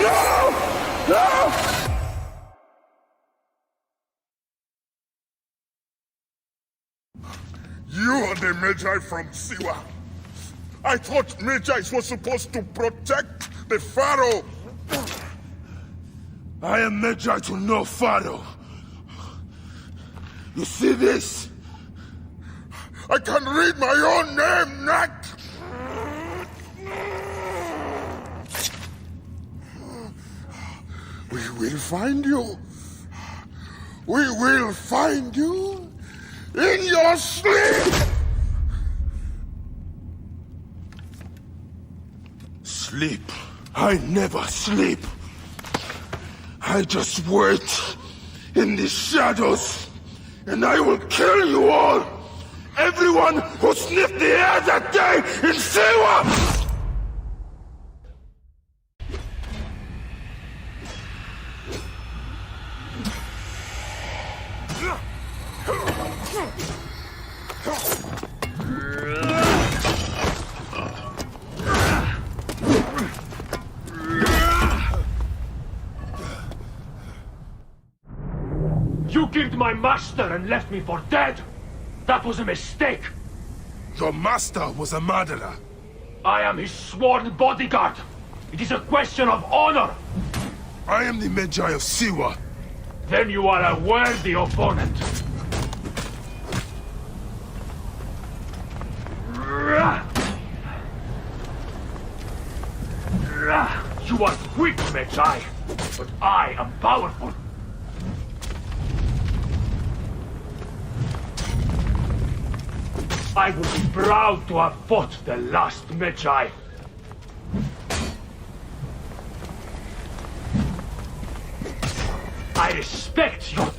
No! No! You are the Magi from Siwa. I thought Magi's were supposed to protect the Pharaoh. I am Magi to no Pharaoh. You see this? I can read my own name, Nat! We will find you. We will find you in your sleep! Sleep? I never sleep. I just wait in the shadows, and I will kill you all! Everyone who sniffed the air that day in Siwa! You killed my master and left me for dead! That was a mistake! Your master was a murderer. I am his sworn bodyguard! It is a question of honor! I am the Magi of Siwa. Then you are a worthy opponent! You are weak, Magi, but I am powerful! I will be proud to have fought the last Magi. I respect your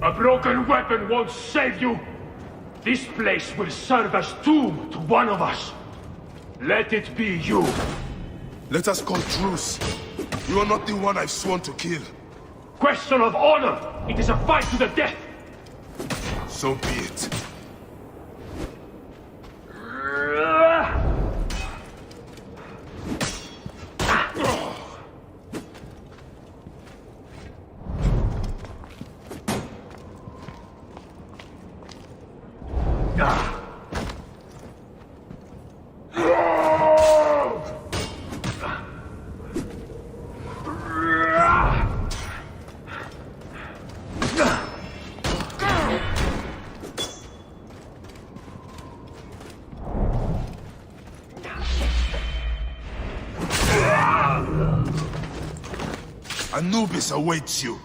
A broken weapon won't save you! This place will serve as tomb to one of us. Let it be you. Let us call truce. You are not the one I've sworn to kill. Question of honor! It is a fight to the death! So be it. Anubis awaits you.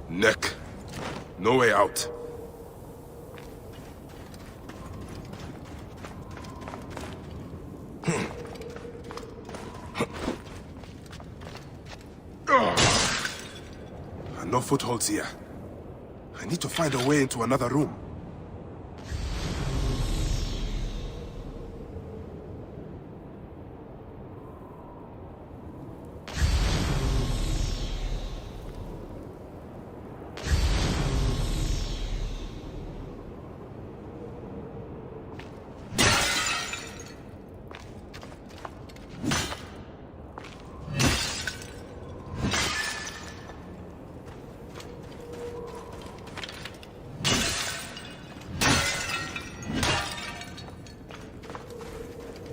Neck. No way out. No footholds here. I need to find a way into another room.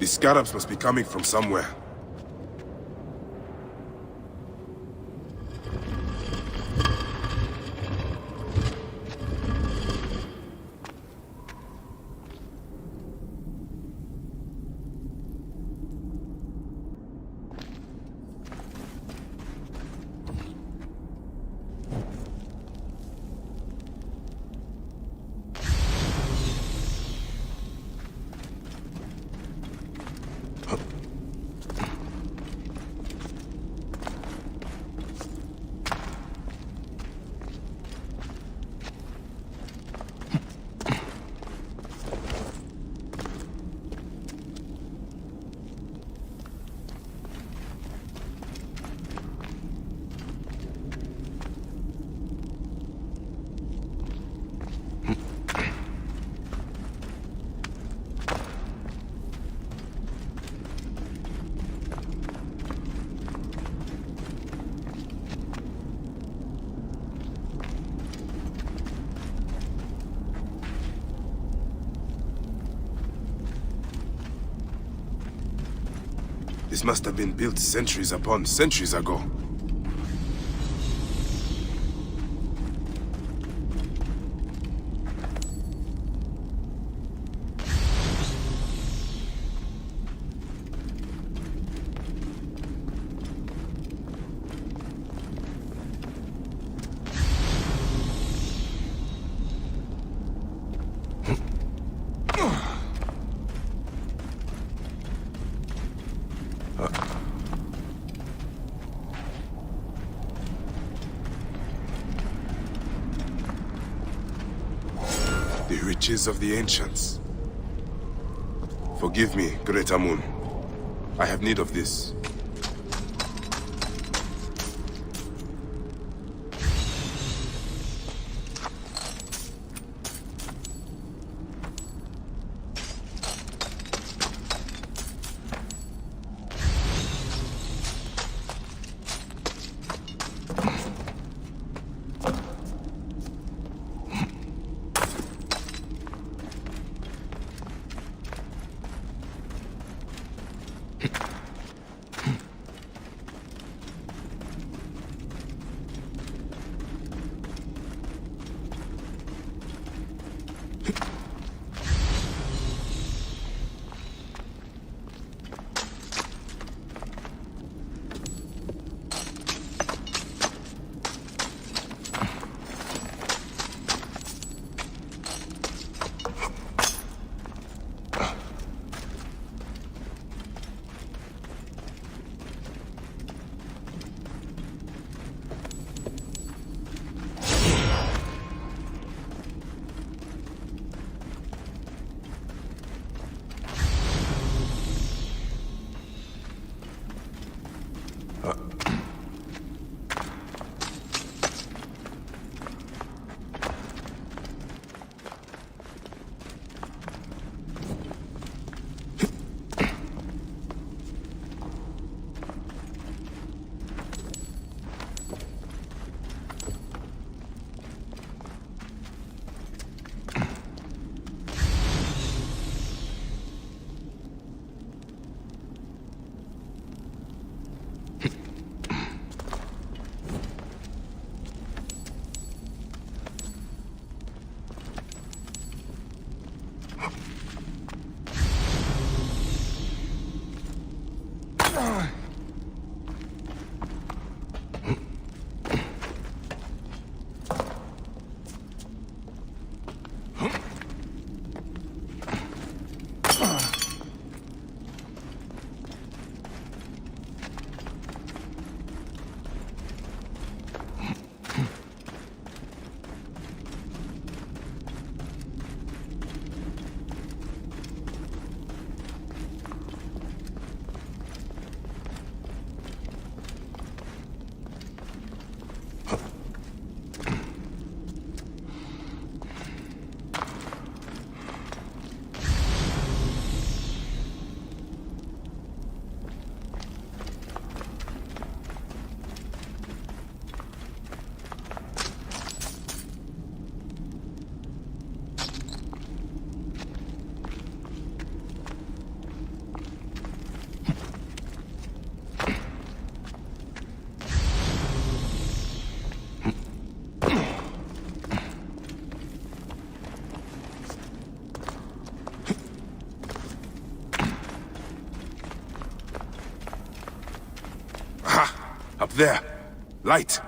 The scarabs must be coming from somewhere. This must have been built centuries upon centuries ago. The riches of the ancients. Forgive me, Great Amun. I have need of this. Up there. Light.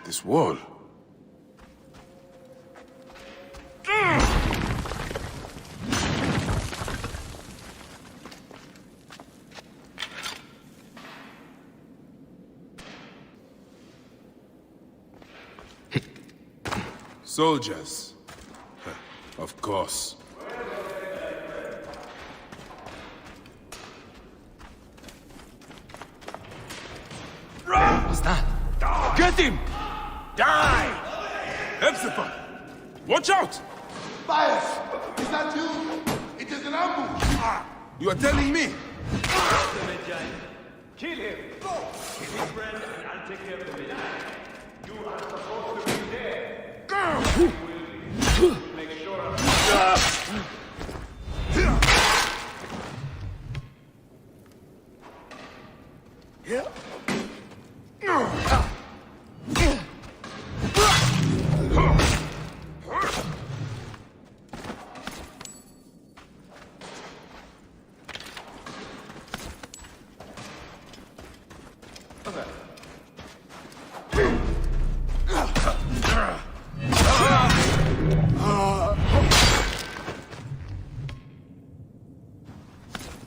This wall. Soldiers. Of course. What's that? Get him! Die! Hepzibah! Watch out! Bias! Is that you? It is an ambush! You are telling me? Kill him! Kill his friend, and I'll take care of the midnight. You are supposed to be there. Make sure of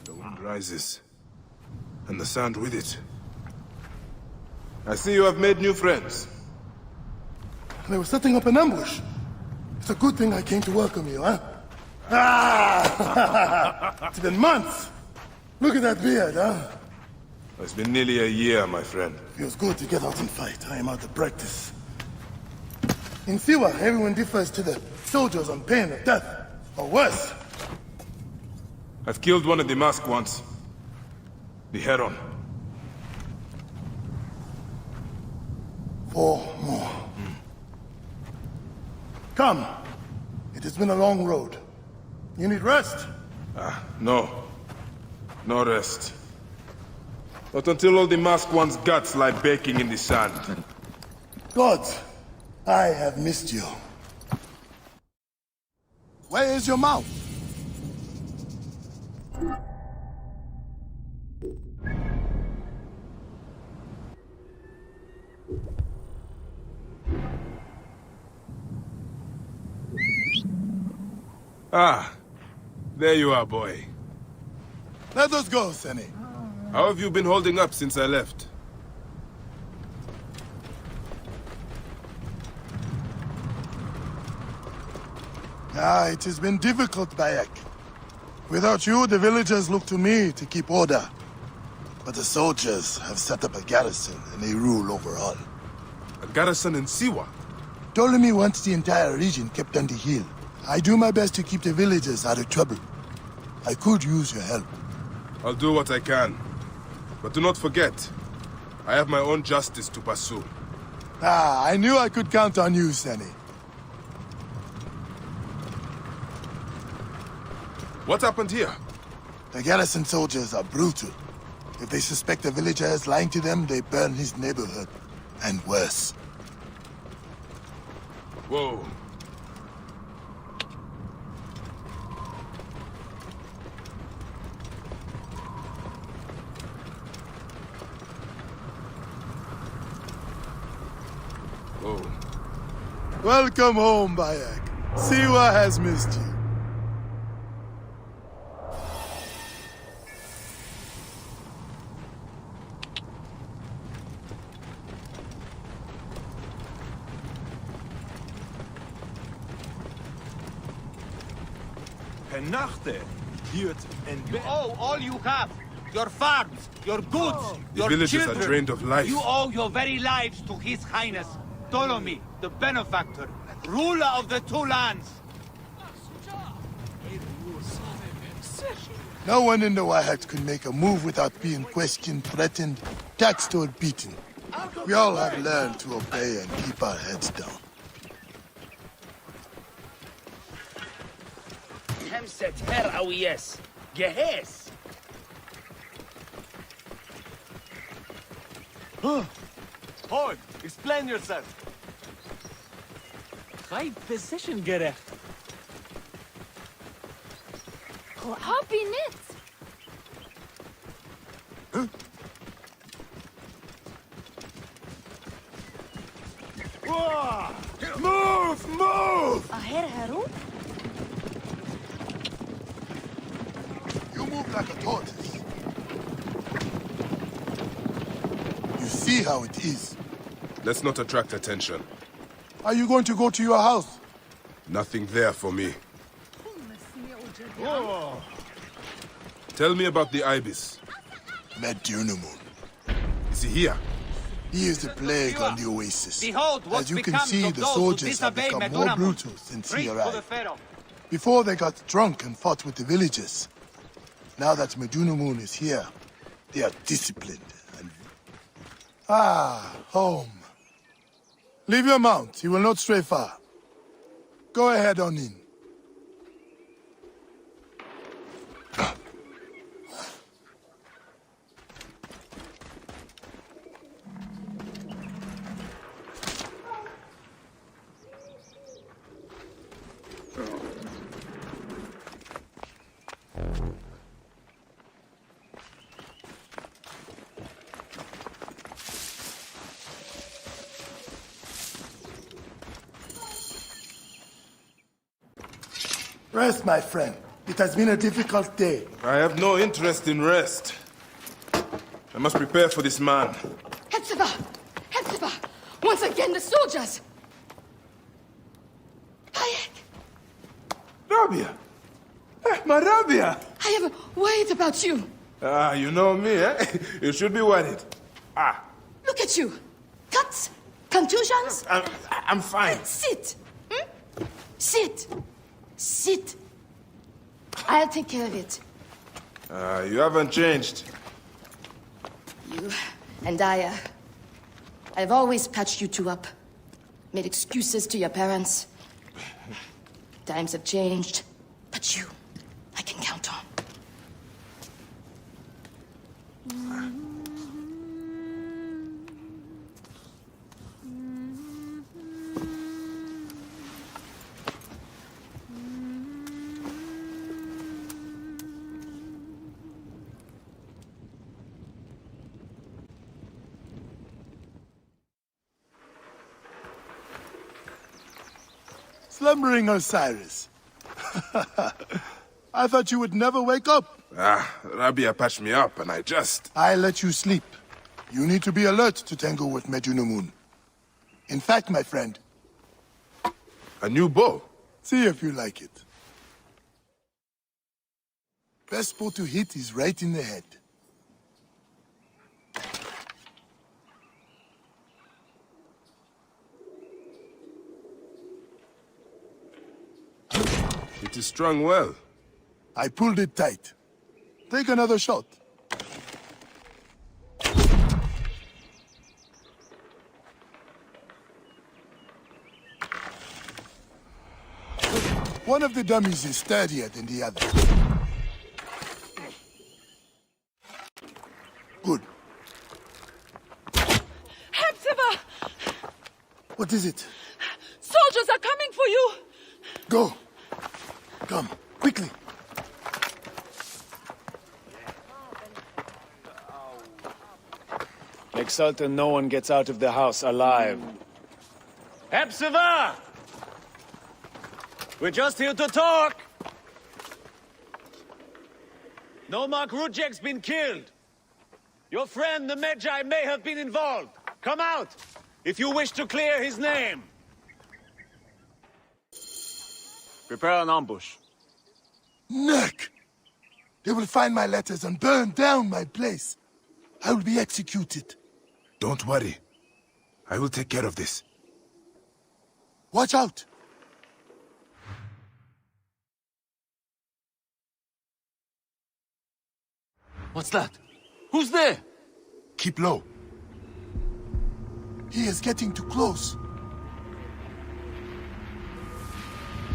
The wind rises, and the sand with it. I see you have made new friends. They were setting up an ambush. It's a good thing I came to welcome you, huh? Ah! It's been months. Look at that beard, huh? It's been nearly a year, my friend. Feels good to get out and fight. I am out of practice. In Siwa, everyone defers to the soldiers on pain of death, or worse. I've killed one of the masked ones. The Heron. 4 more. Come. It has been a long road. You need rest? No. No rest. Not until all the masked one's guts lie baking in the sand. Gods, I have missed you. Where is your mouth? Ah, there you are, boy. Let us go, Senny. How have you been holding up since I left? It has been difficult, Bayek. Without you, the villagers look to me to keep order. But the soldiers have set up a garrison, and they rule over all. A garrison in Siwa? Ptolemy wants the entire region kept on the hill. I do my best to keep the villagers out of trouble. I could use your help. I'll do what I can. But do not forget, I have my own justice to pursue. I knew I could count on you, Senny. What happened here? The garrison soldiers are brutal. If they suspect a villager is lying to them, they burn his neighborhood. And worse. Whoa. Whoa. Welcome home, Bayek. Siwa has missed you. You owe all you have. Your farms, your goods, The your villagers children. are drained of life. You owe your very lives to His Highness, Ptolemy, the benefactor, ruler of the two lands. No one in the Wyatt could make a move without being questioned, threatened, taxed, or beaten. We all have learned to obey and keep our heads down. Hamset her awiyes. Gehes. Hoi, explain yourself. Right position gerecht. Hop in it. Move! Move! Aher Haru? You move like a tortoise. You see how it is. Let's not attract attention. Are you going to go to your house? Nothing there for me. Tell me about the Ibis. Medunamun. Is he here? He is the plague on the oasis. Behold what As you can becomes see, of the those who soldiers have disobey become more Medunamun. brutal since Bring he to the arrived. Pharaoh. Before they got drunk and fought with the villagers. Now that Medunamun is here, they are disciplined and... Ah, home. Leave your mount. He will not stray far. Go ahead on in. Rest, my friend. It has been a difficult day. I have no interest in rest. I must prepare for this man. Hepzibah! Hepzibah! Once again, the soldiers! Hayek! Rabia! My Rabia! I have worried about you. Ah, you know me, eh? You should be worried. Ah, Look at you. Cuts? Contusions? I'm fine. Sit! Hmm? Sit! Sit! I'll take care of it. You haven't changed. You and I've always patched you two up. Made excuses to your parents. Times have changed. But you, I can count on. Slumbering Osiris. I thought you would never wake up. Ah, Rabia patched me up and I let you sleep. You need to be alert to tangle with Medunamun. In fact, my friend, A new bow? see if you like it. Best spot to hit is right in the head. It is strung well. I pulled it tight. Take another shot. One of the dummies is sturdier than the other. Good. Hepzibah! What is it? Soldiers are coming for you! Go. Come, quickly. Make certain no one gets out of the house alive. Hepzibah! We're just here to talk. Nomarch Rujek's been killed. Your friend, the Medjay, may have been involved. Come out, if you wish to clear his name. Prepare an ambush. Neck! They will find my letters and burn down my place. I will be executed. Don't worry. I will take care of this. Watch out! What's that? Who's there? Keep low. He is getting too close.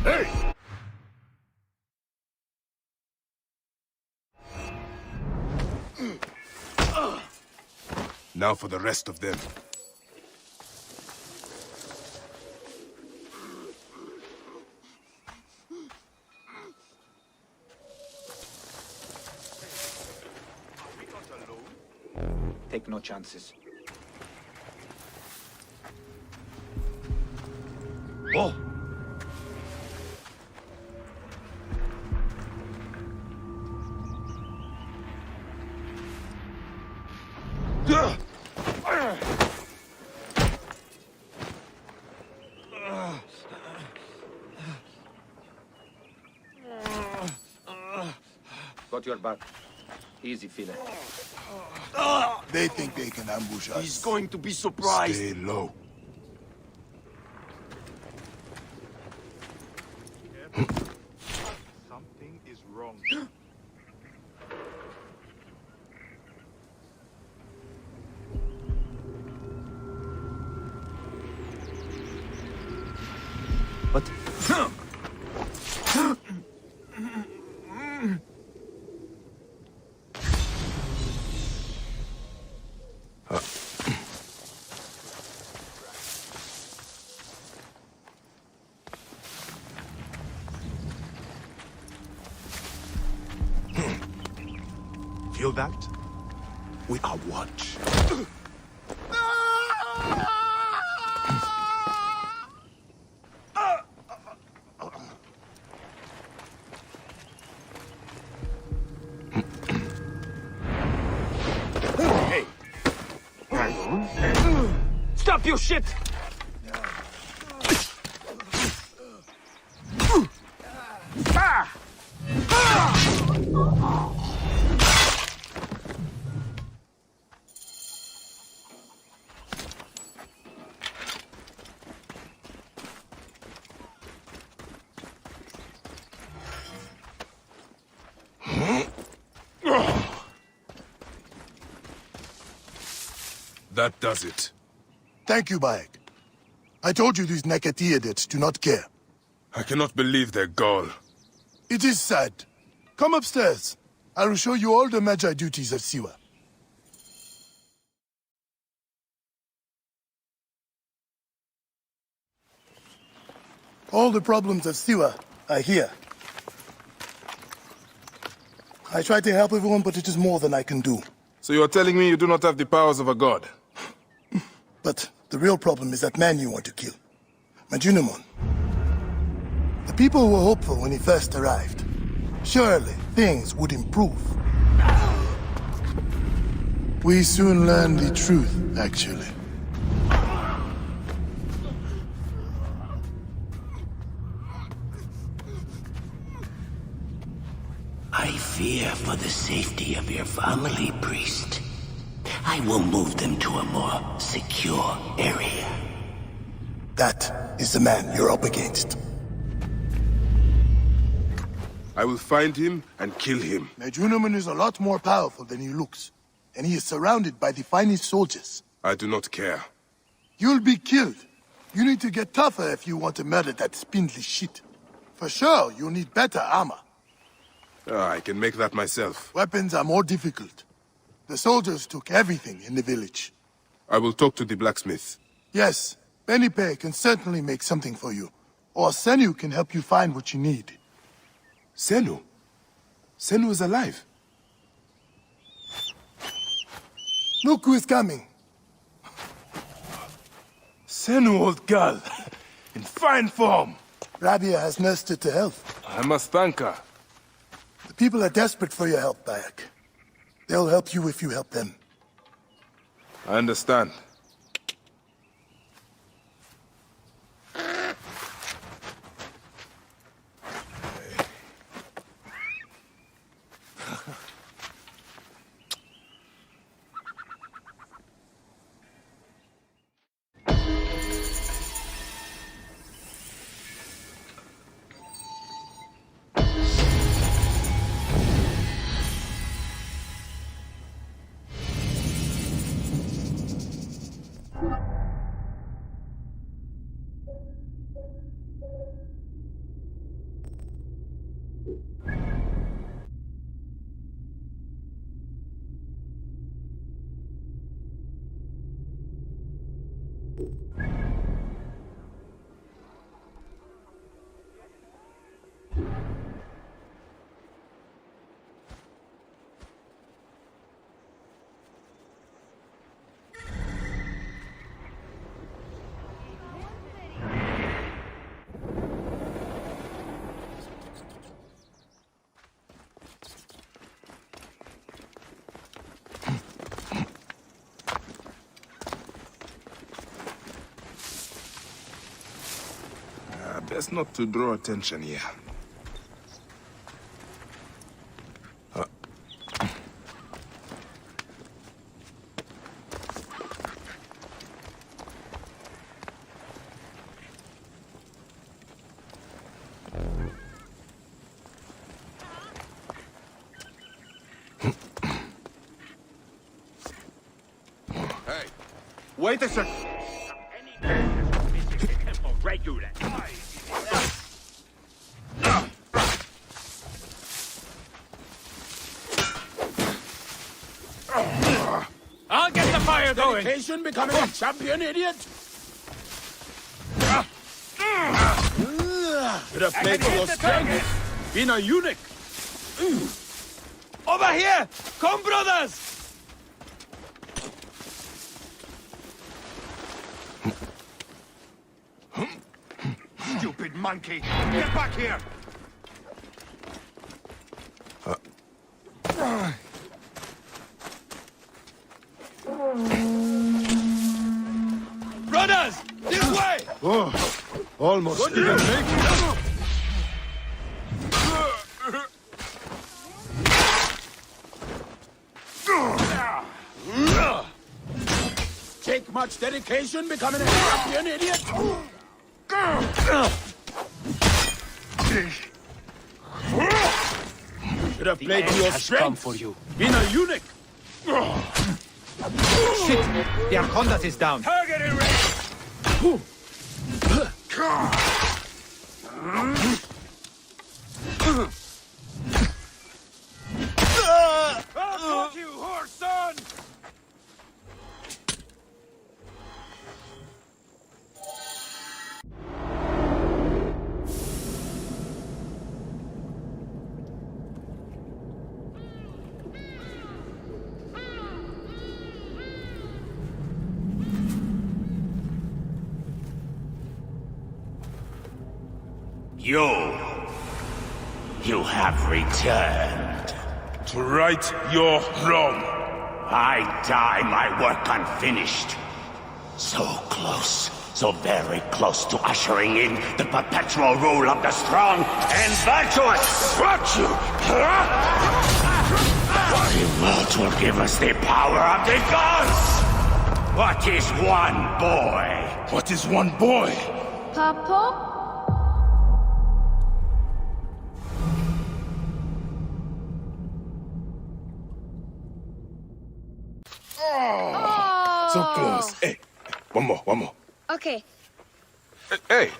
Hey! Now for the rest of them. Take no chances. Oh! Got your back. Easy, fella. They think they can ambush us. He's going to be surprised. Stay low. Something is wrong. What? Feel that? We are watch. Stop your shit! That does it. Thank you, Bayek. I told you these Nekatiadids do not care. I cannot believe their gall. It is sad. Come upstairs. I will show you all the Magi duties of Siwa. All the problems of Siwa are here. I try to help everyone, but it is more than I can do. So you are telling me you do not have the powers of a god? But the real problem is that man you want to kill. Majunimon. The people were hopeful when he first arrived. Surely, things would improve. We soon learned the truth, actually. I fear for the safety of your family, priest. I will move them to a more secure area. That is the man you're up against. I will find him and kill him. Majunimon is a lot more powerful than he looks, and he is surrounded by the finest soldiers. I do not care. You'll be killed. You need to get tougher if you want to murder that spindly shit. For sure, you'll need better armor. I can make that myself. Weapons are more difficult. The soldiers took everything in the village. I will talk to the blacksmith. Yes, Benipe can certainly make something for you. Or Senu can help you find what you need. Senu? Senu is alive. Look who is coming. Senu, old girl. In fine form. Rabia has nursed her to health. I must thank her. The people are desperate for your help, Bayek. They'll help you if you help them. I understand. Best not to draw attention here. Wait a sec. Regular. I'll get the fire going. Dedication becoming a champion, idiot? Should have played to your strength. Been a eunuch. Over here! Come, brothers! Stupid monkey! Get back here! Brothers! This way! Oh, almost didn't make it. Take much dedication becoming a champion, idiot? Should have played to your strength. For you. Been a eunuch. Shit! The Arcondas is down. Target in range. Fuck you, whore son! You have returned. To right your wrong. I die my work unfinished. So close, so very close to ushering in the perpetual rule of the strong and virtuous. Virtue! Revolt will give us the power of the gods. What is one boy? What is one boy? Papa? So close. Hey, one more. Okay. Hey,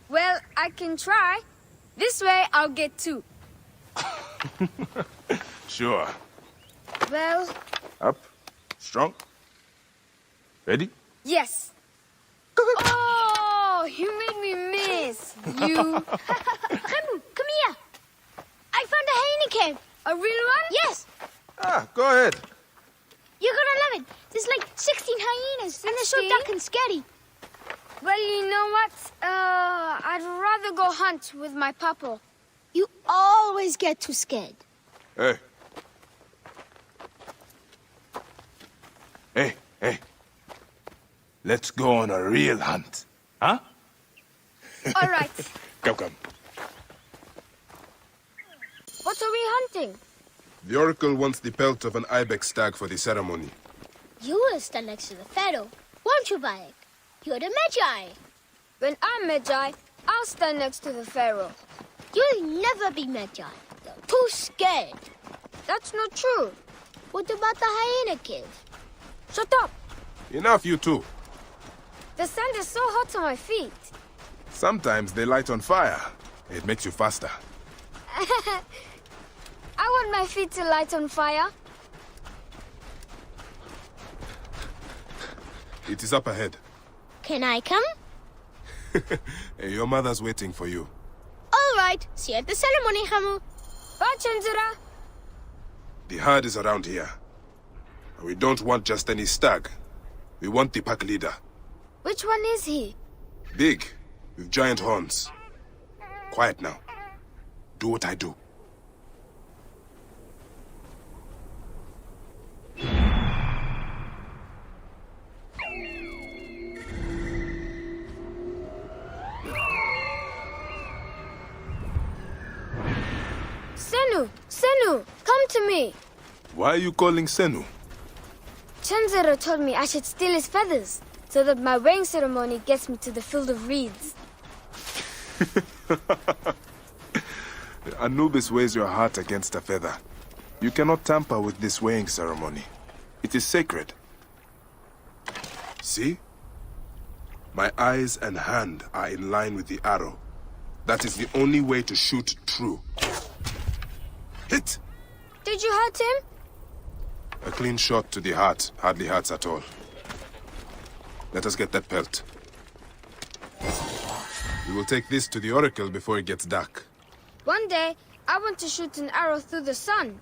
Well, I can try. This way, I'll get two. sure. Well, Up, strong. Ready? yes. Oh, you made me miss. You. Remu, come here. I found a hyena cave. A real one? Yes, Ah, go ahead. you're gonna love it. There's like 16 hyenas, and they're so See? dark and scary. Well, you know what? I'd rather go hunt with my papa. You always get too scared. Hey. Hey. Let's go on a real hunt. Huh? All right. Come. What are we hunting? The Oracle wants the pelt of an ibex stag for the ceremony. You will stand next to the pharaoh, won't you, Bayek? You're the Magi. When I'm Magi, I'll stand next to the pharaoh. You'll never be Magi. You're too scared. That's not true. What about the hyena cave? Shut up. Enough, you two. The sand is so hot on my feet. Sometimes they light on fire. It makes you faster. I want my feet to light on fire. It is up ahead. Can I come? Hey, your mother's waiting for you. All right. See you at the ceremony, Hamu. Bye, Chandra. The herd is around here. And we don't want just any stag. We want the pack leader. Which one is he? Big, with giant horns. Quiet now. Do what I do. Senu! Senu! Come to me! Why are you calling Senu? Chenzera told me I should steal his feathers, so that my weighing ceremony gets me to the field of reeds. Anubis weighs your heart against a feather. You cannot tamper with this weighing ceremony. It is sacred. See? My eyes and hand are in line with the arrow. That is the only way to shoot true. Hit! Did you hurt him? A clean shot to the heart hardly hurts at all. Let us get that pelt. We will take this to the oracle before it gets dark. One day, I want to shoot an arrow through the sun.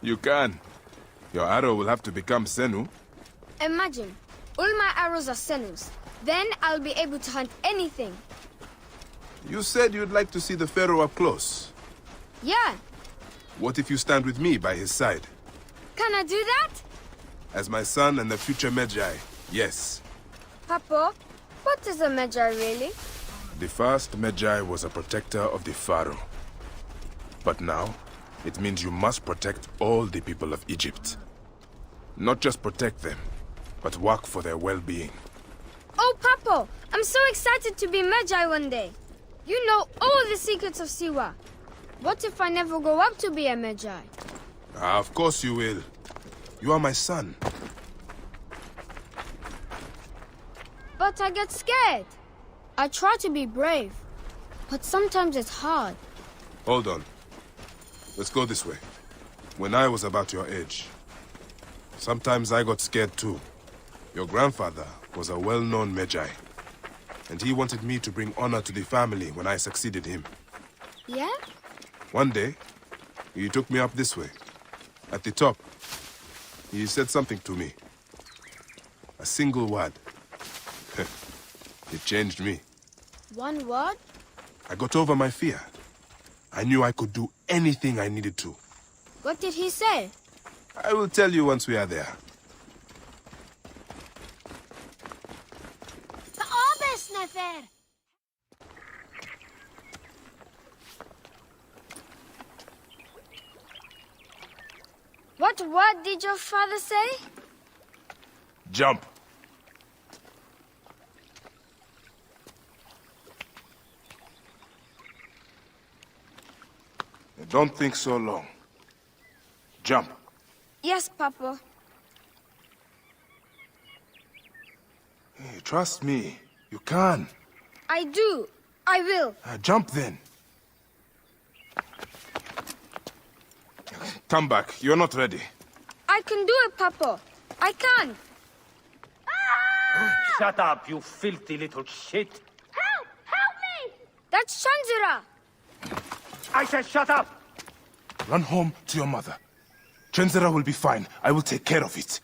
You can. Your arrow will have to become Senu. Imagine, all my arrows are Senus. Then I'll be able to hunt anything. You said you'd like to see the Pharaoh up close. Yeah. What if you stand with me by his side? Can I do that? As my son and the future Magi, yes. Papa, what is a Magi really? The first Magi was a protector of the Pharaoh. But now, it means you must protect all the people of Egypt. Not just protect them, but work for their well-being. Oh, Papa, I'm so excited to be Magi one day. You know all the secrets of Siwa. What if I never grow up to be a Magi? Of course you will. You are my son. But I get scared. I try to be brave, but sometimes it's hard. Hold on. Let's go this way. When I was about your age, sometimes I got scared too. Your grandfather was a well-known Magi, and he wanted me to bring honor to the family when I succeeded him. Yeah? One day, he took me up this way. At the top, he said something to me. A single word. It changed me. One word? I got over my fear. I knew I could do anything I needed to. What did he say? I will tell you once we are there. What word did your father say? Jump. Don't think so long. Jump. Yes, Papa. Hey, trust me. You can. I do. I will. Jump then. Come back. You're not ready. I can do it, Papa. I can. Shut up, you filthy little shit. Help! Help me! That's Shanzura. I said shut up! Run home to your mother. Chenzera will be fine. I will take care of it.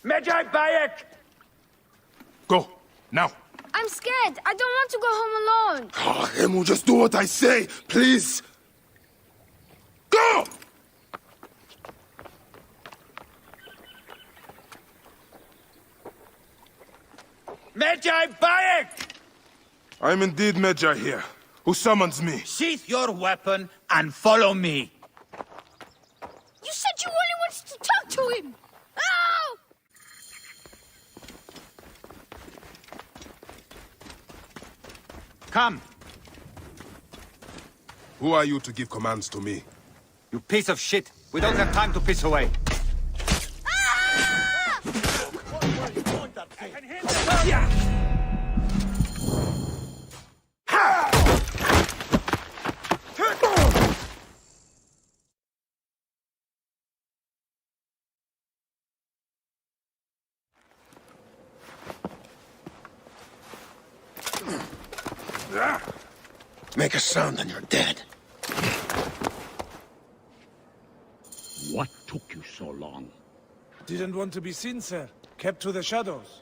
Magi Bayek! Go, now. I'm scared. I don't want to go home alone. Oh, Emu, just do what I say, please. Go! Magi Bayek! I'm indeed Magi here. Who summons me? Sheath your weapon and follow me. You said you only wanted to talk to him! Oh! Come, Who are you to give commands to me? you piece of shit. We don't have time to piss away. Make a sound and you're dead. What took you so long? Didn't want to be seen, sir. Kept to the shadows.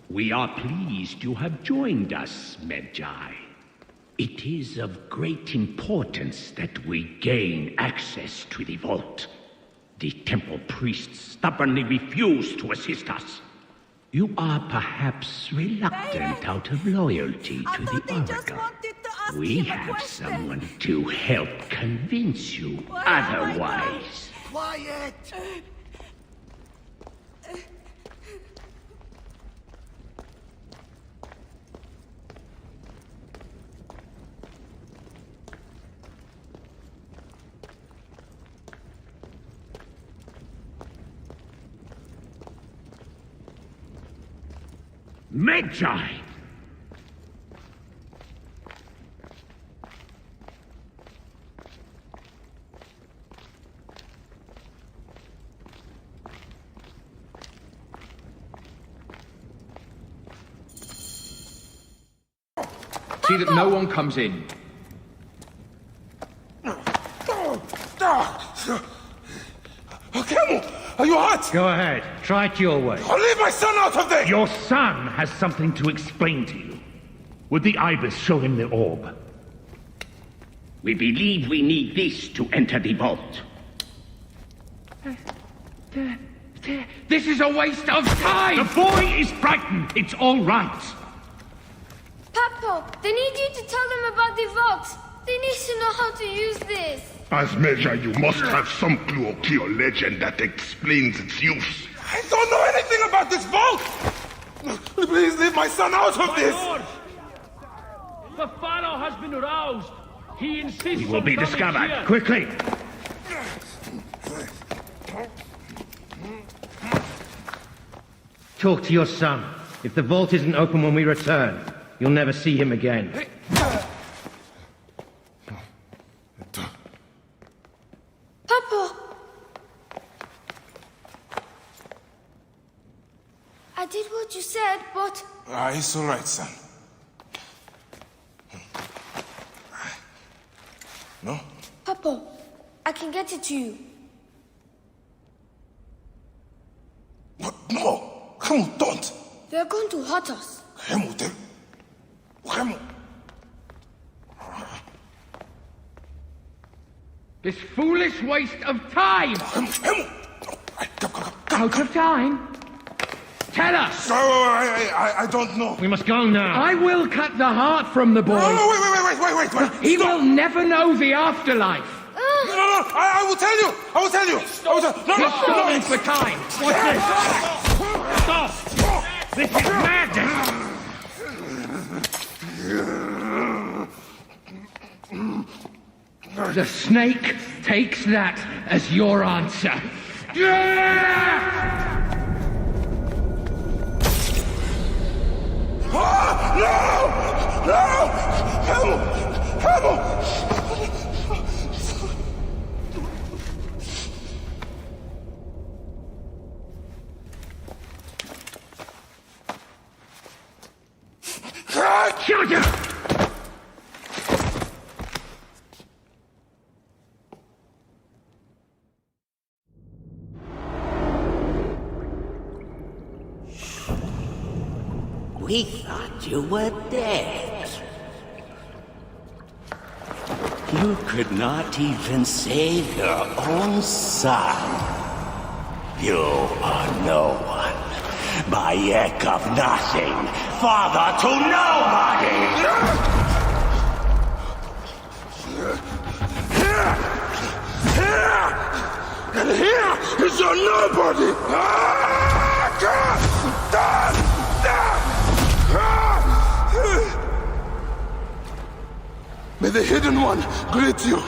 We are pleased you have joined us, Magi. It is of great importance that we gain access to the vault. The temple priests stubbornly refuse to assist us. You are perhaps reluctant out of loyalty to the Oracle. We have someone to help convince you otherwise. Quiet! Magi! See that no one comes in. Camel, are you hurt? Go ahead. Try it your way. I'll leave my son out of this! Your son has something to explain to you. Would the Ibis show him the orb? We believe we need this to enter the vault. This is a waste of time! The boy is frightened. It's all right. Papo, they need you to tell them about the vault. They need to know how to use this. As Magi, you must have some clue or key or legend that explains its use. I don't know anything about this vault! Please leave my son out of this! Lord, the Pharaoh has been aroused. He insists He will be on coming discovered. here. Quickly! Talk to your son. If the vault isn't open when we return, you'll never see him again. Papo! I did what you said, but... It's all right, son. No? Papo, I can get it to you. What? No! Camel, don't! They're going to hurt us. Camel, Camel! This foolish waste of time! Camel! Out of time? Tell us! I don't know. We must go now. I will cut the heart from the boy. No, wait. He will never know the afterlife. No, I will tell you. I will tell you. You're stalling for time. What's this? Stop! This is madness! The snake takes that as your answer. Shoot him! We thought you were dead. You could not even save your own son. You are no one. Bayek of nothing, father to nobody! And here is your nobody! May the Hidden One greet you.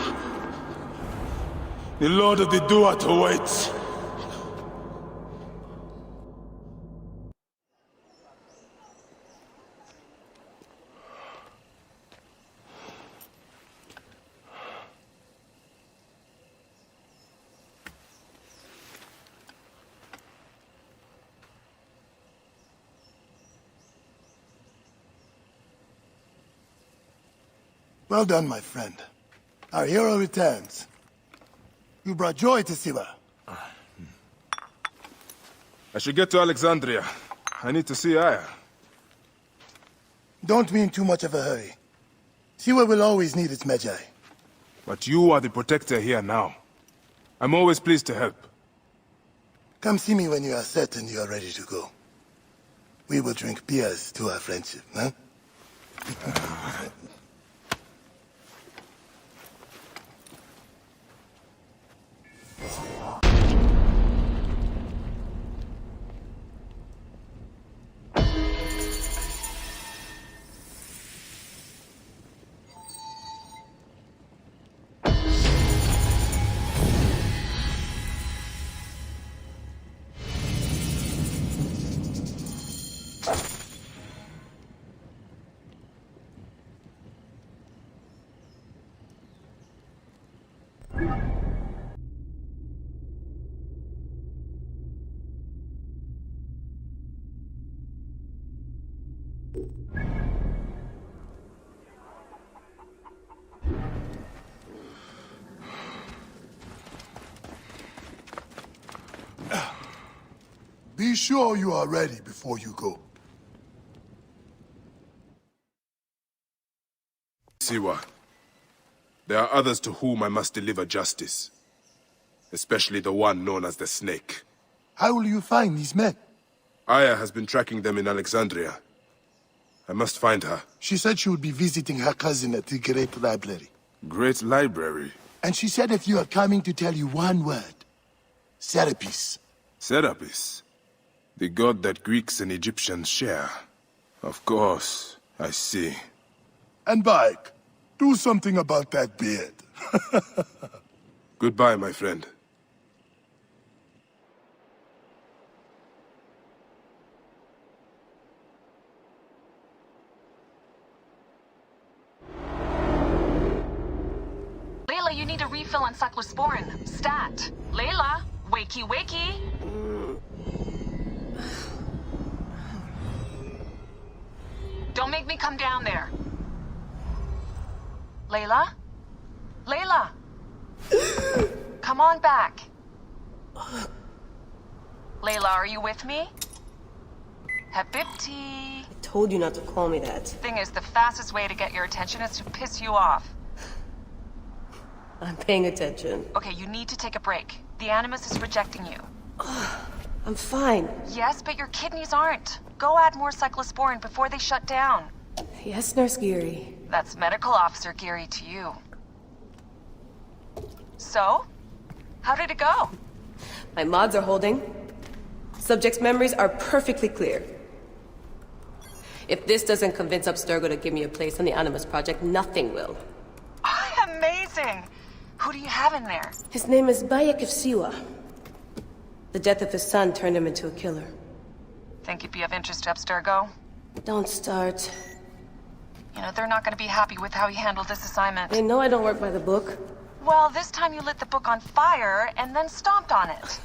The Lord of the Duat awaits. Well done, my friend. Our hero returns. You brought joy to Siwa. I should get to Alexandria. I need to see Aya. Don't be in too much of a hurry. Siwa will always need its Magi. But you are the protector here now. I'm always pleased to help. Come see me when you are set and you are ready to go. We will drink beers to our friendship, huh? Be sure you are ready before you go. Siwa, there are others to whom I must deliver justice. Especially the one known as the Snake. How will you find these men? Aya has been tracking them in Alexandria. I must find her. She said she would be visiting her cousin at the Great Library. Great Library? And she said if you are coming to tell you one word, Serapis. Serapis? The god that Greeks and Egyptians share. Of course, I see. And Bayek, do something about that beard. Goodbye, my friend. Layla, you need a refill on cyclosporin. Stat. Layla, wakey wakey. Don't make me come down there. Layla? Layla! Come on back. Layla, are you with me? Habibti. I told you not to call me that. Thing is, the fastest way to get your attention is to piss you off. I'm paying attention. Okay, you need to take a break. The Animus is rejecting you. I'm fine. Yes, but your kidneys aren't. Go add more cyclosporin before they shut down. Yes, Nurse Geary. That's Medical Officer Geary to you. So? How did it go? My mods are holding. Subject's memories are perfectly clear. If this doesn't convince Abstergo to give me a place on the Animus Project, nothing will. Amazing! Who do you have in there? His name is Bayek of Siwa. The death of his son turned him into a killer. Think he'd be of interest to Abstergo? Don't start. You know, they're not gonna be happy with how he handled this assignment. They know I don't work by the book. Well, this time you lit the book on fire and then stomped on it.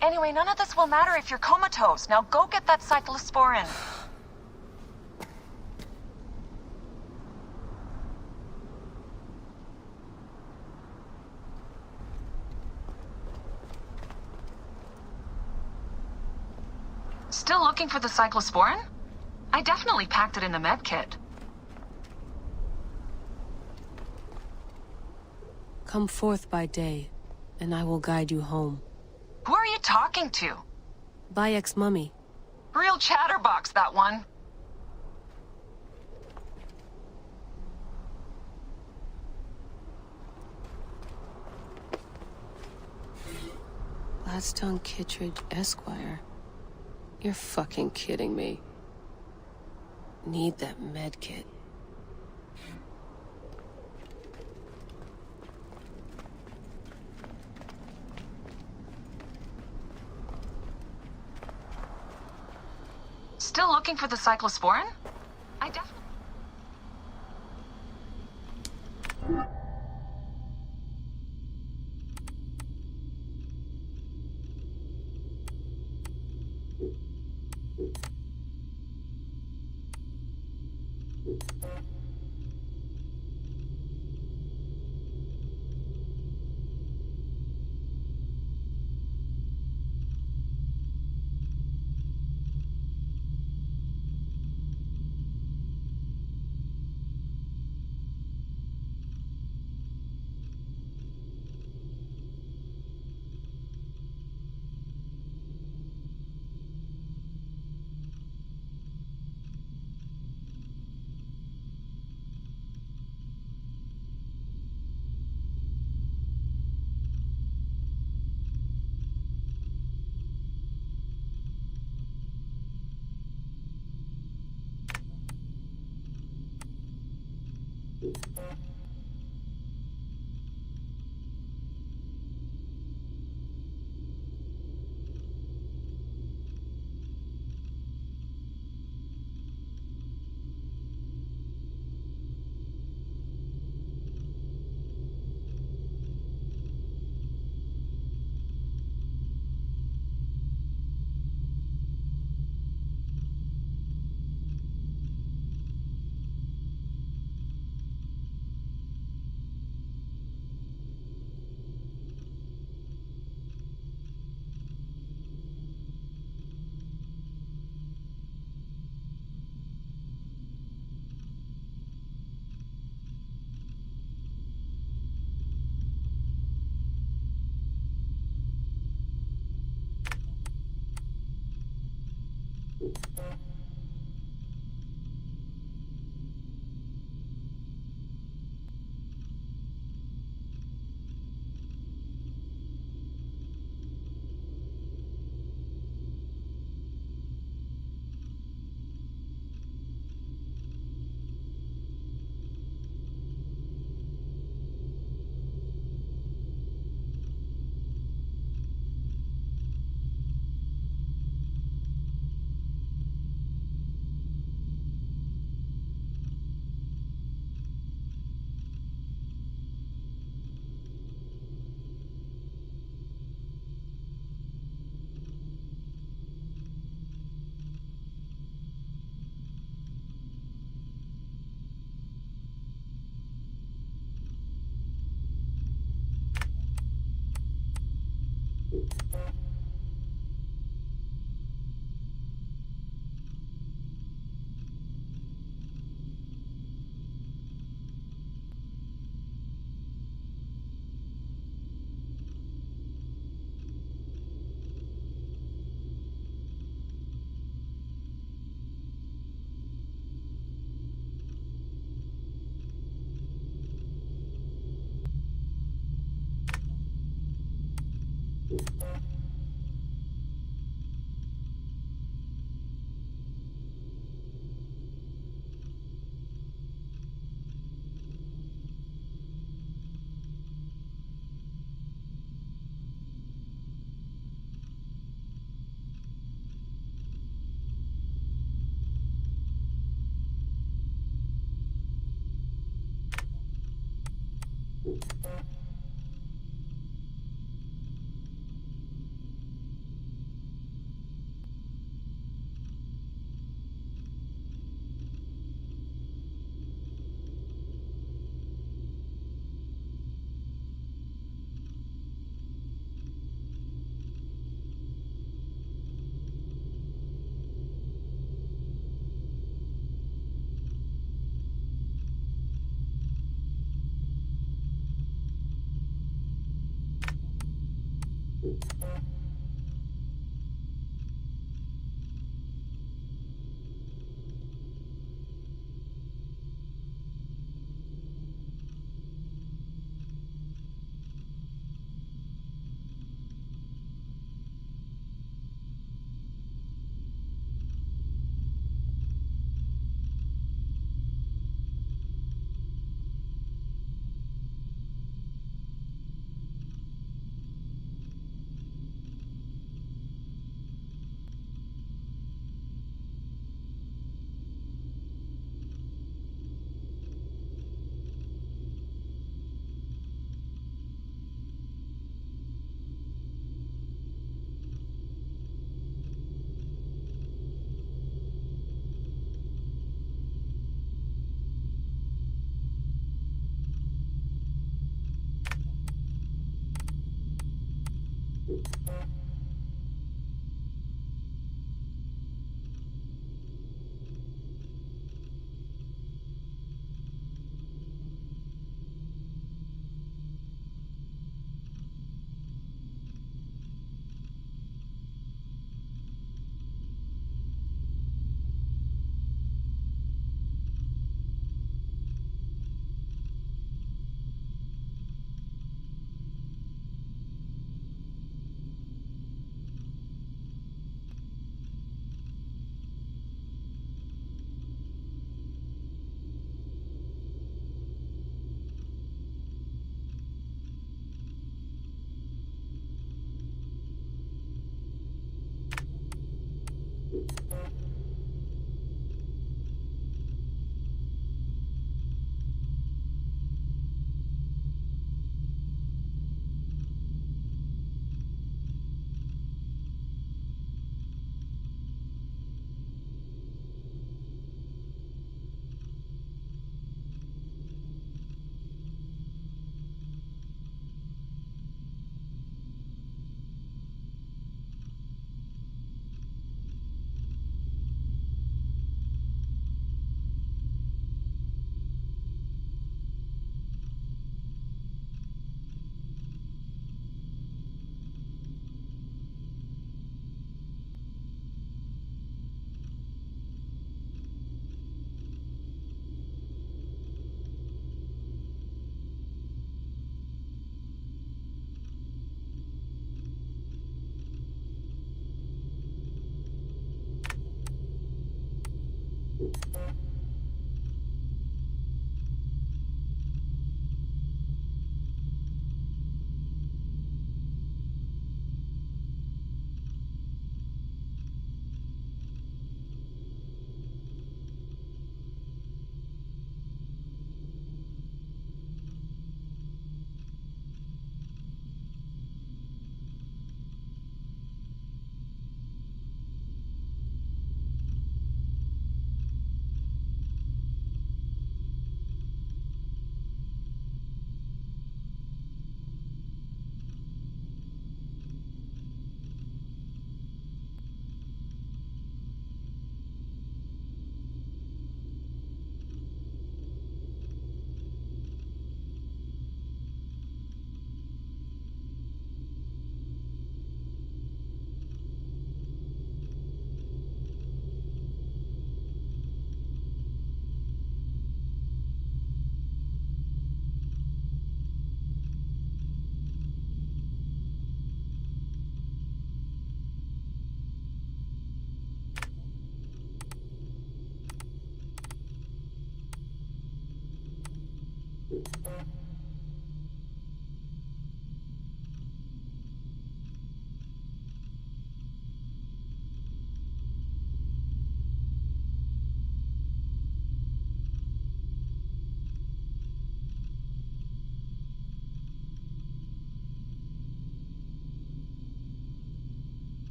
Anyway, none of this will matter if you're comatose. Now go get that cyclosporin. Still looking for the cyclosporin? I definitely packed it in the med kit. Come forth by day, and I will guide you home. Who are you talking to? Bayek's mummy. Real chatterbox, that one. Gladstone Kittredge, Esquire. You're fucking kidding me. Need that med kit. Still looking for the cyclosporin? I definitely...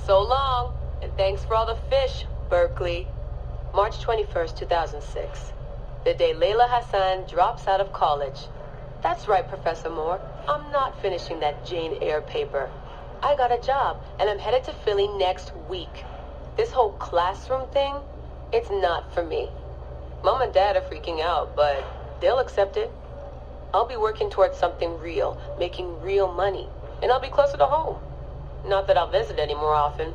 So long, and thanks for all the fish, Berkeley. March 21st, 2006. The day Layla Hassan drops out of college. That's right, Professor Moore. I'm not finishing that Jane Eyre paper. I got a job, and I'm headed to Philly next week. This whole classroom thing, it's not for me. Mom and Dad are freaking out, but they'll accept it. I'll be working towards something real, making real money, and I'll be closer to home. Not that I'll visit any more often.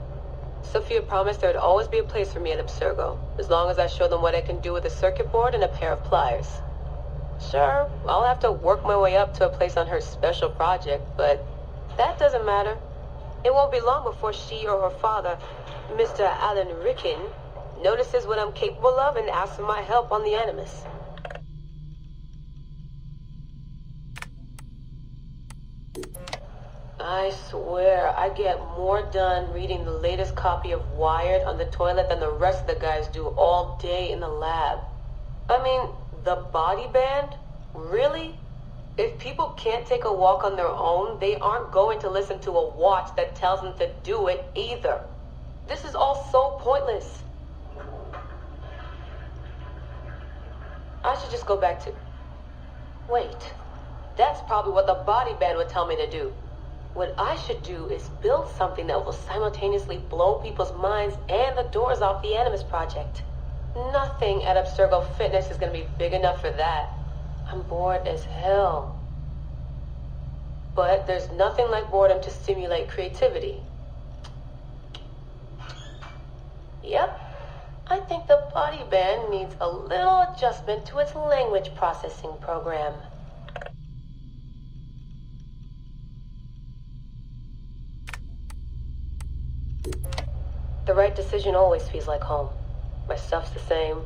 Sophia promised there'd always be a place for me at Abstergo, as long as I show them what I can do with a circuit board and a pair of pliers. Sure, I'll have to work my way up to a place on her special project, but that doesn't matter. It won't be long before she or her father, Mr. Alan Ricken, notices what I'm capable of and asks for my help on the Animus. I swear, I get more done reading the latest copy of Wired on the toilet than the rest of the guys do all day in the lab. I mean, the body band? Really? If people can't take a walk on their own, they aren't going to listen to a watch that tells them to do it either. This is all so pointless. I should just go back to... Wait. That's probably what the body band would tell me to do. What I should do is build something that will simultaneously blow people's minds and the doors off the Animus Project. Nothing at Abstergo Fitness is going to be big enough for that. I'm bored as hell. But there's nothing like boredom to stimulate creativity. Yep. I think the body band needs a little adjustment to its language processing program. The right decision always feels like home. My stuff's the same.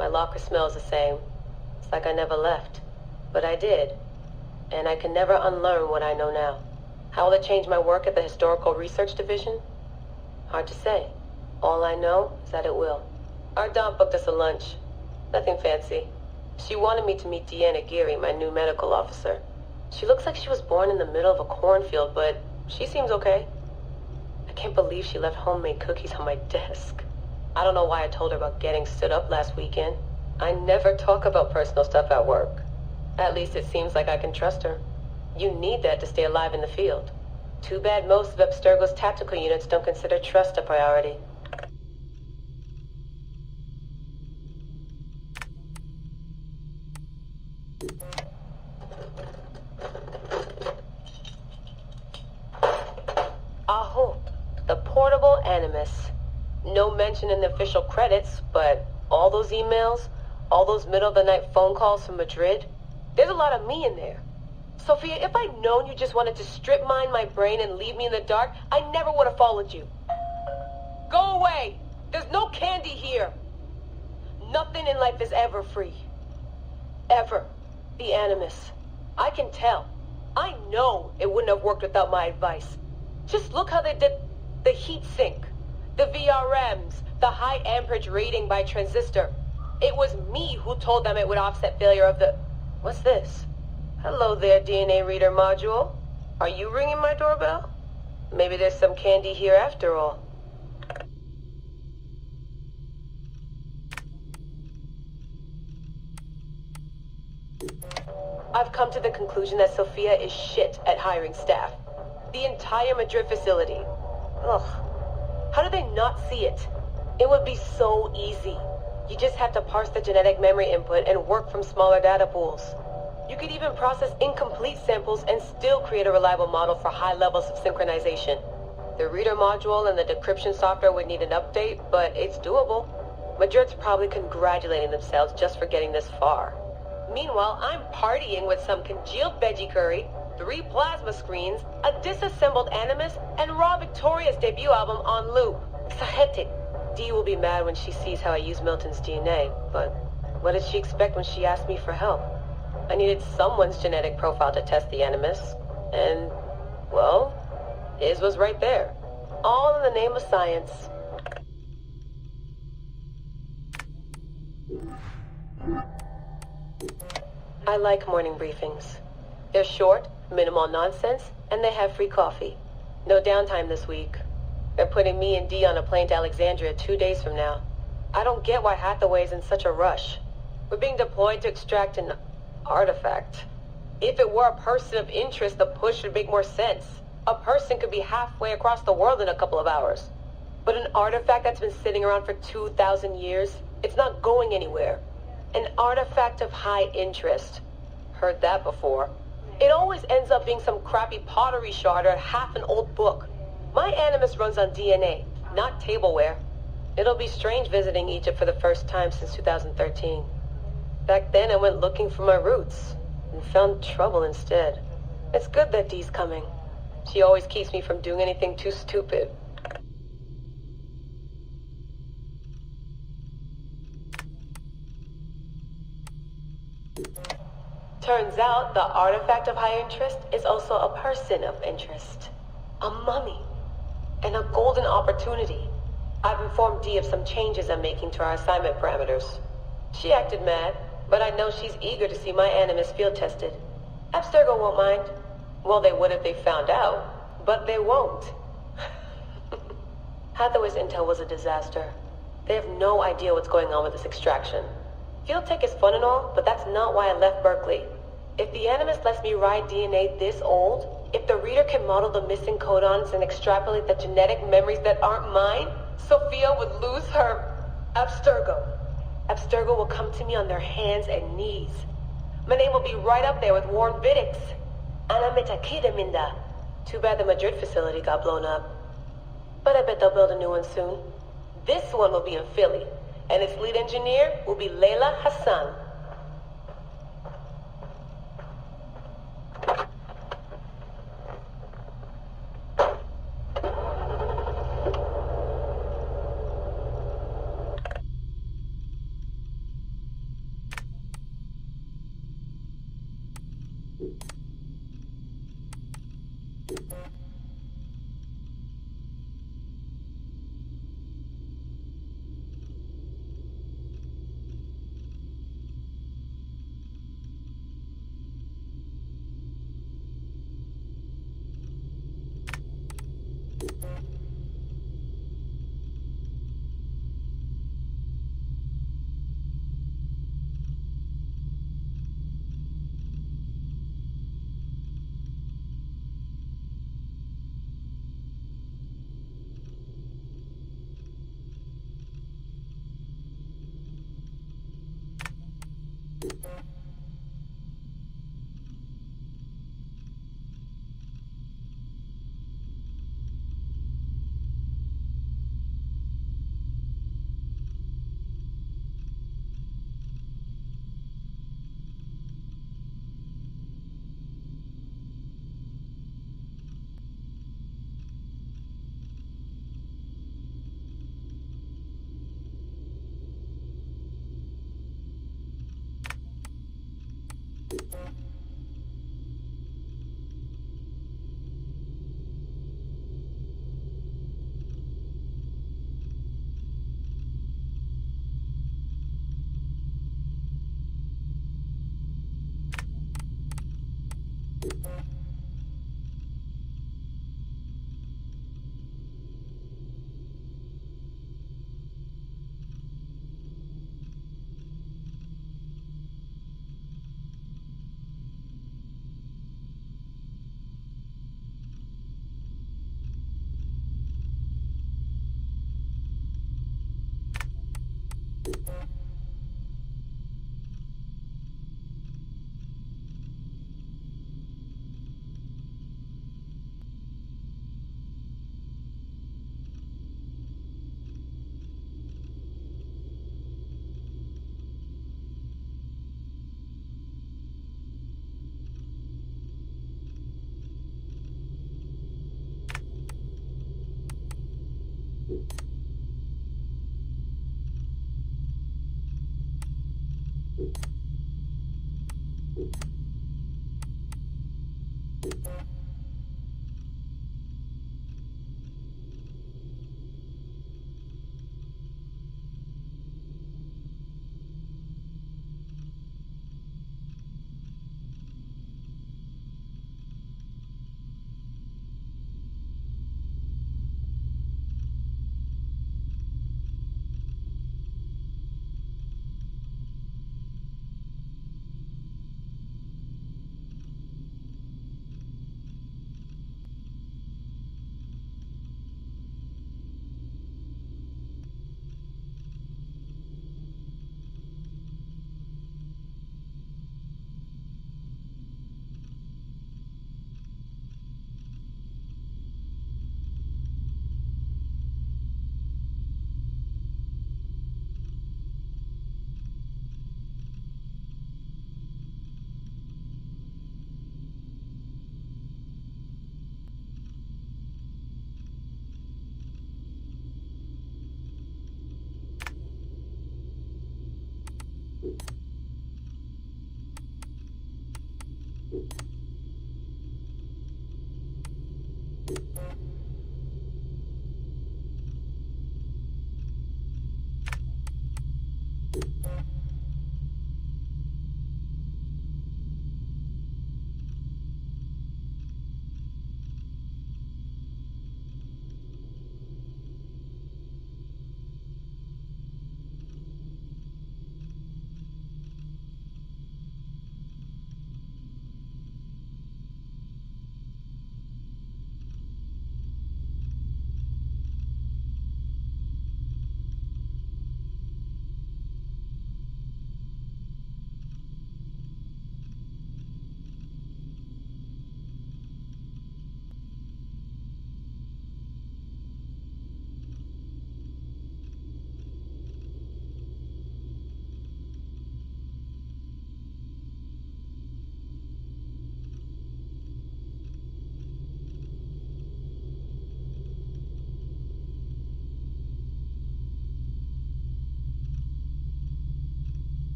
My locker smells the same. It's like I never left. But I did. And I can never unlearn what I know now. How will it change my work at the Historical Research Division? Hard to say. All I know is that it will. Our Dom booked us a lunch. Nothing fancy. She wanted me to meet Deanna Geary, my new medical officer. She looks like she was born in the middle of a cornfield, but she seems okay. I can't believe she left homemade cookies on my desk. I don't know why I told her about getting stood up last weekend. I never talk about personal stuff at work. At least it seems like I can trust her. You need that to stay alive in the field. Too bad most of Abstergo's tactical units don't consider trust a priority. Aho, the portable Animus. No mention in the official credits, but all those emails, all those middle-of-the-night phone calls from Madrid, there's a lot of me in there. Sophia, if I'd known you just wanted to strip mine my brain and leave me in the dark, I never would have followed you. Go away! There's no candy here! Nothing in life is ever free. Ever. The Animus. I can tell. I know it wouldn't have worked without my advice. Just look how they did the heat sink, the VRMs, the high amperage rating by transistor. It was me who told them it would offset failure of the... What's this? Hello there, DNA reader module. Are you ringing my doorbell? Maybe there's some candy here after all. I've come to the conclusion that Sophia is shit at hiring staff. The entire Madrid facility. Ugh. How do they not see it? It would be so easy. You just have to parse the genetic memory input and work from smaller data pools. You could even process incomplete samples and still create a reliable model for high levels of synchronization. The reader module and the decryption software would need an update, but it's doable. Madrid's probably congratulating themselves just for getting this far. Meanwhile, I'm partying with some congealed veggie curry, 3 plasma screens, a disassembled Animus, and Raw Victoria's debut album on loop. Sahetic. Dee will be mad when she sees how I use Milton's DNA, but what did she expect when she asked me for help? I needed someone's genetic profile to test the Animus, and, well, his was right there. All in the name of science. I like morning briefings. They're short, minimal nonsense, and they have free coffee. No downtime this week. They're putting me and Dee on a plane to Alexandria 2 days from now. I don't get why Hathaway's in such a rush. We're being deployed to extract an artifact. If it were a person of interest, the push would make more sense. A person could be halfway across the world in a couple of hours. But an artifact that's been sitting around for 2,000 years, it's not going anywhere. An artifact of high interest. Heard that before. It always ends up being some crappy pottery shard or half an old book. My animus runs on DNA, not tableware. It'll be strange visiting Egypt for the first time since 2013. Back then I went looking for my roots, and found trouble instead. It's good that Dee's coming. She always keeps me from doing anything too stupid. Turns out the artifact of high interest is also a person of interest. A mummy. And a golden opportunity. I've informed Dee of some changes I'm making to our assignment parameters. She acted mad, but I know she's eager to see my animus field tested. Abstergo won't mind. Well, they would if they found out, but they won't. Hathaway's intel was a disaster. They have no idea what's going on with this extraction. Field tech is fun and all, but that's not why I left Berkeley. If the animus lets me ride DNA this old, if the reader can model the missing codons and extrapolate the genetic memories that aren't mine, Sophia would lose her Abstergo. Abstergo will come to me on their hands and knees. My name will be right up there with Warren Vidick's. Ana Metakida Minda. Too bad the Madrid facility got blown up. But I bet they'll build a new one soon. This one will be in Philly, and its lead engineer will be Leila Hassan.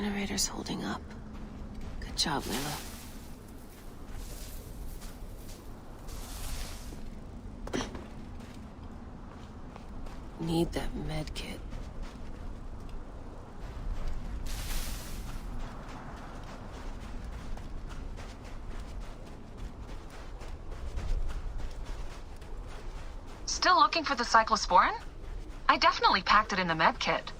Generator's holding up. Good job, Layla. Need that med kit. Still looking for the cyclosporin? I definitely packed it in the med kit.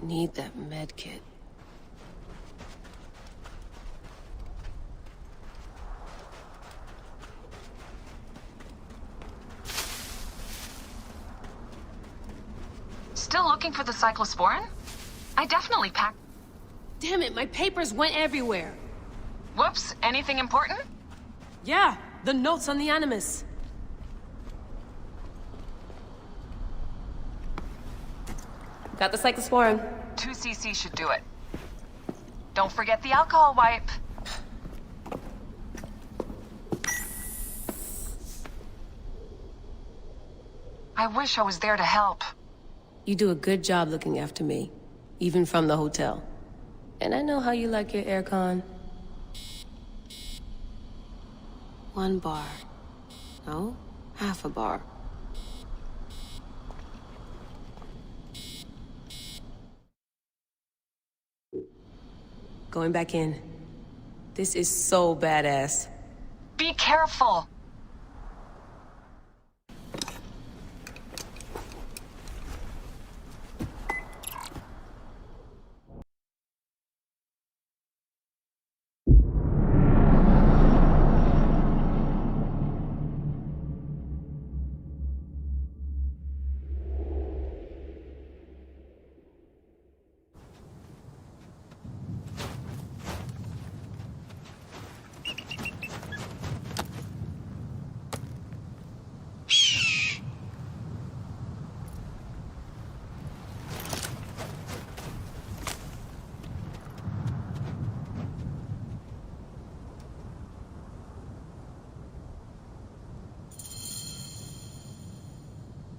Need that med kit. Still looking for the cyclosporin? I definitely packed... Damn it, my papers went everywhere. Whoops, anything important? Yeah, the notes on the Animus. Got the cyclosporin. 2 cc should do it. Don't forget the alcohol wipe. I wish I was there to help. You do a good job looking after me, even from the hotel. And I know how you like your aircon. 1 bar. No, half a bar. Going back in. This is so badass. Be careful!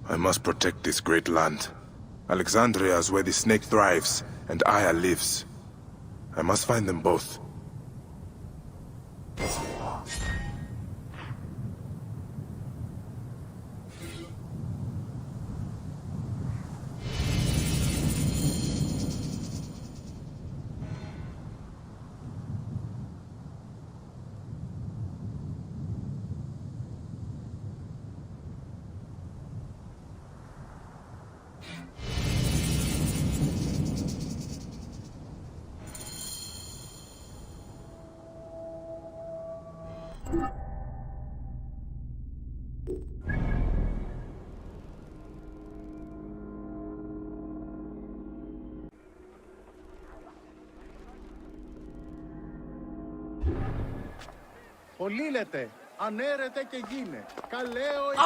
I must protect this great land. Alexandria is where the snake thrives, and Aya lives. I must find them both.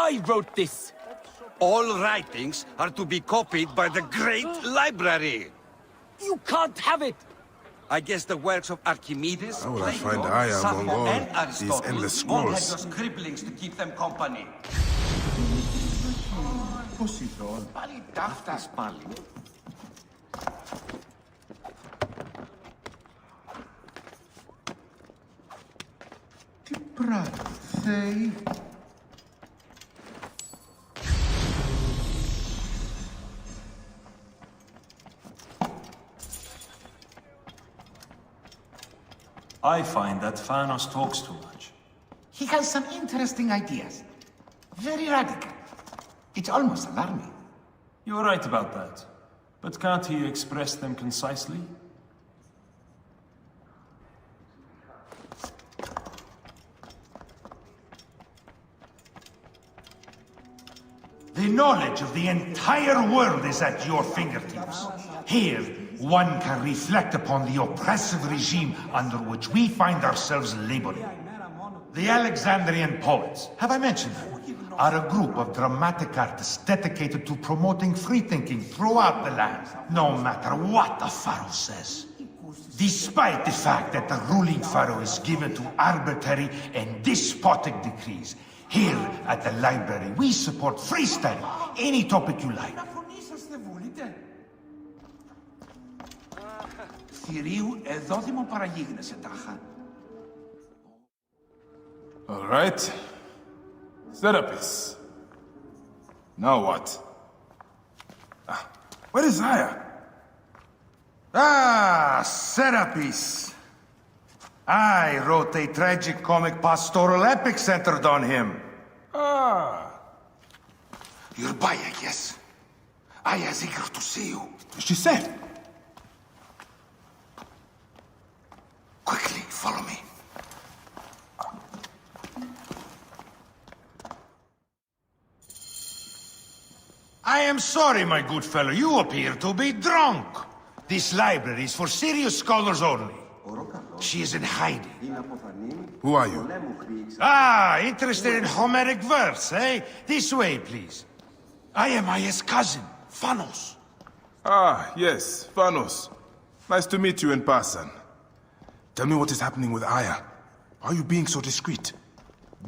I wrote this! All writings are to be copied by the great library! You can't have it! I guess the works of Archimedes, How will I Plato, find Aya among Sappho, all and these Aristotle endless all had scrolls? your scribblings to keep them company. Πάλι ταύτας πάλι. Τι πράγμα, Θεοί. I find that Thanos talks too much. He has some interesting ideas. Very radical. It's almost alarming. You're right about that. But can't he express them concisely? The knowledge of the entire world is at your fingertips. Here, one can reflect upon the oppressive regime under which we find ourselves laboring. The Alexandrian poets, have I mentioned them, are a group of dramatic artists dedicated to promoting free thinking throughout the land, no matter what the pharaoh says. Despite the fact that the ruling pharaoh is given to arbitrary and despotic decrees, here at the library we support freestyle, any topic you like. All right. Serapis. Now what? Where is Aya? Ah, Serapis. I wrote a tragic comic pastoral epic centered on him. Ah. You're Baya, yes? Aya's eager to see you. Is she safe? Quickly, follow me. I am sorry, my good fellow. You appear to be drunk. This library is for serious scholars only. She is in hiding. Who are you? Ah, interested in Homeric verse, eh? This way, please. I am Aya's cousin, Phanos. Ah, yes, Phanos. Nice to meet you in person. Tell me what is happening with Aya. Why are you being so discreet?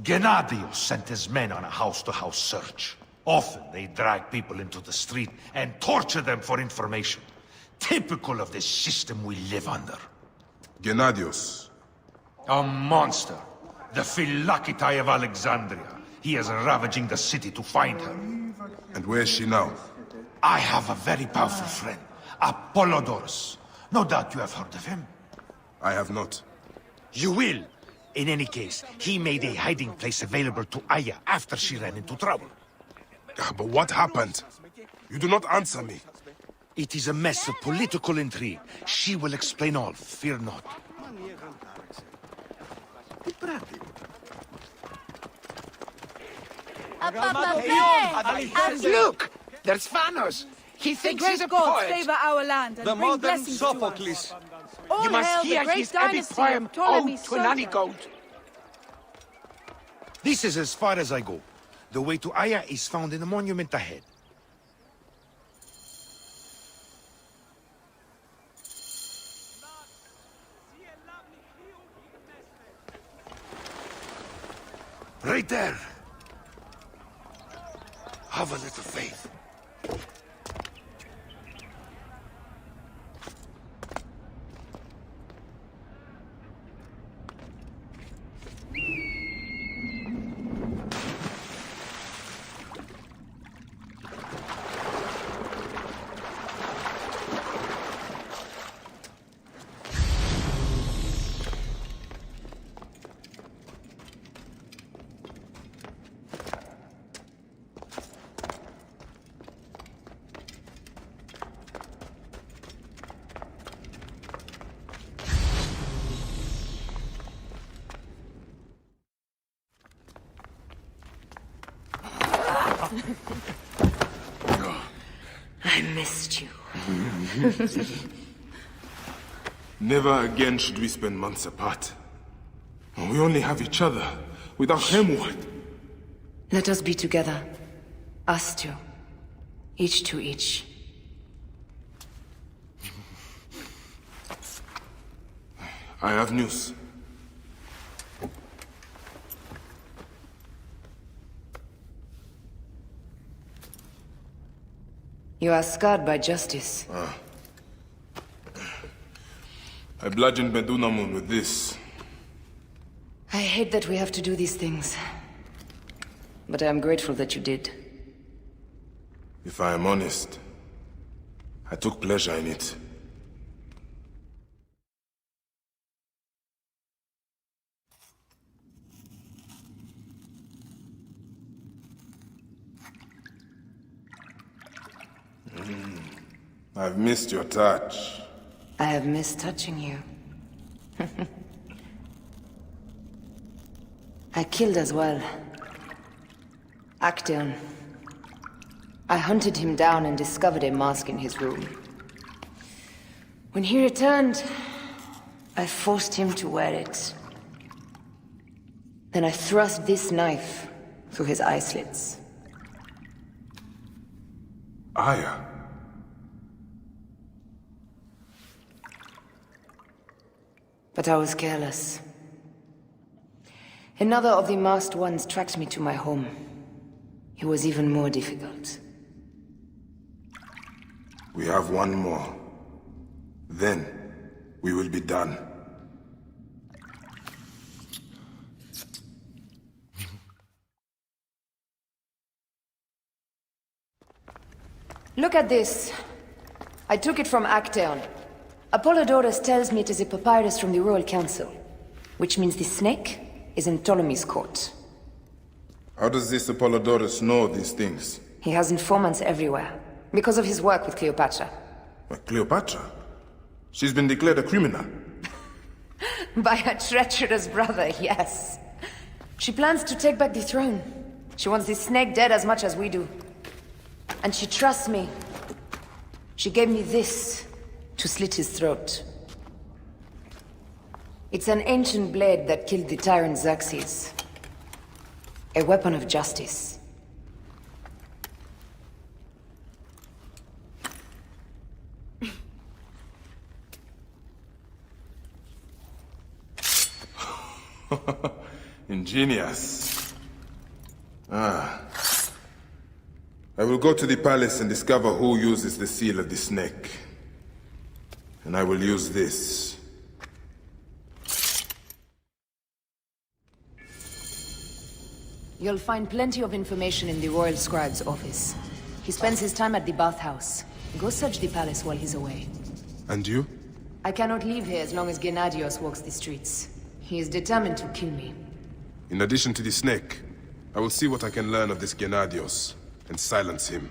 Gennadios sent his men on a house-to-house search. Often they drag people into the street and torture them for information. Typical of the system we live under. Gennadios. A monster. The Philokitai of Alexandria. He is ravaging the city to find her. And where is she now? I have a very powerful friend, Apollodorus. No doubt you have heard of him. I have not. You will. In any case, he made a hiding place available to Aya after she ran into trouble. But what happened? You do not answer me. It is a mess of political intrigue. She will explain all, fear not. Look! There's Phanos! He thinks he's a gods poet! favor our land and The bring modern blessings to us. Sophocles! All You must hail hear the great his epic dynasty poem, of Ptolemy Ode to an Honey Soter. Goat! This is as far as I go. The way to Aya is found in the monument ahead. Right there. Have a little faith. I missed you. Never again should we spend months apart. We only have each other. Without him, what? Let us be together. Us two. Each to each. I have news. You are scarred by justice. I bludgeoned Medunamun with this. I hate that we have to do these things. But I am grateful that you did. If I am honest, I took pleasure in it. I've missed your touch. I have missed touching you. I killed as well. Actaeon. I hunted him down and discovered a mask in his room. When he returned, I forced him to wear it. Then I thrust this knife through his eye slits. Aya. But I was careless. Another of the masked ones tracked me to my home. It was even more difficult. We have one more. Then, we will be done. Look at this. I took it from Actaeon. Apollodorus tells me it is a papyrus from the Royal Council, which means the snake is in Ptolemy's court. How does this Apollodorus know these things? He has informants everywhere, because of his work with Cleopatra. Cleopatra? She's been declared a criminal. By her treacherous brother, yes. She plans to take back the throne. She wants the snake dead as much as we do. And she trusts me. She gave me this to slit his throat. It's an ancient blade that killed the tyrant Xerxes. A weapon of justice. Ingenious. I will go to the palace and discover who uses the seal of the snake. And I will use this. You'll find plenty of information in the Royal Scribe's office. He spends his time at the bathhouse. Go search the palace while he's away. And you? I cannot leave here as long as Gennadios walks the streets. He is determined to kill me. In addition to the snake, I will see what I can learn of this Gennadios and silence him.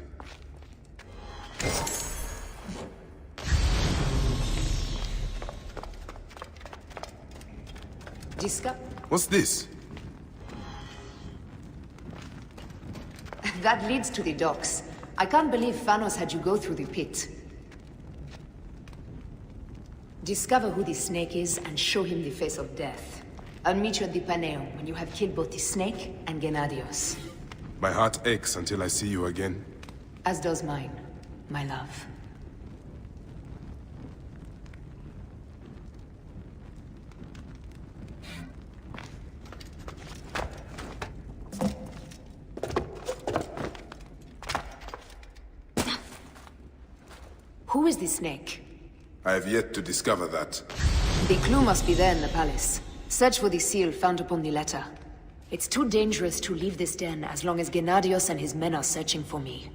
Jiska? What's this? That leads to the docks. I can't believe Thanos had you go through the pit. Discover who the snake is and show him the face of death. I'll meet you at the Paneum when you have killed both the snake and Gennadios. My heart aches until I see you again. As does mine, my love. Who is the snake? I have yet to discover that. The clue must be there in the palace. Search for the seal found upon the letter. It's too dangerous to leave this den as long as Gennadios and his men are searching for me.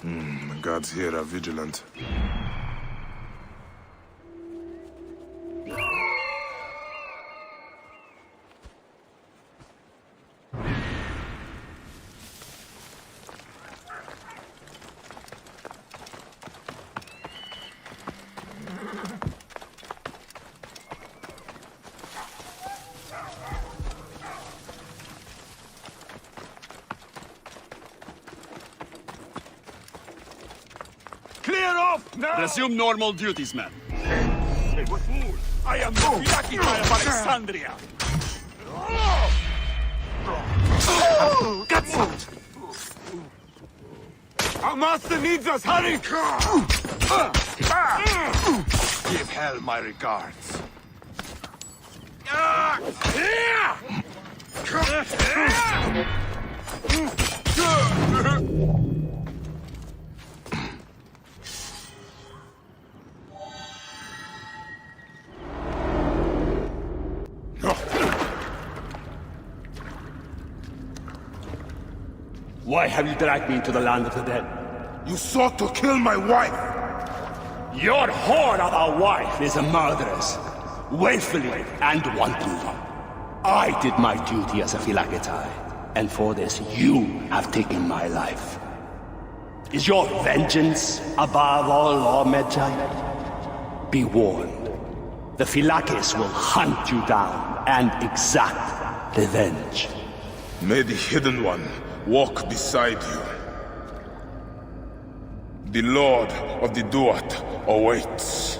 The guards here are vigilant. Clear off now! Resume normal duties, man. Hey, what fool? I am the Yakitai of Alexandria! Guts out! Our master needs us, hurry! Give Hell my regards. Why have you dragged me into the land of the dead? You sought to kill my wife! Your whore of a wife is a murderess, willfully and wantonly. I did my duty as a Philaketai, and for this you have taken my life. Is your vengeance above all law, Medjay? Be warned. The Philakes will hunt you down and exact revenge. May the Hidden One walk beside you. The Lord of the Duat awaits.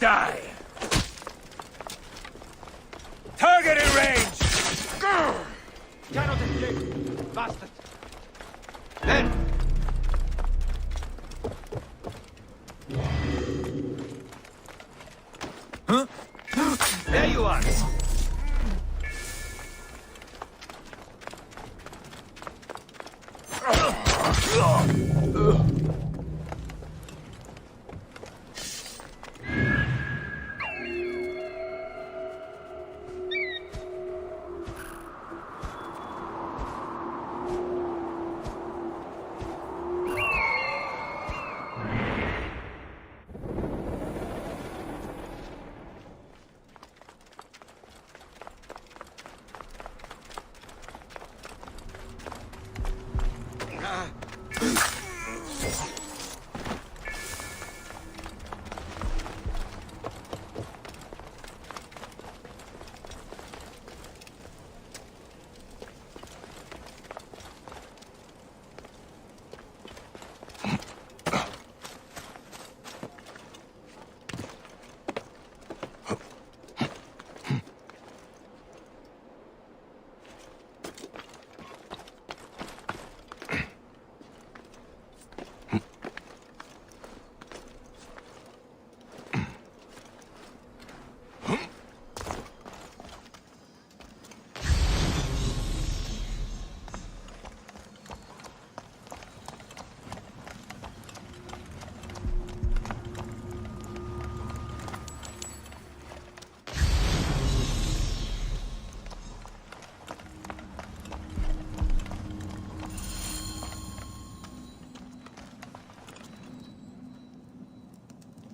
Die! Target in range! Cannot escape! Bastard! Then! Huh? There you are!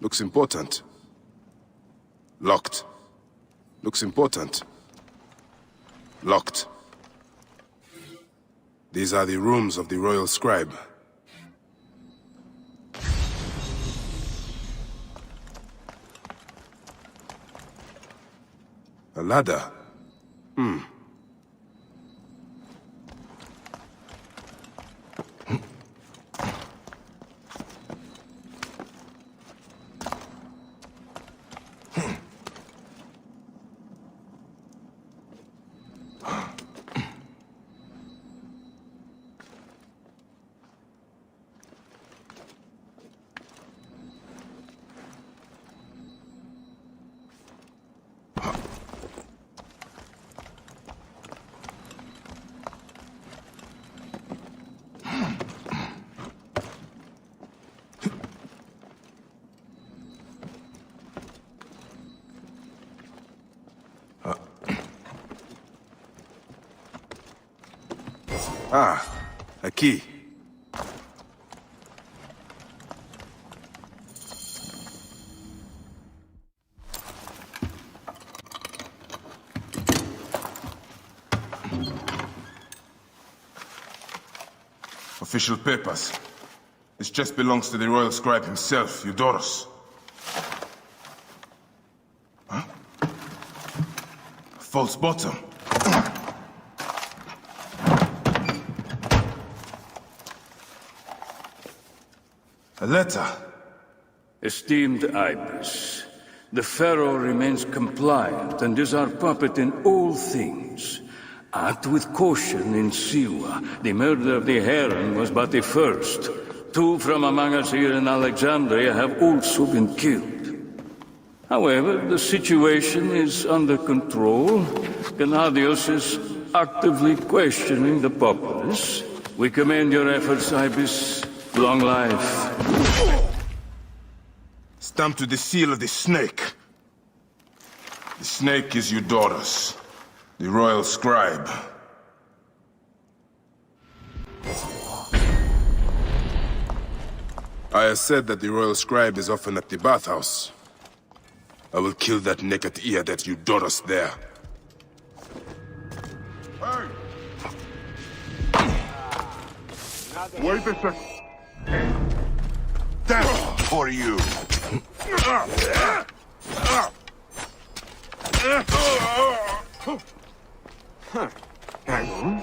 Looks important. Locked. Looks important. Locked. These are the rooms of the Royal Scribe. A ladder. A key. Official papers. This chest belongs to the Royal Scribe himself, Eudoros. Huh? false bottom. A letter. Esteemed Ibis, the Pharaoh remains compliant and is our puppet in all things. Act with caution in Siwa. The murder of the Heron was but the first. 2 from among us here in Alexandria have also been killed. However, the situation is under control. Gennadios is actively questioning the populace. We commend your efforts, Ibis. Long life. Stamped with the seal of the snake. The snake is Eudorus, the royal scribe. I have said that the royal scribe is often at the bathhouse. I will kill that naked ear that Eudorus there. Hey! Wait a sec. That's for you. Hang on.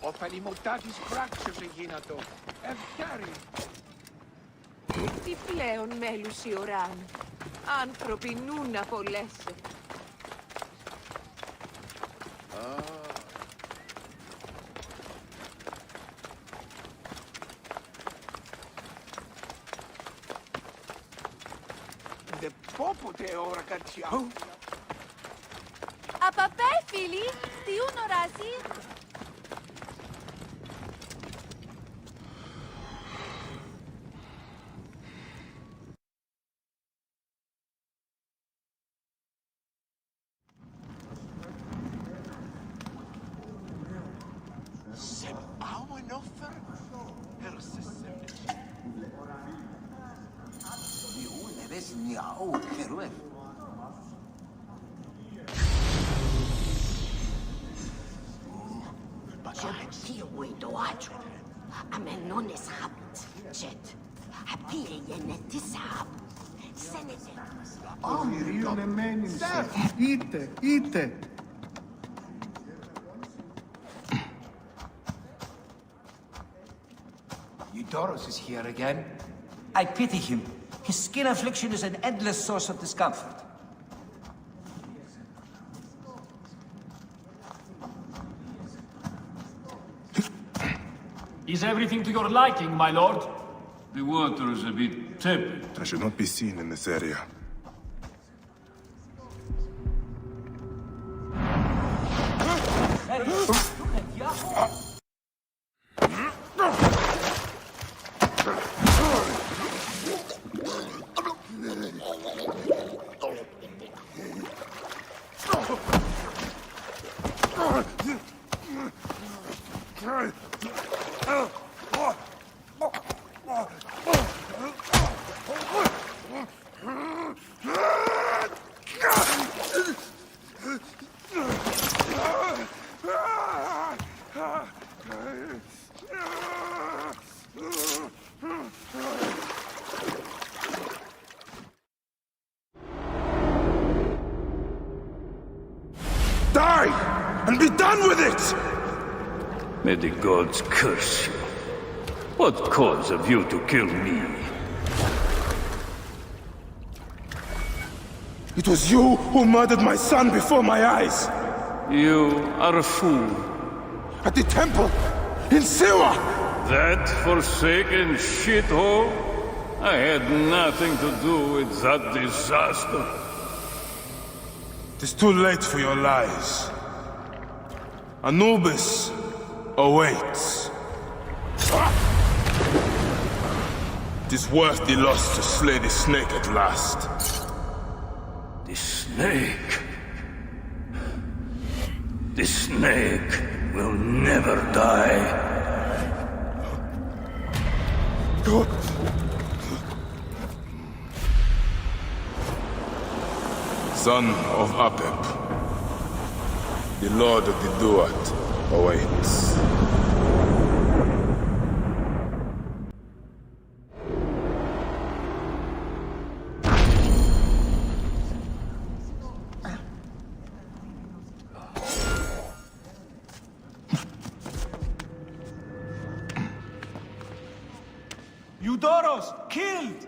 Όταν η μοτάκης πράξεως εγίνατο, ευκάρι. Τι πλέον μέλους η οράν, άνθρωποι νουν απολέσαι. Δε πόποτε ώρα κατσιάου. Απαπέ, φίλοι, τι ονοράζει. Είτε. Eudorus is here again. I pity him. His skin affliction is an endless source of discomfort. Is everything to your liking, my lord? The water is a bit tepid. I should not be seen in this area. Die! And be done with it! May the gods curse you. What cause have you to kill me? It was you who murdered my son before my eyes! You are a fool. At the temple! In Siwa! That forsaken shithole? I had nothing to do with that disaster. It is too late for your lies. Anubis awaits. It is worth the loss to slay the snake at last. The snake? The snake will never die. Good. Son of Apep, the Lord of the Duat awaits. Eudoros, killed!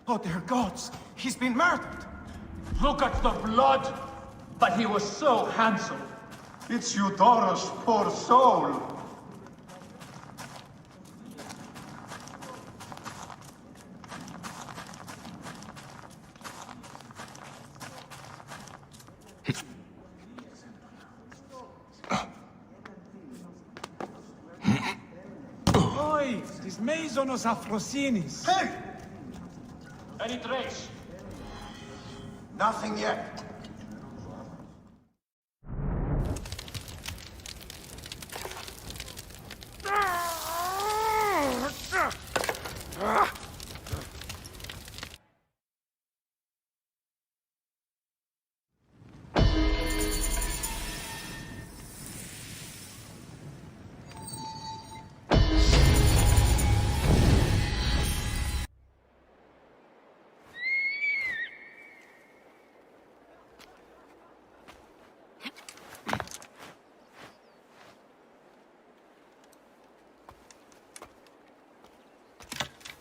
Oh, dear gods, he's been murdered. Look at the blood! But he was so handsome. It's Eudoros' poor soul. Oi, tis Maisonos Afrosinis. Hey! Any trace? Nothing yet.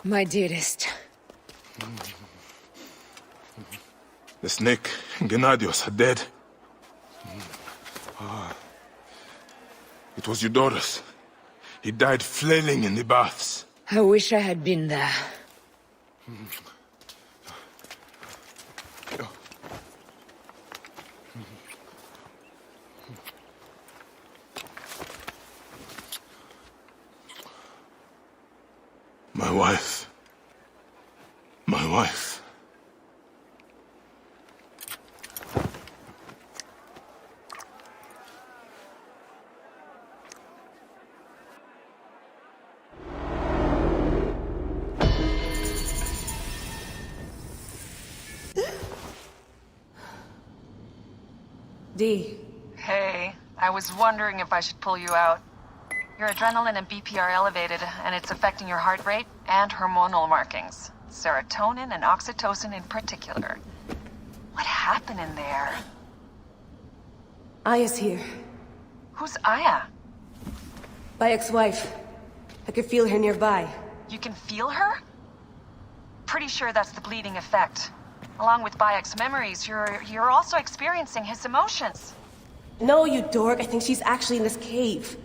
My dearest. The snake and Gennadios are dead. It was Eudoros. He died flailing in the baths. I wish I had been there. My wife. My wife. Dee. Hey, I was wondering if I should pull you out. Your adrenaline and BP are elevated, and it's affecting your heart rate and hormonal markings. Serotonin and oxytocin in particular. What happened in there? Aya's here. Who's Aya? My ex-wife. I could feel her nearby. You can feel her? Pretty sure that's the bleeding effect. Along with Bayek's memories, you're also experiencing his emotions. No, you dork. I think she's actually in this cave.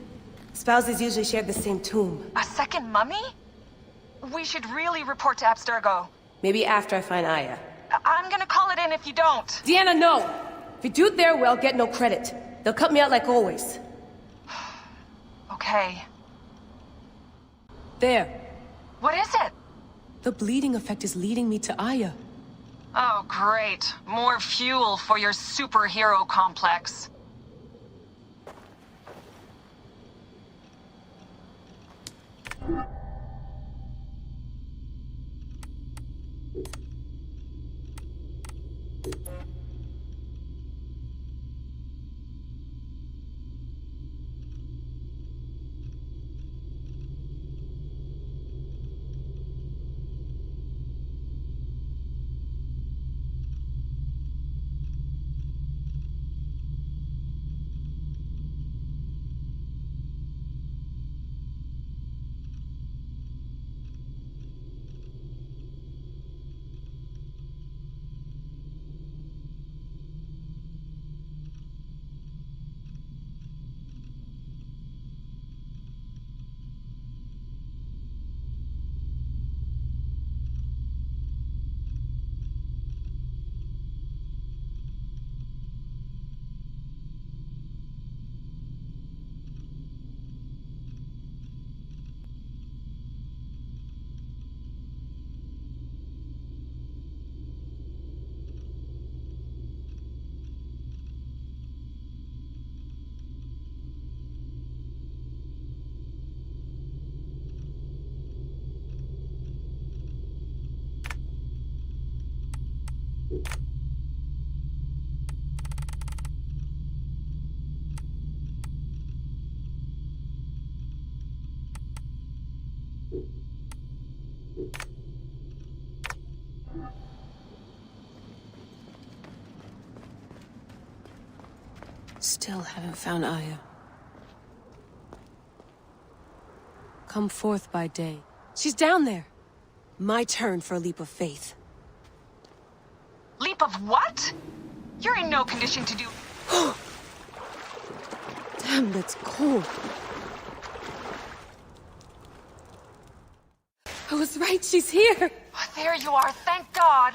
Spouses usually share the same tomb. A second mummy? We should really report to Abstergo. Maybe after I find Aya. I'm gonna call it in if you don't. Deanna, no! If you do it there, well, get no credit. They'll cut me out like always. Okay. There. What is it? The bleeding effect is leading me to Aya. Oh, great. More fuel for your superhero complex. Still haven't found Aya. Come forth by day. She's down there! My turn for a leap of faith. Leap of what? You're in no condition to do... Damn, that's cold. I was right, she's here! Oh, there you are, thank God!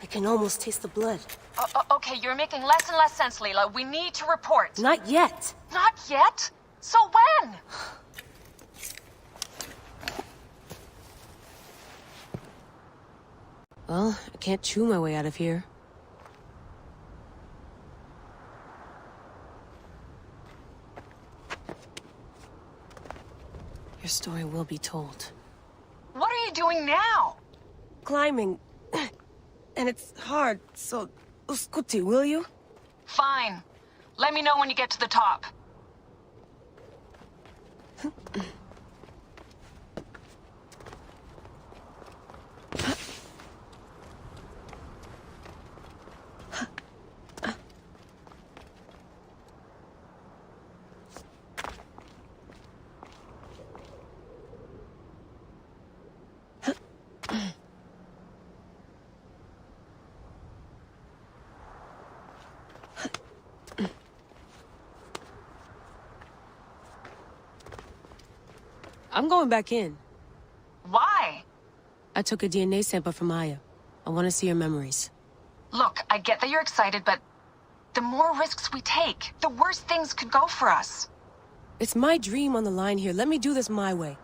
I can almost taste the blood. Okay, you're making less and less sense, Layla. We need to report. Not yet. Not yet? So when? Well, I can't chew my way out of here. Your story will be told. What are you doing now? Climbing. And it's hard, so... Uskuti, will you? Fine. Let me know when you get to the top. I'm going back in. Why? I took a DNA sample from Aya. I want to see her memories. Look, I get that you're excited, but the more risks we take, the worse things could go for us. It's my dream on the line here. Let me do this my way.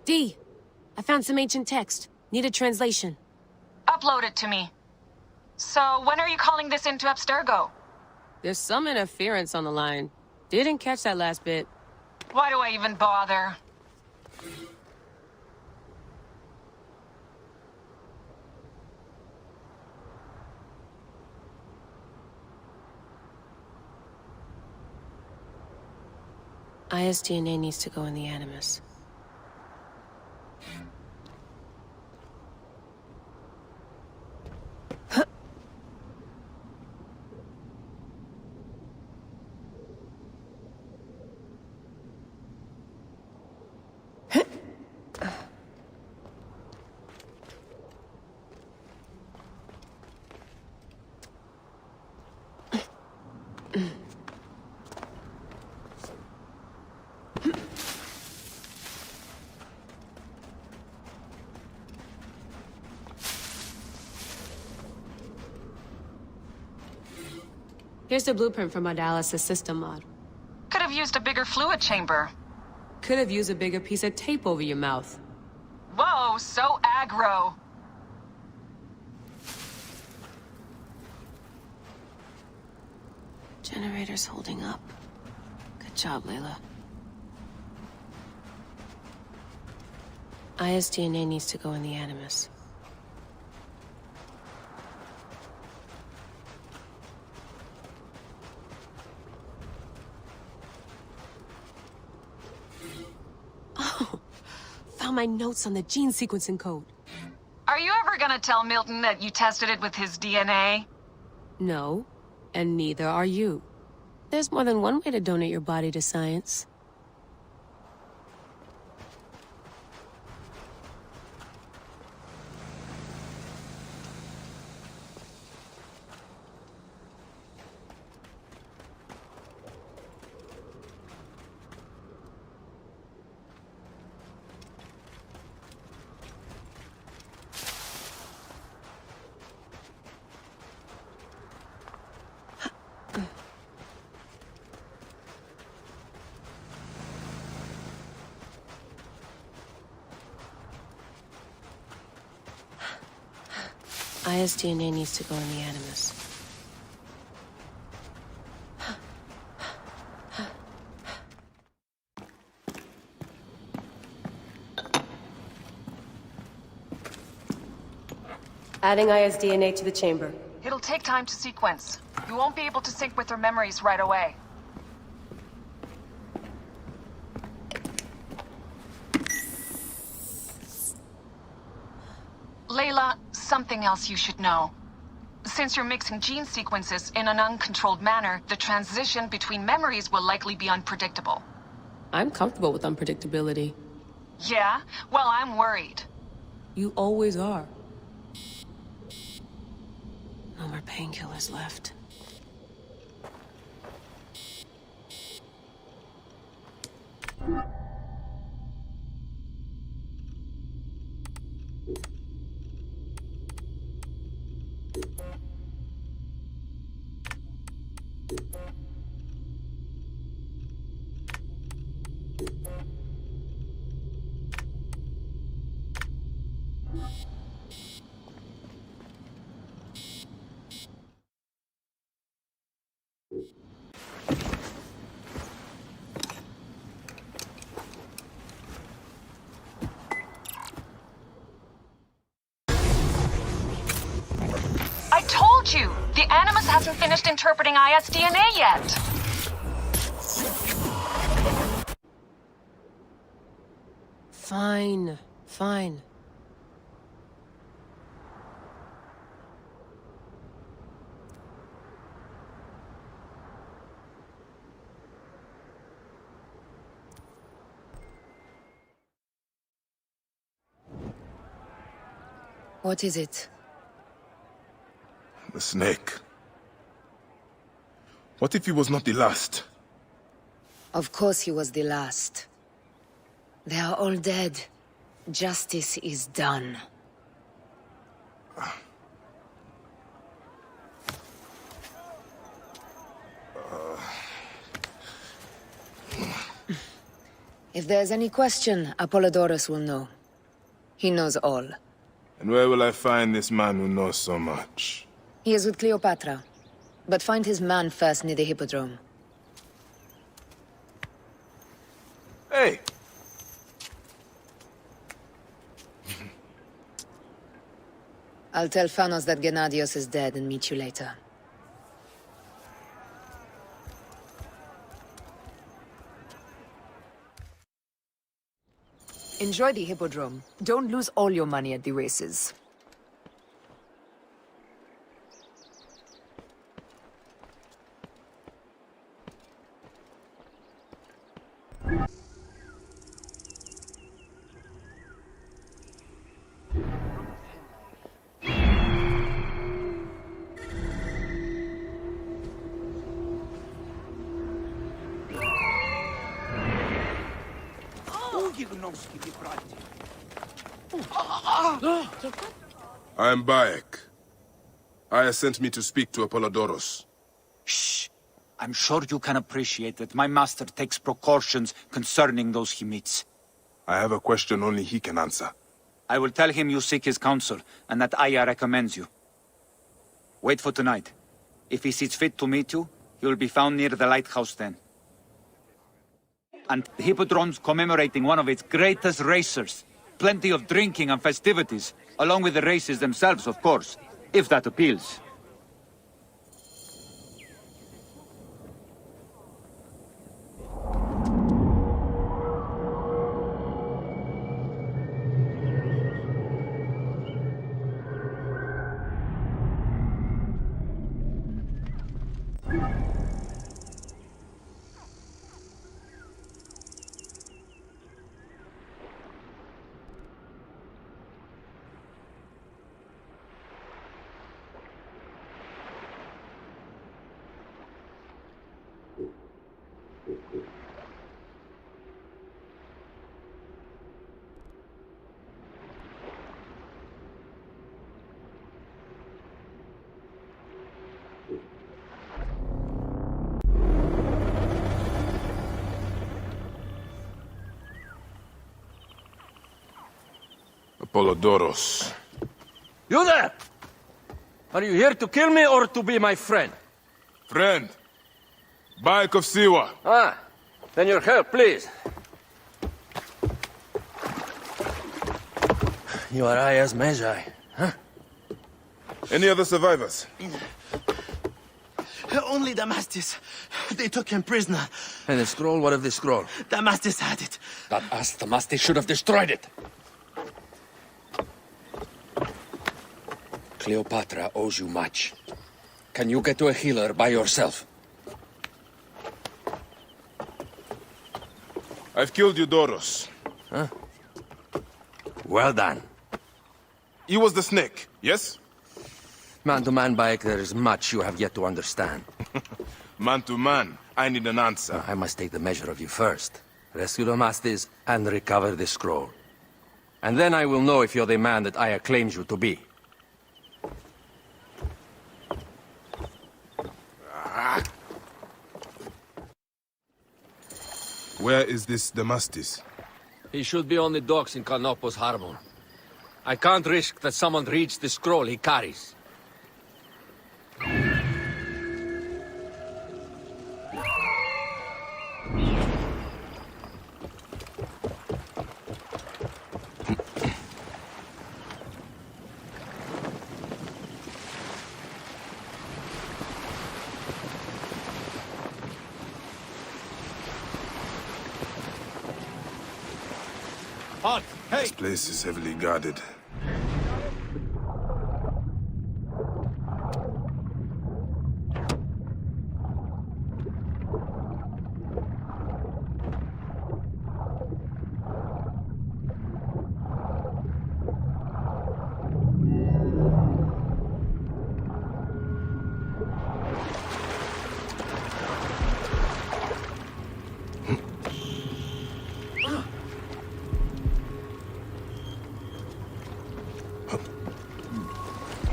D, I found some ancient text. Need a translation. Upload it to me. So, when are you calling this into Abstergo? There's some interference on the line. Didn't catch that last bit. Why do I even bother? Aya's DNA needs to go in the Animus. Here's the blueprint for my dialysis system mod. Could have used a bigger fluid chamber. Could have used a bigger piece of tape over your mouth. Whoa, so aggro. Generator's holding up. Good job, Layla. Aya's DNA needs to go in the Animus. Oh, found my notes on the gene sequencing code. Are you ever gonna tell Milton that you tested it with his DNA? No, and neither are you. There's more than one way to donate your body to science. ISDNA needs to go in the Animus. Adding ISDNA to the chamber. It'll take time to sequence. You won't be able to sync with her memories right away. Layla, something else you should know. Since you're mixing gene sequences in an uncontrolled manner, the transition between memories will likely be unpredictable. I'm comfortable with unpredictability. Yeah? Well, I'm worried. You always are. No more painkillers left. I told you! The Animus hasn't finished interpreting ISDNA yet! Fine. Fine. What is it? The snake. What if he was not the last? Of course he was the last. They are all dead. Justice is done. If there's any question, Apollodorus will know. He knows all. And where will I find this man who knows so much? He is with Cleopatra. But find his man first near the Hippodrome. Hey! I'll tell Phanos that Gennadios is dead and meet you later. Enjoy the Hippodrome. Don't lose all your money at the races. I am Bayek. Aya sent me to speak to Apollodorus. Shh. I'm sure you can appreciate that my master takes precautions concerning those he meets. I have a question only he can answer. I will tell him you seek his counsel, and that Aya recommends you. Wait for tonight. If he sees fit to meet you, he will be found near the lighthouse then. And the Hippodrome's commemorating one of its greatest racers. Plenty of drinking and festivities, along with the races themselves, of course, if that appeals. Apollodorus. You there! Are you here to kill me or to be my friend? Friend. Bayek of Siwa. Ah, then your help, please. You are Aya's Magi, huh? Any other survivors? Only Damastis. They took him prisoner. And the scroll? What of the scroll? Damastis had it. That ass Damastis should have destroyed it. Cleopatra owes you much. Can you get to a healer by yourself? I've killed Eudoros. Huh? Well done. He was the snake, yes? Man to man, Bayek, there is much you have yet to understand. Man to man, I need an answer. I must take the measure of you first. Rescue Damastis and recover the scroll. And then I will know if you're the man that Aya claims you to be. Where is this Damastis? He should be on the docks in Canopus Harbor. I can't risk that someone reads the scroll he carries. This place is heavily guarded.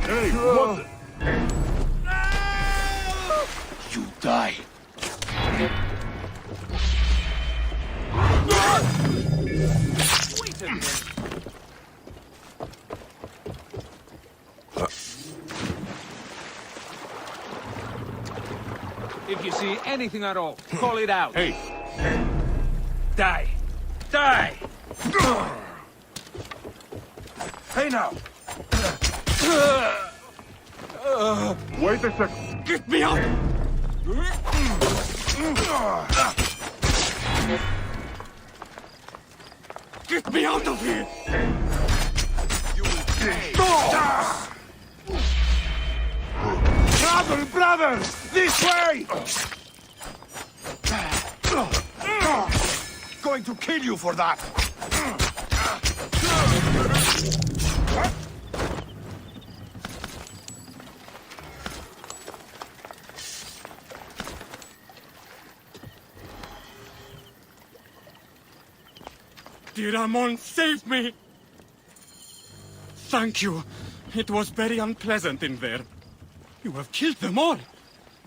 Hey, what the... You die. Wait a minute. If you see anything at all, call it out. Hey. Die. Die! Hey now! Wait a second. Get me out! Get me out of here! You will pay. Brother! This way! Going to kill you for that! Diramon saved me! Thank you. It was very unpleasant in there. You have killed them all.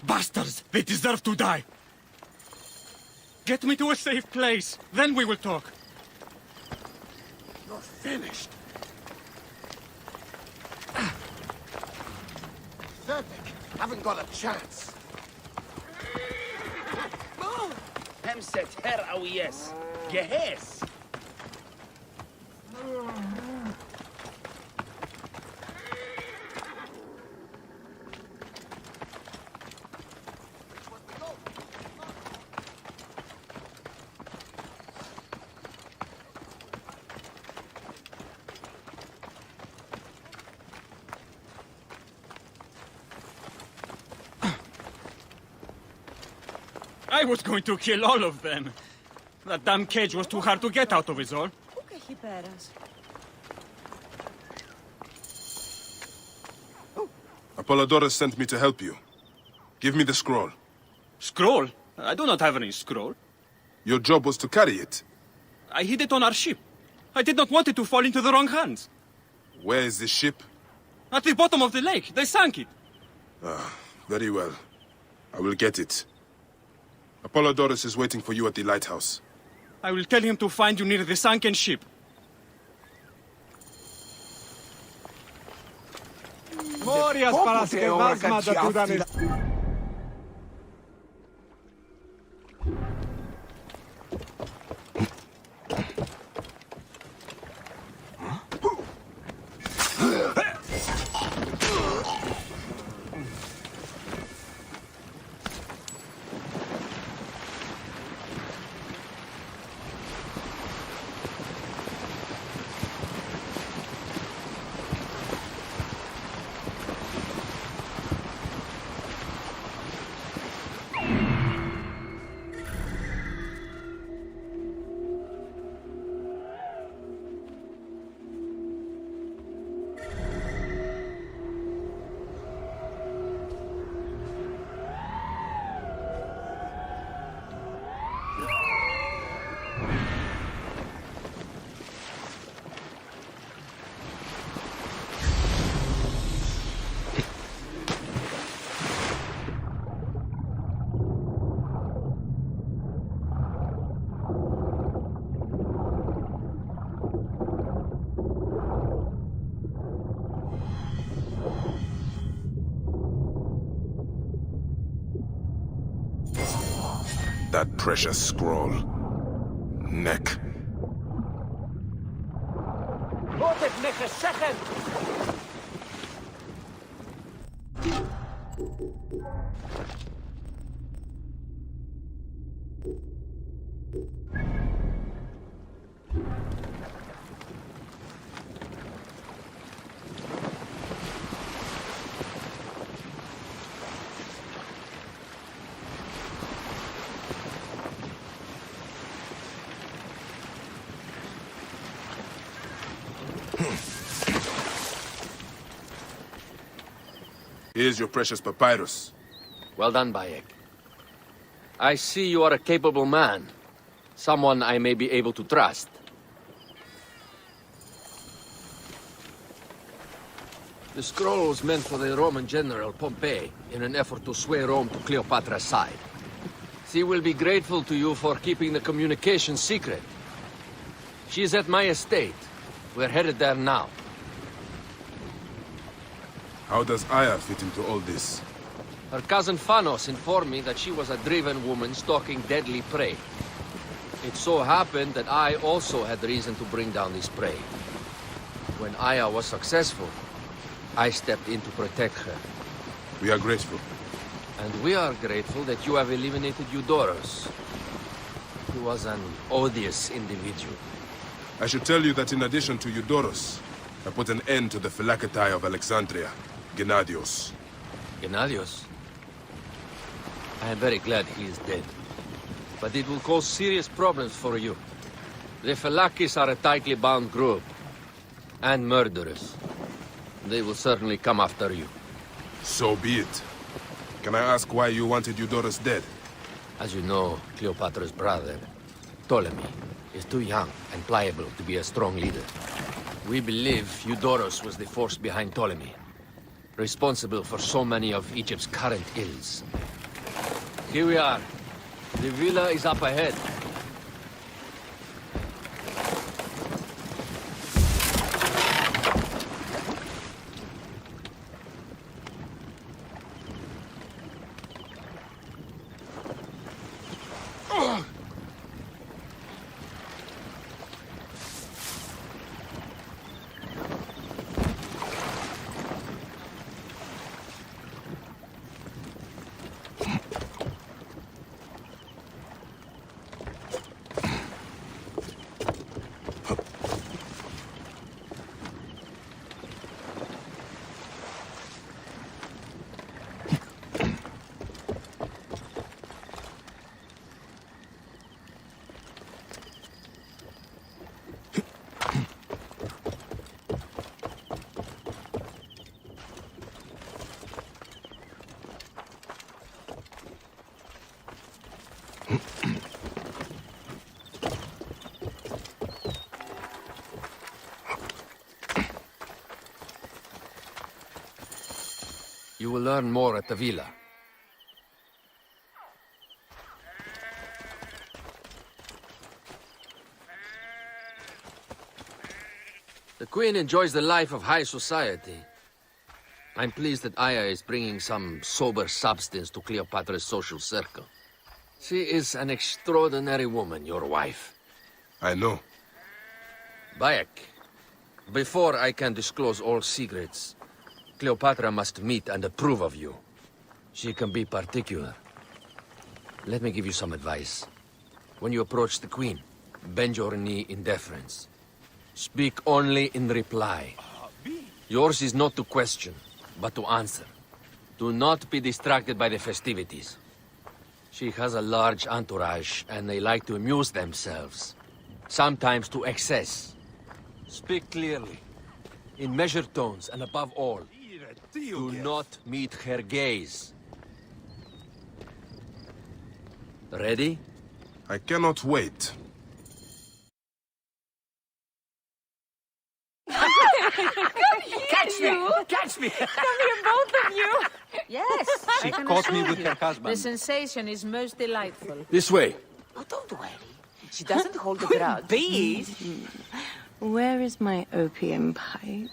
Bastards, they deserve to die. Get me to a safe place, then we will talk. You're finished. Zedek, haven't got a chance. Hemset her awiyes. Gehes. I was going to kill all of them. That damn cage was too hard to get out of, is all. Apollodorus sent me to help you. Give me the scroll. Scroll? I do not have any scroll. Your job was to carry it. I hid it on our ship. I did not want it to fall into the wrong hands. Where is the ship? At the bottom of the lake. They sank it. Ah, very well. I will get it. Apollodorus is waiting for you at the lighthouse. I will tell him to find you near the sunken ship. Morias para que vazma da Dudanis. That precious scroll. Neck. Here's your precious papyrus. Well done, Bayek. I see you are a capable man. Someone I may be able to trust. The scroll was meant for the Roman general Pompey in an effort to sway Rome to Cleopatra's side. She will be grateful to you for keeping the communication secret. She is at my estate. We're headed there now. How does Aya fit into all this? Her cousin Phanos informed me that she was a driven woman stalking deadly prey. It so happened that I also had reason to bring down this prey. When Aya was successful, I stepped in to protect her. We are grateful. And we are grateful that you have eliminated Eudoros. He was an odious individual. I should tell you that in addition to Eudoros, I put an end to the Phylacetae of Alexandria, Gennadios. Gennadios? I am very glad he is dead. But it will cause serious problems for you. The Phylakis are a tightly bound group. And murderers. They will certainly come after you. So be it. Can I ask why you wanted Eudoros dead? As you know, Cleopatra's brother, Ptolemy, is too young and pliable to be a strong leader. We believe Eudoros was the force behind Ptolemy, responsible for so many of Egypt's current ills. Here we are. The villa is up ahead. You will learn more at the villa. The Queen enjoys the life of high society. I'm pleased that Aya is bringing some sober substance to Cleopatra's social circle. She is an extraordinary woman, your wife. I know. Bayek, before I can disclose all secrets, Cleopatra must meet and approve of you. She can be particular. Let me give you some advice. When you approach the Queen, bend your knee in deference. Speak only in reply. Yours is not to question, but to answer. Do not be distracted by the festivities. She has a large entourage, and they like to amuse themselves. Sometimes to excess. Speak clearly, in measured tones, and above all, do not meet her gaze. Ready? I cannot wait. Catch me! Catch me! Come here, both of you! Yes, She I can caught me assure with you, her husband. The sensation is most delightful. This way. Oh, don't worry. She doesn't hold a grudge. Bees? Where is my opium pipe?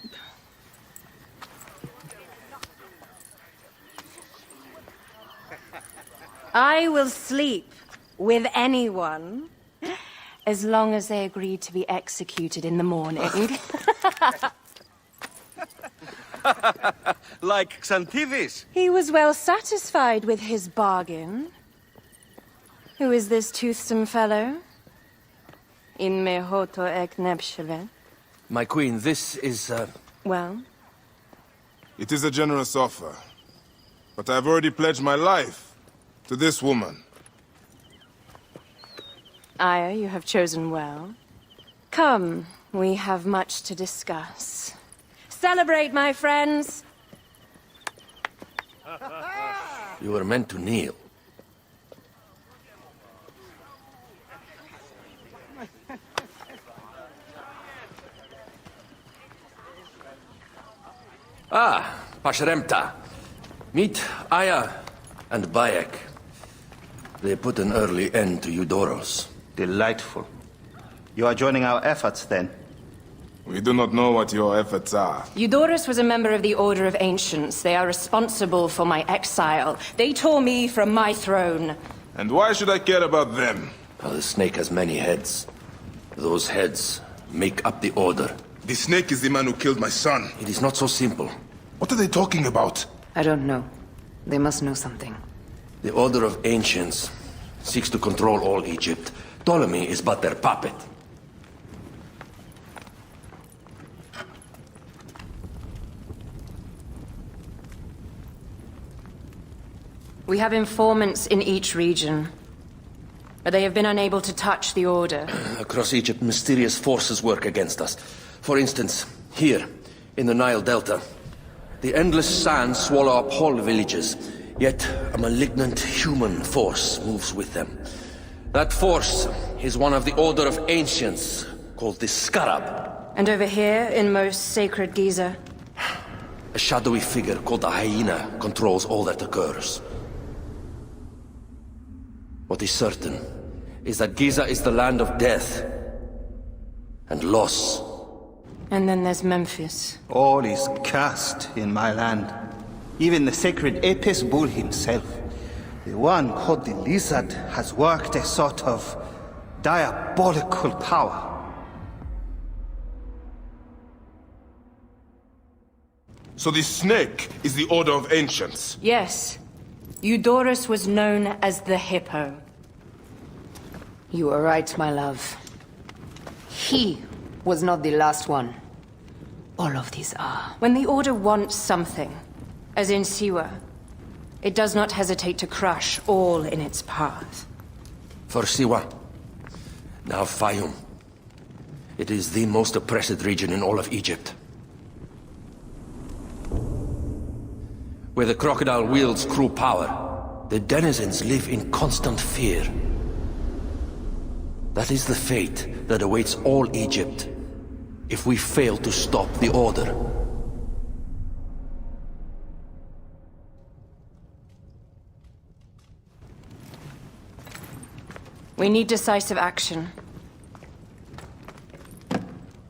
I will sleep with anyone as long as they agree to be executed in the morning. Like Xantivis. He was well satisfied with his bargain. Who is this toothsome fellow? In me hoto ek nebsheve. My queen, this is, Well? It is a generous offer. But I've already pledged my life to this woman. Aya, you have chosen well. Come, we have much to discuss. Celebrate, my friends! You were meant to kneel. Ah, Pashremta. Meet Aya and Bayek. They put an early end to Eudoros. Delightful. You are joining our efforts, then? We do not know what your efforts are. Eudorus was a member of the Order of Ancients. They are responsible for my exile. They tore me from my throne. And why should I care about them? Well, the snake has many heads. Those heads make up the Order. The snake is the man who killed my son. It is not so simple. What are they talking about? I don't know. They must know something. The Order of Ancients seeks to control all Egypt. Ptolemy is but their puppet. We have informants in each region, but they have been unable to touch the Order. Across Egypt, mysterious forces work against us. For instance, here, in the Nile Delta, the endless sands swallow up whole villages, yet a malignant human force moves with them. That force is one of the Order of Ancients, called the Scarab. And over here, in most sacred Giza? A shadowy figure called the Hyena controls all that occurs. What is certain is that Giza is the land of death and loss. And then there's Memphis. All is cursed in my land. Even the sacred Apis bull himself. The one called the Lizard has worked a sort of diabolical power. So the snake is the Order of Ancients? Yes. Eudorus was known as the Hippo. You are right, my love. He was not the last one. All of these are. When the Order wants something, as in Siwa, it does not hesitate to crush all in its path. For Siwa, now Fayum. It is the most oppressed region in all of Egypt. Where the crocodile wields cruel power, the denizens live in constant fear. That is the fate that awaits all Egypt if we fail to stop the Order. We need decisive action.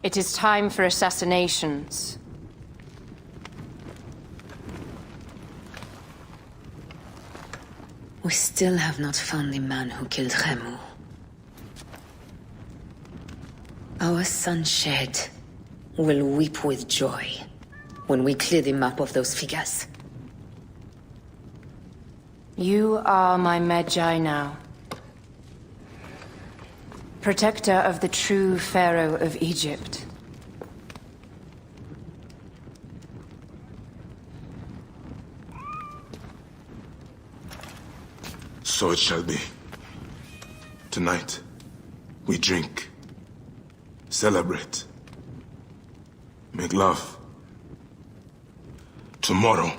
It is time for assassinations. We still have not found the man who killed Khemu. Our son Shed will weep with joy when we clear the map of those figures. You are my Magi now. Protector of the true Pharaoh of Egypt. So it shall be. Tonight, we drink, celebrate, make love. Tomorrow,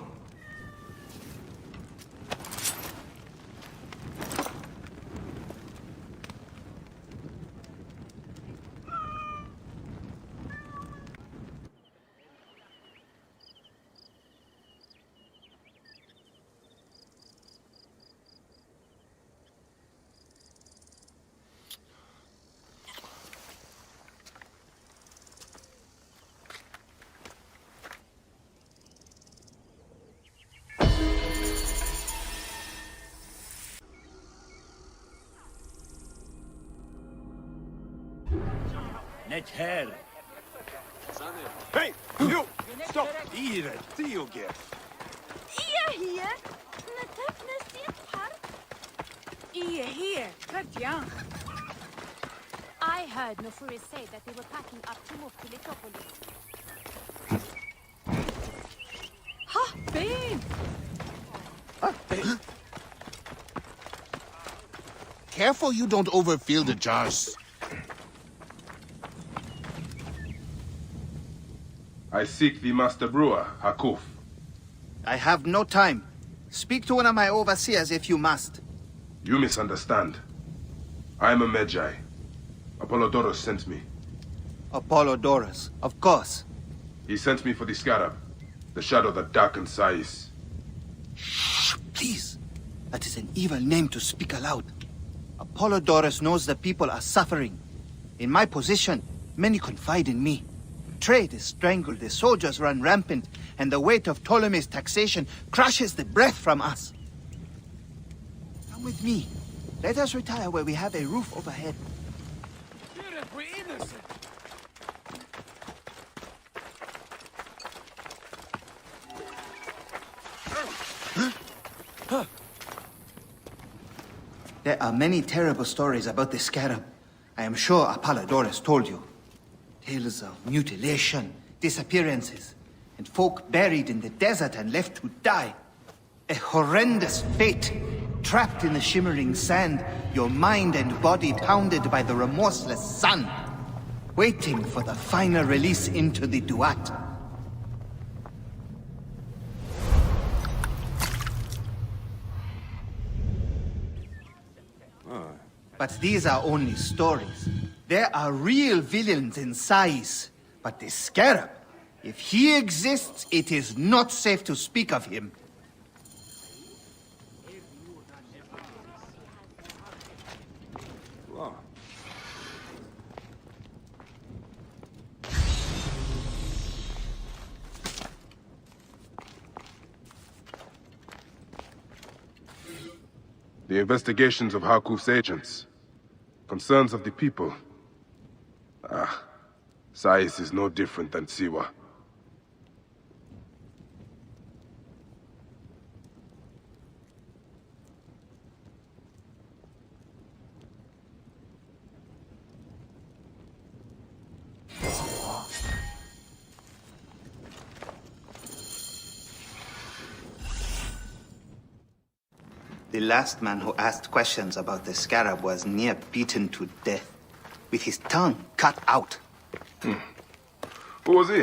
Hey, you! Stop! Here, Theo get. Here, Katya. I heard Nofuri say that they were packing up to move to Litopolis. Ha, babe! Careful you don't overfill the jars. I seek the master brewer, Hakuf. I have no time. Speak to one of my overseers if you must. You misunderstand. I am a Magi. Apollodorus sent me. Apollodorus, of course. He sent me for the scarab, the shadow that darkens Sais. Shh, please. That is an evil name to speak aloud. Apollodorus knows the people are suffering. In my position, many confide in me. Trade is strangled, the soldiers run rampant, and the weight of Ptolemy's taxation crushes the breath from us. Come with me. Let us retire where we have a roof overhead. We're innocent. There are many terrible stories about the scarab. I am sure Apollodorus told you. Tales of mutilation, disappearances, and folk buried in the desert and left to die. A horrendous fate, trapped in the shimmering sand, your mind and body pounded by the remorseless sun, waiting for the final release into the Duat. But these are only stories. There are real villains in Sais. But the Scarab, if he exists, it is not safe to speak of him. The investigations of Hakuf's agents. Concerns of the people. Sais is no different than Siwa. The last man who asked questions about the Scarab was near beaten to death, with his tongue cut out. Who was he?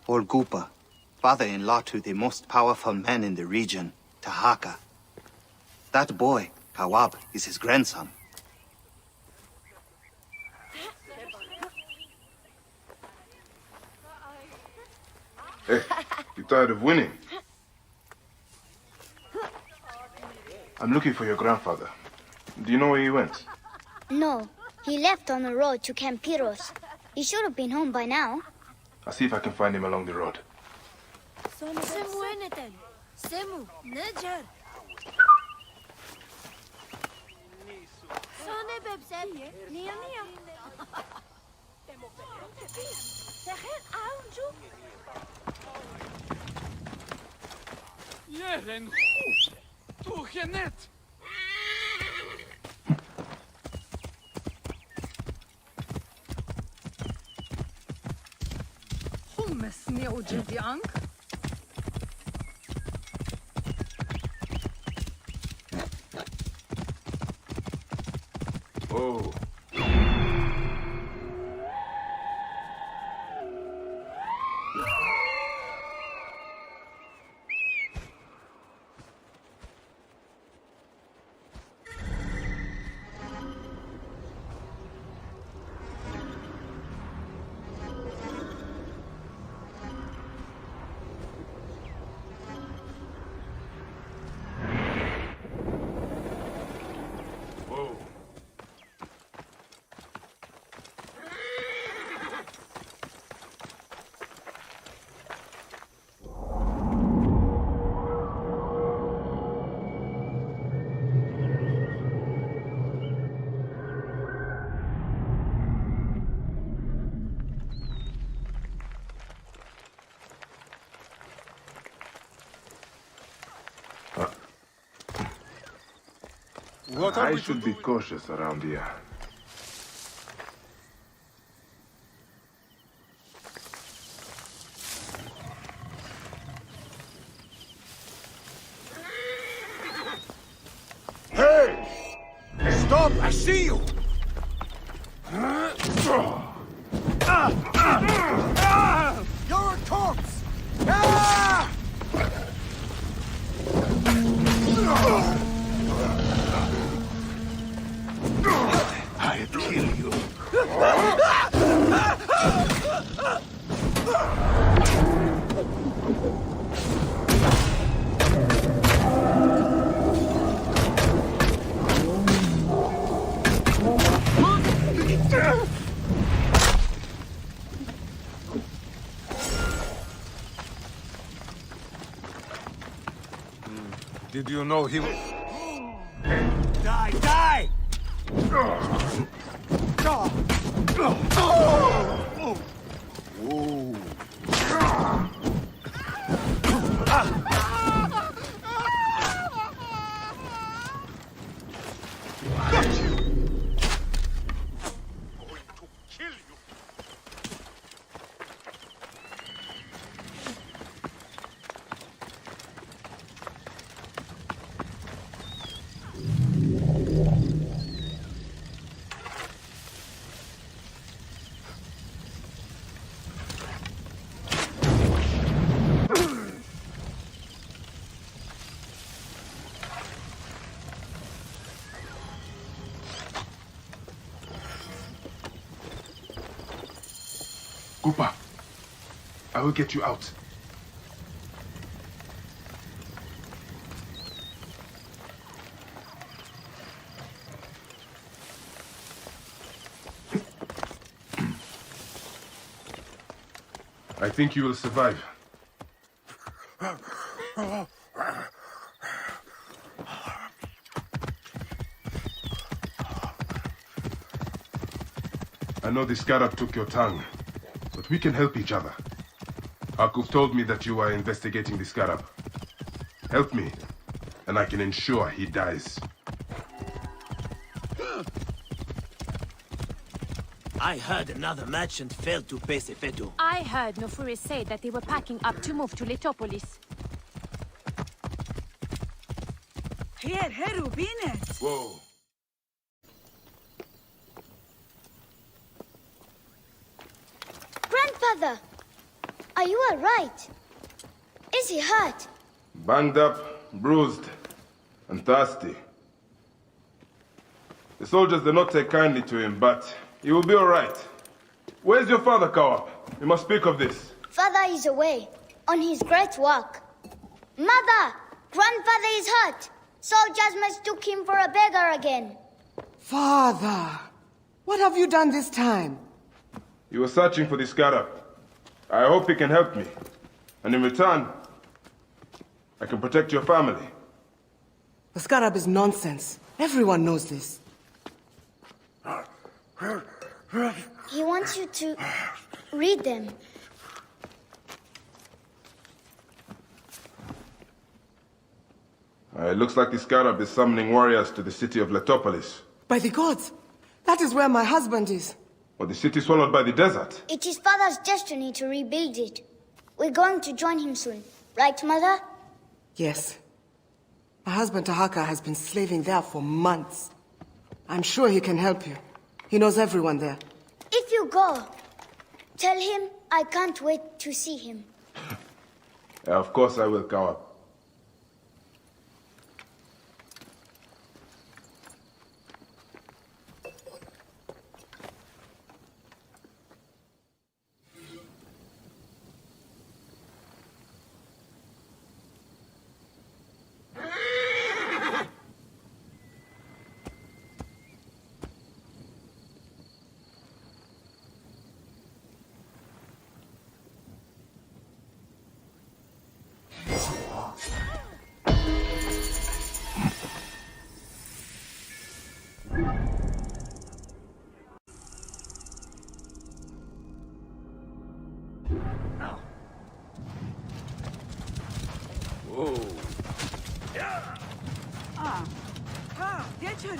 Olgupa, father-in-law to the most powerful man in the region, Tahaka. That boy, Kawab, is his grandson. Hey, you tired of winning? I'm looking for your grandfather. Do you know where he went? No, he left on the road to Camp Piros. He should have been home by now. I'll see if I can find him along the road. Bebsep. Nia, Nia. Jeren, du genet. Humesni u ġedjank? Oh. I should be cautious around here. Hey! Stop! I see you! You're a corpse! Ah! I'll kill you. Did you know he was... Die! Die! Cooper, I will get you out. I think you will survive. I know the scarab took your tongue, but we can help each other. Akuf told me that you are investigating the scarab. Help me, and I can ensure he dies. I heard another merchant failed to pay Sefeto. I heard Nofuri say that they were packing up to move to Letopolis. Here, Herubines. Whoa. Grandfather, are you all right? Is he hurt? Banged up, bruised, and thirsty. The soldiers did not take kindly to him, but he will be all right. Where's your father, Kawap? We must speak of this. Father is away, on his great work. Mother! Grandfather is hurt! Soldiers mistook him for a beggar again. Father! What have you done this time? He was searching for the scarab. I hope he can help me. And in return, I can protect your family. The scarab is nonsense. Everyone knows this. He wants you to read them. It looks like the Scarab is summoning warriors to the city of Letopolis. By the gods! That is where my husband is. Or the city swallowed by the desert. It is Father's destiny to rebuild it. We're going to join him soon. Right, Mother? Yes. My husband Tahaka has been slaving there for months. I'm sure he can help you. He knows everyone there. If you go, tell him I can't wait to see him. Of course I will, Kawa.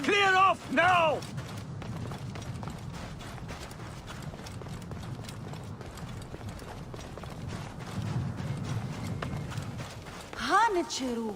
Clear off now! Hanichiru.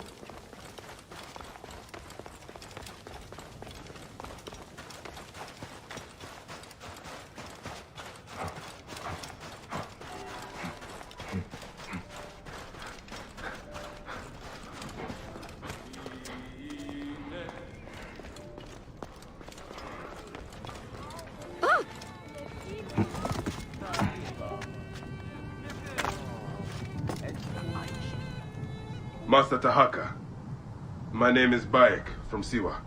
Master Tahaka, my name is Bayek from Siwa.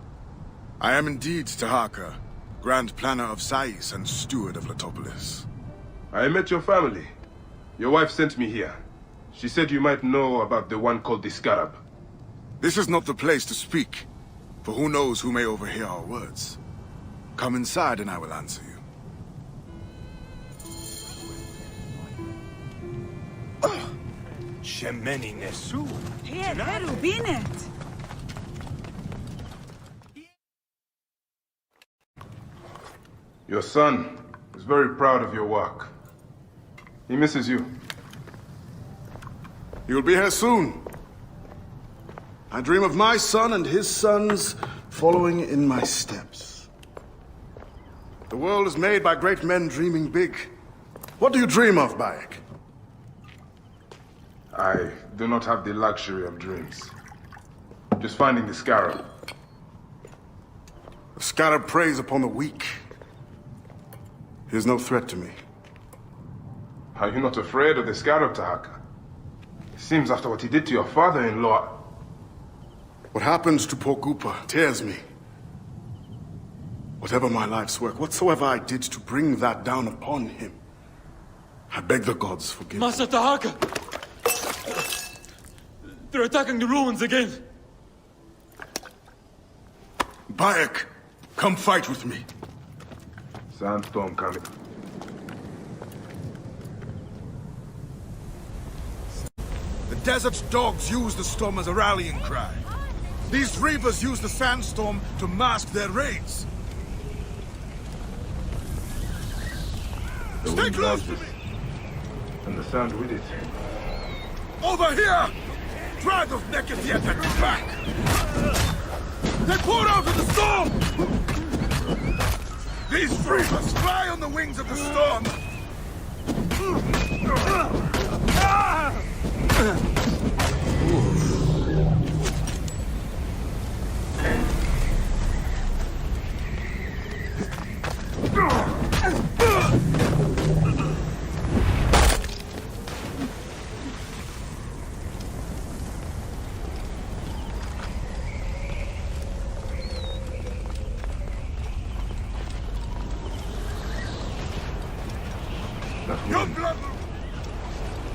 I am indeed Tahaka, Grand Planner of Sais and Steward of Letopolis. I met your family. Your wife sent me here. She said you might know about the one called the Scarab. This is not the place to speak, for who knows who may overhear our words. Come inside and I will answer you. Shemeni Nesu. Here, Heru Binet. Your son is very proud of your work. He misses you. You'll be here soon. I dream of my son and his sons following in my steps. The world is made by great men dreaming big. What do you dream of, Bayek? I do not have the luxury of dreams. Just finding the Scarab. The Scarab preys upon the weak. He is no threat to me. Are you not afraid of the Scarab, Tahaka? It seems after what he did to your father-in-law... What happens to Pogupa tears me. Whatever my life's work, whatsoever I did to bring that down upon him, I beg the gods forgive me. Master Tahaka! They're attacking the ruins again! Bayek, come fight with me. Sandstorm coming. The desert dogs use the storm as a rallying cry. These reavers use the sandstorm to mask their raids. The Stay wind close to rises, me! and the sand with it. Over here! Drive those naked Yepen back! They poured out of the storm! These reavers fly on the wings of the storm!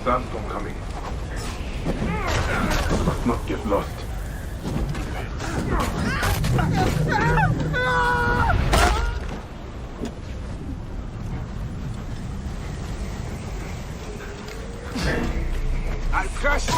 Sandstorm coming. Must not get lost. I crush you!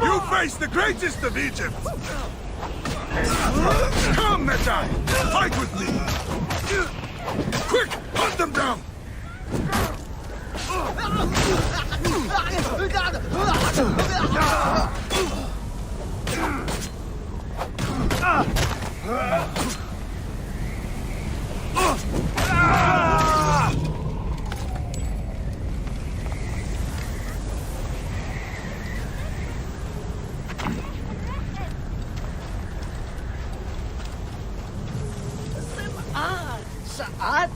You face the greatest of Egypt! Come, Magi! Fight with me! Quick! Hunt them down! Saat?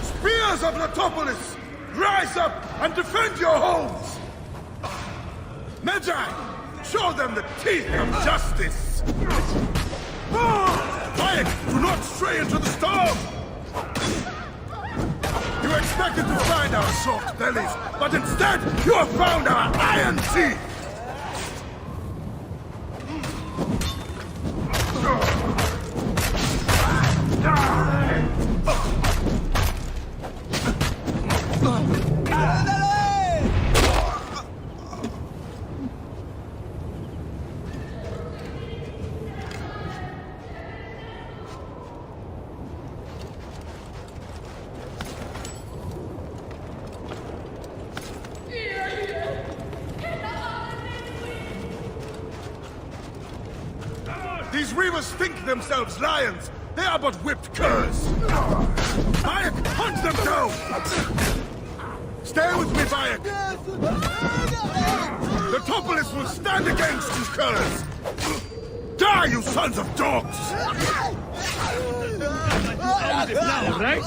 Spears of Letopolis! Rise up and defend your homes! Magi! Show them the teeth of justice! Quiet! Do not stray into the storm! You expected to find our soft bellies, but instead you have found our iron teeth! These reavers think themselves lions. They are but whipped curs. Bayek, hunt them down! Stay with me, Bayek. The Topolis will stand against you curs. Die, you sons of dogs! All right?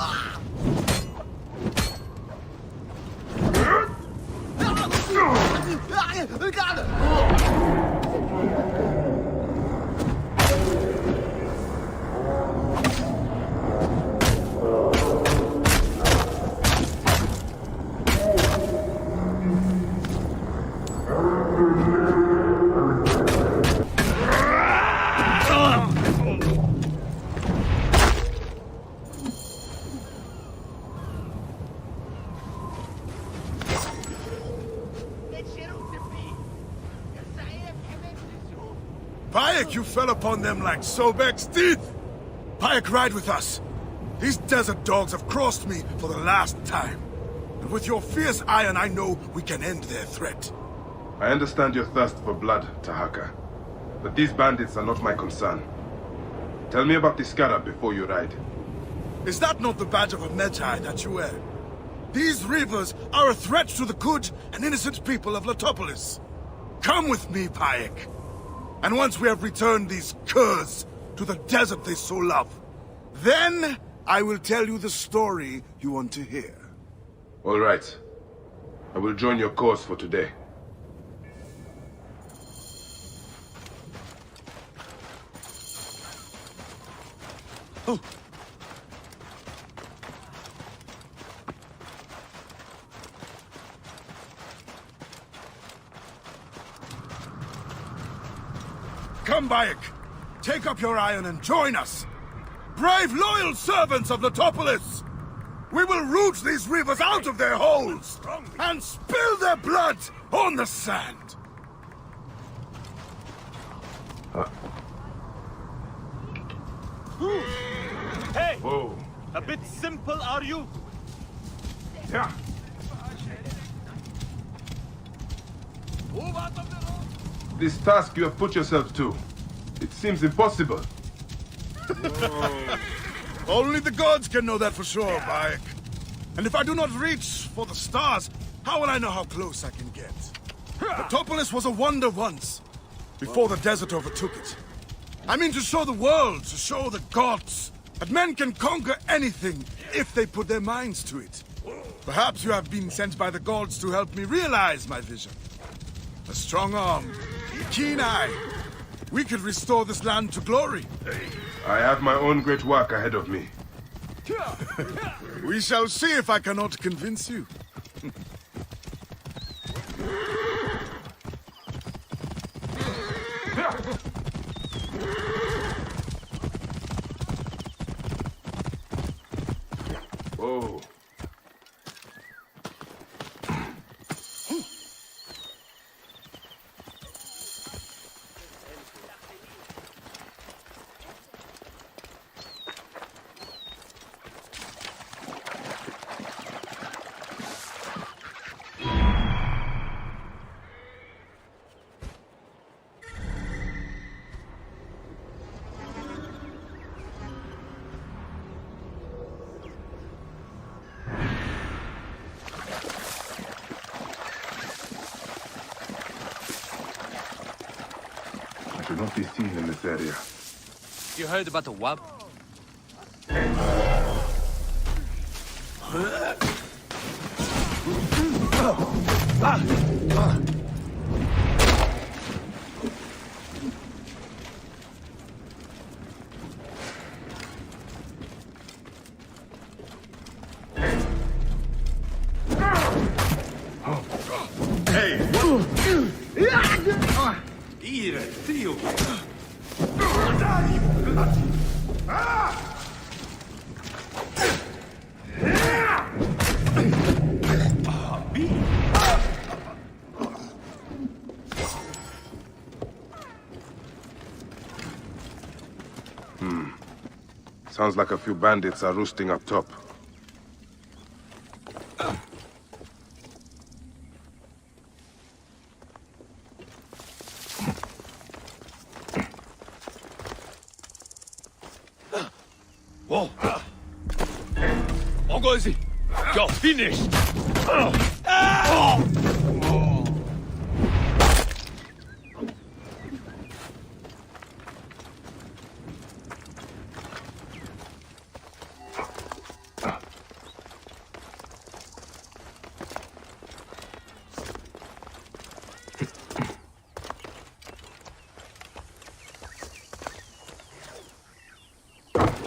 Bayek, you fell upon them like Sobek's teeth! Bayek, ride with us. These desert dogs have crossed me for the last time. And with your fierce iron, I know we can end their threat. I understand your thirst for blood, Tahaka. But these bandits are not my concern. Tell me about the scarab before you ride. Is that not the badge of a Magi that you wear? These reavers are a threat to the good and innocent people of Letopolis. Come with me, Bayek. And once we have returned these curs to the desert they so love, then I will tell you the story you want to hear. All right. I will join your cause for today. Oh. Come, Bayek. Take up your iron and join us. Brave, loyal servants of Letopolis! We will root these reavers out of their holes and spill their blood on the sand. Hey! Whoa. A bit simple, are you? Yeah. Move out of the road! This task you have put yourself to, it seems impossible. Only the gods can know that for sure, Bayek. And if I do not reach for the stars, how will I know how close I can get? Letopolis was a wonder once, before the desert overtook it. I mean to show the world, to show the gods, that men can conquer anything if they put their minds to it. Perhaps you have been sent by the gods to help me realize my vision. A strong arm, keen eye. We could restore this land to glory. I have my own great work ahead of me. We shall see if I cannot convince you. Whoa. I should not be seen in this area. You heard about the wub? Sounds like a few bandits are roosting up top. Whoa! Ogozi! You're finished!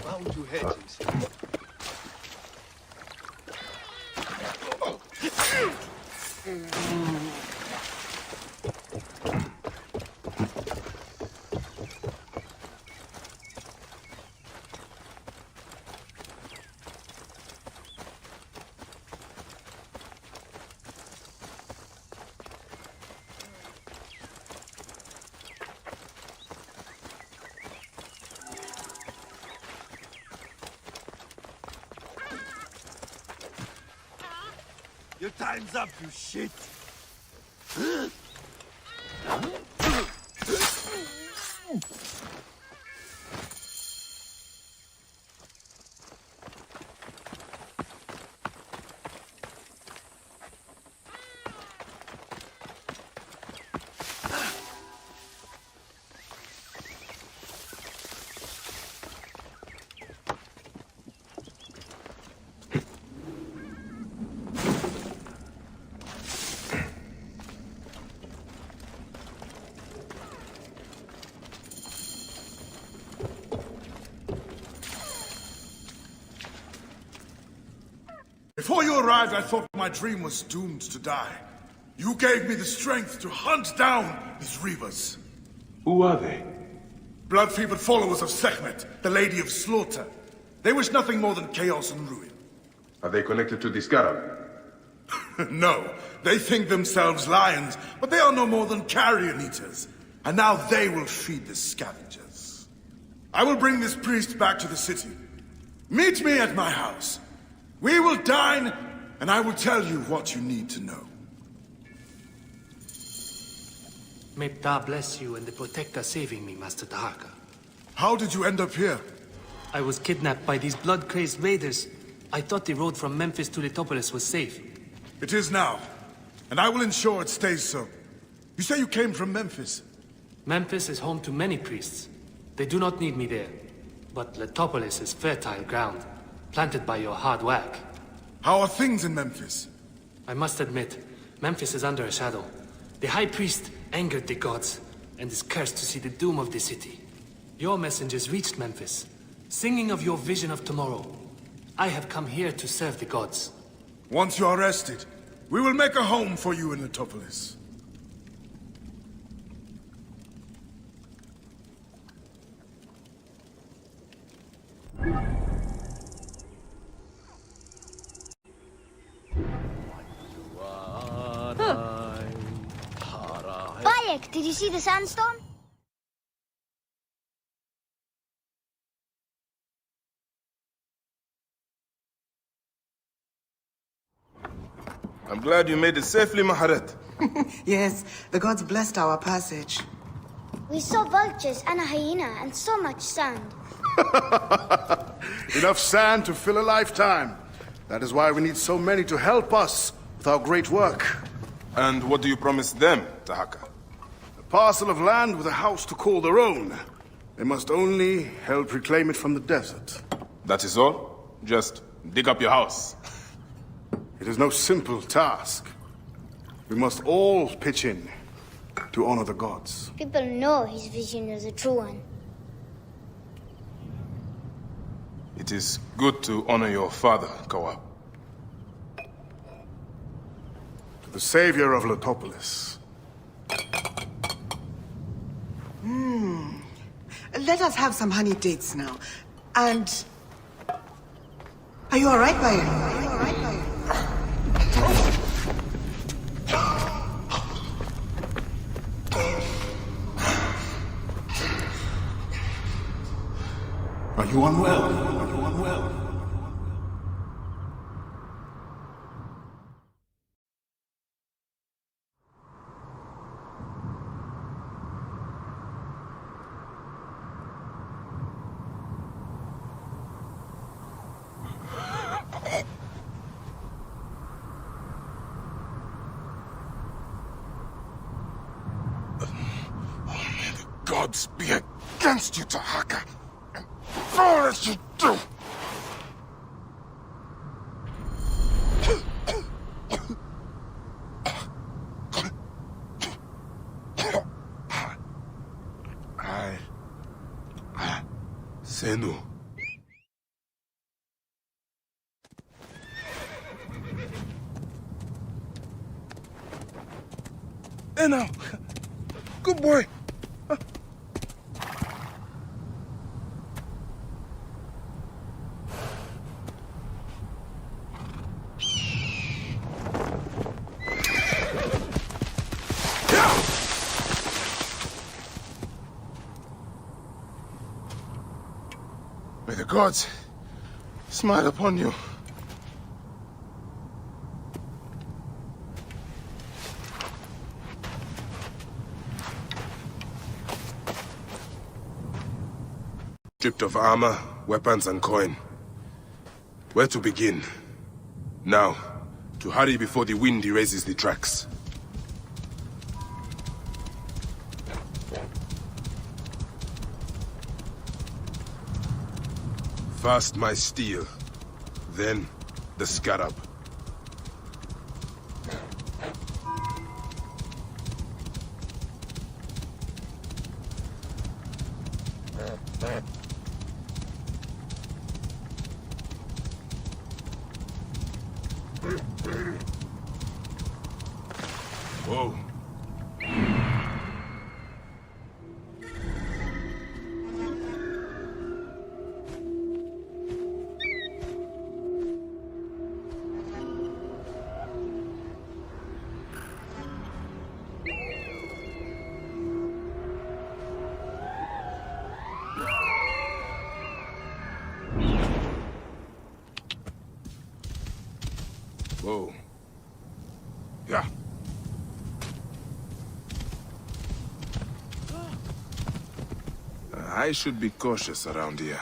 Round to hedges. Your time's up, you shit! Before you arrived, I thought my dream was doomed to die. You gave me the strength to hunt down these Reavers. Who are they? Blood-fevered followers of Sekhmet, the Lady of Slaughter. They wish nothing more than chaos and ruin. Are they connected to the Scarab? No, they think themselves lions, but they are no more than carrion eaters. And now they will feed the scavengers. I will bring this priest back to the city. Meet me at my house. We will dine, and I will tell you what you need to know. May Ptah bless you and the Protector saving me, Master Taharka. How did you end up here? I was kidnapped by these blood-crazed raiders. I thought the road from Memphis to Letopolis was safe. It is now, and I will ensure it stays so. You say you came from Memphis? Memphis is home to many priests. They do not need me there. But Letopolis is fertile ground, planted by your hard work. How are things in Memphis? I must admit, Memphis is under a shadow. The High Priest angered the gods, and is cursed to see the doom of the city. Your messengers reached Memphis, singing of your vision of tomorrow. I have come here to serve the gods. Once you are rested, we will make a home for you in Letopolis. Bayek, did you see the sandstorm? I'm glad you made it safely, Maharet. Yes, the gods blessed our passage. We saw vultures and a hyena and so much sand. Enough sand to fill a lifetime. That is why we need so many to help us with our great work. And what do you promise them, Tahaka? A parcel of land with a house to call their own. They must only help reclaim it from the desert. That is all? Just dig up your house. It is no simple task. We must all pitch in to honor the gods. People know his vision is a true one. It is good to honor your father, Kawa. To the savior of Letopolis. Let us have some honey dates now. And... Are you alright, Bayan? Are you alright, Bayan? Are you unwell? Are you unwell? May the gods be against you, Tahaka. All that you do! Senu. Now, good boy. May the gods smile upon you. Stripped of armor, weapons, and coin. Where to begin? Now, to hurry before the wind erases the tracks. First my steel, then the scarab. Whoa. Whoa. Yeah. I should be cautious around here.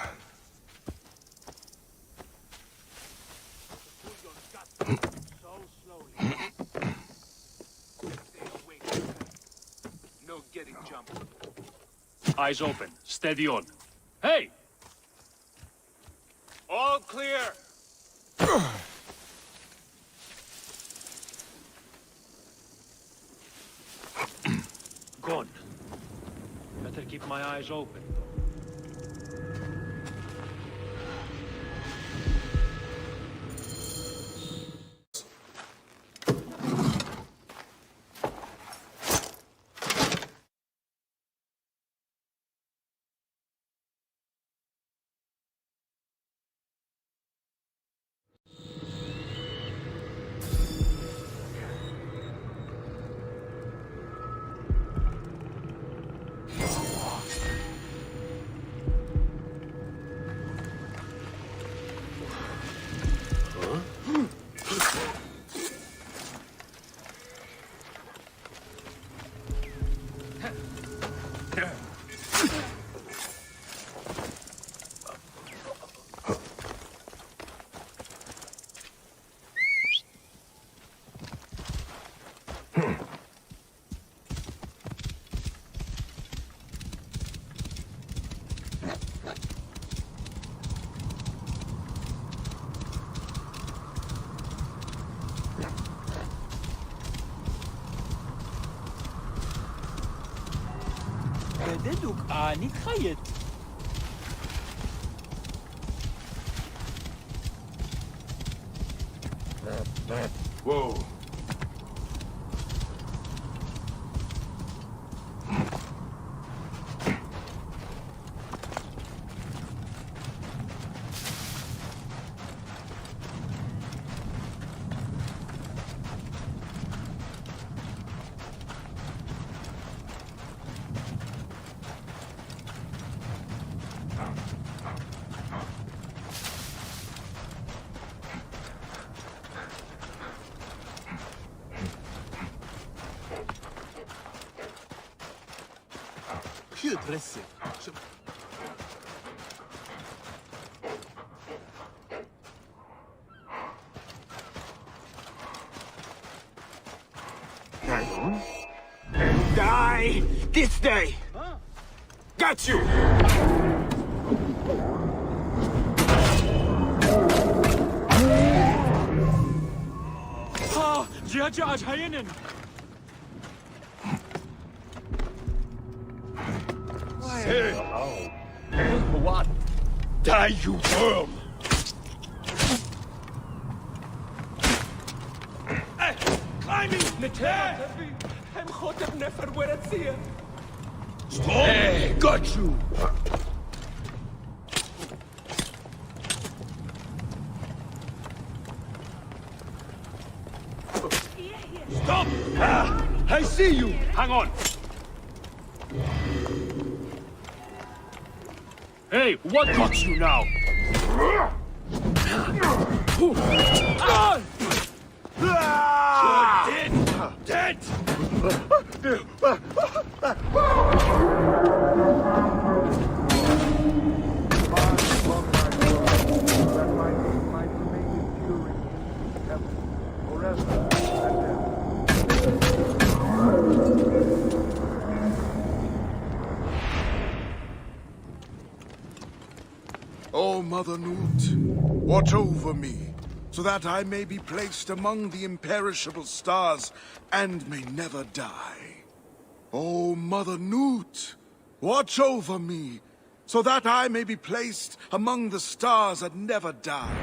No getting jumped. Eyes open. Steady on. Hey! All clear! keep my eyes open. بدلوك آني خيط. Whoa. Too aggressive. Die this day! Got you! جاء عجينا. Say, what? Die, you worm! climbing! Stop! Hey, got you! Stop! I see you! Hang on! Hey, what got you now? You're dead! O Mother Newt, watch over me, so that I may be placed among the imperishable stars and may never die. O Mother Newt, watch over me, so that I may be placed among the stars and never die.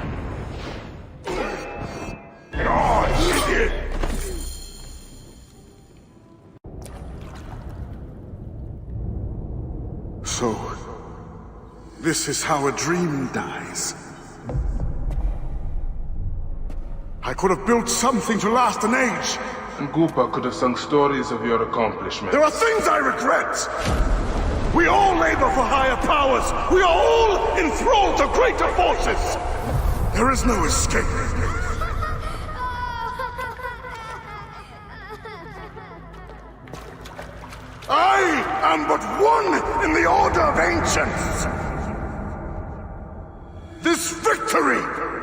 Oh, shit! So, this is how a dream dies. I could have built something to last an age. And Goopa could have sung stories of your accomplishments. There are things I regret! We all labor for higher powers! We are all enthralled to greater forces! There is no escape. I am but one in the Order of Ancients! This victory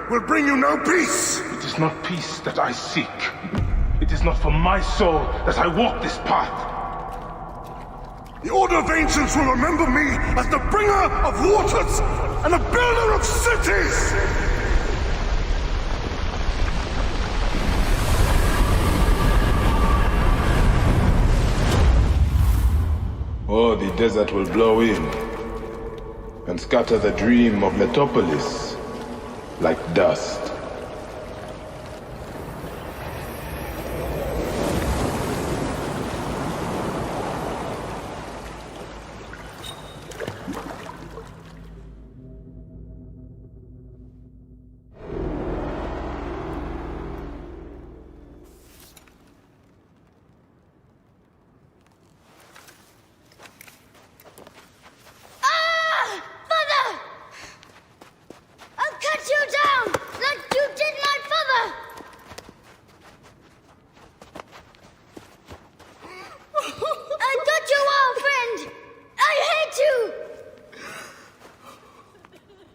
will bring you no peace! It is not peace that I seek. It is not for my soul that I walk this path. The Order of Ancients will remember me as the bringer of waters and the builder of cities! or the desert will blow in and scatter the dream of Metropolis like dust.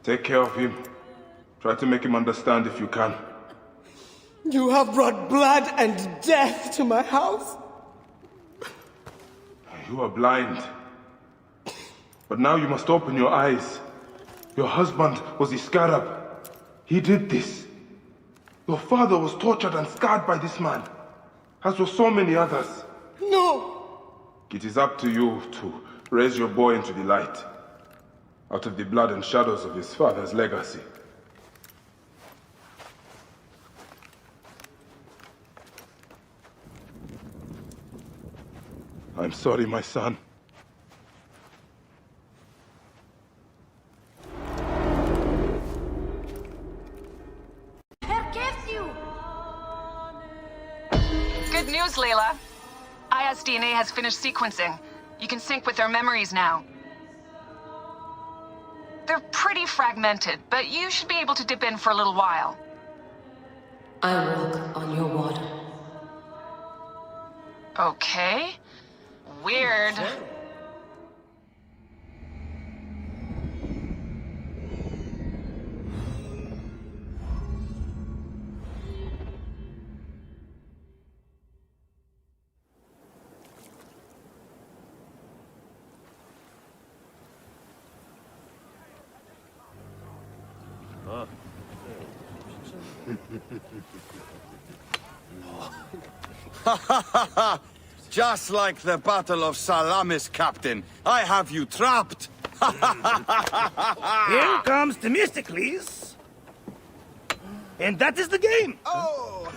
Take care of him. Try to make him understand if you can. You have brought blood and death to my house. You are blind. But now you must open your eyes. Your husband was a scarab. He did this. Your father was tortured and scarred by this man, as were so many others. No! It is up to you to raise your boy into the light, out of the blood and shadows of his father's legacy. I'm sorry, my son. Good news, Layla. Aya's DNA has finished sequencing. You can sync with their memories now. They're pretty fragmented, but you should be able to dip in for a little while. I walk on your water. Okay. Weird. Just like the Battle of Salamis, Captain. I have you trapped. Here comes Themistocles. And that is the game. Oh!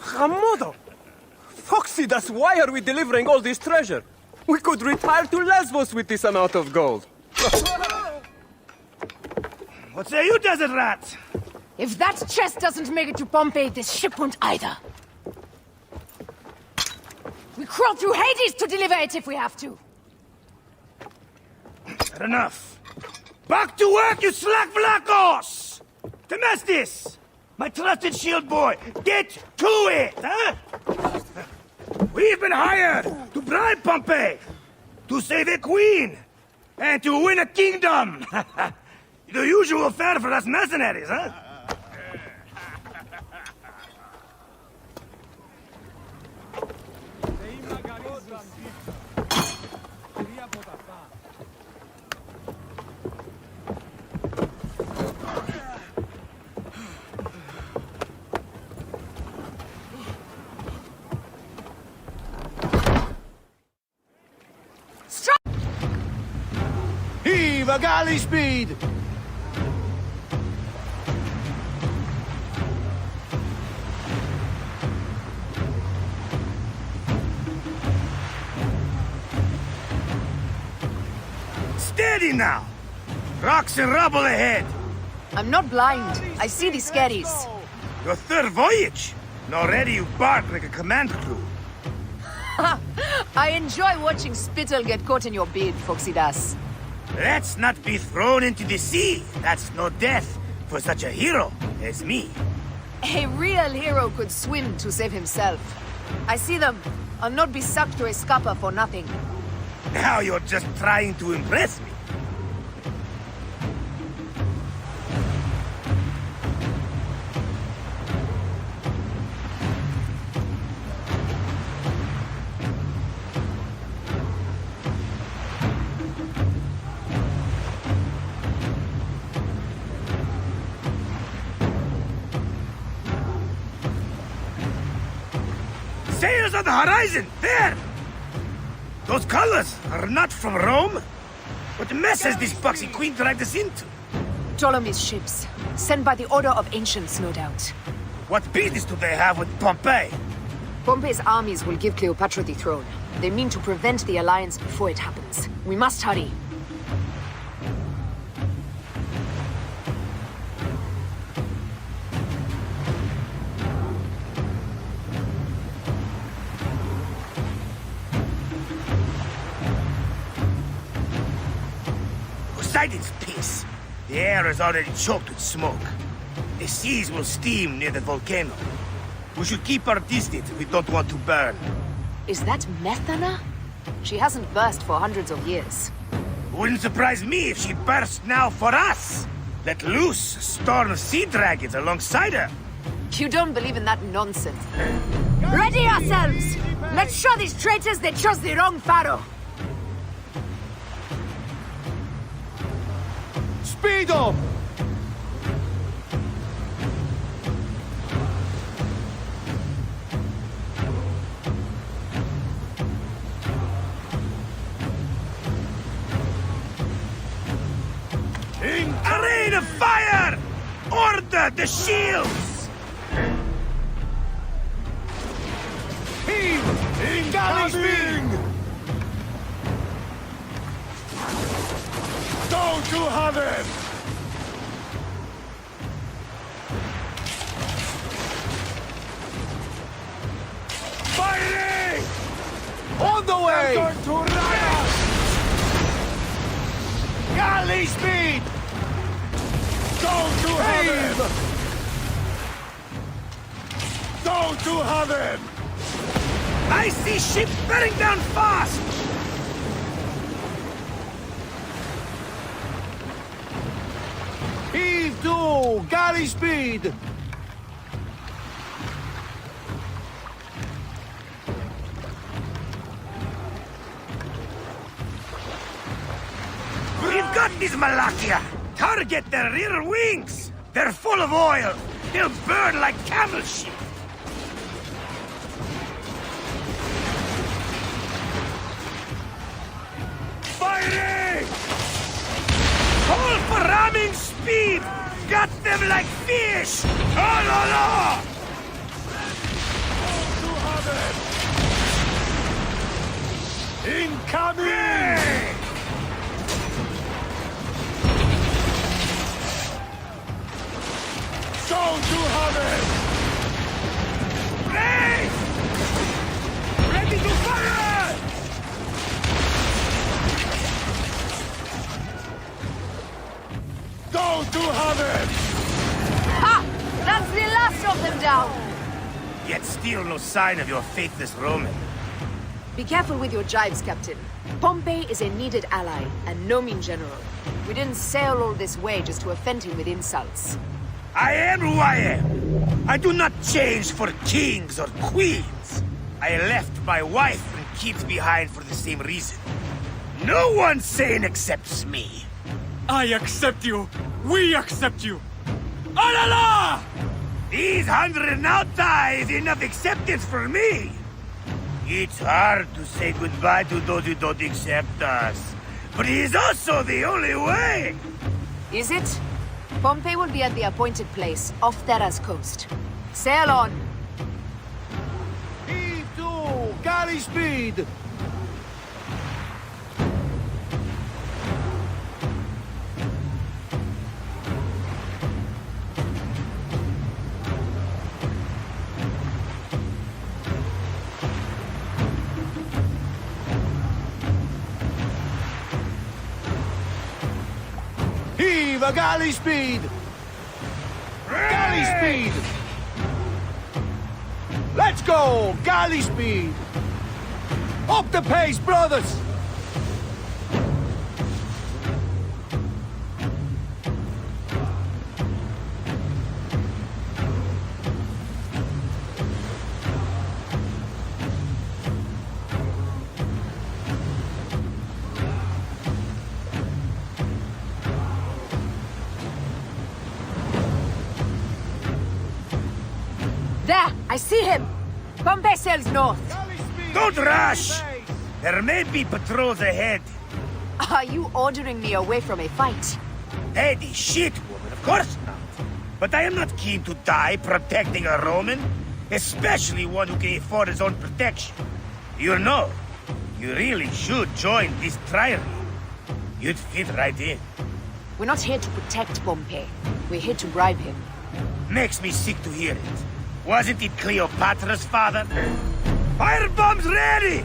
Hamodo! Foxidas, why are we delivering all this treasure? We could retire to Lesbos with this amount of gold. What say you, desert rat? If that chest doesn't make it to Pompeii, this ship won't either. We crawl through Hades to deliver it if we have to. Not enough. Back to work, you slack vlakos! Temestis! My trusted shield boy, get to it, huh? We've been hired to bribe Pompeii, to save a queen, and to win a kingdom. The usual fare for us mercenaries, huh? Heave a galley speed! Steady now! Rocks and rubble ahead! I'm not blind. I see the scaries. Your third voyage! And already you bark like a command crew. I enjoy watching spittle get caught in your beard, Foxidas. Let's not be thrown into the sea. That's no death for such a hero as me. A real hero could swim to save himself. I see them. I'll not be sucked to a scupper for nothing. Now you're just trying to impress me. Sails on the horizon! There! Those colors are not from Rome. What mess has this boxy queen dragged us into? Ptolemy's ships. Sent by the Order of Ancients, no doubt. What business do they have with Pompey? Pompey's armies will give Cleopatra the throne. They mean to prevent the alliance before it happens. We must hurry. Poseidon's peace. The air is already choked with smoke. The seas will steam near the volcano. We should keep our distance if we don't want to burn. Is that Methana? She hasn't burst for hundreds of years. Wouldn't surprise me if she bursts now for us. Let loose storm sea dragons alongside her. You don't believe in that nonsense. Ready ourselves! Let's show these traitors they chose the wrong pharaoh! Speed up! A rain of fire! Order the shields! Heave! Galley speed! Go to heaven! Fighting! On the way! They're going to riot! Galley speed! Go to heaven! Go to heaven! I see ships bearing down fast! Heave to! Galley speed! We've got these Malakia! Target their rear wings! They're full of oil! They'll burn like camel shit! Fighting! Call for ramming speed! Got them like fish! Oh la la! Incoming! Hey! Go to heaven! Race! Ready to fire! Go to heaven! Ha! That's the last of them down! Yet still no sign of your faithless Roman. Be careful with your jibes, Captain. Pompey is a needed ally, and no mean general. We didn't sail all this way just to offend him with insults. I am who I am. I do not change for kings or queens. I left my wife and kids behind for the same reason. No one sane accepts me. I accept you. We accept you. Alala! These 100 nauta is enough acceptance for me. It's hard to say goodbye to those who don't accept us. But it is also the only way. Is it? Pompey will be at the appointed place, off Thera's coast. Sail on! Heave to! Galley speed! Heave a galley speed! Galley speed! Let's go! Galley speed! Up the pace, brothers! There! I see him! Pompey sails north. Don't rush! There may be patrols ahead. Are you ordering me away from a fight? Lady shit, woman, of course not. But I am not keen to die protecting a Roman, especially one who can afford his own protection. You know, you really should join this trial. You'd fit right in. We're not here to protect Pompey. We're here to bribe him. Makes me sick to hear it. Wasn't it Cleopatra's father? Firebombs ready!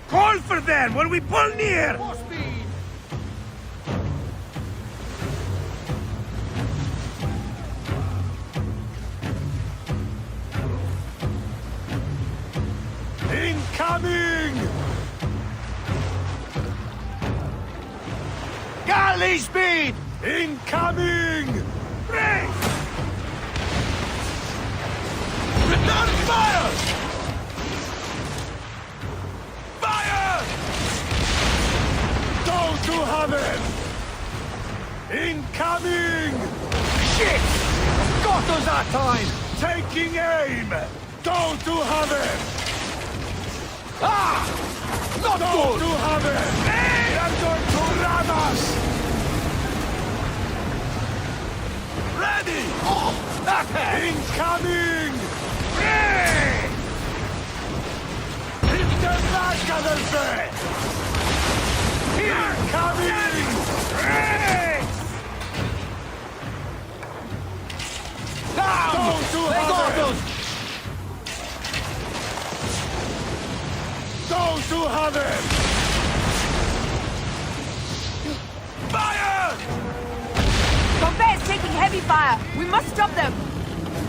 Call for them when we pull near! Incoming! Galley speed! Incoming! Break! Return fire! Fire! Go to heaven! Incoming! Shit! Got us that time! Taking aim! Go to heaven! Ah! Not go good! To heaven! They're going to ram us! Ready! Incoming! Break! Hit the back of the bed! Incoming! Break! Down! Go to heaven! Go to heaven! Fire! Pompey is taking heavy fire. We must stop them.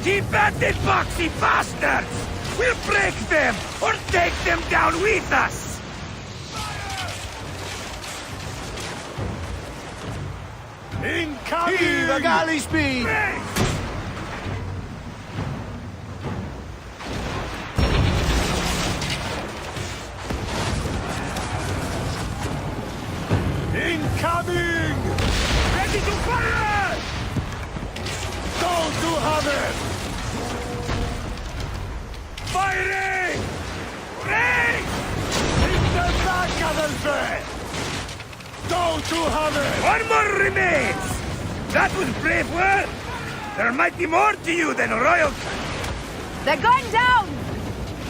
Keep at it, boxy bastards! We'll break them, or take them down with us! Incoming! Heave the galley speed! Break! Incoming! Ready to fire! Go to heaven! Firing! Break! Hit the back of the bed! Go to heaven! One more remains! That was brave work! There might be more to you than royalty! They're going down!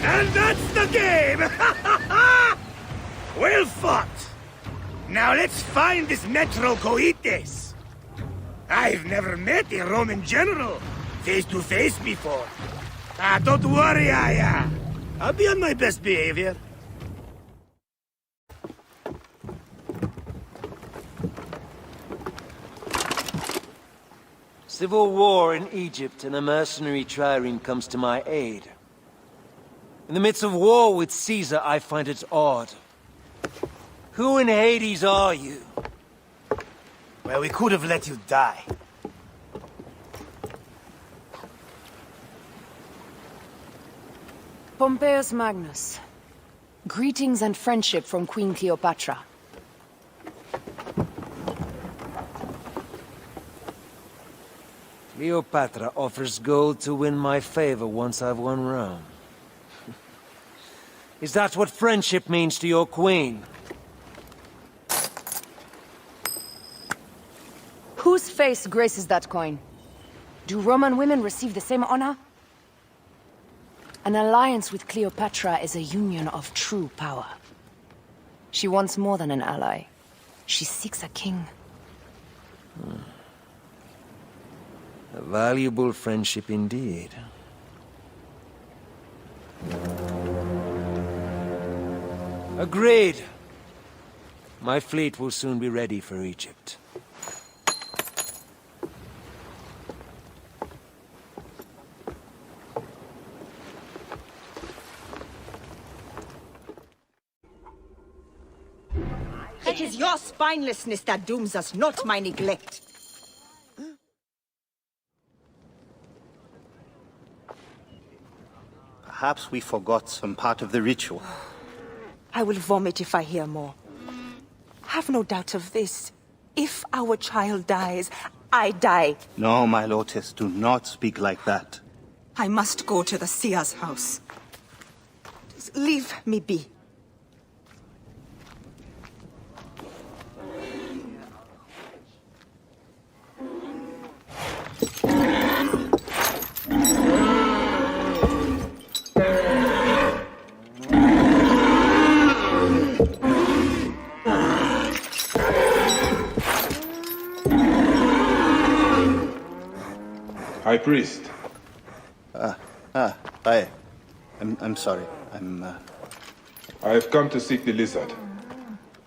And that's the game! Well fought! Now let's find this Metro Coites. I've never met a Roman general face to face before. Don't worry, I'll be on my best behavior. Civil war in Egypt, and a mercenary trireme comes to my aid. In the midst of war with Caesar, I find it odd. Who in Hades are you? Well, we could have let you die. Pompeius Magnus. Greetings and friendship from Queen Cleopatra. Cleopatra offers gold to win my favor once I've won Rome. Is that what friendship means to your queen? Whose face graces that coin? Do Roman women receive the same honor? An alliance with Cleopatra is a union of true power. She wants more than an ally. She seeks a king. A valuable friendship indeed. Agreed. My fleet will soon be ready for Egypt. It is your spinelessness that dooms us, not my neglect. Perhaps we forgot some part of the ritual. I will vomit if I hear more. Have no doubt of this. If our child dies, I die. No, my Lotus, do not speak like that. I must go to the seer's house. Please, leave me be. High Priest. I'm sorry. I have come to seek the lizard.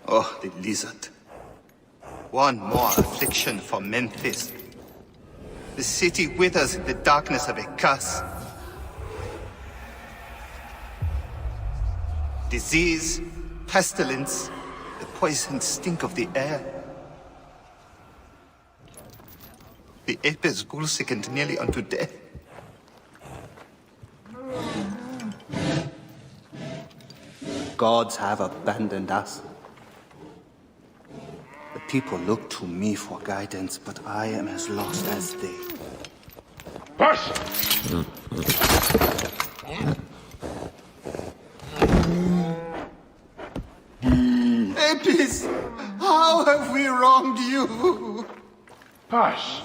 Oh, the lizard. One more affliction for Memphis. The city withers in the darkness of a curse. Disease, pestilence, the poisoned stink of the air. The Apis ghoul sickened nearly unto death. Gods have abandoned us. The people look to me for guidance, but I am as lost as they. Hush! Apis, how have we wronged you? Hush!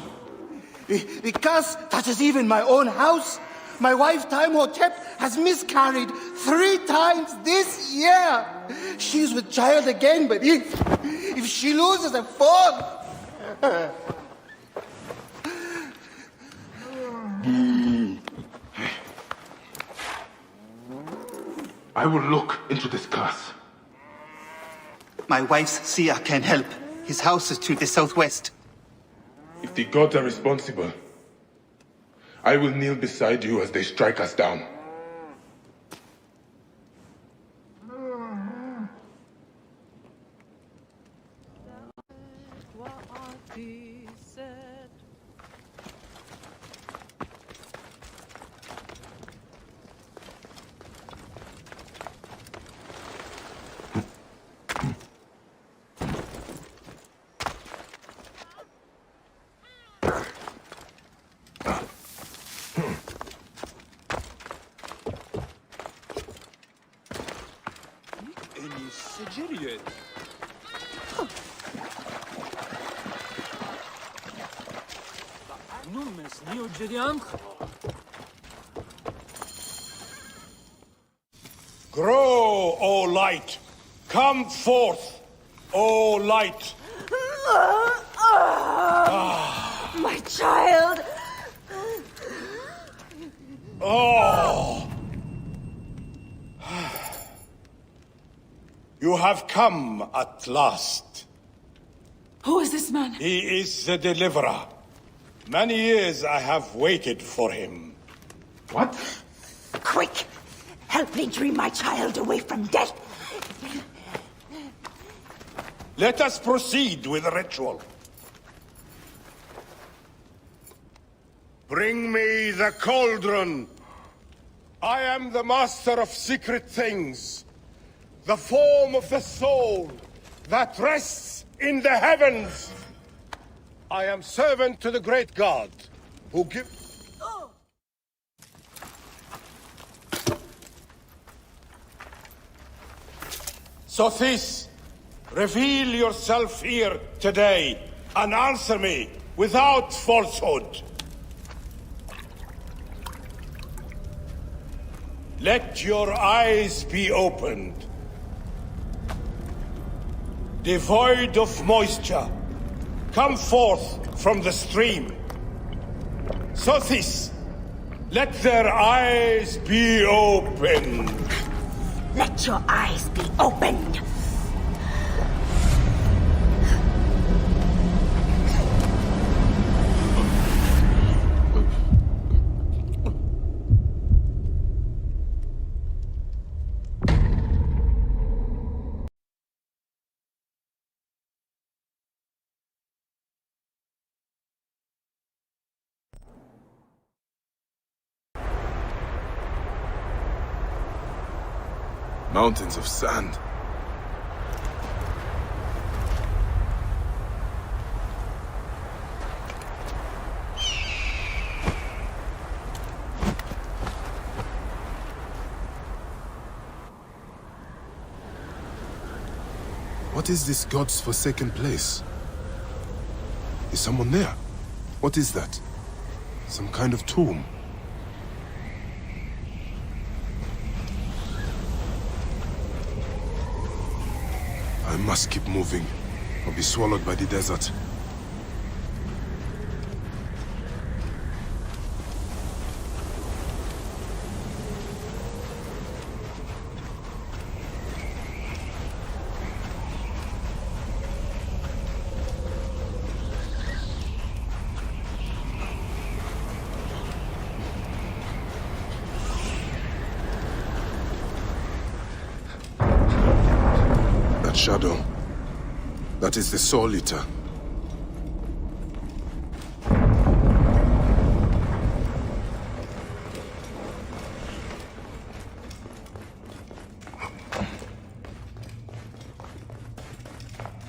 The curse touches even my own house. My wife, Timehotep, has miscarried 3 times this year. She's with child again, but if she loses a 4th... I will look into this curse. My wife's seer can help. His house is to the southwest. If the gods are responsible, I will kneel beside you as they strike us down. Grow, O light! Come forth, O light! My child! Oh! You have come at last. Who is this man? He is the deliverer. Many years I have waited for him. What? Quick! Help me dream my child away from death! Let us proceed with the ritual. Bring me the cauldron. I am the master of secret things. The form of the soul that rests in the heavens. I am servant to the great god, who give... Sothis, reveal yourself here today and answer me without falsehood. Let your eyes be opened. Devoid of moisture, come forth from the stream. Sothis, let their eyes be opened. Let your eyes be opened. Mountains of sand. What is this God's forsaken place? Is someone there? What is that? Some kind of tomb? I must keep moving, or be swallowed by the desert. Shadow. That is the Soul Eater.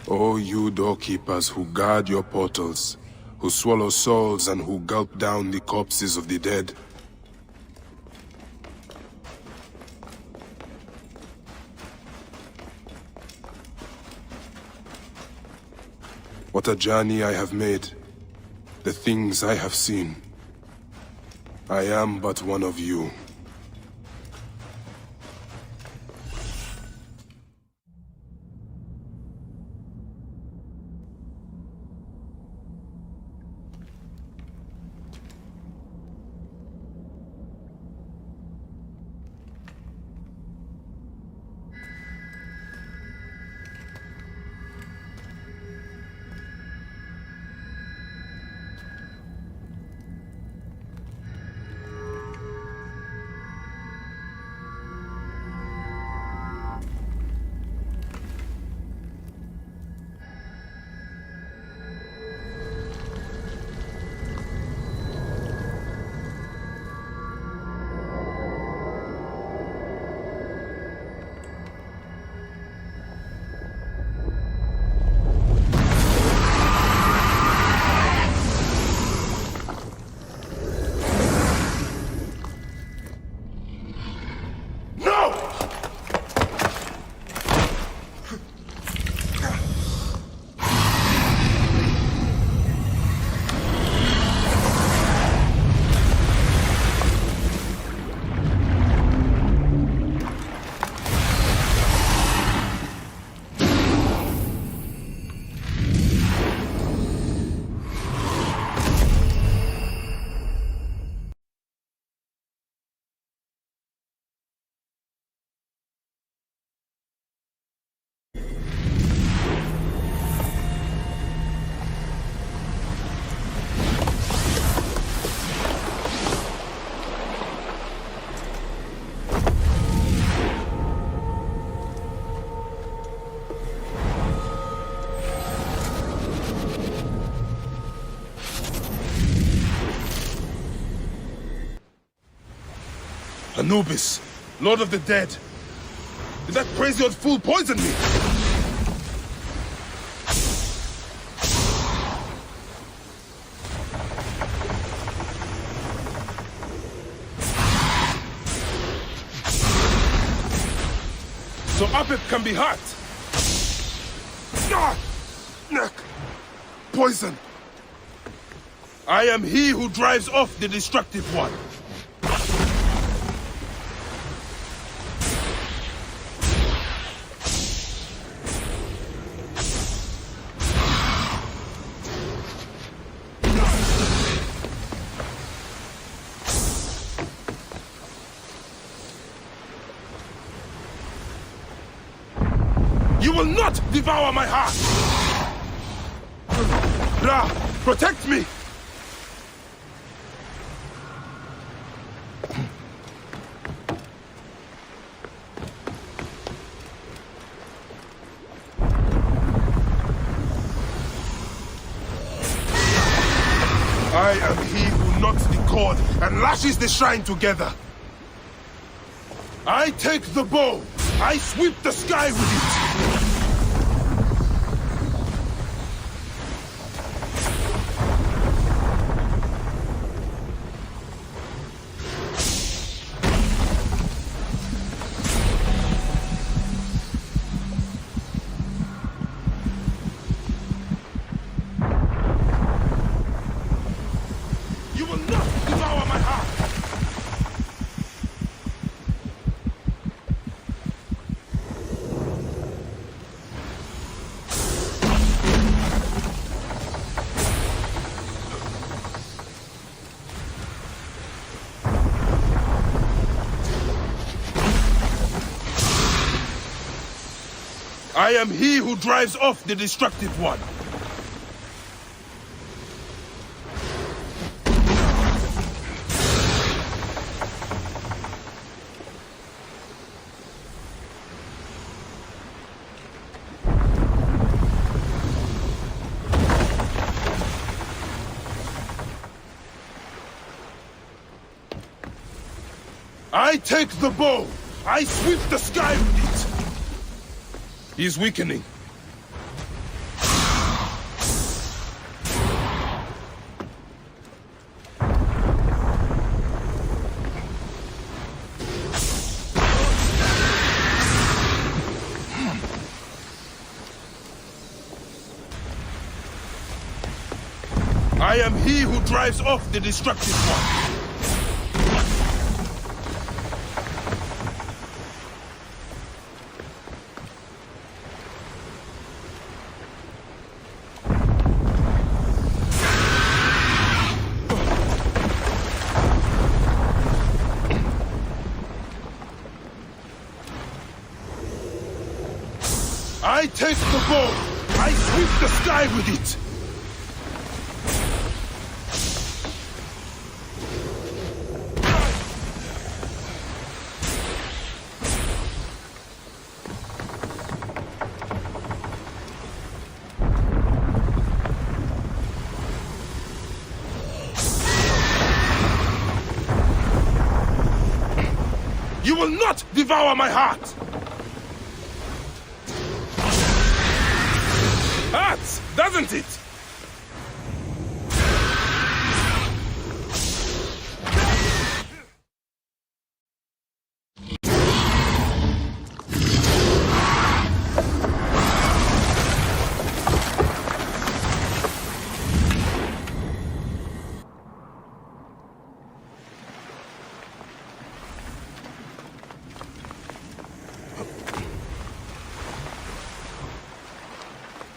O you doorkeepers who guard your portals, who swallow souls and who gulp down the corpses of the dead. What a journey I have made, the things I have seen. I am but one of you. Anubis, Lord of the Dead. Did that crazy old fool poison me? So Apep can be hurt. Neck. Poison. I am he who drives off the destructive one. You will not devour my heart! Ra, protect me! I am he who knots the cord and lashes the shrine together. I take the bow. I sweep the sky with it. I am he who drives off the destructive one. I take the bow! I sweep the sky with it! He is weakening. I am he who drives off the destructive one. I take the bow! I sweep the sky with it! You will not devour my heart! Hurts, doesn't it?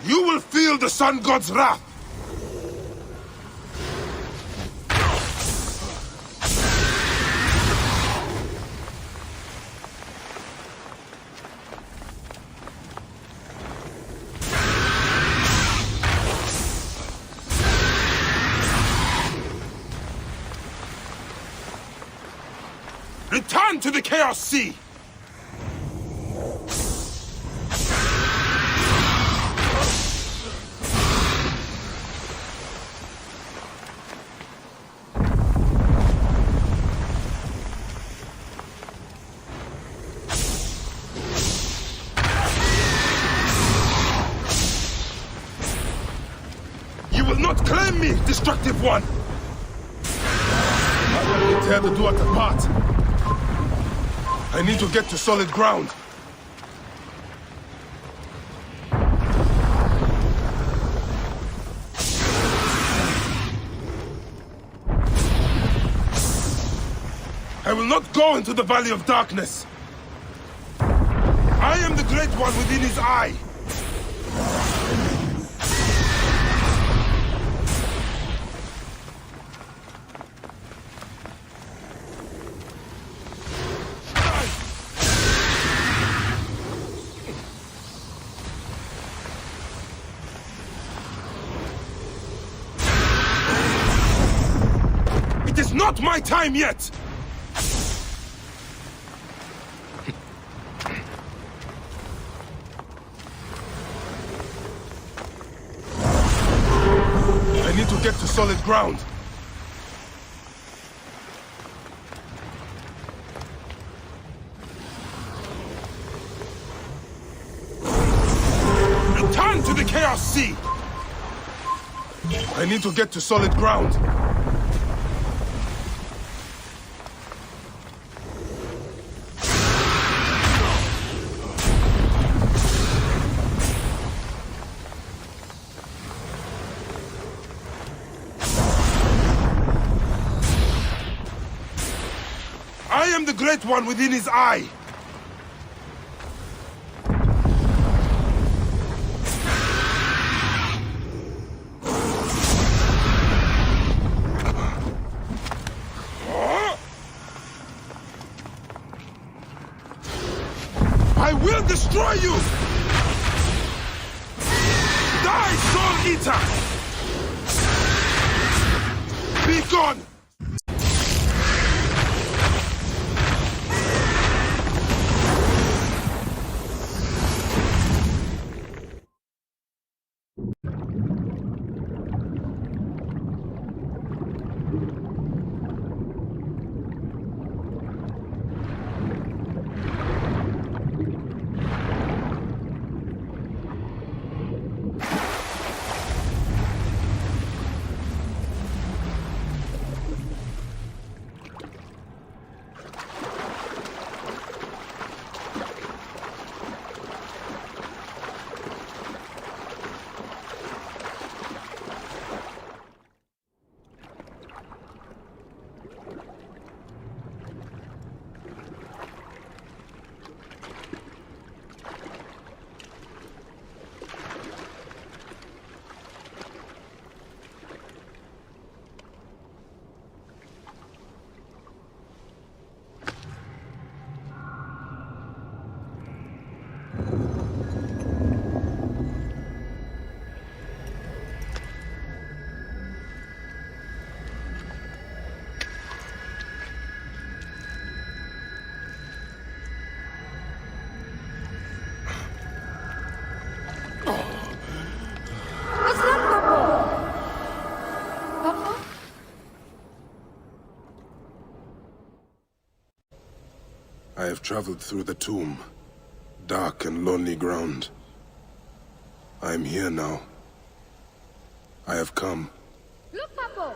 You will feel the Sun God's wrath! Return to the Chaos Sea! You will not claim me, destructive one! I will tear the Duat apart. I need to get to solid ground. I will not go into the Valley of Darkness. I am the Great One within his eye. It is not my time yet! I need to get to solid ground. Return to the Chaos Sea! I need to get to solid ground. I am the Great One within his eye! I will destroy you! on! I have traveled through the tomb, dark and lonely ground. I am here now. I have come. Look, Papa!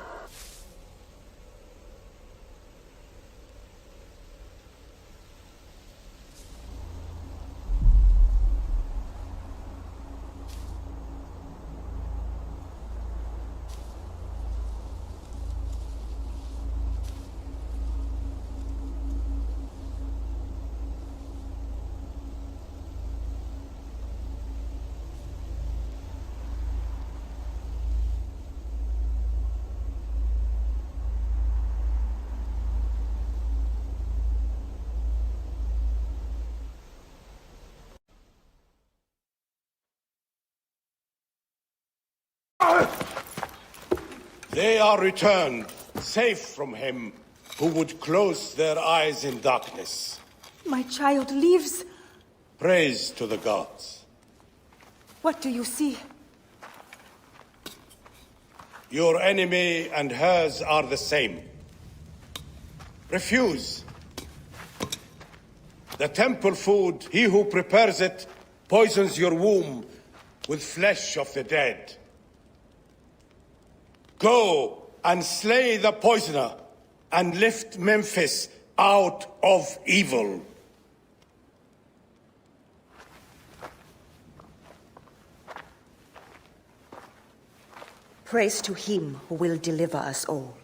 They are returned, safe from him who would close their eyes in darkness. My child lives. Praise to the gods. What do you see? Your enemy and hers are the same. Refuse. The temple food, he who prepares it, poisons your womb with flesh of the dead. Go and slay the poisoner and lift Memphis out of evil. Praise to him who will deliver us all.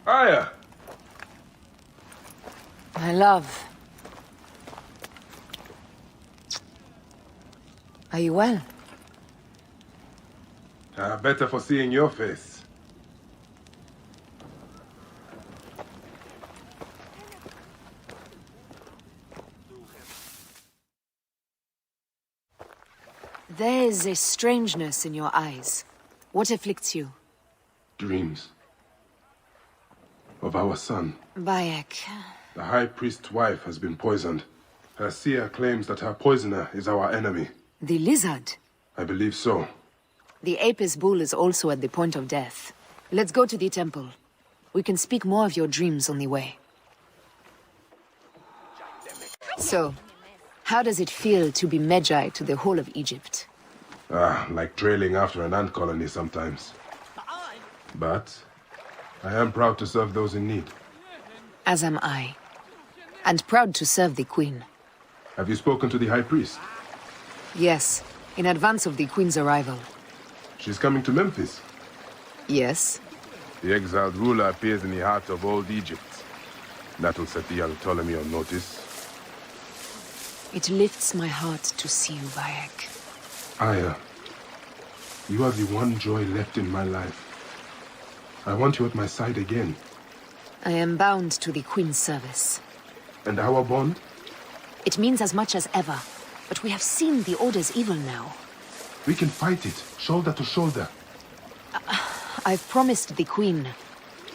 Aya! My love. Are you well? Better for seeing your face. There is a strangeness in your eyes. What afflicts you? Dreams. Of our son. Bayek. The High Priest's wife has been poisoned. Her seer claims that her poisoner is our enemy. The lizard? I believe so. The Apis bull is also at the point of death. Let's go to the temple. We can speak more of your dreams on the way. So, how does it feel to be Magi to the whole of Egypt? Like trailing after an ant colony sometimes. But I am proud to serve those in need. As am I. And proud to serve the Queen. Have you spoken to the High Priest? Yes, in advance of the Queen's arrival. She's coming to Memphis. Yes. The exiled ruler appears in the heart of old Egypt. That'll set the young Ptolemy on notice. It lifts my heart to see you, Bayek. Aya, you are the one joy left in my life. I want you at my side again. I am bound to the Queen's service. And our bond? It means as much as ever. But we have seen the Order's evil now. We can fight it, shoulder to shoulder. I've promised the Queen.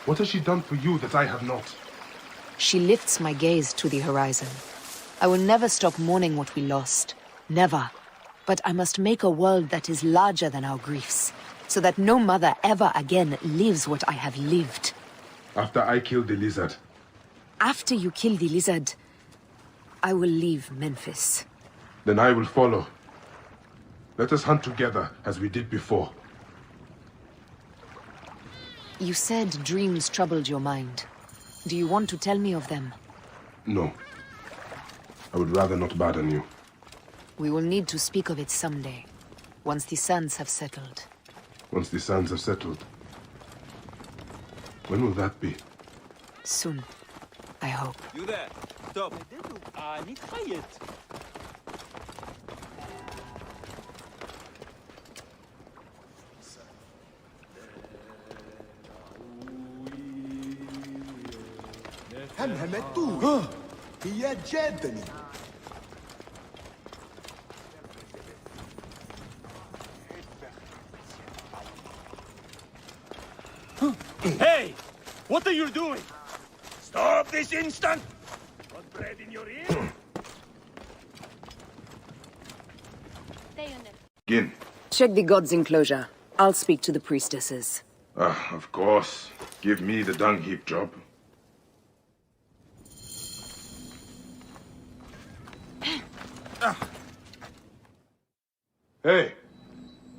What has she done for you that I have not? She lifts my gaze to the horizon. I will never stop mourning what we lost. Never. But I must make a world that is larger than our griefs, so that no mother ever again lives what I have lived. After I killed the lizard. After you kill the lizard, I will leave Memphis. Then I will follow. Let us hunt together, as we did before. You said dreams troubled your mind. Do you want to tell me of them? No. I would rather not burden you. We will need to speak of it someday, once the sands have settled. Once the sands have settled? When will that be? Soon, I hope. You there! Stop! همهمتوه هي جادني Hey! What are you doing? Stop this instant! Got bread in your ear? Gin. Check the god's enclosure. I'll speak to the priestesses. Of course. Give me the dung heap job. Hey,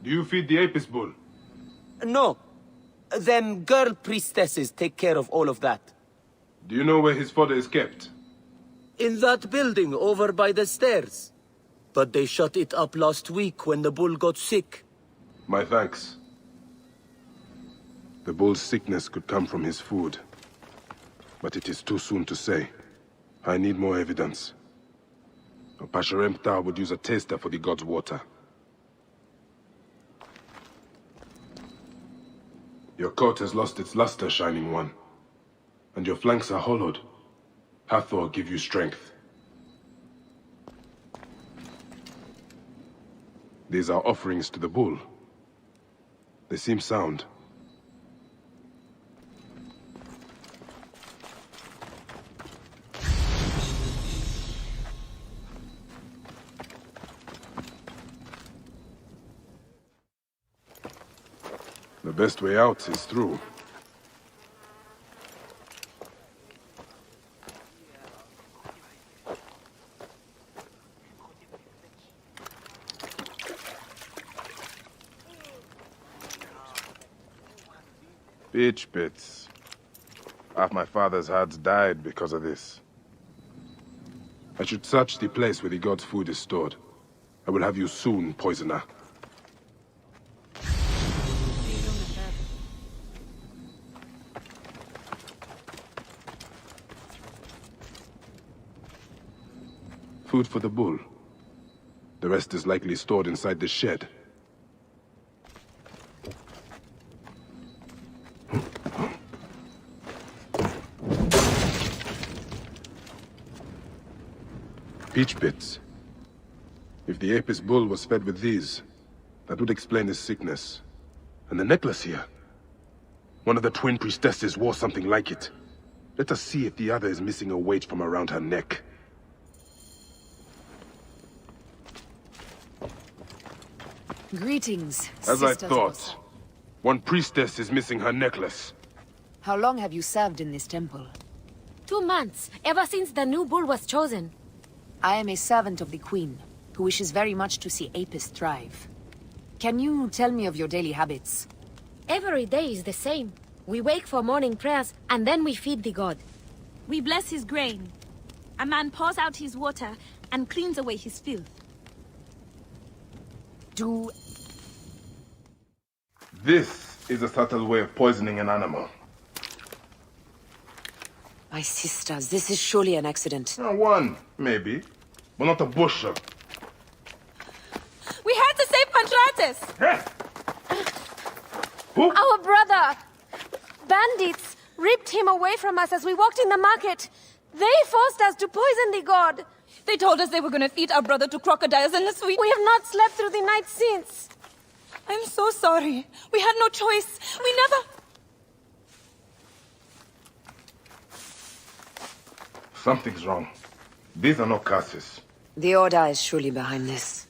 do you feed the Apis bull? No. Them girl priestesses take care of all of that. Do you know where his fodder is kept? In that building over by the stairs. But they shut it up last week when the bull got sick. My thanks. The bull's sickness could come from his food. But it is too soon to say. I need more evidence. Pasharemta would use a taster for the god's water. Your coat has lost its luster, Shining One. And your flanks are hollowed. Hathor give you strength. These are offerings to the bull. They seem sound. The best way out is through. Bitch bits. Half my father's herds died because of this. I should search the place where the god's food is stored. I will have you soon, poisoner. Food for the bull. The rest is likely stored inside the shed. Peach bits. If the Apis bull was fed with these, that would explain his sickness. And the necklace here. One of the twin priestesses wore something like it. Let us see if the other is missing a weight from around her neck. Greetings, As I sisters. thought. One priestess is missing her necklace. How long have you served in this temple? 2 months, ever since the new bull was chosen. I am a servant of the Queen, who wishes very much to see Apis thrive. Can you tell me of your daily habits? Every day is the same. We wake for morning prayers, and then we feed the god. We bless his grain. A man pours out his water and cleans away his filth. This is a subtle way of poisoning an animal. My sisters, this is surely an accident. One, maybe. But not a bushel. We had to save Pantrates! Who? Our brother! Bandits ripped him away from us as we walked in the market. They forced us to poison the god. They told us they were gonna feed our brother to crocodiles in the sweet. We have not slept through the night since. I'm so sorry. We had no choice. We never... Something's wrong. These are not curses. The Order is surely behind this.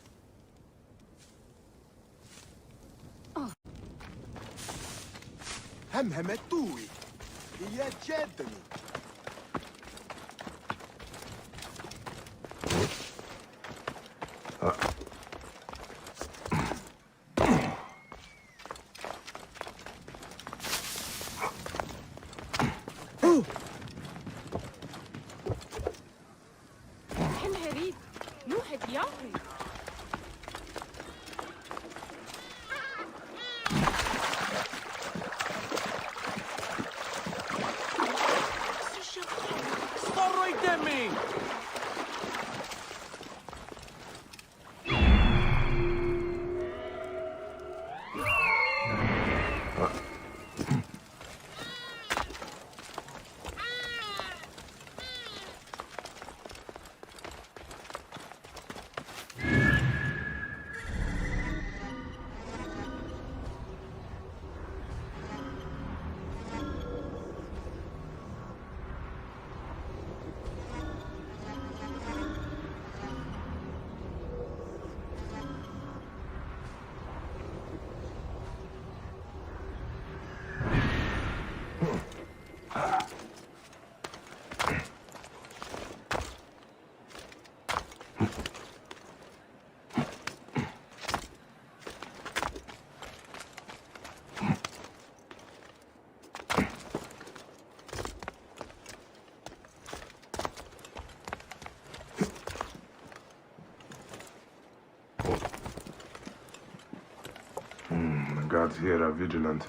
The guards here are vigilant.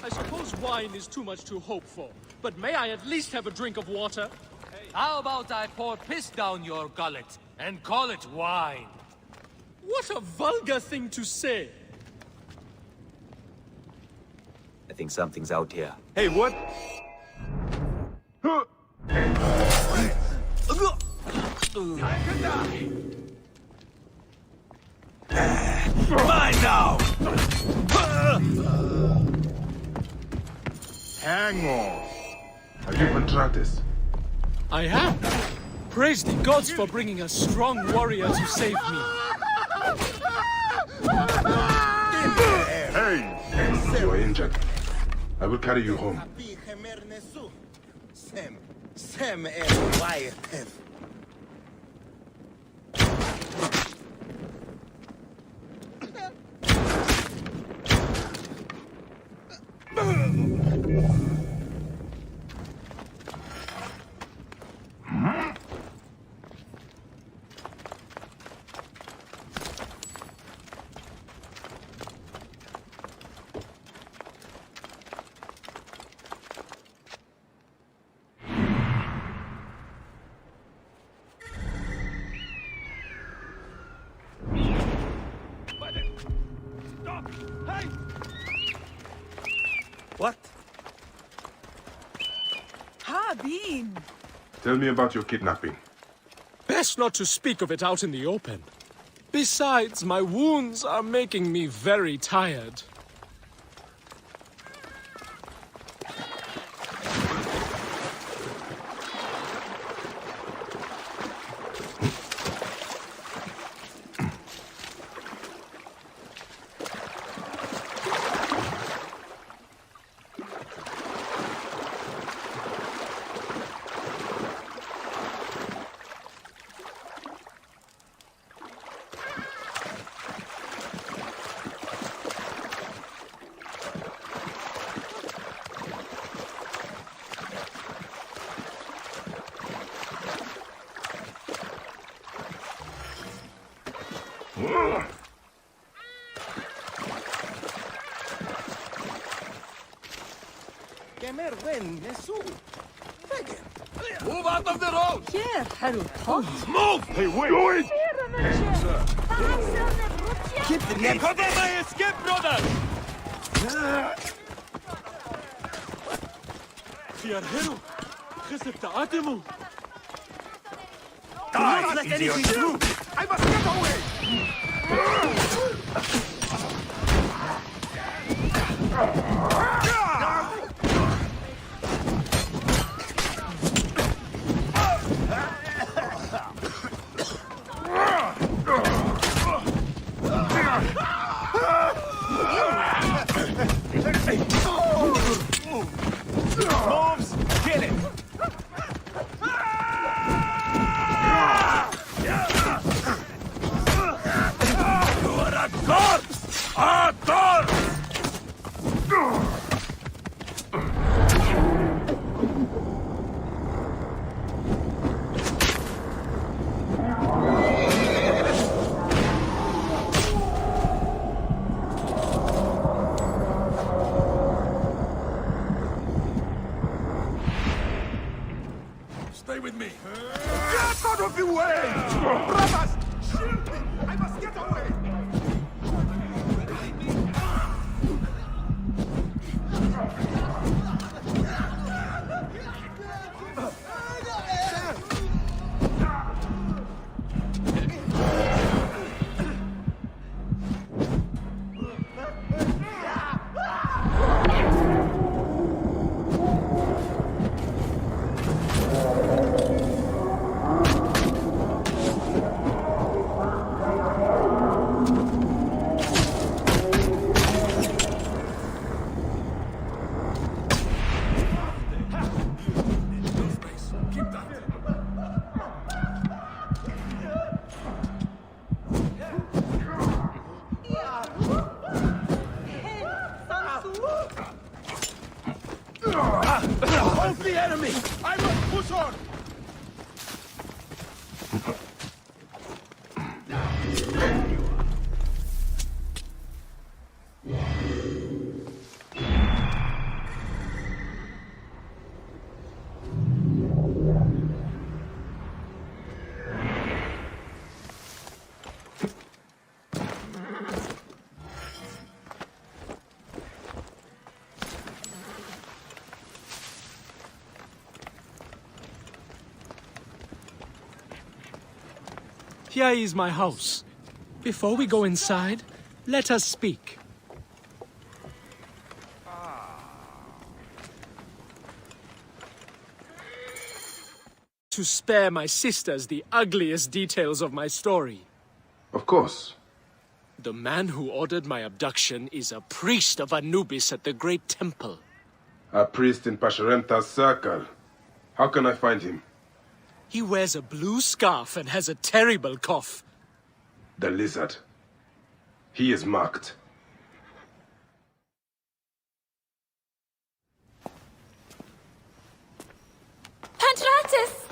I suppose wine is too much to hope for, but may I at least have a drink of water? How about I pour piss down your gullet and call it wine? What a vulgar thing to say! I think something's out here. Hey, what? Mine now! Hang on. Are you Pantrates? I am. Praise the gods for bringing a strong warrior to save me. Hey! You are injured. I will carry you home. What? Harbin! Tell me about your kidnapping. Best not to speak of it out in the open. Besides, my wounds are making me very tired. Move out of the road! Here, Haru. Move! Hey, wait! Do it! Keep the net. Cover my escape, brother! Fear Haru. Gesep ta'atimu. Die, let anything through! I must get away! Moves! Kill it! You are a corpse! A corpse! Stay with me. Get out of the way! Brothers! Shield me! I must get away! Hold the enemy! I must push on! Here is my house. Before we go inside, let us speak. To spare my sisters the ugliest details of my story. Of course. The man who ordered my abduction is a priest of Anubis at the Great Temple. A priest in Pasharenta's circle. How can I find him? He wears a blue scarf and has a terrible cough. The lizard. He is marked. Pantratus!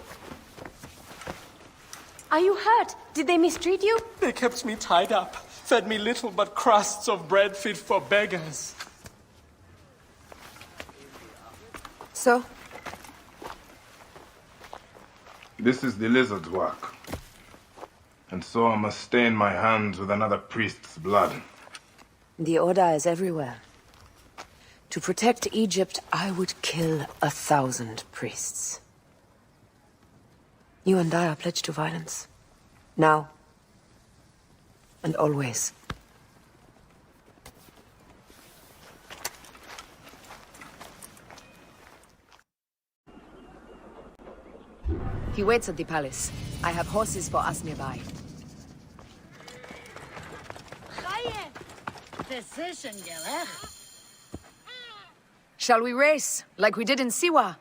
Are you hurt? Did they mistreat you? They kept me tied up, fed me little but crusts of bread fit for beggars. So? This is the lizard's work. And so I must stain my hands with another priest's blood. The Order is everywhere. To protect Egypt, I would kill 1,000 priests. You and I are pledged to violence. Now. And always. He waits at the palace. I have horses for us nearby. Shall we race, like we did in Siwa?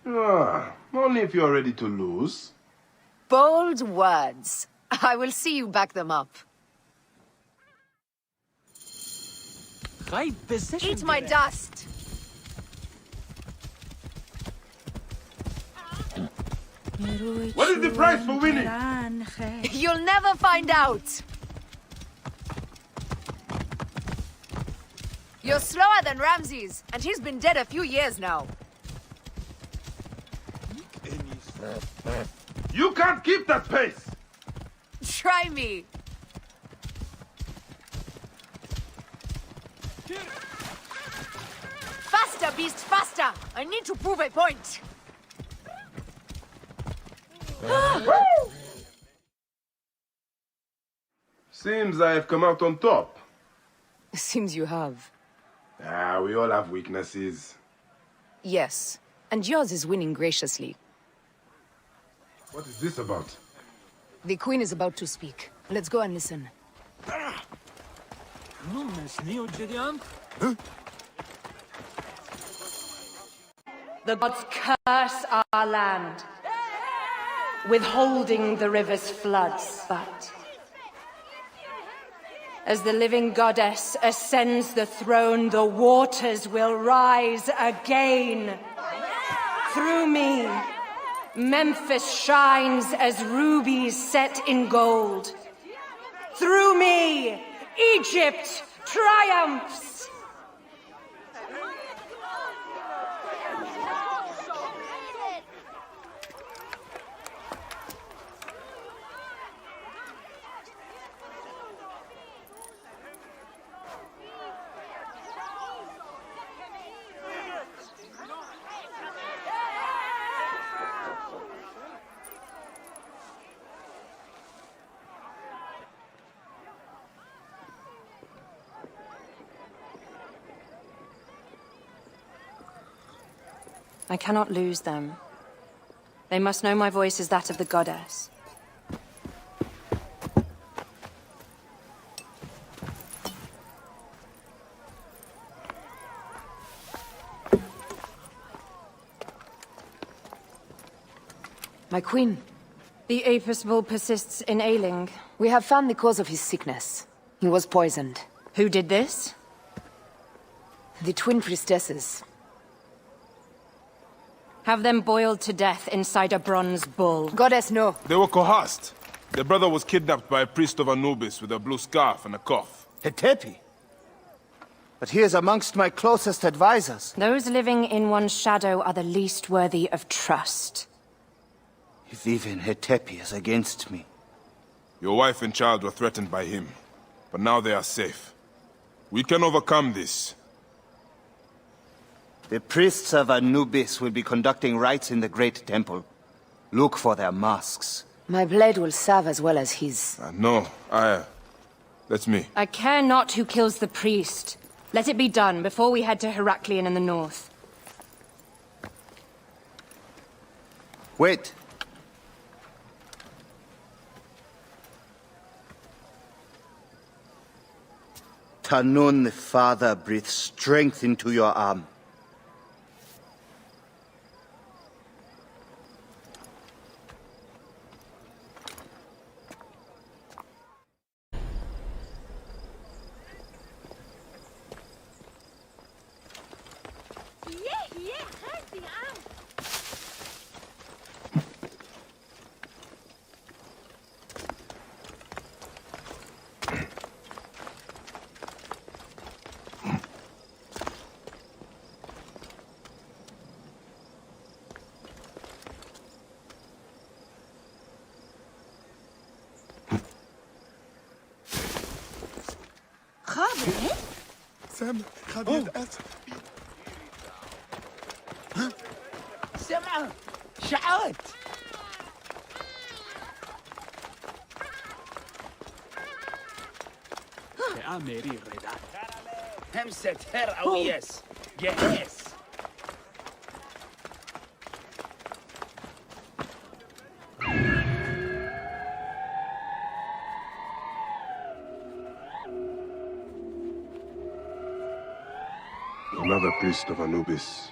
Only if you're ready to lose. Bold words. I will see you back them up. Eat my dust! What is the price for winning? You'll never find out! You're slower than Ramses, and he's been dead a few years now. You can't keep that pace! Try me. Faster, beast, faster! I need to prove a point. Seems I have come out on top. Seems you have. Ah, we all have weaknesses. Yes, and yours is winning graciously. What is this about? The Queen is about to speak. Let's go and listen. The gods curse our land, withholding the river's floods, but as the living goddess ascends the throne, the waters will rise again. Through me, Memphis shines as rubies set in gold. Through me, Egypt triumphs. I cannot lose them. They must know my voice is that of the goddess. My queen. The Apis bull persists in ailing. We have found the cause of his sickness. He was poisoned. Who did this? The twin priestesses. Have them boiled to death inside a bronze bull. Goddess, no. They were coerced. Their brother was kidnapped by a priest of Anubis with a blue scarf and a cough. Hetepi? But he is amongst my closest advisors. Those living in one's shadow are the least worthy of trust. If even Hetepi is against me. Your wife and child were threatened by him, but now they are safe. We can overcome this. The priests of Anubis will be conducting rites in the Great Temple. Look for their masks. My blade will serve as well as his. No, that's me. I care not who kills the priest. Let it be done before we head to Heraklion in the north. Wait. Tanun the Father breathes strength into your arm. سامع خبير أسف سمع شعرت همسة هر أو يس جهز Another priest of Anubis.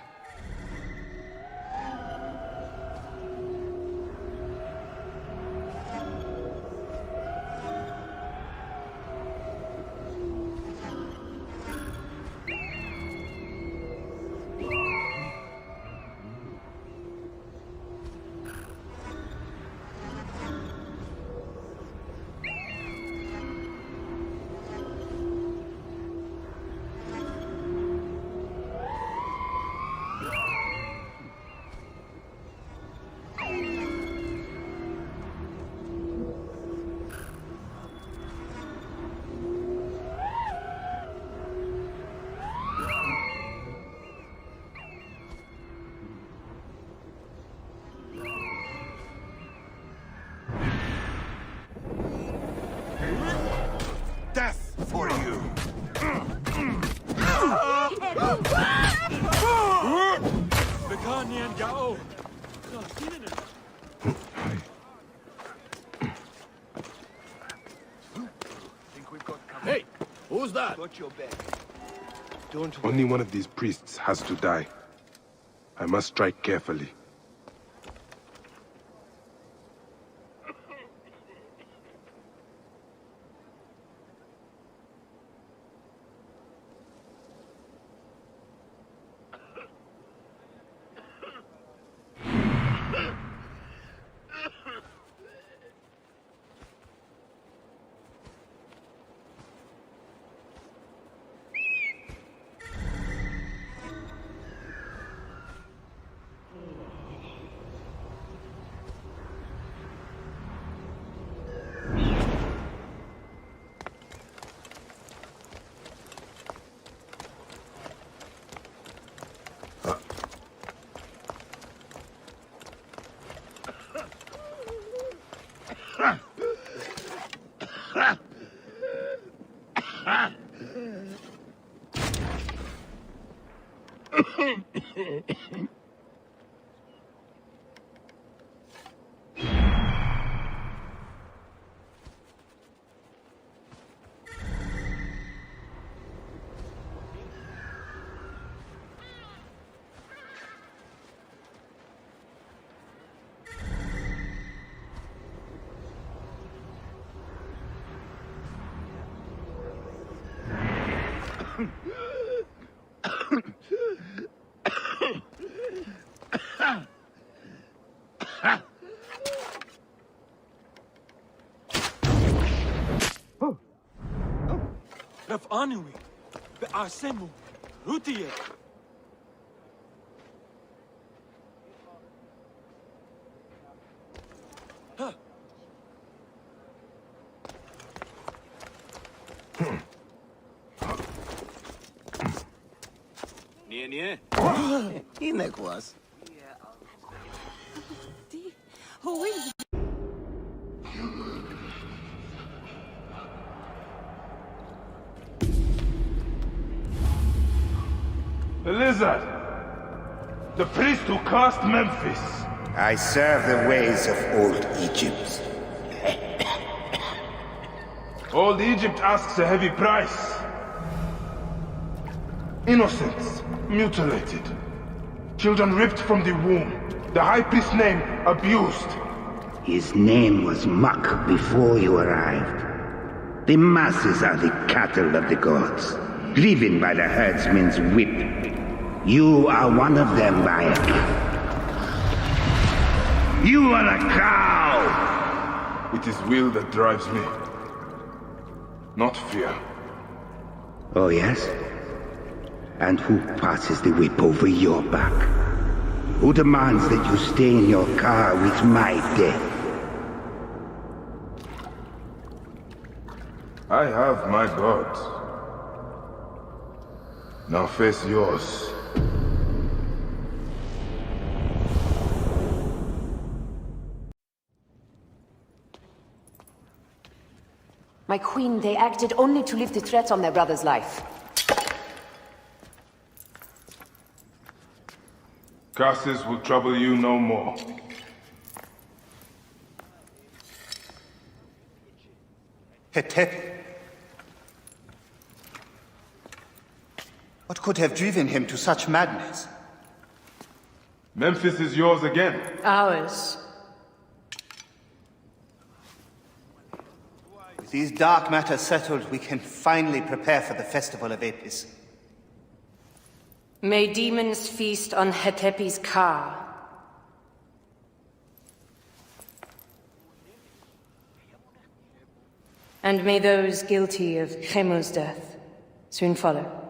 Lizard! Got your back. Only one of these priests has to die. I must strike carefully. Raf Anui, Be'asemu, Rutiye. Nie. Innek was. The lizard! The priest who cursed Memphis! I serve the ways of old Egypt. Old Egypt asks a heavy price. Innocents mutilated. Children ripped from the womb. The high priest's name abused. His name was Muck before you arrived. The masses are the cattle of the gods, driven by the herdsman's whip. You are one of them, Bayek. You are a cow! It is will that drives me, not fear. Oh, yes? And who passes the whip over your back? Who demands that you stay in your car with my death? I have my gods. Now face yours. My queen, they acted only to lift the threat on their brother's life. Curses will trouble you no more. Hetep. What could have driven him to such madness? Memphis is yours again. Ours. With these dark matters settled, we can finally prepare for the festival of Apis. May demons feast on Hetepi's car. And may those guilty of Chemo's death soon follow.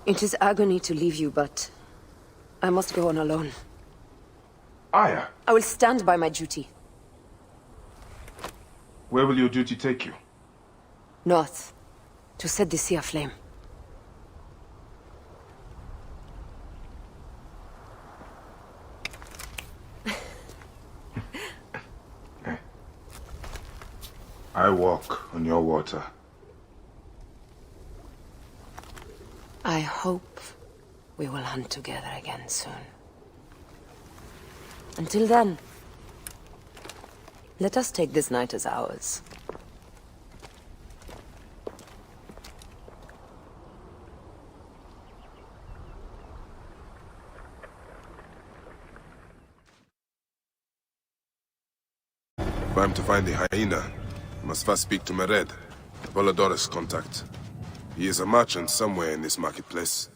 It is agony to leave you, but I must go on alone. Aya, I will stand by my duty. where will your duty take you? North, to set the sea aflame. I walk on your water. I hope we will hunt together again soon. Until then, let us take this night as ours. If I'm to find the hyena, I must first speak to Mered, Apollodorus' contact. He is a merchant somewhere in this marketplace.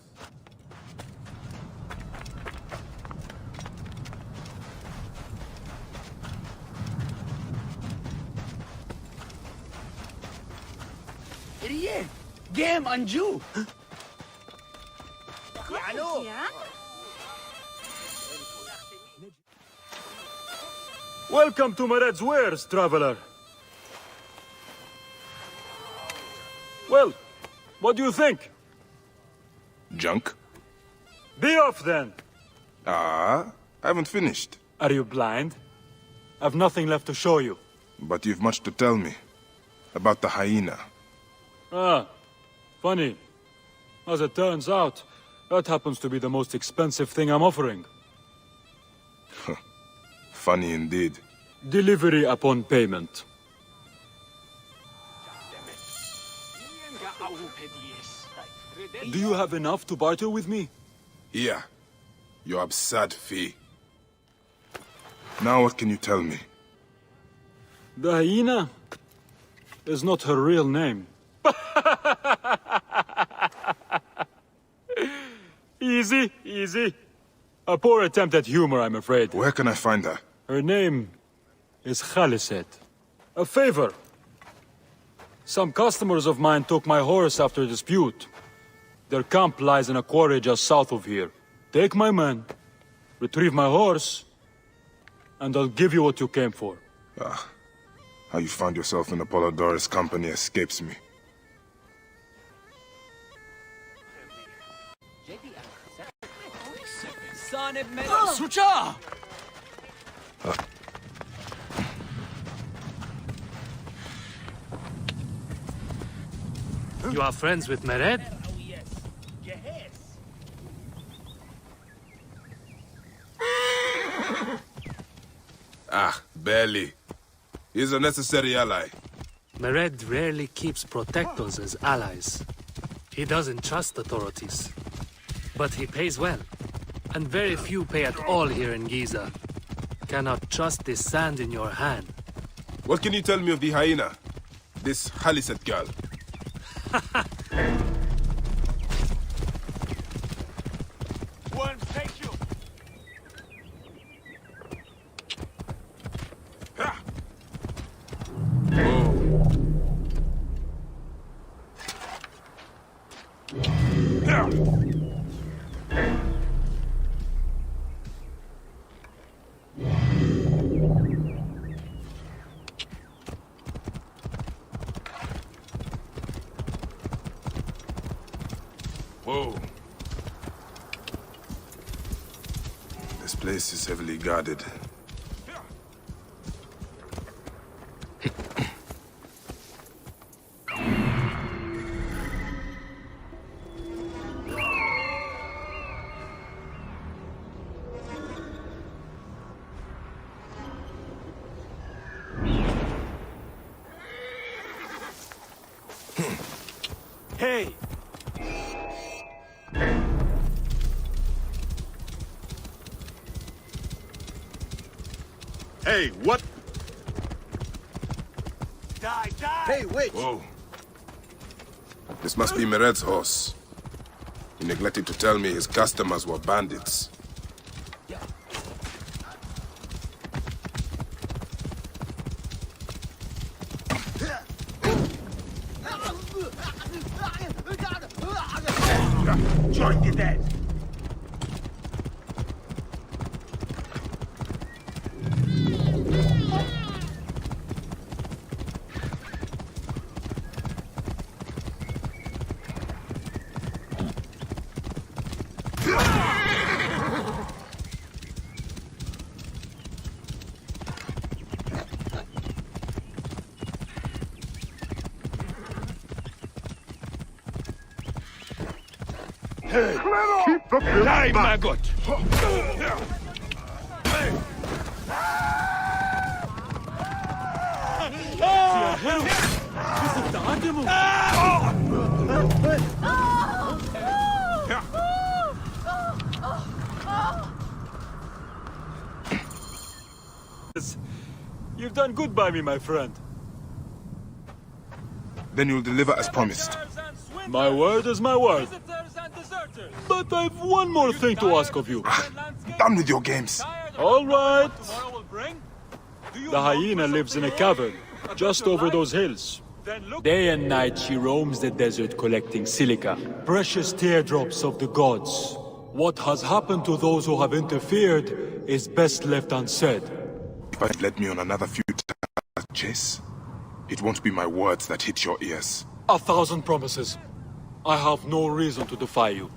Idiot! Game Anju! Welcome to Mered's wares, traveler. Well, what do you think? Junk? Be off then! Ah, I haven't finished. Are you blind? I've nothing left to show you. But you've much to tell me. About the hyena. Ah, funny. As it turns out, that happens to be the most expensive thing I'm offering. Funny indeed. Delivery upon payment. Do you have enough to barter with me? Here. Your absurd fee. Now what can you tell me? The hyena is not her real name. Easy, easy. A poor attempt at humor, I'm afraid. Where can I find her? Her name is Khaliset. A favor. Some customers of mine took my horse after a dispute. Their camp lies in a quarry just south of here. Take my men, retrieve my horse, and I'll give you what you came for. Ah, how you found yourself in Apollodorus' company escapes me. Sucha! You are friends with Mered? Ah, barely. He's a necessary ally. Mered rarely keeps protectors as allies. He doesn't trust authorities. But he pays well. And very few pay at all here in Giza. Cannot trust this sand in your hand. What can you tell me of the hyena? This Khaliset girl. One, thank you! Whoa. This place is heavily guarded. Hey! Hey, what? Die, die! Hey, wait! Whoa. This must be Mered's horse. He neglected to tell me his customers were bandits. Join the dead. Keep the filth Die, back. maggot! You've done good by me, my friend. Then you'll deliver as promised. My word is my word. But I've one more thing to ask of you. Done with your games. All right. The hyena lives in a cavern, just over those hills. Day and night she roams the desert collecting silica, precious teardrops of the gods. What has happened to those who have interfered is best left unsaid. If I let me on another futile chase, it won't be my words that hit your ears. 1,000 promises. I have no reason to defy you.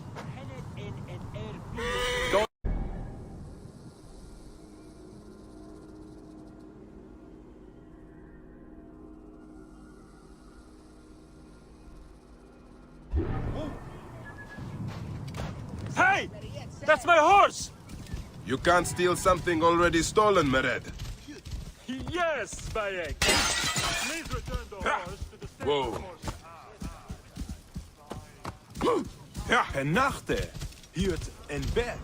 Hey! That's my horse! You can't steal something already stolen, Mered. Yes, Bayek. Please return the horse to the stable. Whoa. Genachte, Hiert en Berg.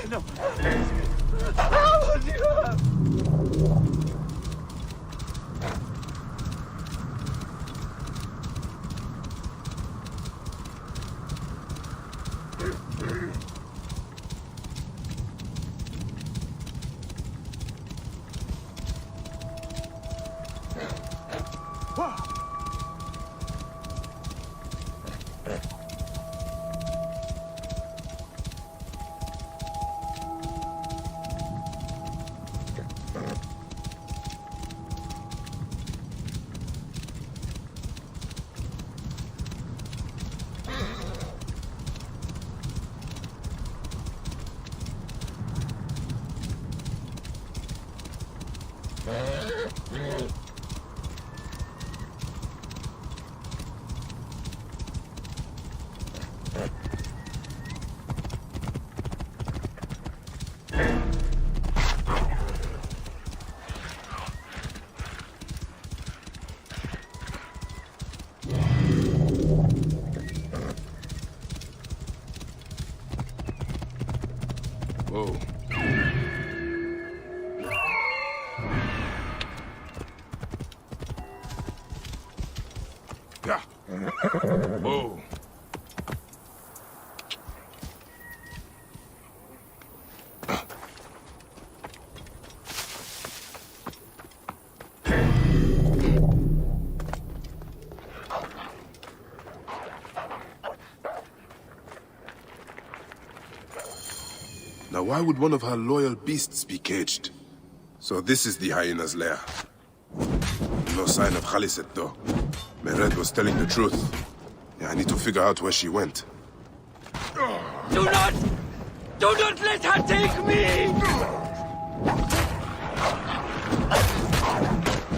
No. Whoa. Yeah. Whoa. Now why would one of her loyal beasts be caged? So this is the hyena's lair. No sign of Khaliset though. Mered was telling the truth. Yeah, I need to figure out where she went. Do not let her take me!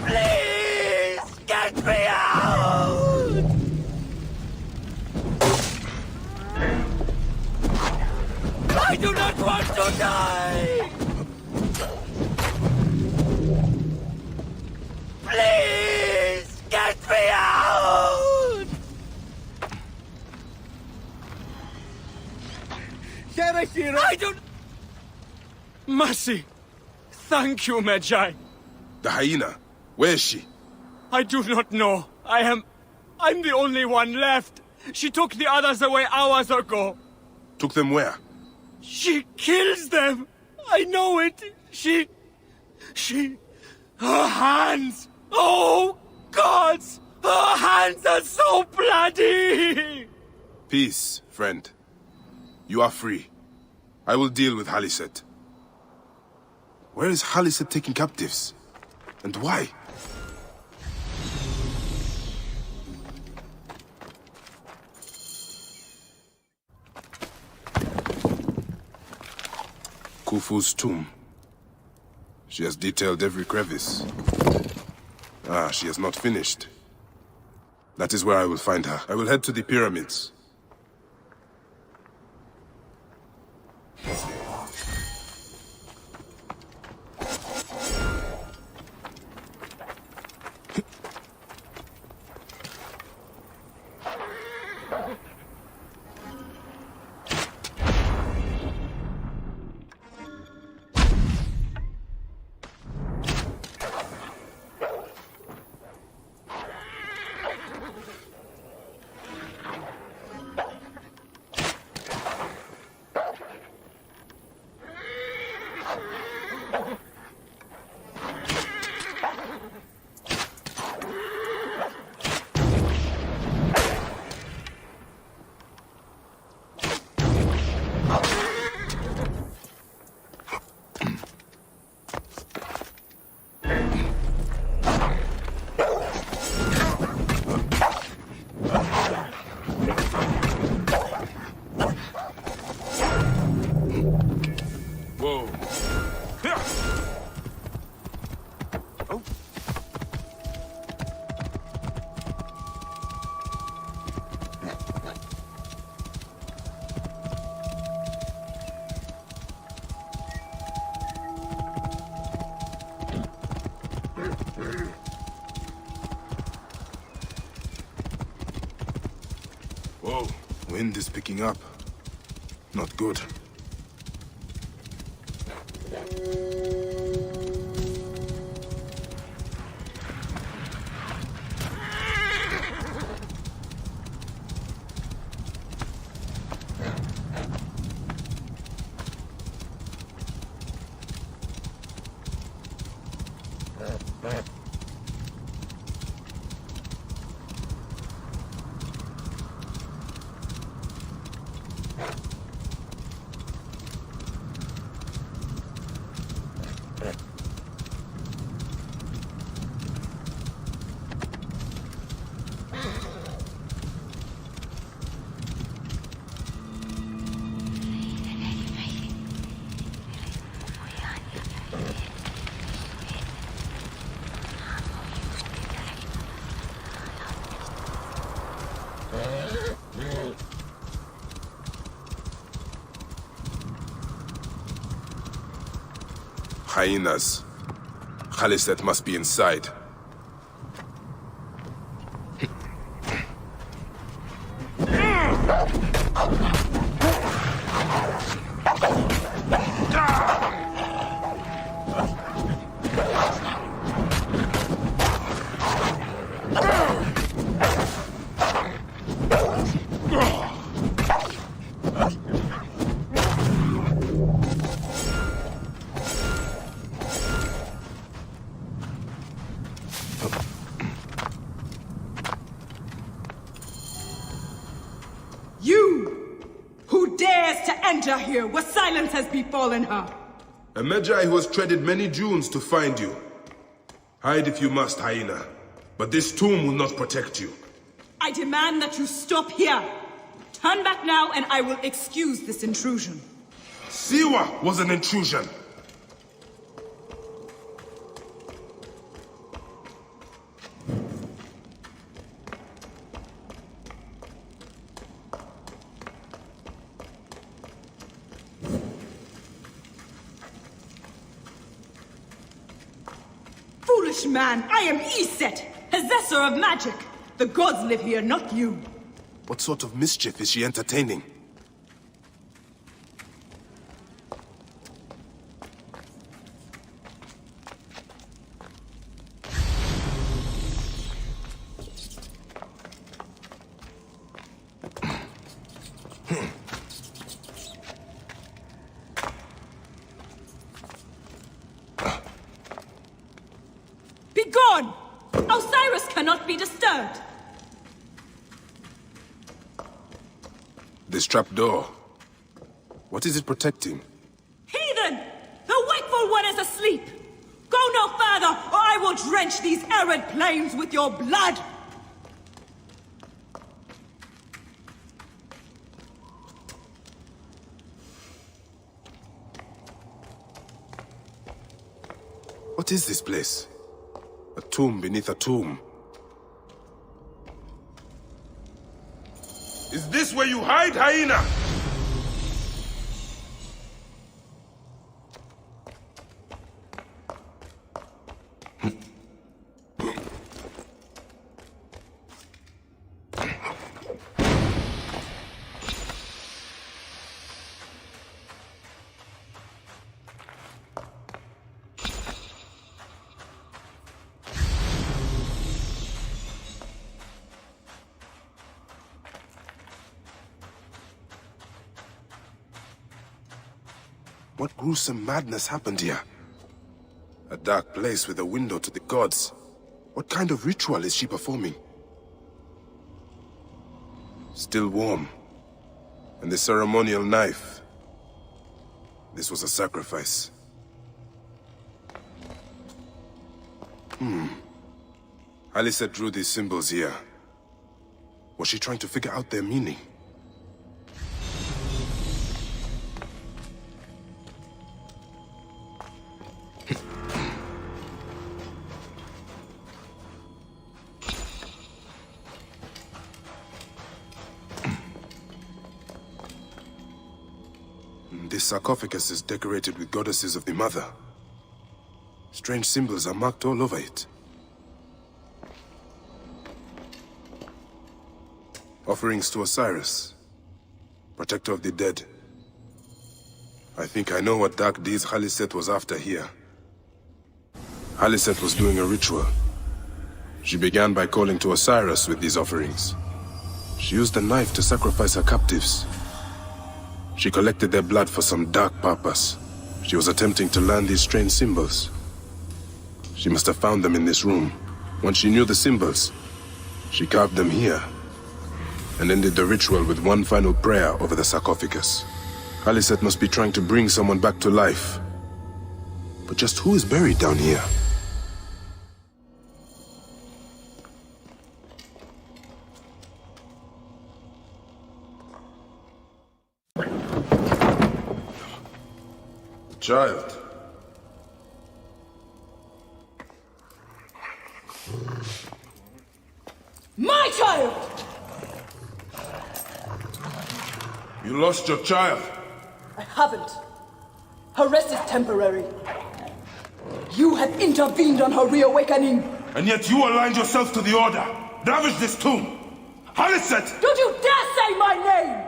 Please, get me out! I do not want to die! Please, get me out! I don't... Mercy! Thank you, Magi. The hyena, where is she? I do not know. I'm the only one left. She took the others away hours ago. Took them where? She kills them! I know it! Her hands! Oh, gods! Her hands are so bloody! Peace, friend. You are free. I will deal with Haliset. Where is Haliset taking captives? And why? Khufu's tomb. She has detailed every crevice. Ah, she has not finished. That is where I will find her. I will head to the pyramids. Whoa, wind is picking up. Not good. Hyenas. Khaliset must be inside. Here, what silence has befallen her? A Magi who has treaded many dunes to find you. Hide if you must, hyena. But this tomb will not protect you. I demand that you stop here. Turn back now and I will excuse this intrusion. Siwa was an intrusion. Foolish man, I am Iset, possessor of magic. The gods live here, not you. What sort of mischief is she entertaining? cannot be disturbed. This trapdoor. What is it protecting? Heathen! The wakeful one is asleep! Go no further, or I will drench these arid plains with your blood! What is this place? A tomb beneath a tomb. Is this where you hide, hyena? What gruesome madness happened here? A dark place with a window to the gods. What kind of ritual is she performing? Still warm. And the ceremonial knife. This was a sacrifice. Alice drew these symbols here. Was she trying to figure out their meaning? This sarcophagus is decorated with goddesses of the Mother. Strange symbols are marked all over it. Offerings to Osiris, protector of the dead. I think I know what dark deeds Khaliset was after here. Khaliset was doing a ritual. She began by calling to Osiris with these offerings. She used a knife to sacrifice her captives. She collected their blood for some dark purpose. She was attempting to learn these strange symbols. She must have found them in this room. Once she knew the symbols, she carved them here, and ended the ritual with one final prayer over the sarcophagus. Khaliset must be trying to bring someone back to life. But just who is buried down here? Child. My child! You lost your child. I haven't. Her rest is temporary. You have intervened on her reawakening. And yet you aligned yourself to the Order. Ravage this tomb. Khaliset! Don't you dare say my name!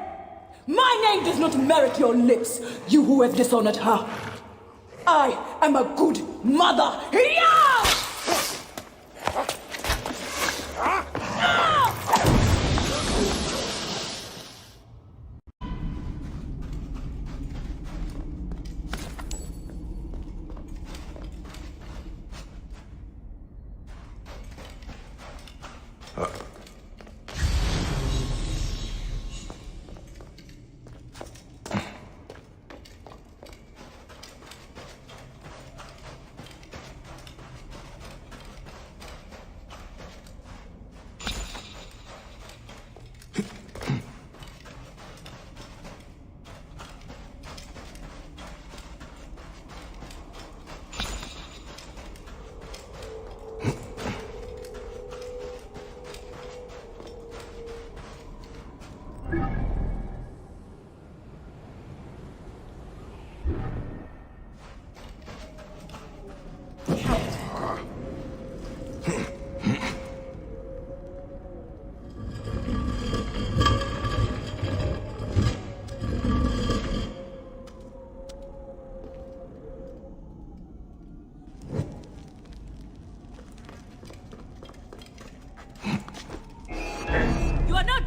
My name does not merit your lips, you who have dishonored her. I am a good mother. Yeah!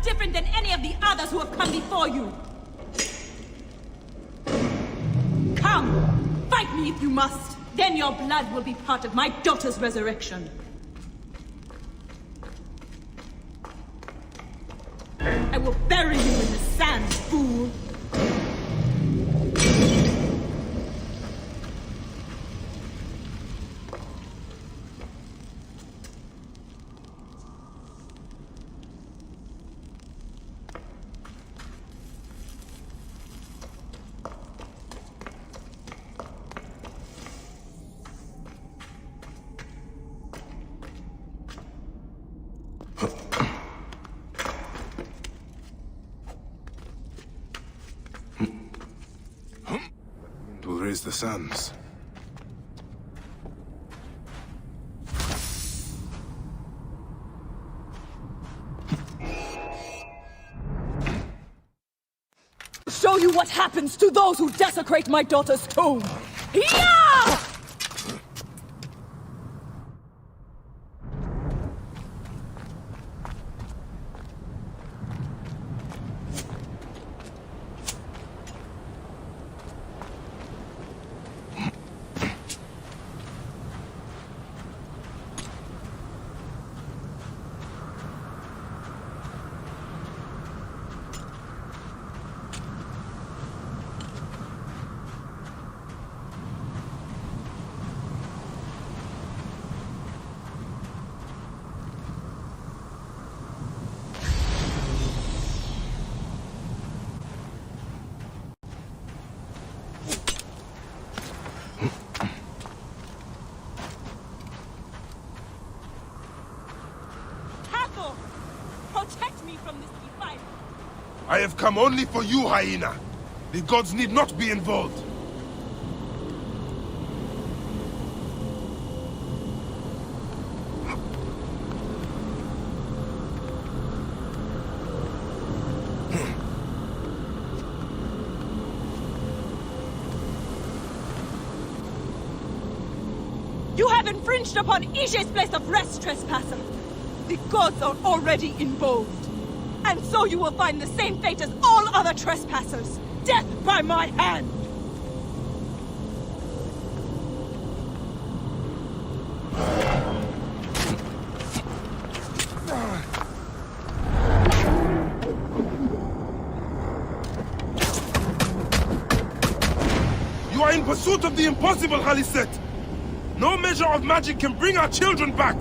Different than any of the others who have come before you. Come, fight me if you must. Then your blood will be part of my daughter's resurrection. will bury you in the sand, fool! Will raise the sands. Show you what happens to those who desecrate my daughter's tomb! Yeah! Protect me from this defilement! I have come only for you, hyena. The gods need not be involved. You have infringed upon Ishe's place of rest, trespasser! The gods are already involved. And so you will find the same fate as all other trespassers. Death by my hand! You are in pursuit of the impossible, Haliset! No measure of magic can bring our children back!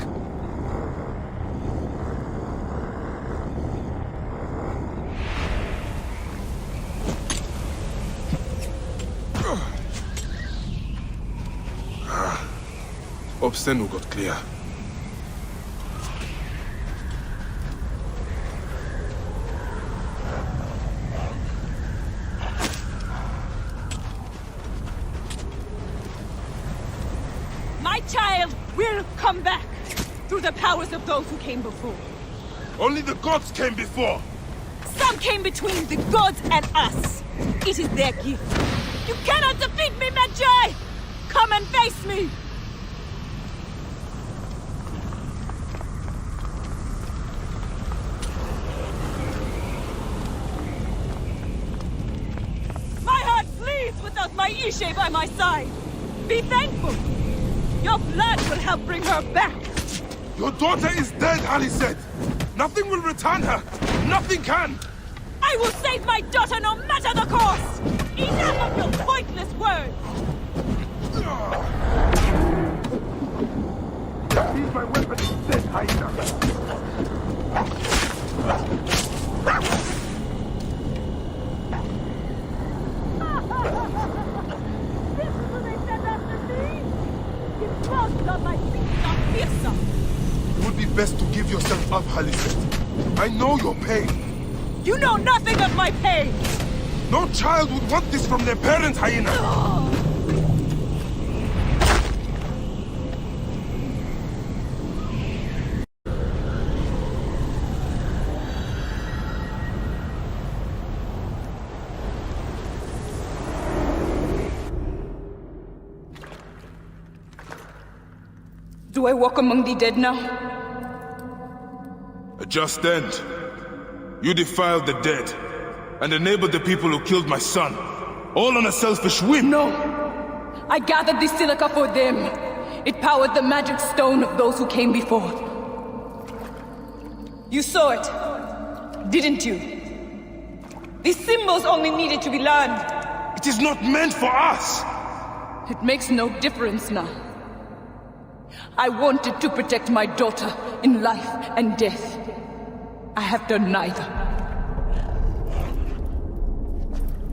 Obstenu got clear. My child will come back through the powers of those who came before. Only the gods came before! Some came between the gods and us. It is their gift. You cannot defeat me, Magi! Come and face me! Without my Ishe by my side. Be thankful. Your blood will help bring her back. Your daughter is dead, Haliset. Nothing will return her. Nothing can. I will save my daughter no matter the cost. Enough of your pointless words. Use my weapon instead, hyena. It would be best to give yourself up, Haliset. I know your pain. You know nothing of my pain! No child would want this from their parents, hyena! Do I walk among the dead now? A just end. You defiled the dead, and enabled the people who killed my son. All on a selfish whim! No! I gathered the silica for them. It powered the magic stone of those who came before. You saw it, didn't you? These symbols only needed to be learned. It is not meant for us! It makes no difference now. I wanted to protect my daughter in life and death. I have done neither.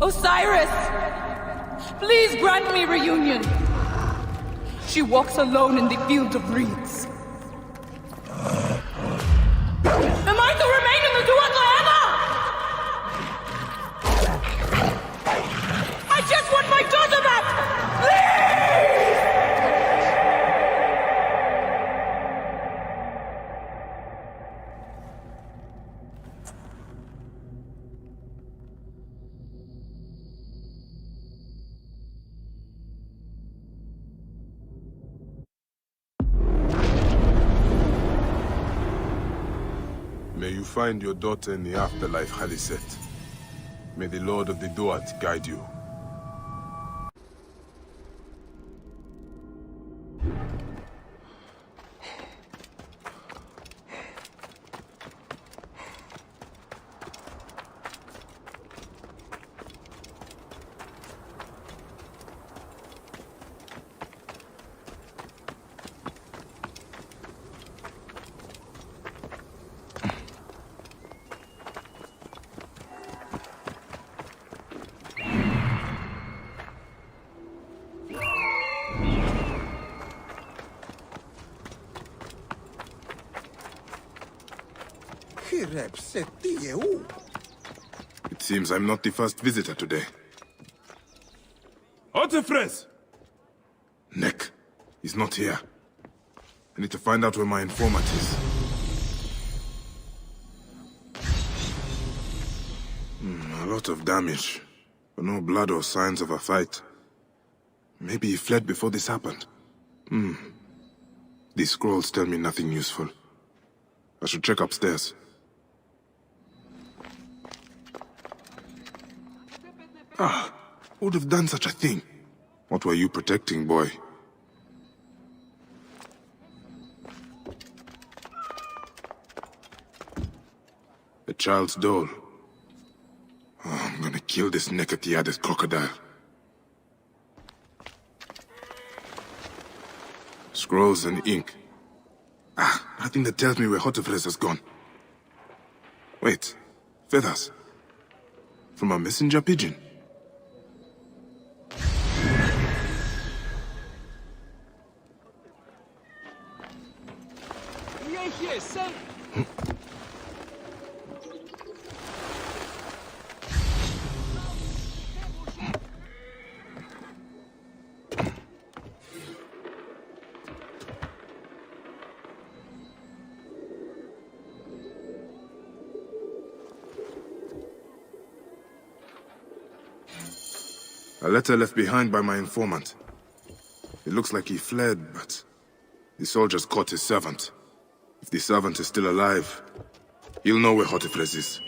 Osiris! Please grant me reunion. She walks alone in the field of reeds. Am I to remain in the Duat forever? I just want my daughter back! May you find your daughter in the afterlife, Khaliset. May the Lord of the Duat guide you. It seems I'm not the first visitor today. Otefres! Nick, he's not here. I need to find out where my informant is. A lot of damage, but no blood or signs of a fight. Maybe he fled before this happened. These scrolls tell me nothing useful. I should check upstairs. Who would have done such a thing? What were you protecting, boy? A child's doll. I'm gonna kill this Nekatiades crocodile. Scrolls and ink. Nothing that tells me where Hotefres has gone. Wait, feathers. From a messenger pigeon. A letter left behind by my informant. It looks like he fled, but the soldiers caught his servant. If the servant is still alive, he'll know where Hotefres is.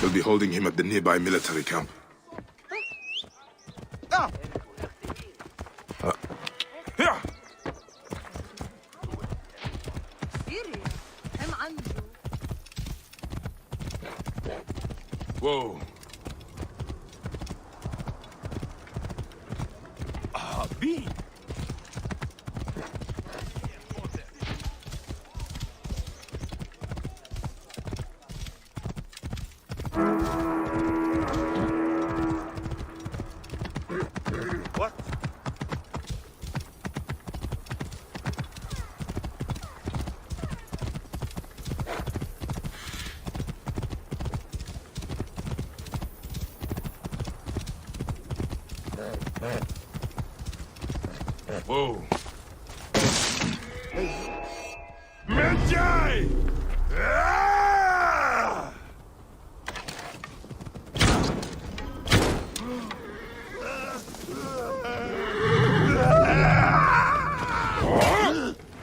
They'll be holding him at the nearby military camp. Whoa. B. What? Whoa. Medjay!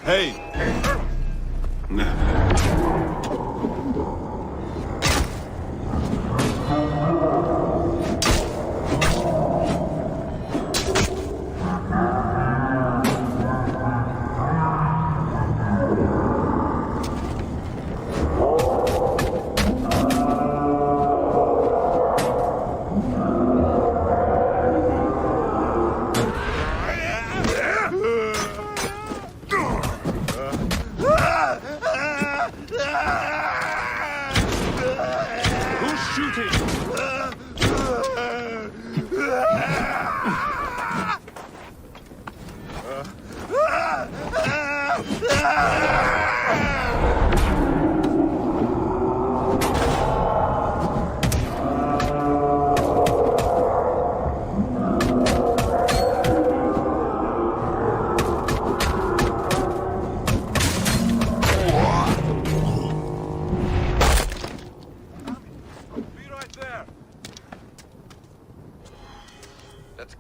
Hey!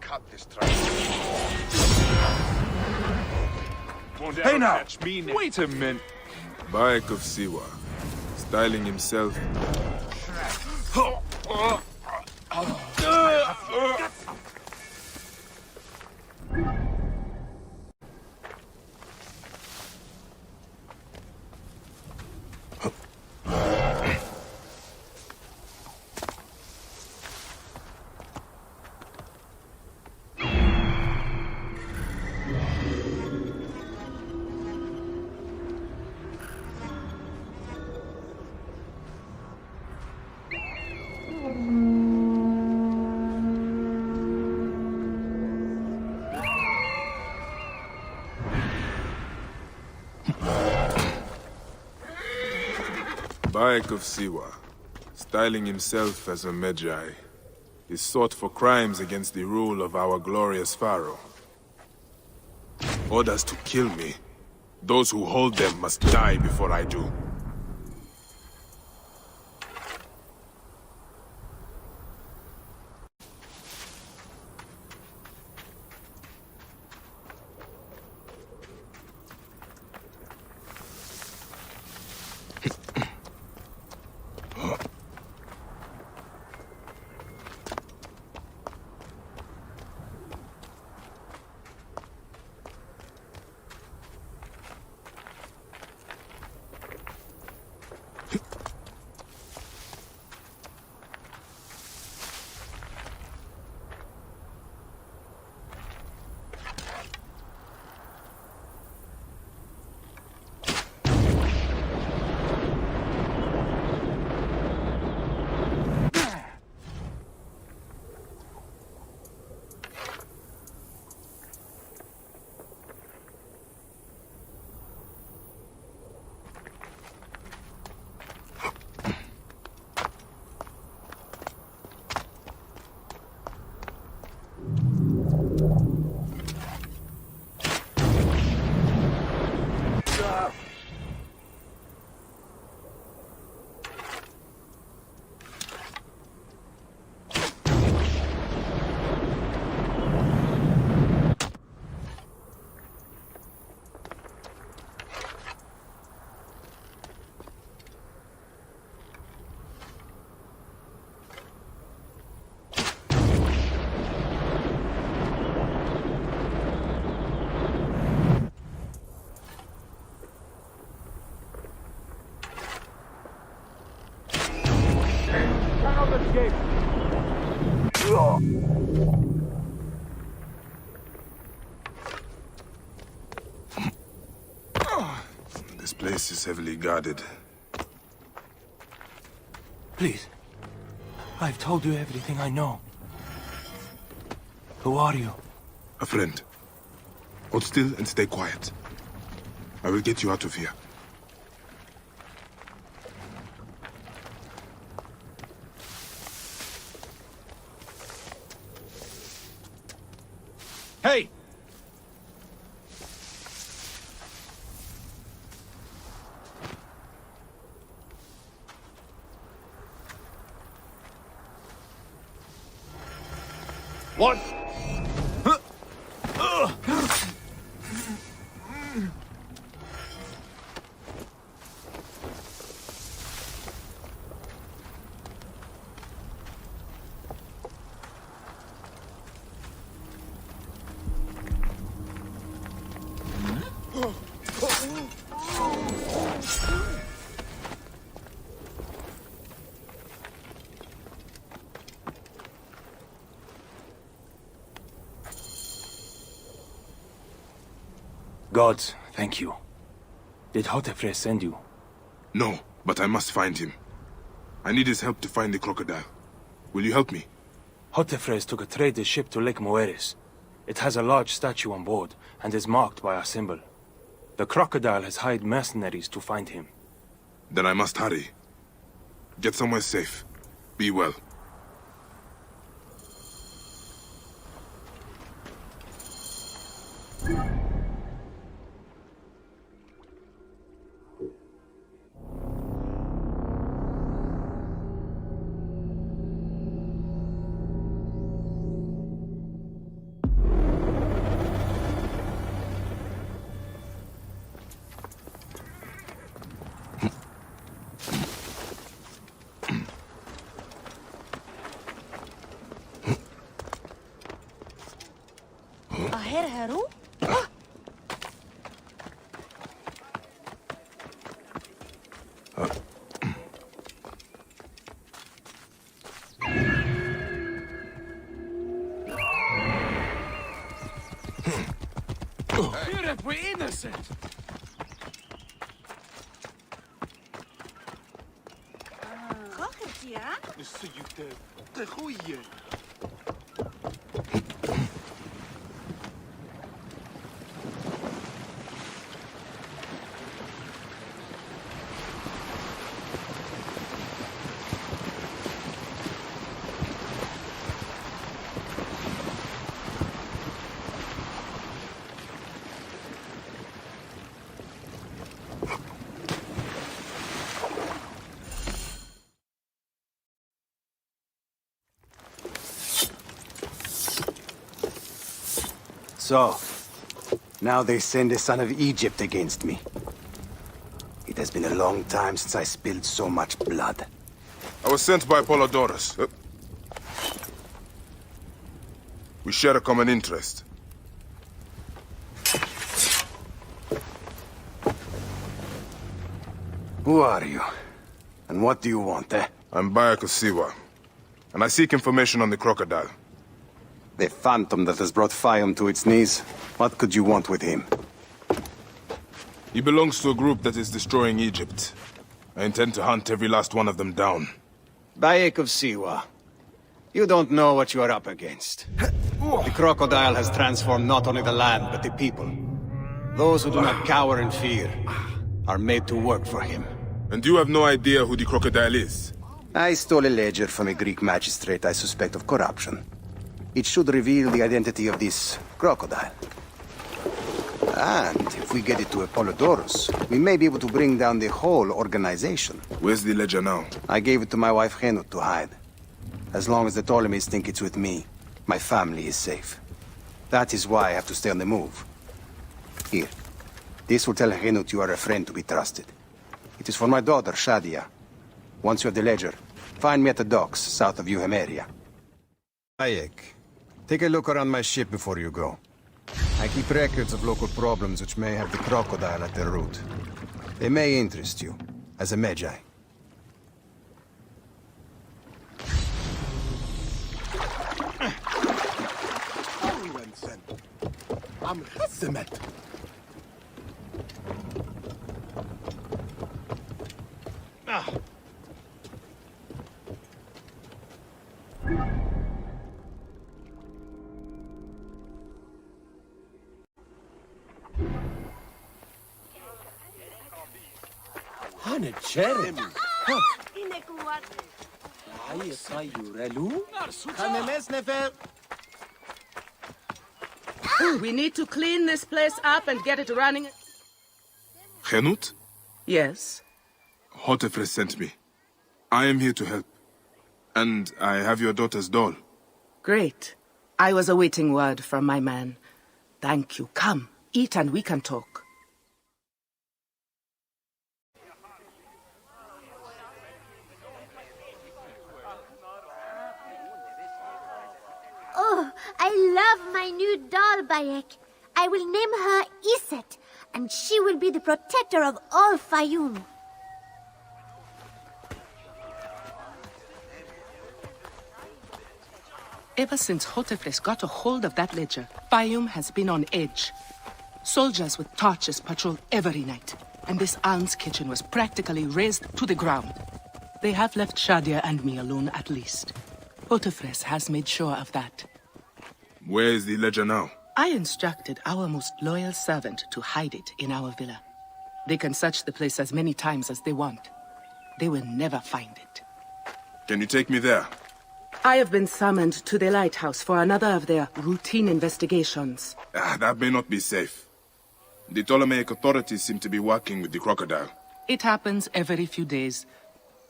cut this track. Hey now! Wait a minute. Bayek of Siwa, styling himself. Bayek of Siwa, styling himself as a Medjay, is sought for crimes against the rule of our glorious pharaoh. Orders to kill me. Those who hold them must die before I do. This place is heavily guarded. Please. I've told you everything I know. Who are you? A friend. Hold still and stay quiet. I will get you out of here. Hey! What? Gods, thank you. Did Hotefres send you? No, but I must find him. I need his help to find the crocodile. Will you help me? Hotefres took a trader's ship to Lake Moeris. It has a large statue on board, and is marked by our symbol. The crocodile has hired mercenaries to find him. Then I must hurry. Get somewhere safe. Be well. Heru? Here we're innocent. So, now they send a son of Egypt against me. It has been a long time since I spilled so much blood. I was sent by Polydorus. We share a common interest. Who are you? And what do you want, eh? I'm Bayek of Siwa, and I seek information on the crocodile. The phantom that has brought Fayum to its knees. What could you want with him? He belongs to a group that is destroying Egypt. I intend to hunt every last one of them down. Bayek of Siwa. You don't know what you are up against. The crocodile has transformed not only the land, but the people. Those who do not cower in fear are made to work for him. And you have no idea who the crocodile is? I stole a ledger from a Greek magistrate I suspect of corruption. It should reveal the identity of this crocodile. And if we get it to Apollodorus, we may be able to bring down the whole organization. Where's the ledger now? I gave it to my wife Henut to hide. As long as the Ptolemies think it's with me, my family is safe. That is why I have to stay on the move. Here. This will tell Henut you are a friend to be trusted. It is for my daughter, Shadia. Once you have the ledger, find me at the docks south of Euhemeria. Bayek, take a look around my ship before you go. I keep records of local problems which may have the crocodile at their root. They may interest you, as a Magi. We need to clean this place up and get it running. Henut? Yes? Hotefres sent me. I am here to help. And I have your daughter's doll. Great. I was awaiting word from my man. Thank you. Come, eat and we can talk. Oh, I love my new doll, Bayek. I will name her Iset, and she will be the protector of all Fayum. Ever since Hotefres got a hold of that ledger, Fayum has been on edge. Soldiers with torches patrol every night, and this alms kitchen was practically razed to the ground. They have left Shadia and me alone at least. Hotefres has made sure of that. Where is the ledger now? I instructed our most loyal servant to hide it in our villa. They can search the place as many times as they want. They will never find it. Can you take me there? I have been summoned to the lighthouse for another of their routine investigations. That may not be safe. The Ptolemaic authorities seem to be working with the crocodile. It happens every few days.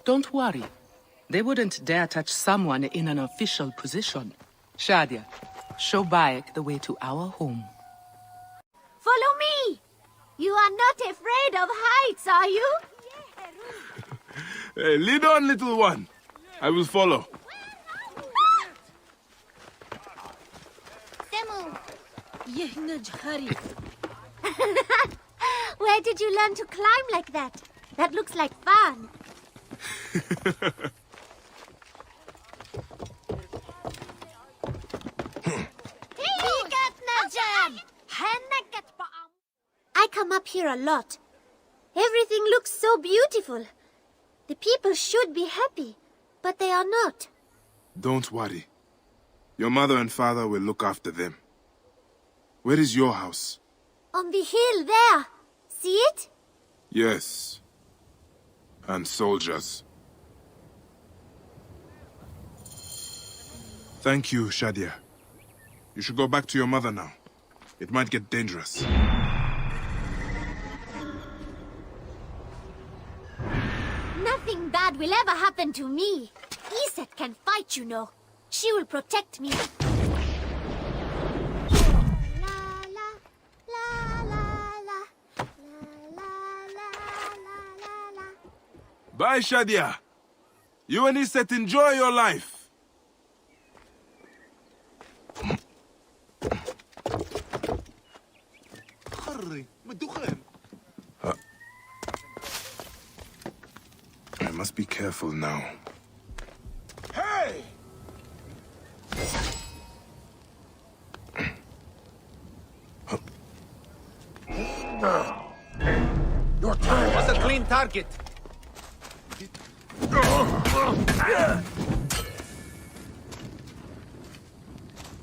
Don't worry. They wouldn't dare touch someone in an official position. Shadia, show Bayek the way to our home. Follow me! You are not afraid of heights, are you? Lead on, little one. I will follow. Where did you learn to climb like that? That looks like fun. I come up here a lot. Everything looks so beautiful. The people should be happy, but they are not. Don't worry. Your mother and father will look after them. Where is your house? On the hill there. See it? Yes. And soldiers. Thank you, Shadia. You should go back to your mother now. It might get dangerous. Nothing bad will ever happen to me. Iset can fight, you know. She will protect me. Bye, Shadia. You and Iset enjoy your life. I must be careful now. Hey! Your time was a clean target.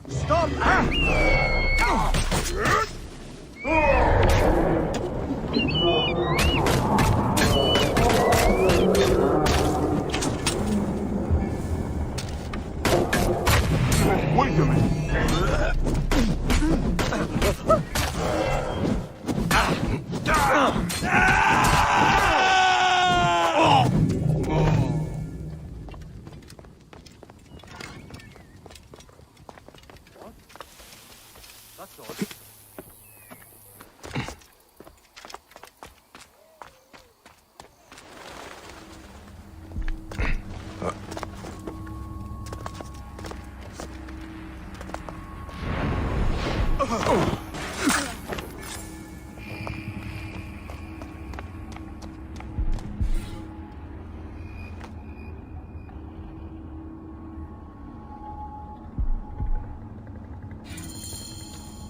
Stop! Wait a minute. That's odd.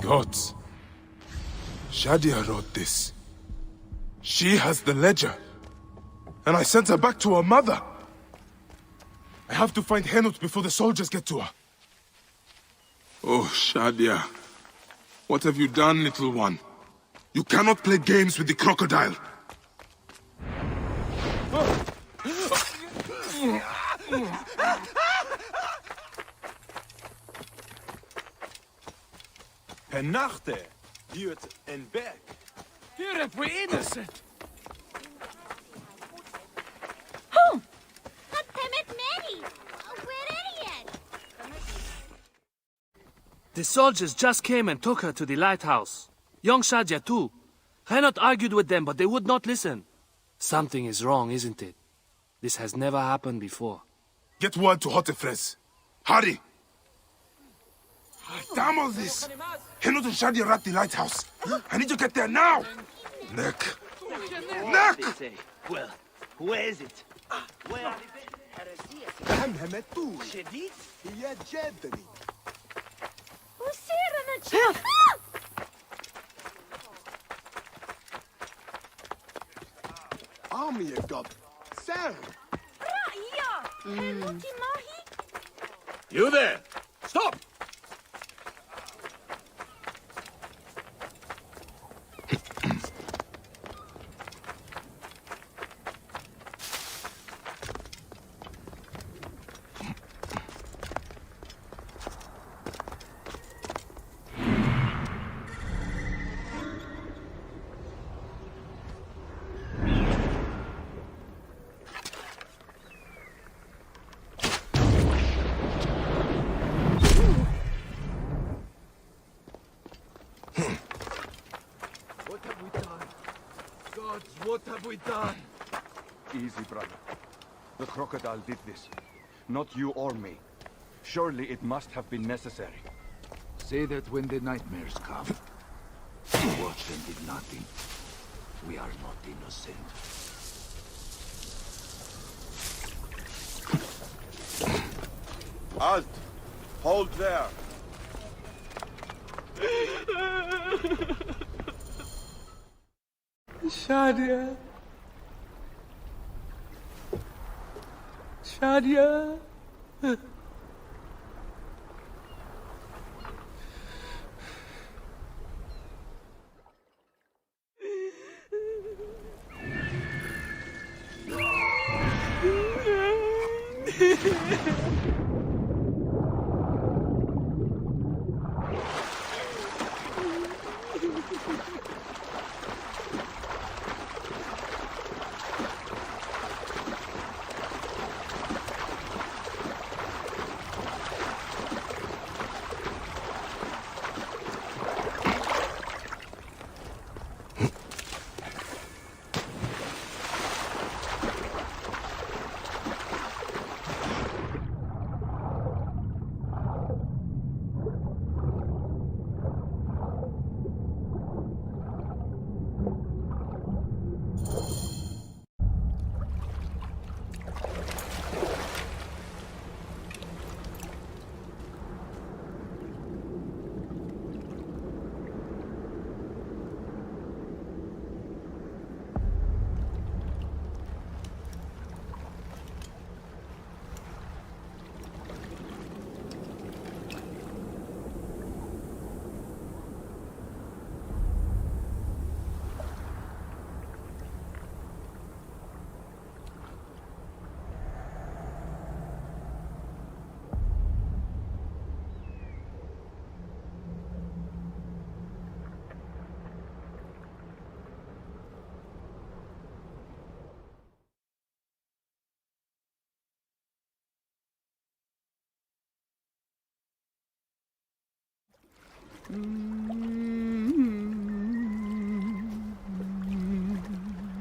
Gods. Shadia wrote this. She has the ledger. And I sent her back to her mother. I have to find Henut before the soldiers get to her. Oh, Shadia. What have you done, little one? You cannot play games with the crocodile. Nachte, Jut en Berg. Here we innocent. The soldiers just came and took her to the lighthouse. Young Shadia too. Henot argued with them, but they would not listen. Something is wrong, isn't it? This has never happened before. Get word to Hotefres. Hurry! Damn all this! Henut and Shadia are at the lighthouse. I need to get there now! Neck! Neck! Well, where is it? Where? Army God. Sir! You there! Stop! What have we done? Easy, brother. The crocodile did this. Not you or me. Surely it must have been necessary. Say that when the nightmares come, watch them did nothing. We are not innocent. Halt! Hold there! Shadia. Shadia.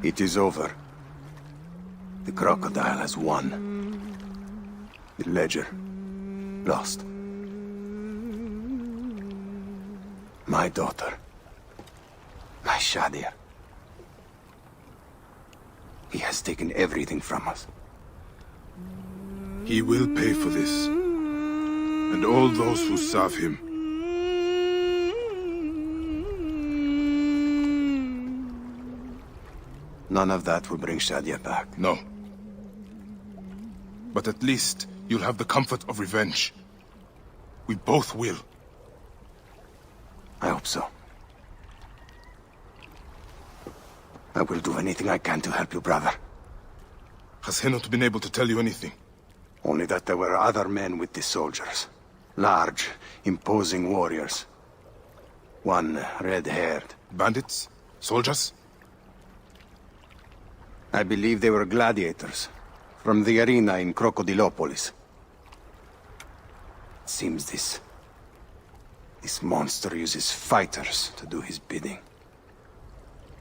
It is over. The crocodile has won. The ledger lost. My daughter. My Shadia. He has taken everything from us. He will pay for this. And all those who serve him. None of that will bring Shadia back. No. But at least you'll have the comfort of revenge. We both will. I hope so. I will do anything I can to help you, brother. Has he not been able to tell you anything? Only that there were other men with the soldiers. Large, imposing warriors. One red-haired. Bandits? Soldiers? I believe they were gladiators. From the arena in Crocodilopolis. It seems this monster uses fighters to do his bidding.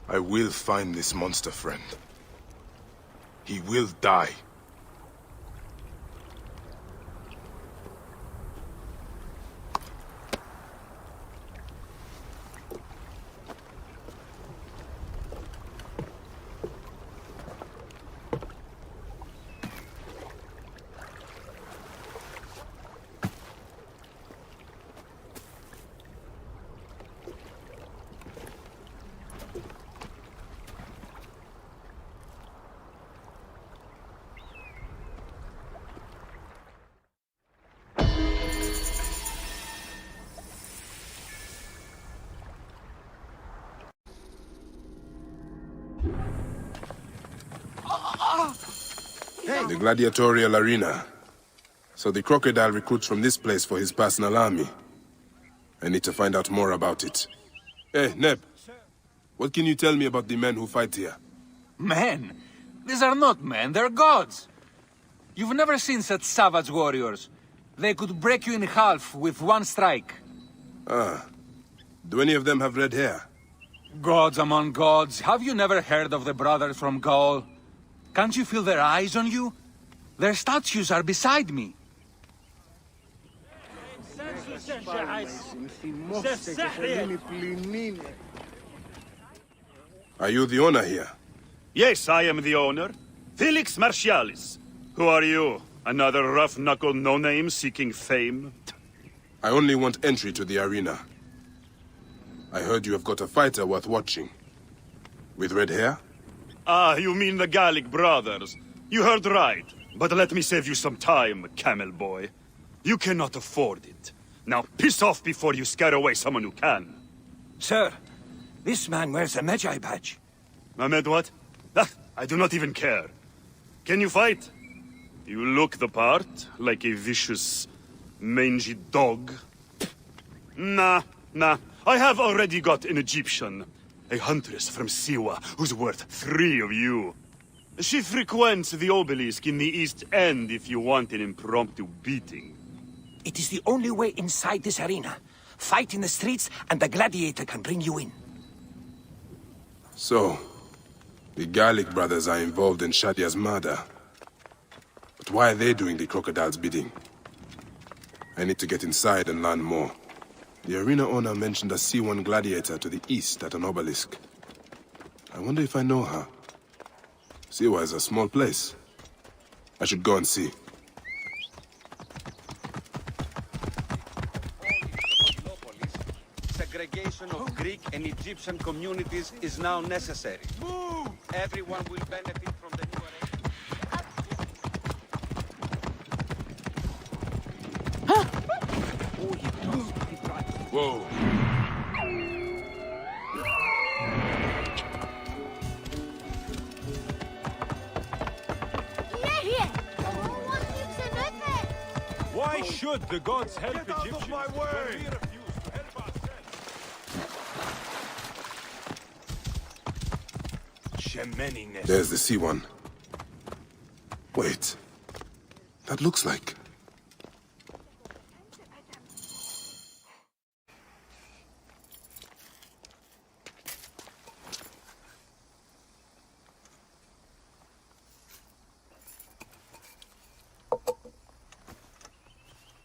I will find this monster, friend. He will die. The gladiatorial arena. So the crocodile recruits from this place for his personal army. I need to find out more about it. Hey, Neb. What can you tell me about the men who fight here? Men? These are not men, they're gods. You've never seen such savage warriors. They could break you in half with one strike. Ah. Do any of them have red hair? Gods among gods, have you never heard of the brothers from Gaul? Can't you feel their eyes on you? Their statues are beside me. Are you the owner here? Yes, I am the owner. Felix Martialis. Who are you? Another rough-knuckle no-name seeking fame? I only want entry to the arena. I heard you have got a fighter worth watching. With red hair? Ah, you mean the Gallic brothers. You heard right. But let me save you some time, camel boy. You cannot afford it. Now piss off before you scare away someone who can. Sir, this man wears a Magi badge. Ahmed, what? Ah, I do not even care. Can you fight? You look the part, like a vicious, mangy dog. Nah. I have already got an Egyptian. A huntress from Siwa, who's worth 3 of you. She frequents the obelisk in the East End if you want an impromptu beating. It is the only way inside this arena. Fight in the streets, and the gladiator can bring you in. So, the Gallic brothers are involved in Shadia's murder. But why are they doing the crocodile's bidding? I need to get inside and learn more. The arena owner mentioned a C1 gladiator to the east at an obelisk. I wonder if I know her. Siwa is a small place. I should go and see. Segregation of Greek and Egyptian communities is now necessary. Move! Everyone will benefit from the new arrangement. Whoa. Why should the gods help Egyptians? Get out of my way! There's the C1. Wait. That looks like...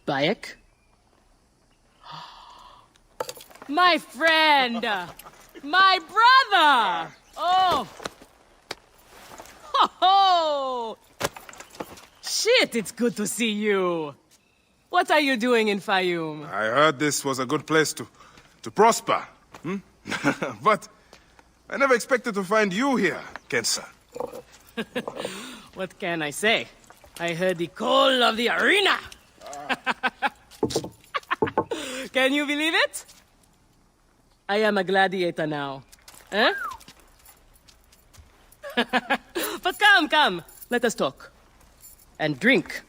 Bayek? My friend! My brother! Oh! Ho ho! Shit, it's good to see you. What are you doing in Fayum? I heard this was a good place to prosper. But I never expected to find you here, Kensa. What can I say? I heard the call of the arena! Can you believe it? I am a gladiator now. Huh? But come, let us talk. And drink.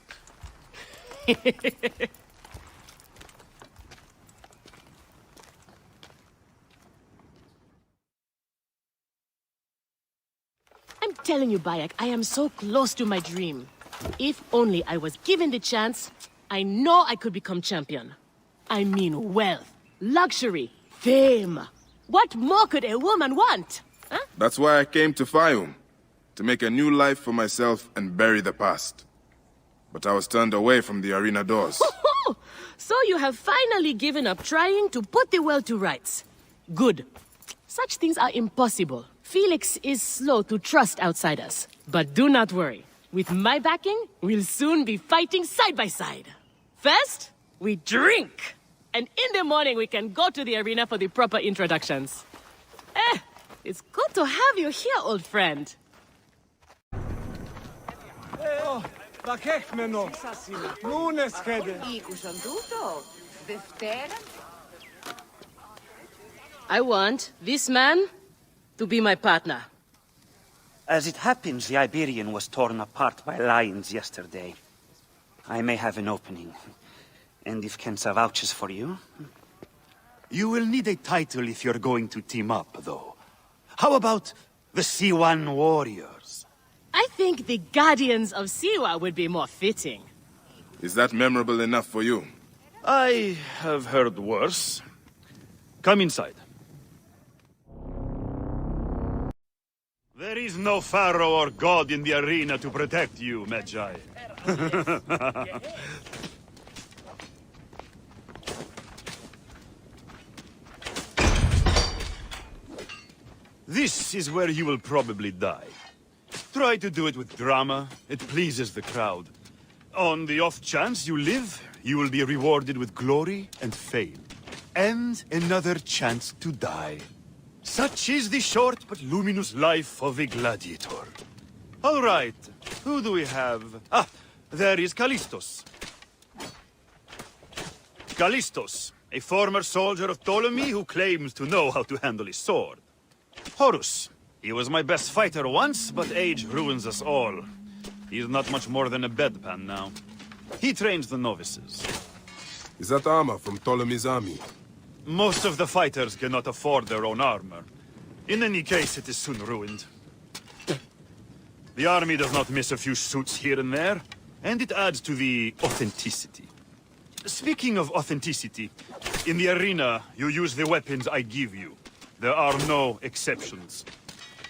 I'm telling you, Bayek, I am so close to my dream. If only I was given the chance, I know I could become champion. I mean wealth, luxury, fame. What more could a woman want? Huh? That's why I came to Fayum. To make a new life for myself and bury the past. But I was turned away from the arena doors. So you have finally given up trying to put the world to rights. Good. Such things are impossible. Felix is slow to trust outsiders. But do not worry. With my backing, we'll soon be fighting side by side. First, we drink. And in the morning, we can go to the arena for the proper introductions. It's good to have you here, old friend. I want this man to be my partner. As it happens, the Iberian was torn apart by lions yesterday. I may have an opening. And if Kensa vouches for you... You will need a title if you're going to team up, though. How about the C1 Warriors? I think the Guardians of Siwa would be more fitting. Is that memorable enough for you? I have heard worse. Come inside. There is no pharaoh or god in the arena to protect you, Magi. This is where you will probably die. Try to do it with drama. It pleases the crowd. On the off chance you live, you will be rewarded with glory and fame. And another chance to die. Such is the short but luminous life of a gladiator. All right, who do we have? Ah, there is Callistos. Callistos, a former soldier of Ptolemy who claims to know how to handle his sword. Horus, he was my best fighter once, but age ruins us all. He's not much more than a bedpan now. He trains the novices. Is that armor from Ptolemy's army? Most of the fighters cannot afford their own armor. In any case, it is soon ruined. The army does not miss a few suits here and there, and it adds to the authenticity. Speaking of authenticity, in the arena, you use the weapons I give you. There are no exceptions.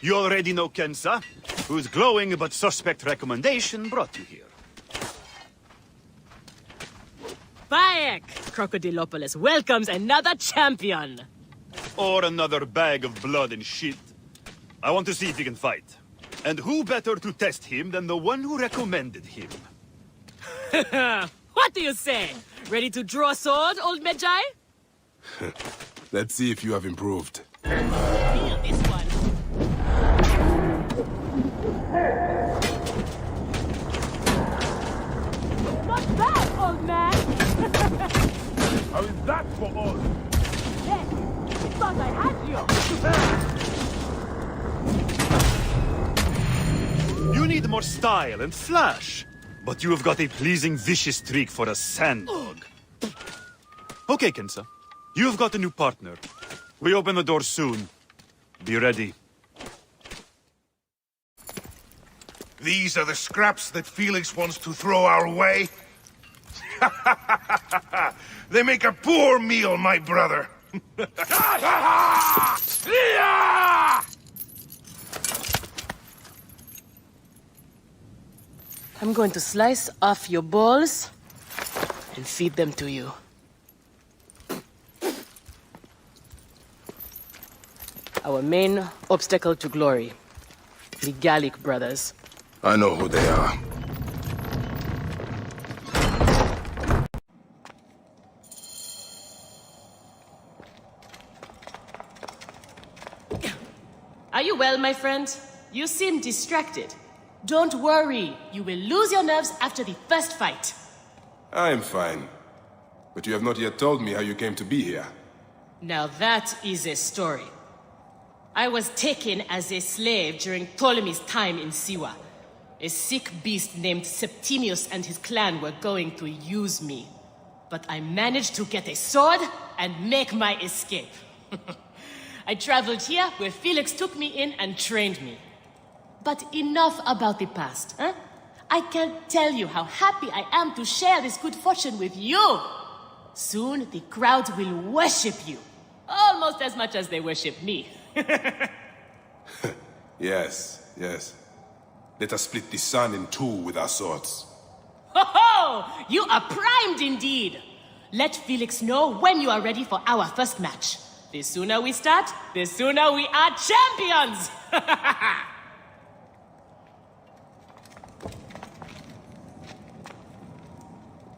You already know Kensa, whose glowing but suspect recommendation brought you here. Bayek! Crocodilopolis welcomes another champion! Or another bag of blood and shit. I want to see if he can fight. And who better to test him than the one who recommended him? What do you say? Ready to draw a sword, old Medjai? Let's see if you have improved. Feel this one. Not bad, old man! How is that for all? Yes, I thought I had you! You need more style and flash. But you have got a pleasing vicious streak for a sand dog. Okay, Kensa. You have got a new partner. We open the door soon. Be ready. These are the scraps that Felix wants to throw our way? They make a poor meal, my brother. I'm going to slice off your balls and feed them to you. Our main obstacle to glory, the Gallic brothers. I know who they are. Are you well, my friend? You seem distracted. Don't worry, you will lose your nerves after the first fight. I am fine. But you have not yet told me how you came to be here. Now that is a story. I was taken as a slave during Ptolemy's time in Siwa. A sick beast named Septimius and his clan were going to use me. But I managed to get a sword and make my escape. I traveled here where Felix took me in and trained me. But enough about the past, huh? I can't tell you how happy I am to share this good fortune with you. Soon the crowd will worship you. Almost as much as they worship me. Yes, yes. Let us split the sun in two with our swords. Ho ho! You are primed indeed! Let Felix know when you are ready for our first match. The sooner we start, the sooner we are champions!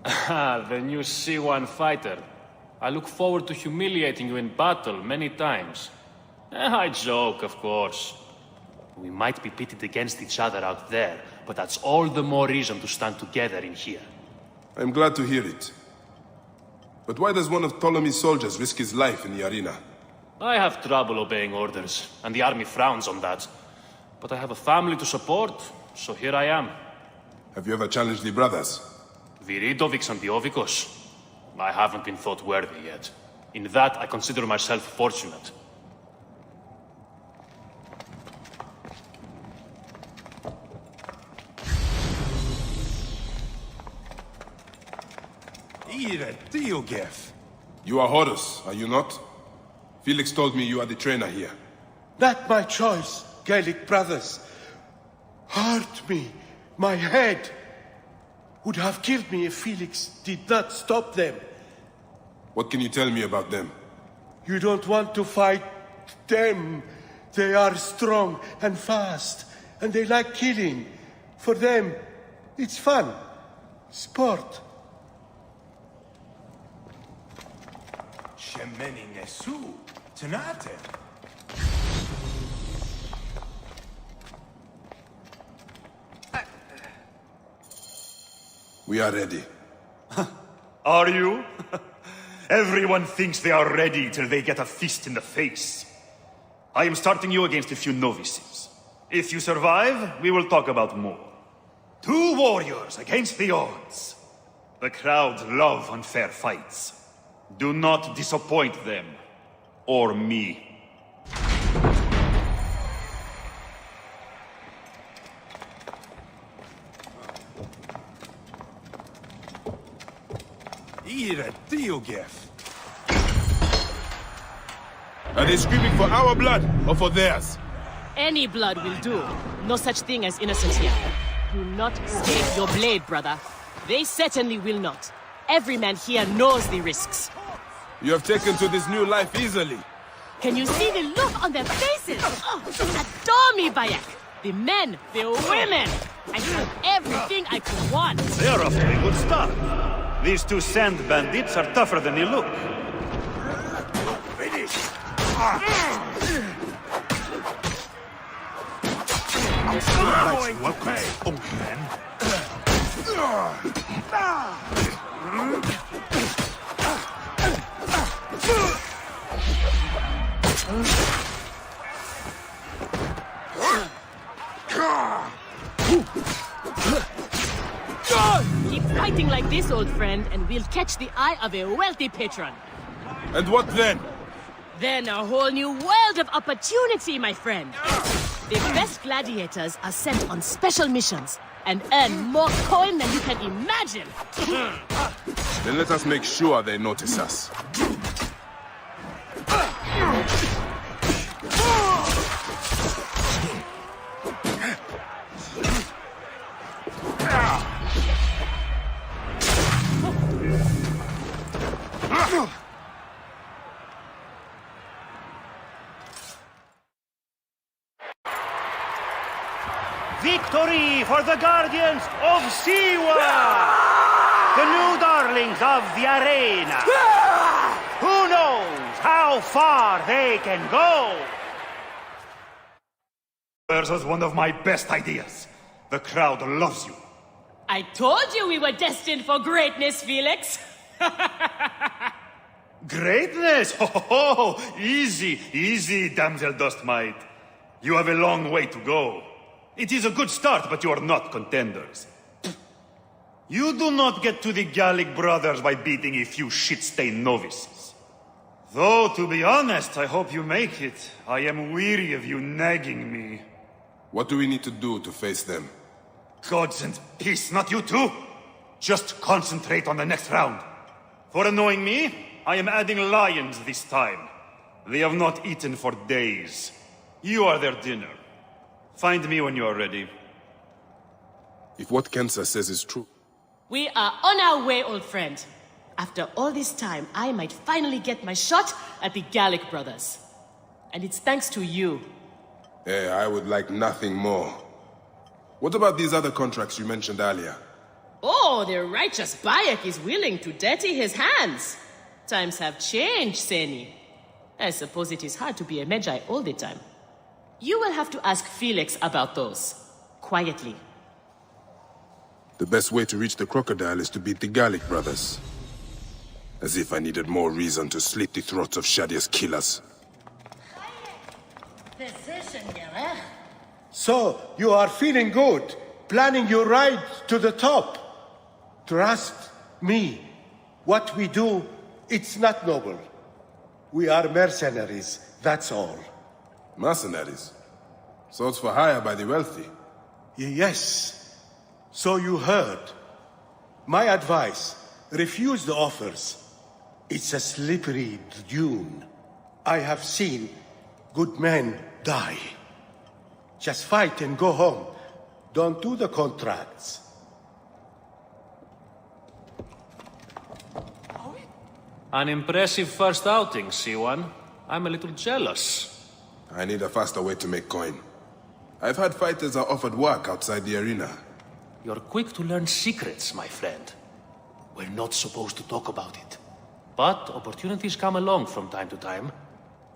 Ah, the new C1 fighter. I look forward to humiliating you in battle many times. I joke, of course. We might be pitted against each other out there, but that's all the more reason to stand together in here. I'm glad to hear it. But why does one of Ptolemy's soldiers risk his life in the arena? I have trouble obeying orders, and the army frowns on that. But I have a family to support, so here I am. Have you ever challenged the brothers? Viridovics and the Ovikos? I haven't been thought worthy yet. In that, I consider myself fortunate. You are Horus, are you not? Felix told me you are the trainer here. Not my choice, Gaelic brothers. Hurt me. My head would have killed me if Felix did not stop them. What can you tell me about them? You don't want to fight them. They are strong and fast, and they like killing. For them, it's fun. Sport. Shemeni Nesu, Tanate. We are ready. Are you? Everyone thinks they are ready till they get a fist in the face. I am starting you against a few novices. If you survive, we will talk about more. 2 warriors against the odds. The crowd love unfair fights. Do not disappoint them. Or me. Ira Diogef. Are they screaming for our blood or for theirs? Any blood will do. No such thing as innocence here. Do not stake your blade, brother. They certainly will not. Every man here knows the risks. You have taken to this new life easily. Can you see the look on their faces? Oh, adore me, Bayek. The men, the women. I have everything I could want. They are off to a good start. These 2 sand bandits are tougher than they look. Finish! I'm going to pay, old man. Keep fighting like this, old friend, and we'll catch the eye of a wealthy patron. And what then? Then a whole new world of opportunity, my friend. The best gladiators are sent on special missions and earn more coin than you can imagine. Then let us make sure they notice us. Victory for the Guardians of Siwa! The new darlings of the arena! Who knows how far they can go? Yours was one of my best ideas. The crowd loves you. I told you we were destined for greatness, Felix. Greatness? Oh, easy, easy, damsel dust mite. You have a long way to go. It is a good start, but you are not contenders. You do not get to the Gallic brothers by beating a few shit-stained novices. Though, to be honest, I hope you make it. I am weary of you nagging me. What do we need to do to face them? Gods and peace, not you too. Just concentrate on the next round. For annoying me, I am adding lions this time. They have not eaten for days. You are their dinner. Find me when you are ready. If what Kensa says is true... We are on our way, old friend. After all this time, I might finally get my shot at the Gallic brothers. And it's thanks to you. I would like nothing more. What about these other contracts you mentioned earlier? Oh, the righteous Bayek is willing to dirty his hands. Times have changed, Seni. I suppose it is hard to be a Magi all the time. You will have to ask Felix about those. Quietly. The best way to reach the crocodile is to beat the Gallic brothers. As if I needed more reason to slit the throats of Shadia's killers. So, you are feeling good, planning your ride to the top. Trust me, what we do, it's not noble. We are mercenaries, that's all. Mercenaries? Swords for hire by the wealthy? Yes. So you heard. My advice, refuse the offers. It's a slippery dune. I have seen good men die. Just fight and go home. Don't do the contracts. An impressive first outing, Siwan. I'm a little jealous. I need a faster way to make coin. I've had fighters are offered work outside the arena. You're quick to learn secrets, my friend. We're not supposed to talk about it. But opportunities come along from time to time.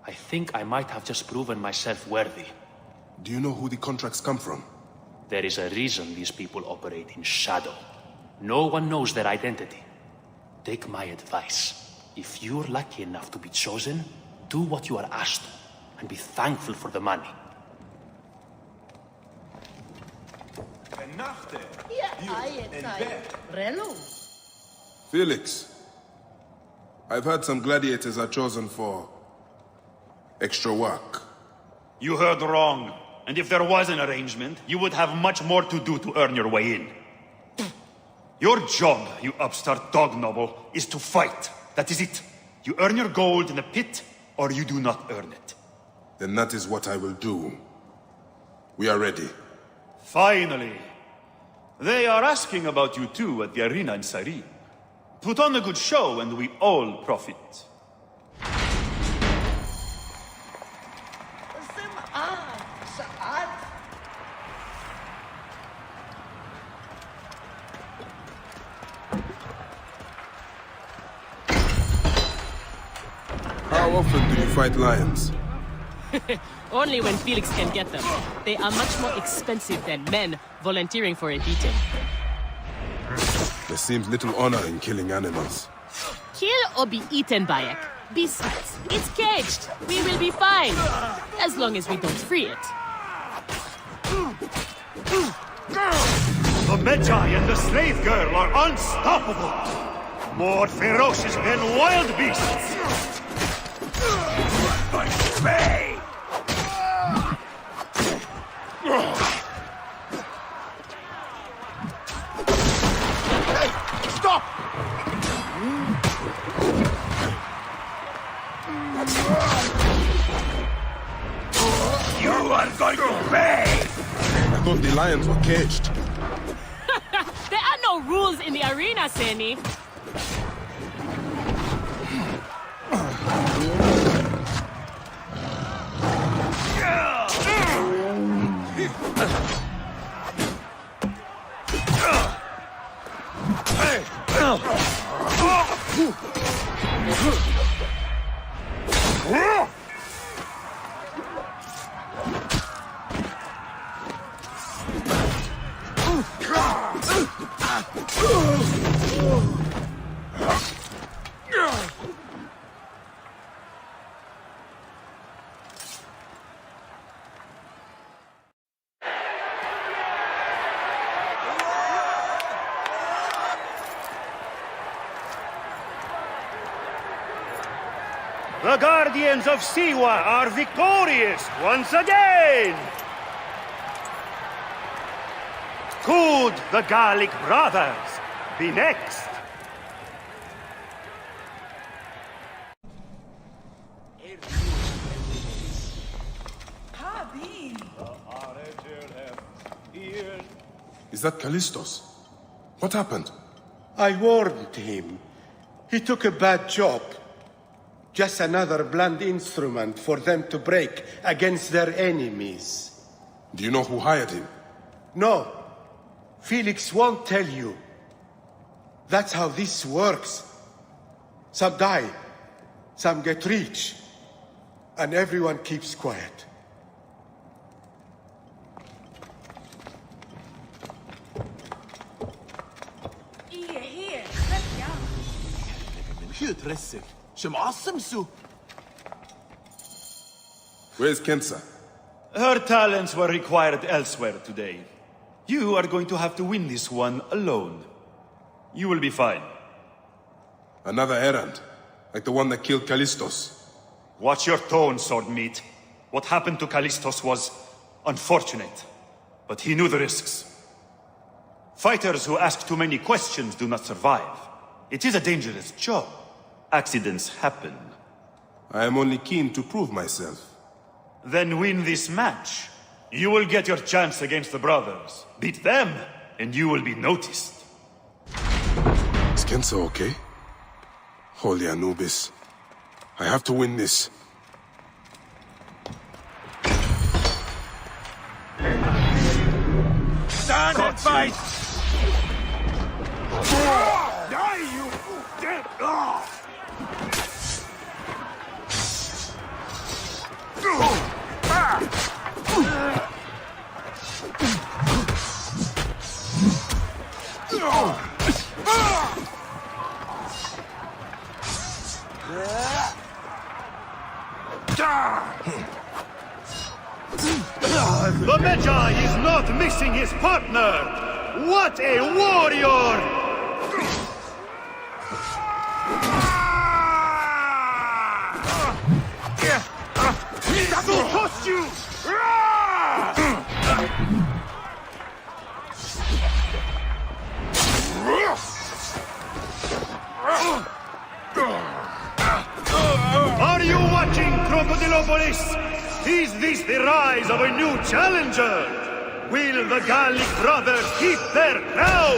I think I might have just proven myself worthy. Do you know who the contracts come from? There is a reason these people operate in shadow. No one knows their identity. Take my advice. If you're lucky enough to be chosen, do what you are asked to, and be thankful for the money. Felix, I've heard some gladiators are chosen for extra work. You heard wrong. And if there was an arrangement, you would have much more to do to earn your way in. Your job, you upstart dog noble, is to fight. That is it. You earn your gold in the pit, or you do not earn it. Then that is what I will do. We are ready. Finally. They are asking about you too at the arena in Syri. Put on a good show and we all profit. How often do you fight lions? Only when Felix can get them. They are much more expensive than men volunteering for a beating. There seems little honor in killing animals. Kill or be eaten by it. Besides, it's caged. We will be fine. As long as we don't free it. The Magi and the slave girl are unstoppable. More ferocious than wild beasts. May! Stop! You are going to pay! I thought the lions were caged. There are no rules in the arena, Seni. The Guardians of Siwa are victorious once again! Could the Gallic brothers be next? Is that Callistos? What happened? I warned him. He took a bad job. Just another blunt instrument for them to break against their enemies. Do you know who hired him? No. Felix won't tell you. That's how this works. Some die, some get rich, and everyone keeps quiet. Where's Kensa? Her talents were required elsewhere today. You are going to have to win this one alone. You will be fine. Another errand, like the one that killed Callistos. Watch your tone, Swordmeat. What happened to Callistos was unfortunate, but he knew the risks. Fighters who ask too many questions do not survive. It is a dangerous job. Accidents happen. I am only keen to prove myself. Then win this match. You will get your chance against the brothers. Beat them, and you will be noticed. Is Kensa okay? Holy Anubis. I have to win this. Nice! Die, you dead! The Magi is not missing his partner! What a warrior! That will cost you! Are you watching, Crocodilopolis? Is this the rise of a new challenger? Will the Gallic brothers keep their crown?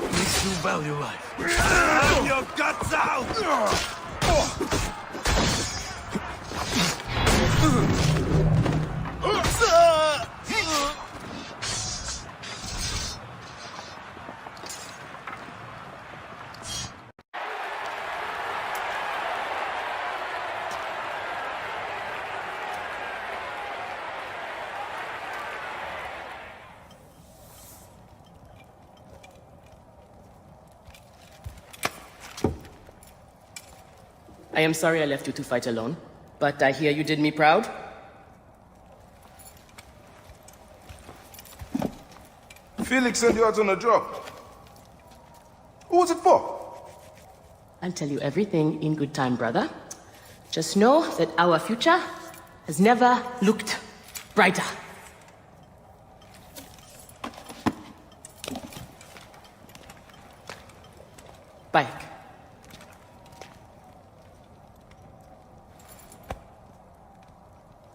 Makes you value life. Have your guts out! I am sorry I left you to fight alone, but I hear you did me proud. Felix sent you out on a job. Who was it for? I'll tell you everything in good time, brother. Just know that our future has never looked brighter. Bayek.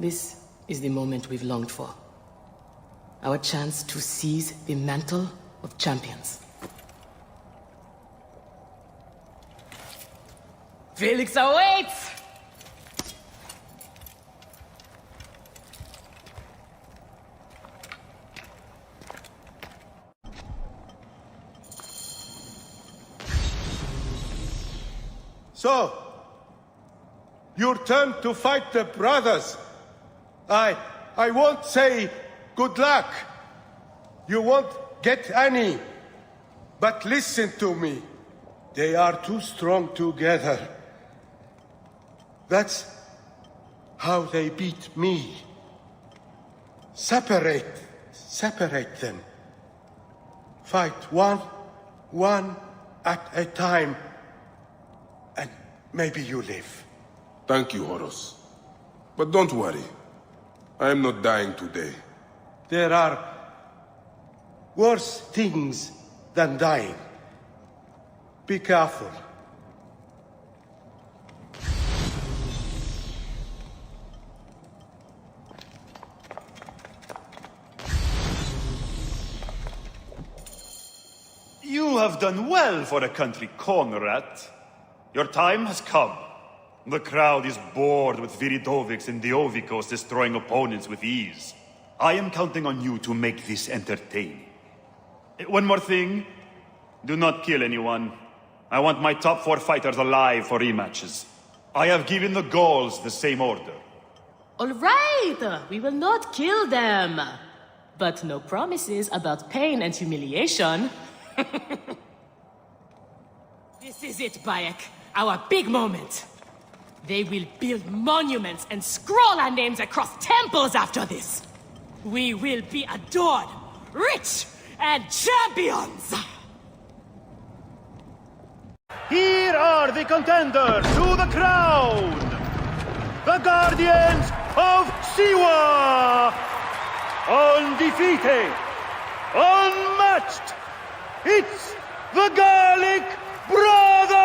This is the moment we've longed for. Our chance to seize the mantle of champions. Felix awaits! So, your turn to fight the brothers. I won't say good luck. You won't get any. But listen to me. They are too strong together. That's how they beat me. Separate them. Fight one at a time, and maybe you live. Thank you, Horus. But don't worry. I am not dying today. There are worse things than dying. Be careful. You have done well for a country corn rat. Your time has come. The crowd is bored with Viridovics and Diovikos destroying opponents with ease. I am counting on you to make this entertaining. One more thing. Do not kill anyone. I want my top 4 fighters alive for rematches. I have given the Gauls the same order. All right, we will not kill them. But no promises about pain and humiliation. This is it, Bayek. Our big moment. They will build monuments and scroll our names across temples after this. We will be adored, rich, and champions! Here are the contenders to the crown! The Guardians of Siwa! Undefeated! Unmatched! It's the Gallic Brothers!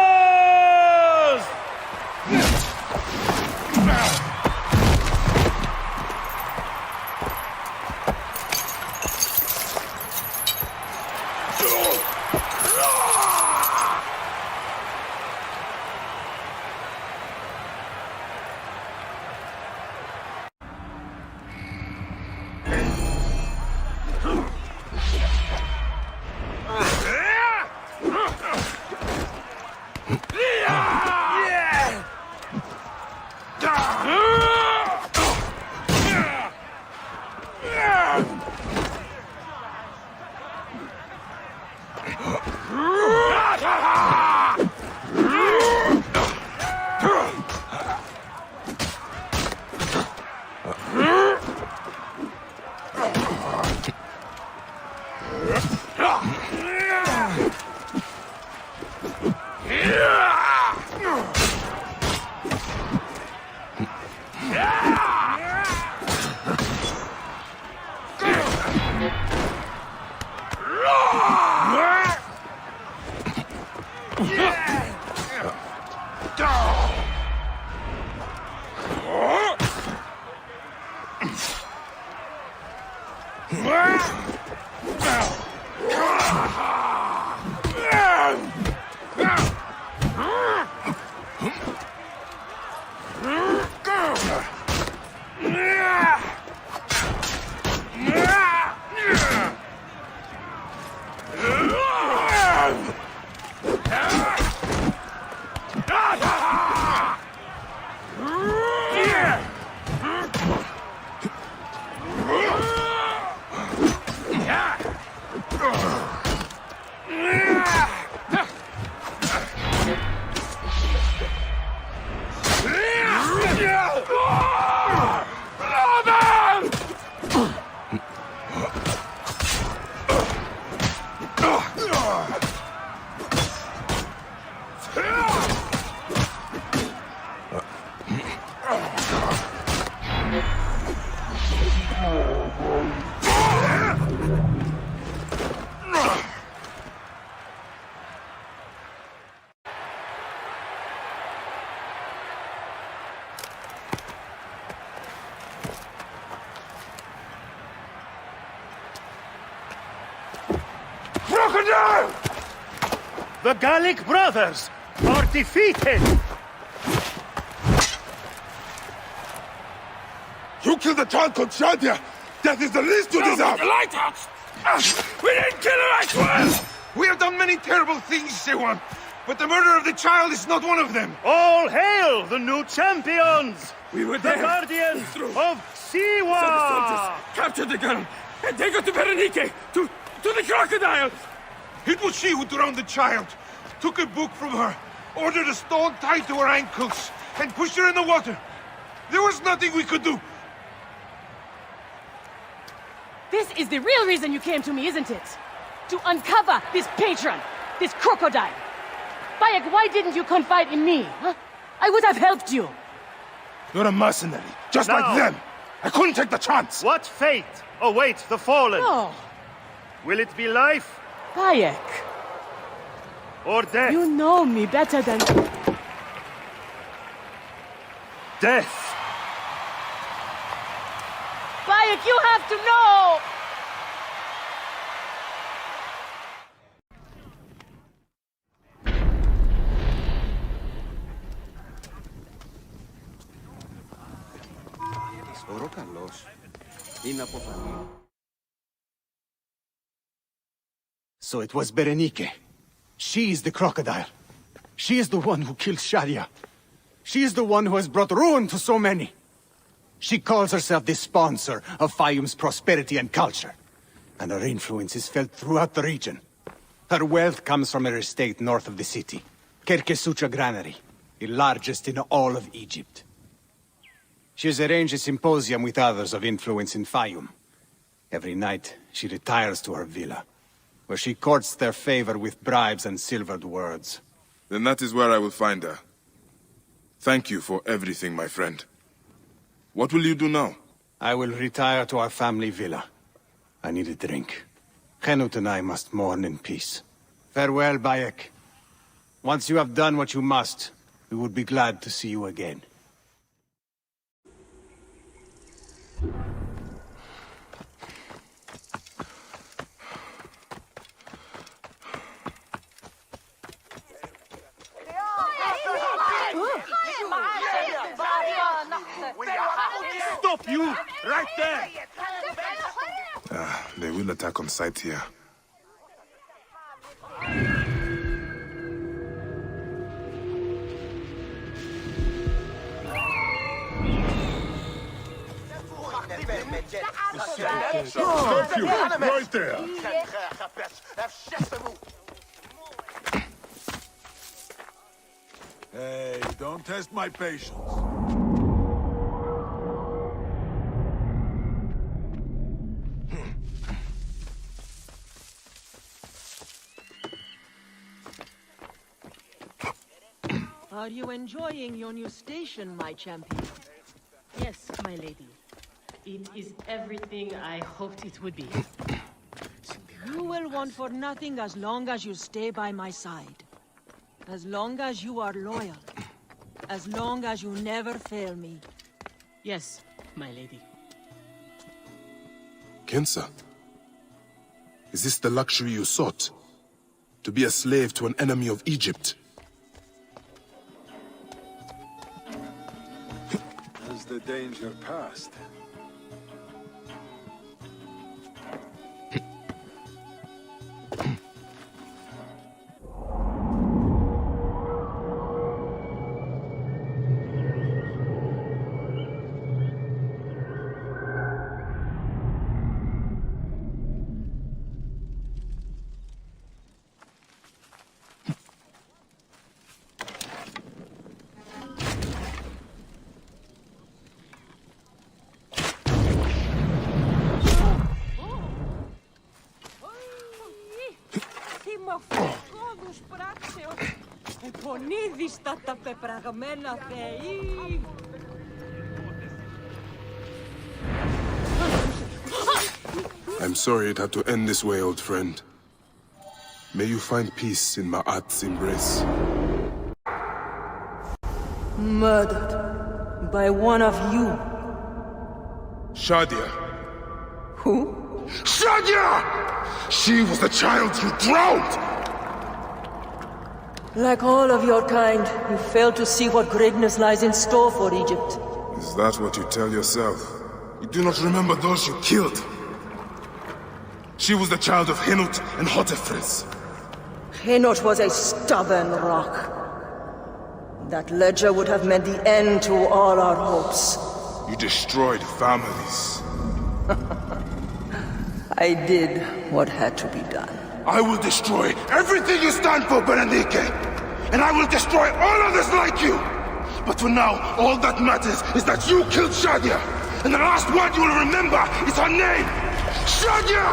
Crocodile! The Gallic brothers are defeated! You killed the child called Shadia! That is the least you deserve! The lighthouse! We didn't kill her, I swear! We have done many terrible things, Sewan, but the murder of the child is not one of them! All hail the new champions! We were the there. guardians of Siwa! The soldiers captured the girl and take her to Berenike, to the crocodile! It was she who drowned the child, took a book from her, ordered a stone tied to her ankles, and pushed her in the water. There was nothing we could do. This is the real reason you came to me, isn't it? To uncover this patron, this crocodile. Bayek, why didn't you confide in me? Huh? I would have helped you. You're a mercenary, just like them. I couldn't take the chance. What fate awaits the fallen? No. Will it be life? Bayek. Or death? You know me better than... Death. Bayek, you have to know! So it was Berenike. She is the crocodile. She is the one who killed Shadia. She is the one who has brought ruin to so many. She calls herself the sponsor of Fayum's prosperity and culture. And her influence is felt throughout the region. Her wealth comes from her estate north of the city. Kerkesucha Granary, the largest in all of Egypt. She has arranged a symposium with others of influence in Fayum. Every night, she retires to her villa, where she courts their favor with bribes and silvered words. Then that is where I will find her. Thank you for everything, my friend. What will you do now? I will retire to our family villa. I need a drink. Henut and I must mourn in peace. Farewell, Bayek. Once you have done what you must, we would be glad to see you again. Stop you! Right there! They will attack on sight here. Stop you! Right there! Hey, don't test my patience. Are you enjoying your new station, my champion? Yes, my lady. It is everything I hoped it would be. You will want for nothing as long as you stay by my side. As long as you are loyal. As long as you never fail me. Yes, my lady. Kensa, is this the luxury you sought? To be a slave to an enemy of Egypt? Has the danger passed? τα πεπραγμένα θεοί. I'm sorry it had to end this way, old friend. May you find peace in Ma'at's embrace. Murdered by one of you. Shadia. Who? Shadia! She was the child you drowned! Like all of your kind, you failed to see what greatness lies in store for Egypt. Is that what you tell yourself? You do not remember those you killed. She was the child of Henut and Hotefres. Henut was a stubborn rock. That ledger would have meant the end to all our hopes. You destroyed families. I did what had to be done. I will destroy everything you stand for, Berenike! And I will destroy all others like you! But for now, all that matters is that you killed Shadia! And the last word you will remember is her name! Shadia!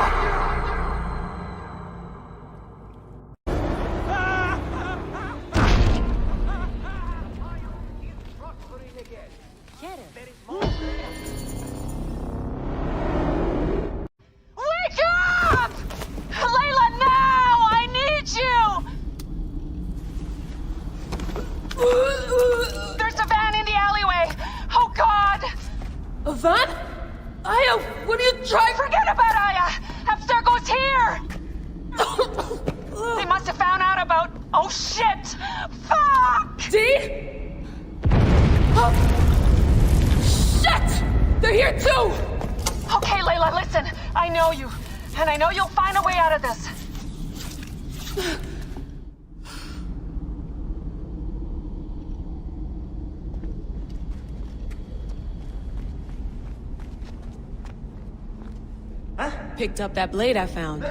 Wake up! Layla, now! I need you! There's a van in the alleyway! Oh, God! A van? Aya, what are you trying? Forget about Aya! Abstergo's here! They must have found out about... Oh, shit! Fuck! Dee? Oh. Shit! They're here too! Okay, Layla, listen. I know you. And I know you'll find a way out of this. Picked up that blade I found.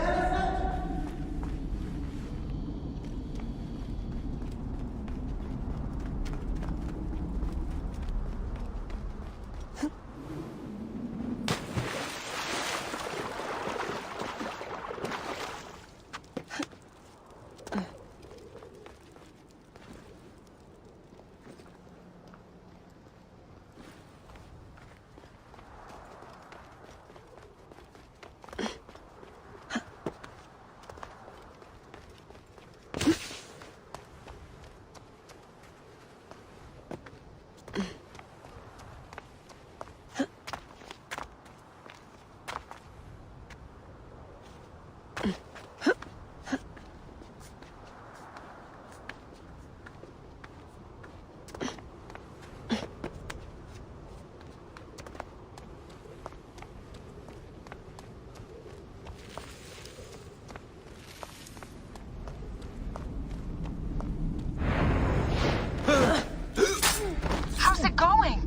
How's it going?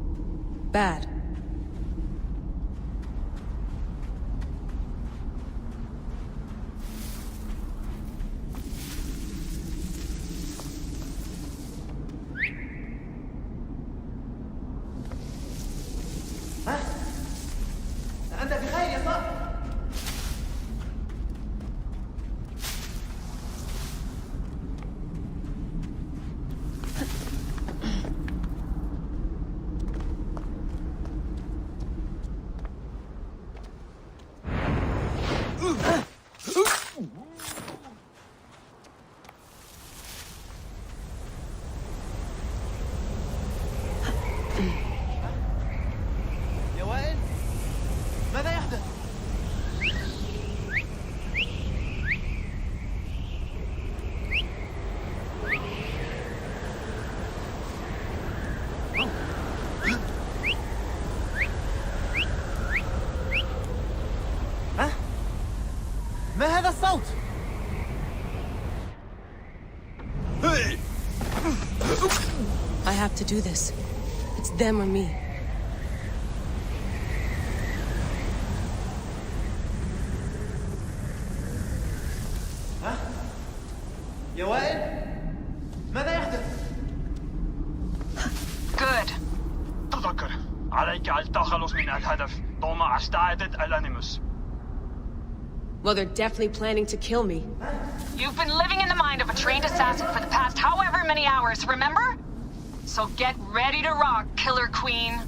Bad. ما هذا الصوت؟ I have to do this. It's them or me. ها؟ يا وائل؟ ماذا يحدث؟ Good. تذكر عليك التخلص من الهدف طالما استعادت الأنيموس. Well, they're definitely planning to kill me. You've been living in the mind of a trained assassin for the past however many hours, remember? So get ready to rock, Killer Queen.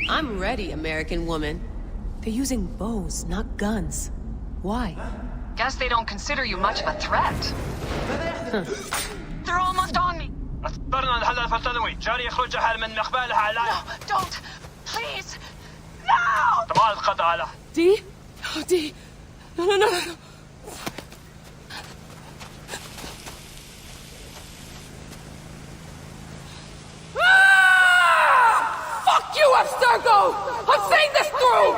I'm ready, American woman. They're using bows, not guns. Why? Guess they don't consider you much of a threat. They're almost on me. اخترنا الهدف التنوي جاري إخراجها من مقبالها على No, don't. Please. No! طبعا القضاء على Dee? Oh, Dee. No. Fuck you, Abstergo! I'm seeing this through!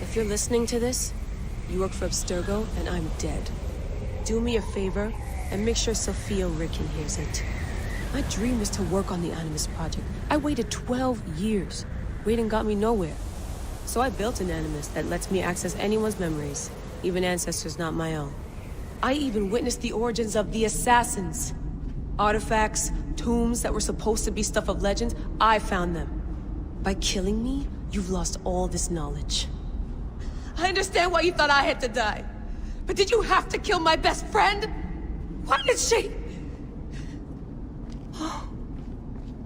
If you're listening to this, you work for Abstergo, and I'm dead. Do me a favor, and make sure Sophia Ricken hears it. My dream was to work on the Animus Project. I waited 12 years. Waiting got me nowhere. So I built an Animus that lets me access anyone's memories, even ancestors not my own. I even witnessed the origins of the Assassins. Artifacts, tombs that were supposed to be stuff of legends, I found them. By killing me, you've lost all this knowledge. I understand why you thought I had to die. But did you have to kill my best friend? Why did she? Oh,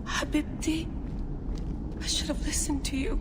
Habibti, I should have listened to you.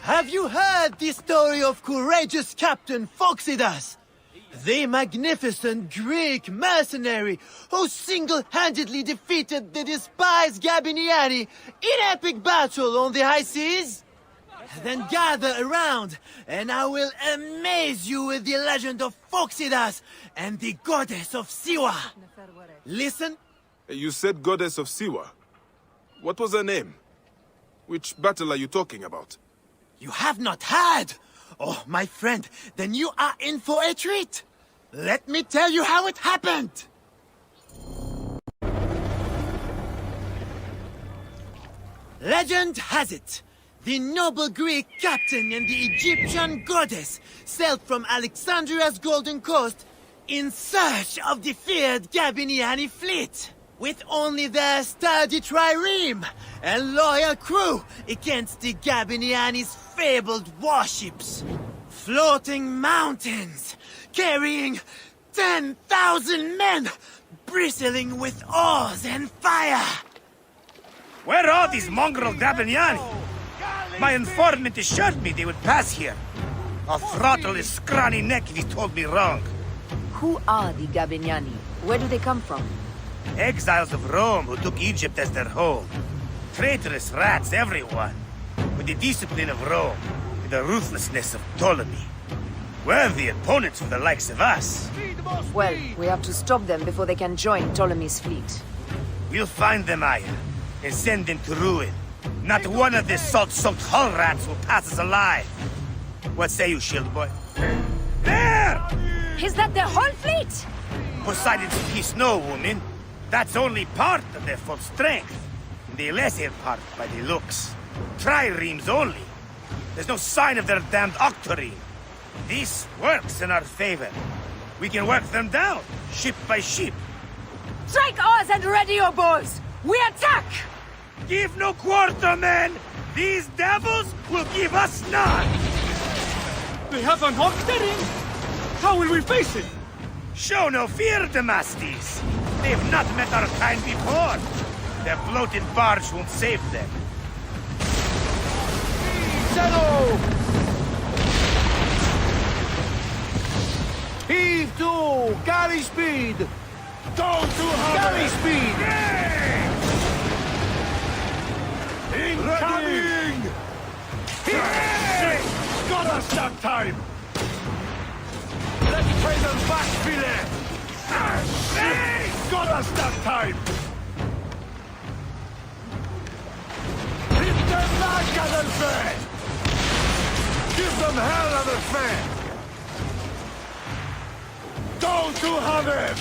Have you heard the story of courageous Captain Phoxidas? The magnificent Greek mercenary who single-handedly defeated the despised Gabiniani in epic battle on the high seas? Then gather around, and I will amaze you with the legend of Phoxidas and the goddess of Siwa. Listen. You said goddess of Siwa. What was her name? Which battle are you talking about? You have not heard? Oh, my friend, then you are in for a treat. Let me tell you how it happened. Legend has it, the noble Greek captain and the Egyptian goddess sailed from Alexandria's Golden Coast in search of the feared Gabiniani fleet, with only their sturdy trireme and loyal crew against the Gabiniani's fabled warships. Floating mountains, carrying 10,000 men, bristling with oars and fire. Where are these mongrel Gabiniani? My informant assured me they would pass here. I'll throttle his scrawny neck if he told me wrong. Who are the Gabiniani? Where do they come from? Exiles of Rome who took Egypt as their home. Traitorous rats, everyone. With the discipline of Rome and the ruthlessness of Ptolemy. Worthy opponents for the likes of us. Well, we have to stop them before they can join Ptolemy's fleet. We'll find them, Aya, and send them to ruin. Not one of the salt-soaked hull rats will pass us alive. What say you, shield boy? There! Is that their whole fleet? Poseidon's peace, no, woman. That's only part of their full strength. The lesser part by the looks. Triremes only. There's no sign of their damned octarine. This works in our favor. We can work them down, ship by ship. Strike oars and ready your bows! We attack! Give no quarter, men! These devils will give us none! They have an octarine? How will we face it? Show no fear, Damastes. They've not met our kind before. Their bloated barge won't save them. Settle! Heave to! Galley speed! Down to hammer! Galley speed! Incoming! Hey! Got us that time! Let's pay them back, Philip! Got us that time! Hit them back, Adolphe! Give them hell, Adolphe! Go to have him!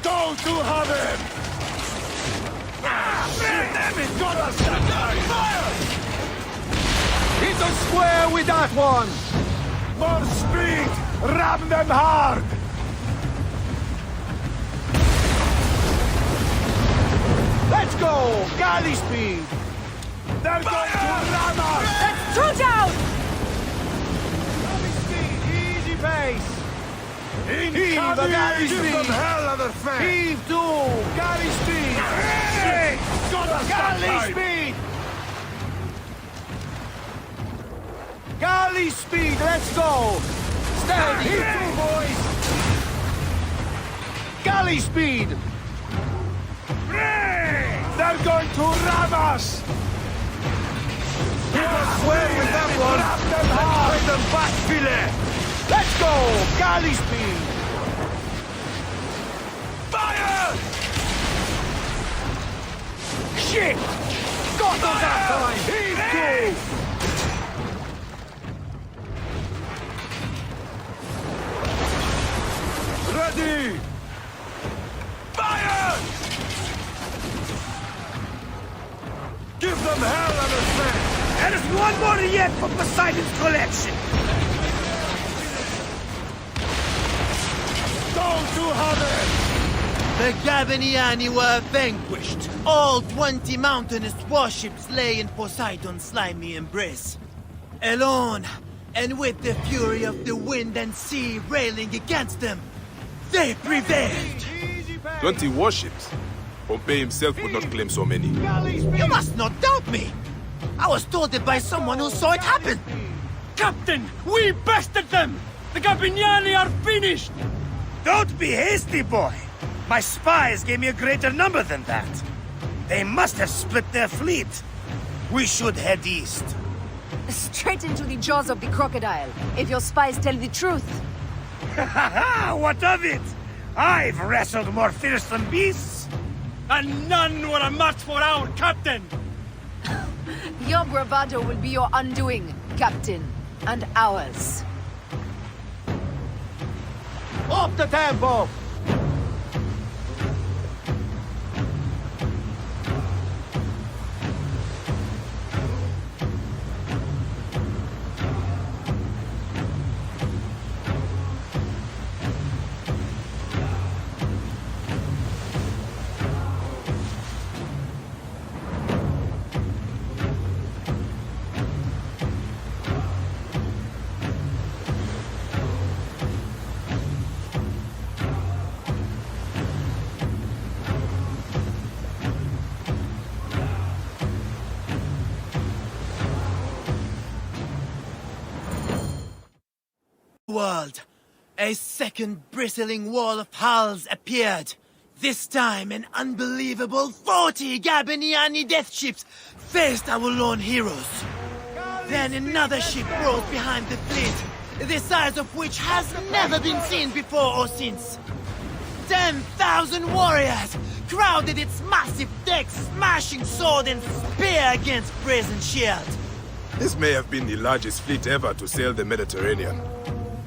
Go to have him! Got us that time! Fire! Hit us square with that one! More speed! Ram them hard! Let's go! Galley speed! They're going to ram us! Let's throw down! Galley speed! Easy pace! Incoming! Galley Give speed! them hell, Adolphe! Heave to! Galley speed! Hey! Galley speed! Galley speed, let's go! Steady, you two boys! Galley speed! They're going to ram us! Keep us square with that one! Play them back, filet! Let's go! Galley speed! Fire! Shit! Got those that time! Heave to! Ready! Fire! Give them hell and a sense! There is one more yet for Poseidon's collection! Go to heaven! The Gabiniani were vanquished. All 20 mountainous warships lay in Poseidon's slimy embrace. Alone, and with the fury of the wind and sea railing against them, they prevailed! 20 warships? Pompey himself would not claim so many. You must not doubt me! I was told it by someone who saw it happen! Captain, we bested them! The Gabiniani are finished! Don't be hasty, boy! My spies gave me a greater number than that. They must have split their fleet. We should head east. Straight into the jaws of the crocodile, if your spies tell the truth. What of it? I've wrestled more fearsome beasts. And none were a match for our captain! Your bravado will be your undoing, Captain. And ours. Up the tempo! World. A second bristling wall of hulls appeared. This time an unbelievable 40 Gabiniani death ships faced our lone heroes. Then another ship rose behind the fleet, the size of which has never been seen before or since. 10,000 warriors crowded its massive decks, smashing sword and spear against brazen shield. This may have been the largest fleet ever to sail the Mediterranean.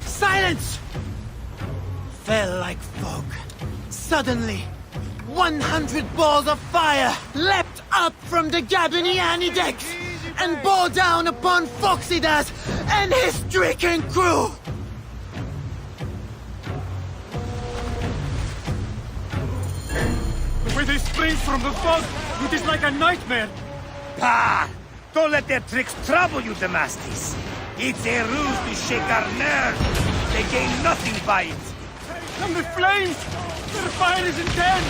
Silence! Fell like fog. Suddenly, 100 balls of fire leapt up from the Gabiniani decks and bore down upon Phoxidas and his stricken crew! The way they springs from the fog, it is like a nightmare! Pah! Don't let their tricks trouble you, Damastis! It's a ruse to shake our nerve! They gain nothing by it! And the flames! Their fire is intense!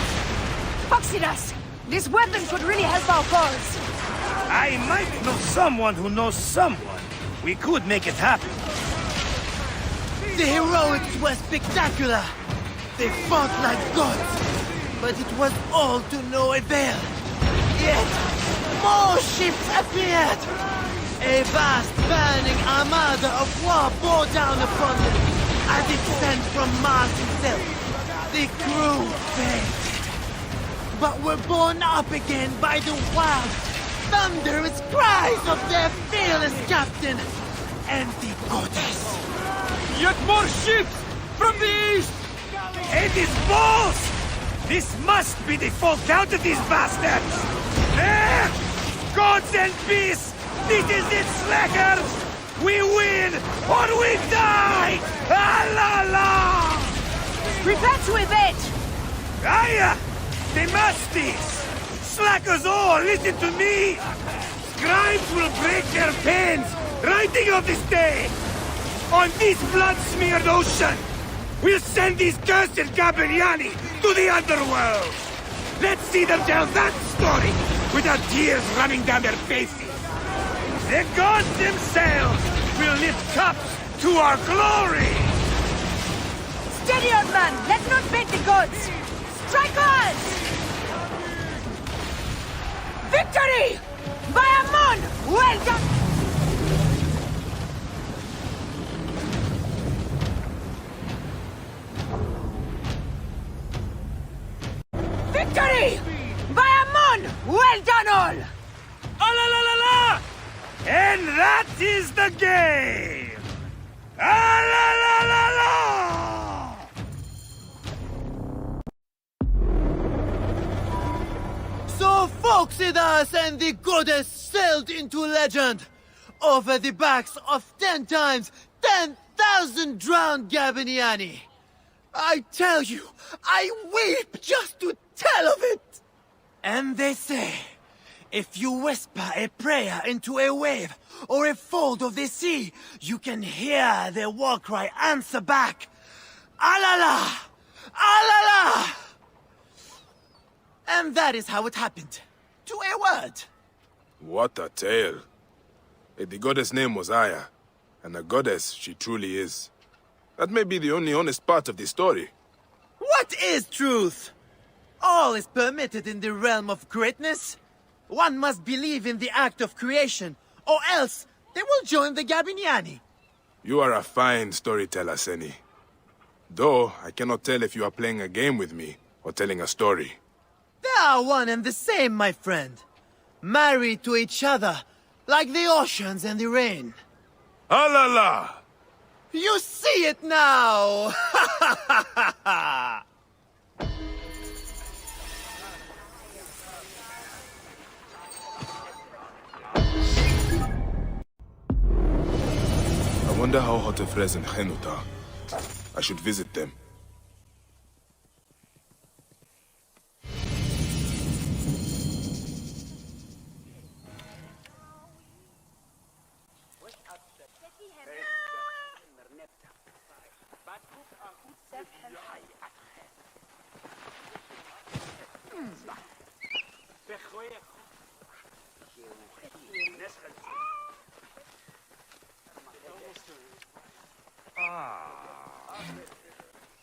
Phoxidas! This weapon could really help our cause! I might know someone who knows someone. We could make it happen. The heroics were spectacular! They fought like gods, but it was all to no avail. Yet, more ships appeared! A vast, burning armada of war bore down upon them, as if sent from Mars himself. The crew fainted, but were borne up again by the wild, thunderous cries of their fearless captain and the goddess. Yet more ships from the east! It is balls! This must be the full count of these bastards! Gods and peace! This is it, slackers! We win or we die! Ah la la! Prepare to evade! Aya! Damastis! Slackers all, listen to me! Scribes will break their pens, writing of this day! On this blood-smeared ocean, we'll send these cursed Gabiniani to the underworld! Let's see them tell that story! without tears running down their faces. The gods themselves will lift cups to our glory! Steady, old man! Let's not bait the gods! Strike us! Victory! By Ammon! Well done! Victory! By Ammon! Well done all! Ah la la la la! And that is the game! Ah la la la la! So Phoxidas and the goddess sailed into legend over the backs of 10 times 10,000 drowned Gabiniani. I tell you, I weep just to tell of it. And they say, if you whisper a prayer into a wave or a fold of the sea, you can hear their war cry answer back, Alala! Alala! And that is how it happened. To a word. What a tale. The goddess' name was Aya, and a goddess she truly is. That may be the only honest part of the story. What is truth? All is permitted in the realm of greatness. One must believe in the act of creation, or else they will join the Gabiniani. You are a fine storyteller, Seni. Though, I cannot tell if you are playing a game with me, or telling a story. They are one and the same, my friend. Married to each other, like the oceans and the rain. Alala! You see it now! I wonder how Hotefres and Henut are. I should visit them.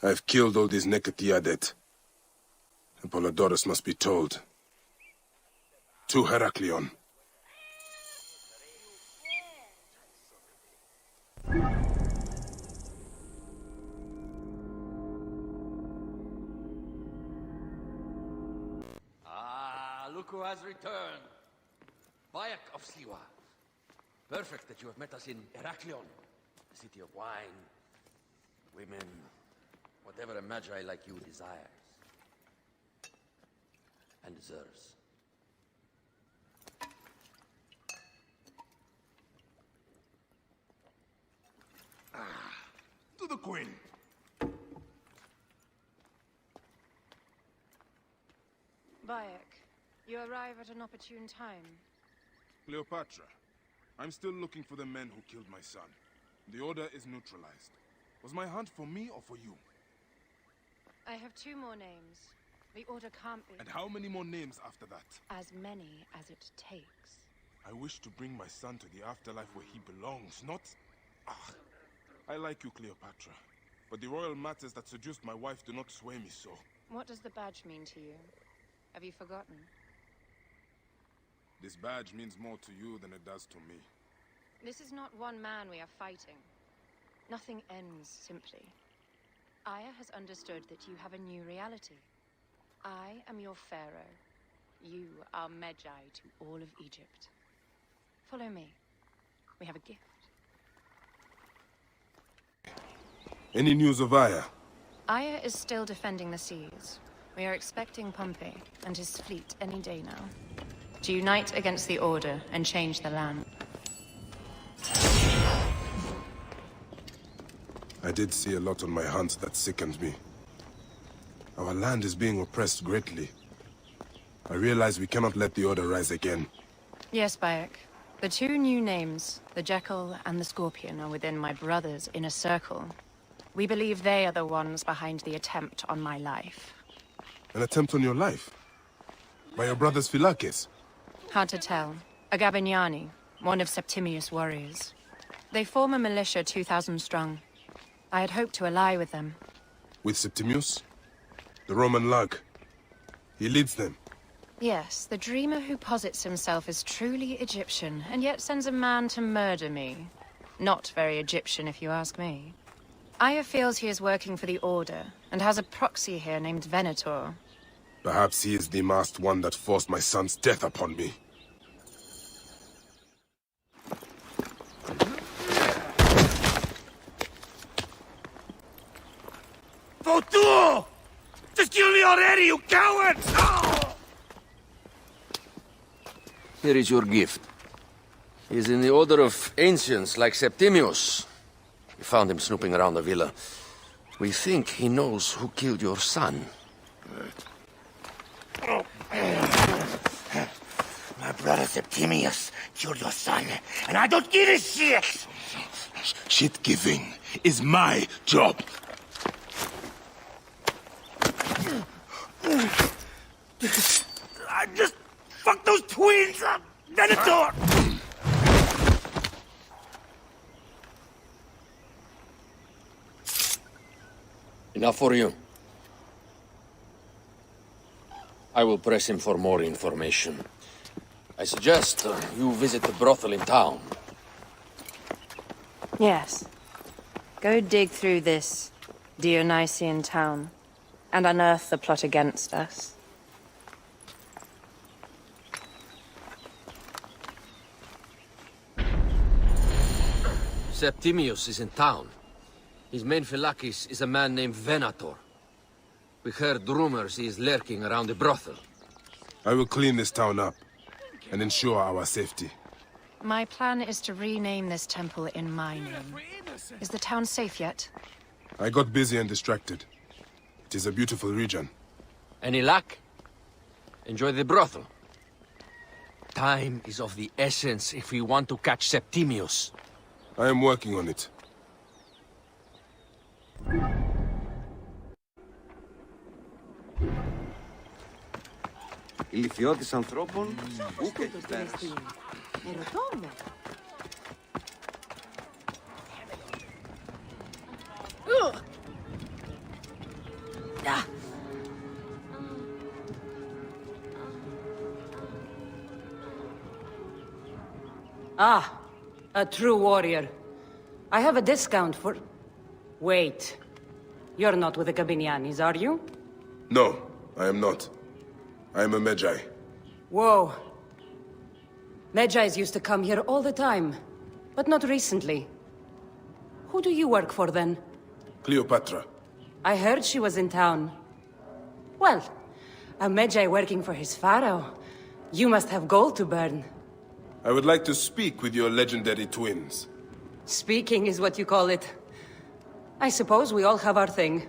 I've killed all these Nekatiadet. Apollodorus must be told. To Heraklion. Look who has returned. Bayek of Siwa. Perfect that you have met us in Heraklion, the city of wine, women, whatever a magi like you desires and deserves. To the Queen. Bayek, you arrive at an opportune time. Cleopatra, I'm still looking for the men who killed my son. The order is neutralized. Was my hunt for me or for you? I have 2 more names. The order can't be... And how many more names after that? As many as it takes. I wish to bring my son to the afterlife where he belongs, not... I like you, Cleopatra. But the royal matters that seduced my wife do not sway me so. What does the badge mean to you? Have you forgotten? This badge means more to you than it does to me. This is not one man we are fighting. Nothing ends simply. Aya has understood that you have a new reality. I am your pharaoh. You are Magi to all of Egypt. Follow me. We have a gift. Any news of Aya? Aya is still defending the seas. We are expecting Pompey and his fleet any day now. To unite against the Order and change the land. I did see a lot on my hunts that sickened me. Our land is being oppressed greatly. I realize we cannot let the Order rise again. Yes, Bayek. The 2 new names, the Jekyll and the Scorpion, are within my brother's inner circle. We believe they are the ones behind the attempt on my life. An attempt on your life? By your brother's Philakes? Hard to tell. A Gabignani, one of Septimius' warriors. They form a militia 2,000 strong. I had hoped to ally with them. With Septimius? The Roman lug. He leads them. Yes, the dreamer who posits himself as truly Egyptian, and yet sends a man to murder me. Not very Egyptian, if you ask me. Aya feels he is working for the Order, and has a proxy here named Venator. Perhaps he is the masked one that forced my son's death upon me. Fotu! Just kill me already, you cowards! Oh! Here is your gift. He is in the order of ancients like Septimius. We found him snooping around the villa. We think he knows who killed your son. My brother Septimius killed your son, and I don't give a shit! Shit-giving is my job. I just fucked those twins up! Venator! Enough for you. I will press him for more information. I suggest you visit the brothel in town. Yes. Go dig through this Dionysian town, and unearth the plot against us. Septimius is in town. His main phylakis is a man named Venator. We heard rumors he is lurking around the brothel. I will clean this town up and ensure our safety. My plan is to rename this temple in my name. Is the town safe yet? I got busy and distracted. It is a beautiful region. Any luck? Enjoy the brothel. Time is of the essence if we want to catch Septimius. I am working on it. Ηλικιώτης ανθρώπων, ούκ έχει πέρας. Ah, a true warrior. I have a discount for... Wait. You're not with the Gabignani's, are you? No, I am not. I am a Magi. Whoa. Magi's used to come here all the time, but not recently. Who do you work for, then? Cleopatra. I heard she was in town. Well, a Magi working for his pharaoh. You must have gold to burn. I would like to speak with your legendary twins. Speaking is what you call it. I suppose we all have our thing.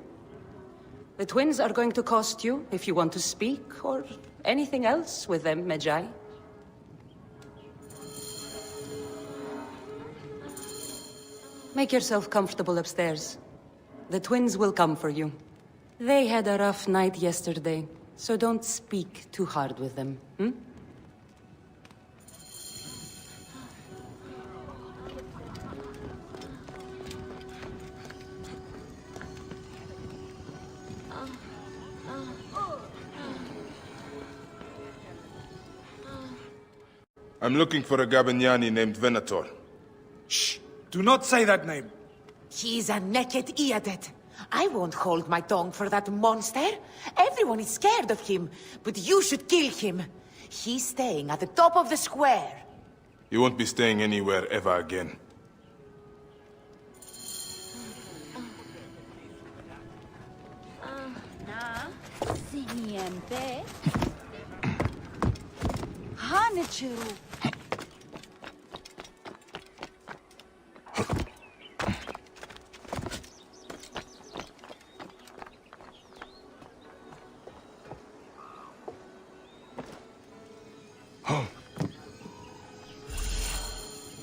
The twins are going to cost you if you want to speak, or anything else with them, Magi. Make yourself comfortable upstairs. The twins will come for you. They had a rough night yesterday, so don't speak too hard with them, hmm? I'm looking for a Gabignani named Venator. Shh! Do not say that name. He's a naked Iadet. I won't hold my tongue for that monster. Everyone is scared of him, but you should kill him. He's staying at the top of the square. You won't be staying anywhere ever again.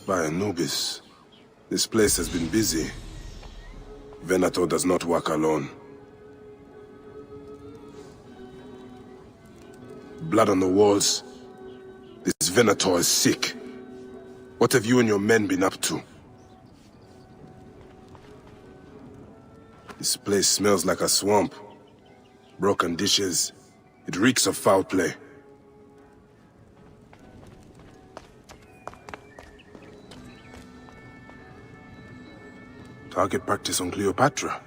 By Anubis, this place has been busy. Venator does not work alone. Blood on the walls. This Venator is sick. What have you and your men been up to? This place smells like a swamp. Broken dishes. It reeks of foul play. Target practice on Cleopatra.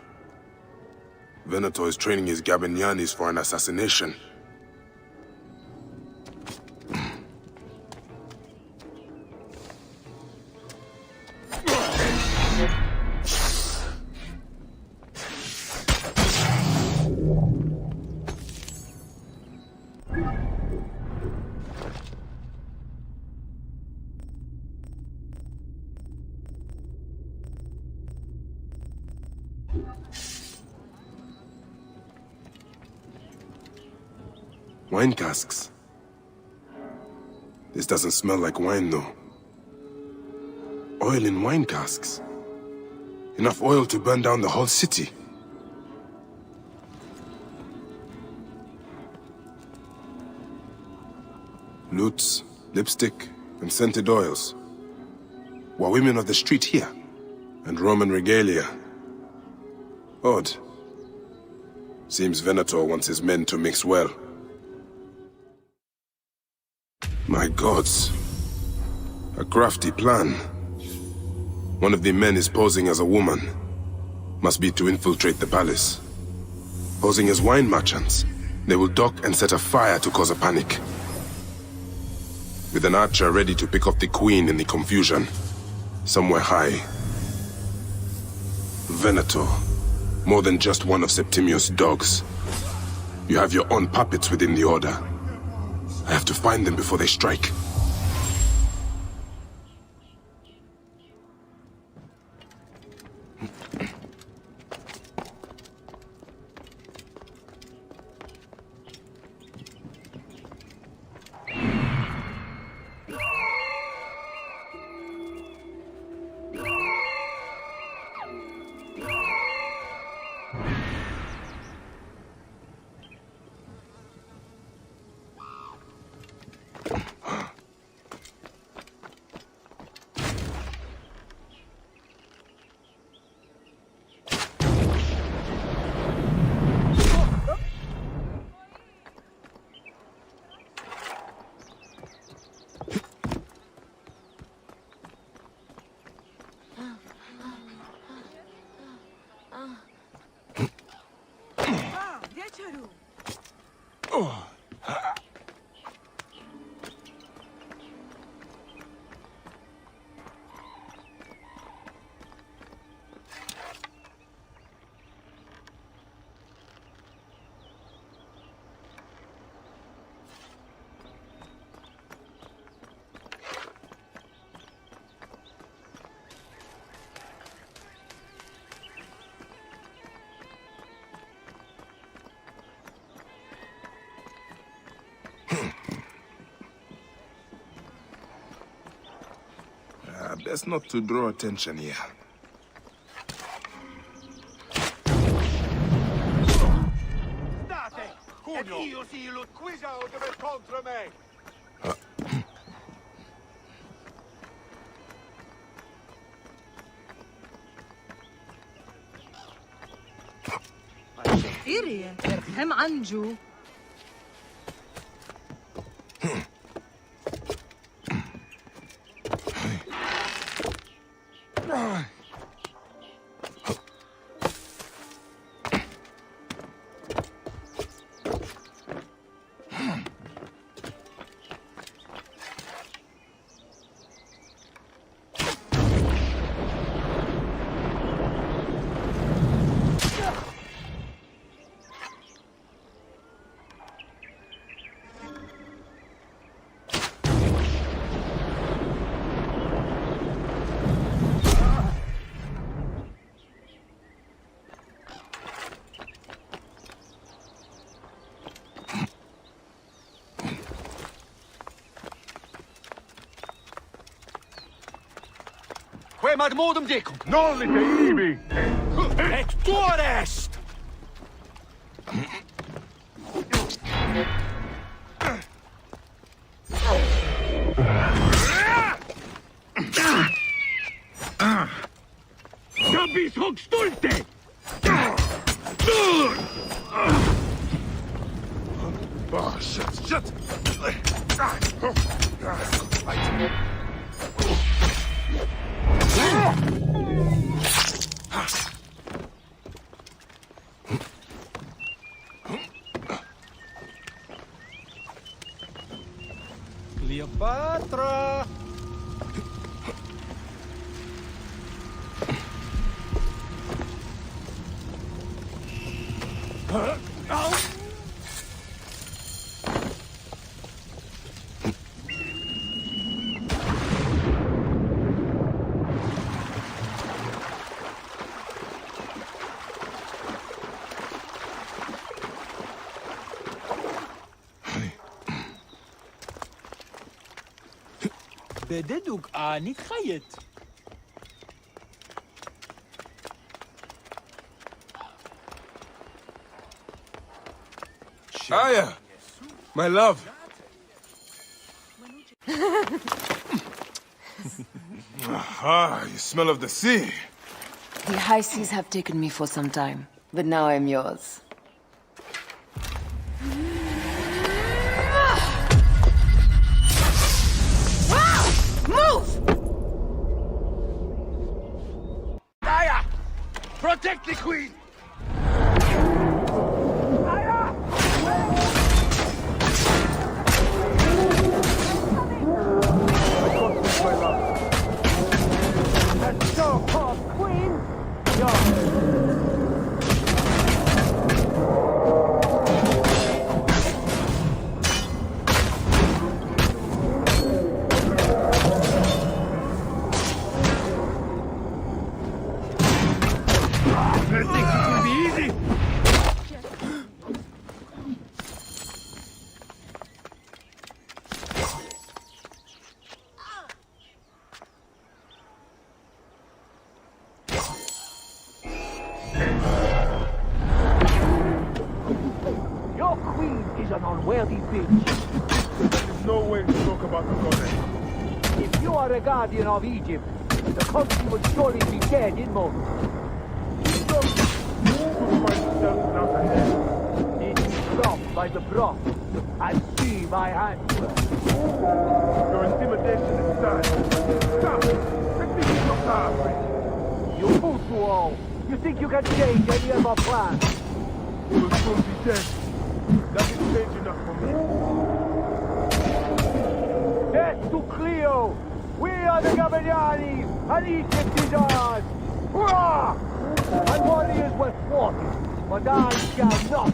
Venator is training his Gabinianis for an assassination. Wine casks. This doesn't smell like wine, though. Oil in wine casks. Enough oil to burn down the whole city. Lutes, lipstick, and scented oils. Were women of the street here? And Roman regalia. Odd. Seems Venator wants his men to mix well. My gods. A crafty plan. One of the men is posing as a woman. Must be to infiltrate the palace. Posing as wine merchants, they will dock and set a fire to cause a panic. With an archer ready to pick off the queen in the confusion. Somewhere high. Venator. More than just one of Septimius' dogs. You have your own puppets within the Order. I have to find them before they strike. Best not to draw attention here. State! Ed io sì, lo squisao dove contro me! إيري ارحم عنجو. Que madmodum decum! Non li te ibi! Et tu est! This hog stulte! Oh, shit! Cleopatra! بددوك آني خيط Aya! My love! Ah, you smell of the sea. The high seas have taken me for some time, but now I'm yours. Move! Aya! Protect the queen! Your queen is an unworthy bitch. There is no way to talk about the goddess. If you are a guardian of Egypt, the country would surely be dead in moments. It's dropped by the broth. I see my handiwork. Your intimidation is sad. Stop! Let me get your car, friend. You fool to all. You think you can change any of our plans? You will soon be dead. That is change enough for me. Death to Cleo! We are the Gabaniani, and Egypt is ours! Hurrah! My warriors were slaughtered, but I shall not!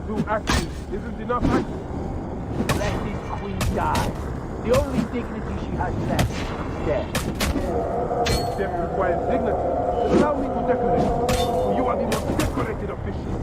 Do action isn't enough action. Let this queen die. The only dignity she has left is death. If death requires dignity, then allow me to decorate. For you are the most decorated official.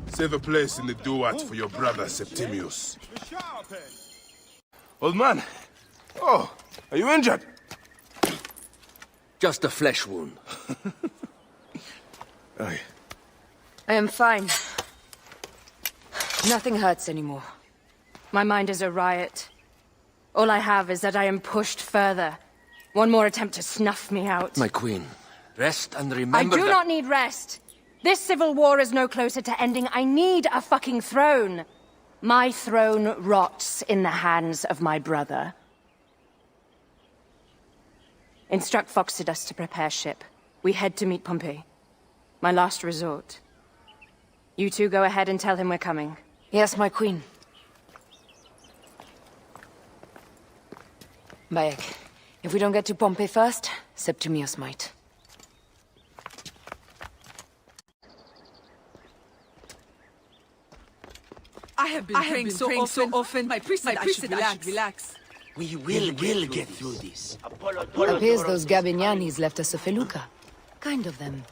Save a place in the duat for your brother, Septimius. Old man. Oh, are you injured? Just a flesh wound. Aye. I am fine. Nothing hurts anymore. My mind is a riot. All I have is that I am pushed further. One more attempt to snuff me out. My queen, rest and remember I do not need rest. This civil war is no closer to ending. I need a fucking throne. My throne rots in the hands of my brother. Instruct Phoxidas to prepare ship. We head to meet Pompey. My last resort. You two go ahead and tell him we're coming. Yes, my queen. Bayek, if we don't get to Pompey first, Septimius might. I have been praying so often. My priest said I should relax. We will get through this. Appears those Gabinianis left us a felucca. Kind of them.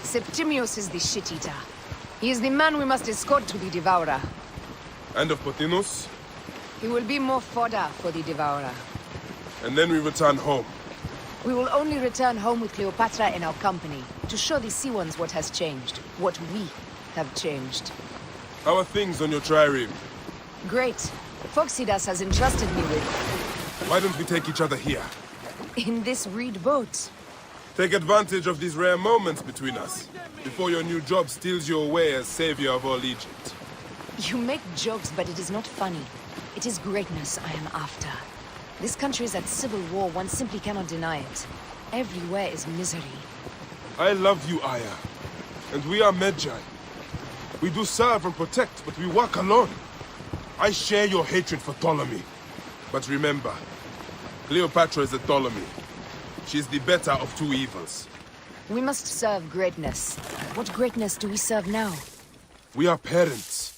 Septimius is the shit-eater. He is the man we must escort to the Devourer. And of Pothinus? He will be more fodder for the Devourer. And then we return home. We will only return home with Cleopatra in our company, to show the Sea Ones what has changed, what we have changed. How are things on your trireme? Great. Phoxidas has entrusted me with... Why don't we take each other here? in this reed boat. Take advantage of these rare moments between us, before your new job steals you away as savior of all Egypt. You make jokes, but it is not funny. It is greatness I am after. This country is at civil war, one simply cannot deny it. Everywhere is misery. I love you, Aya. And we are Medjay. We do serve and protect, but we work alone. I share your hatred for Ptolemy. But remember, Cleopatra is a Ptolemy. She's the better of two evils. We must serve greatness. What greatness do we serve now? We are parents.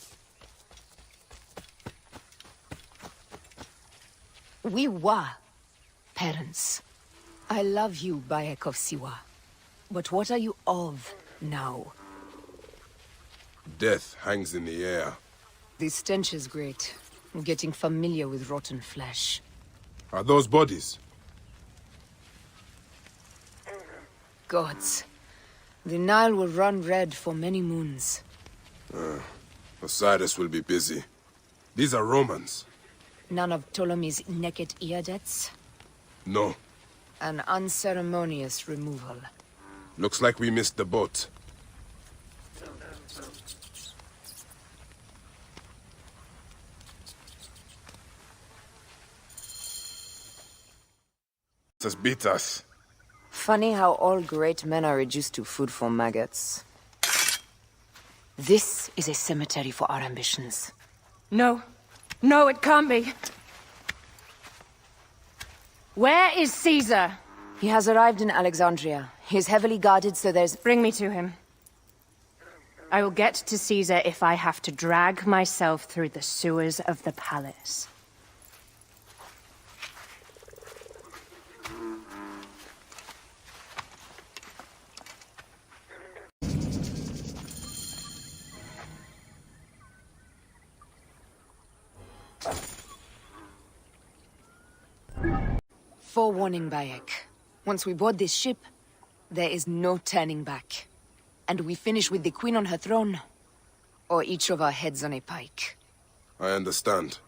We were parents. I love you, Bayek of Siwa. But what are you of now? Death hangs in the air. The stench is great. I'm getting familiar with rotten flesh. Are those bodies? Gods. The Nile will run red for many moons. Osiris will be busy. These are Romans. None of Ptolemy's naked Iadets? No. An unceremonious removal. Looks like we missed the boat. Just beat us. Funny how all great men are reduced to food for maggots. This is a cemetery for our ambitions. No. No, it can't be. Where is Caesar? He has arrived in Alexandria. He is heavily guarded, so there's... Bring me to him. I will get to Caesar if I have to drag myself through the sewers of the palace. Forewarning, Bayek. Once we board this ship, there is no turning back. And we finish with the Queen on her throne, or each of our heads on a pike. I understand.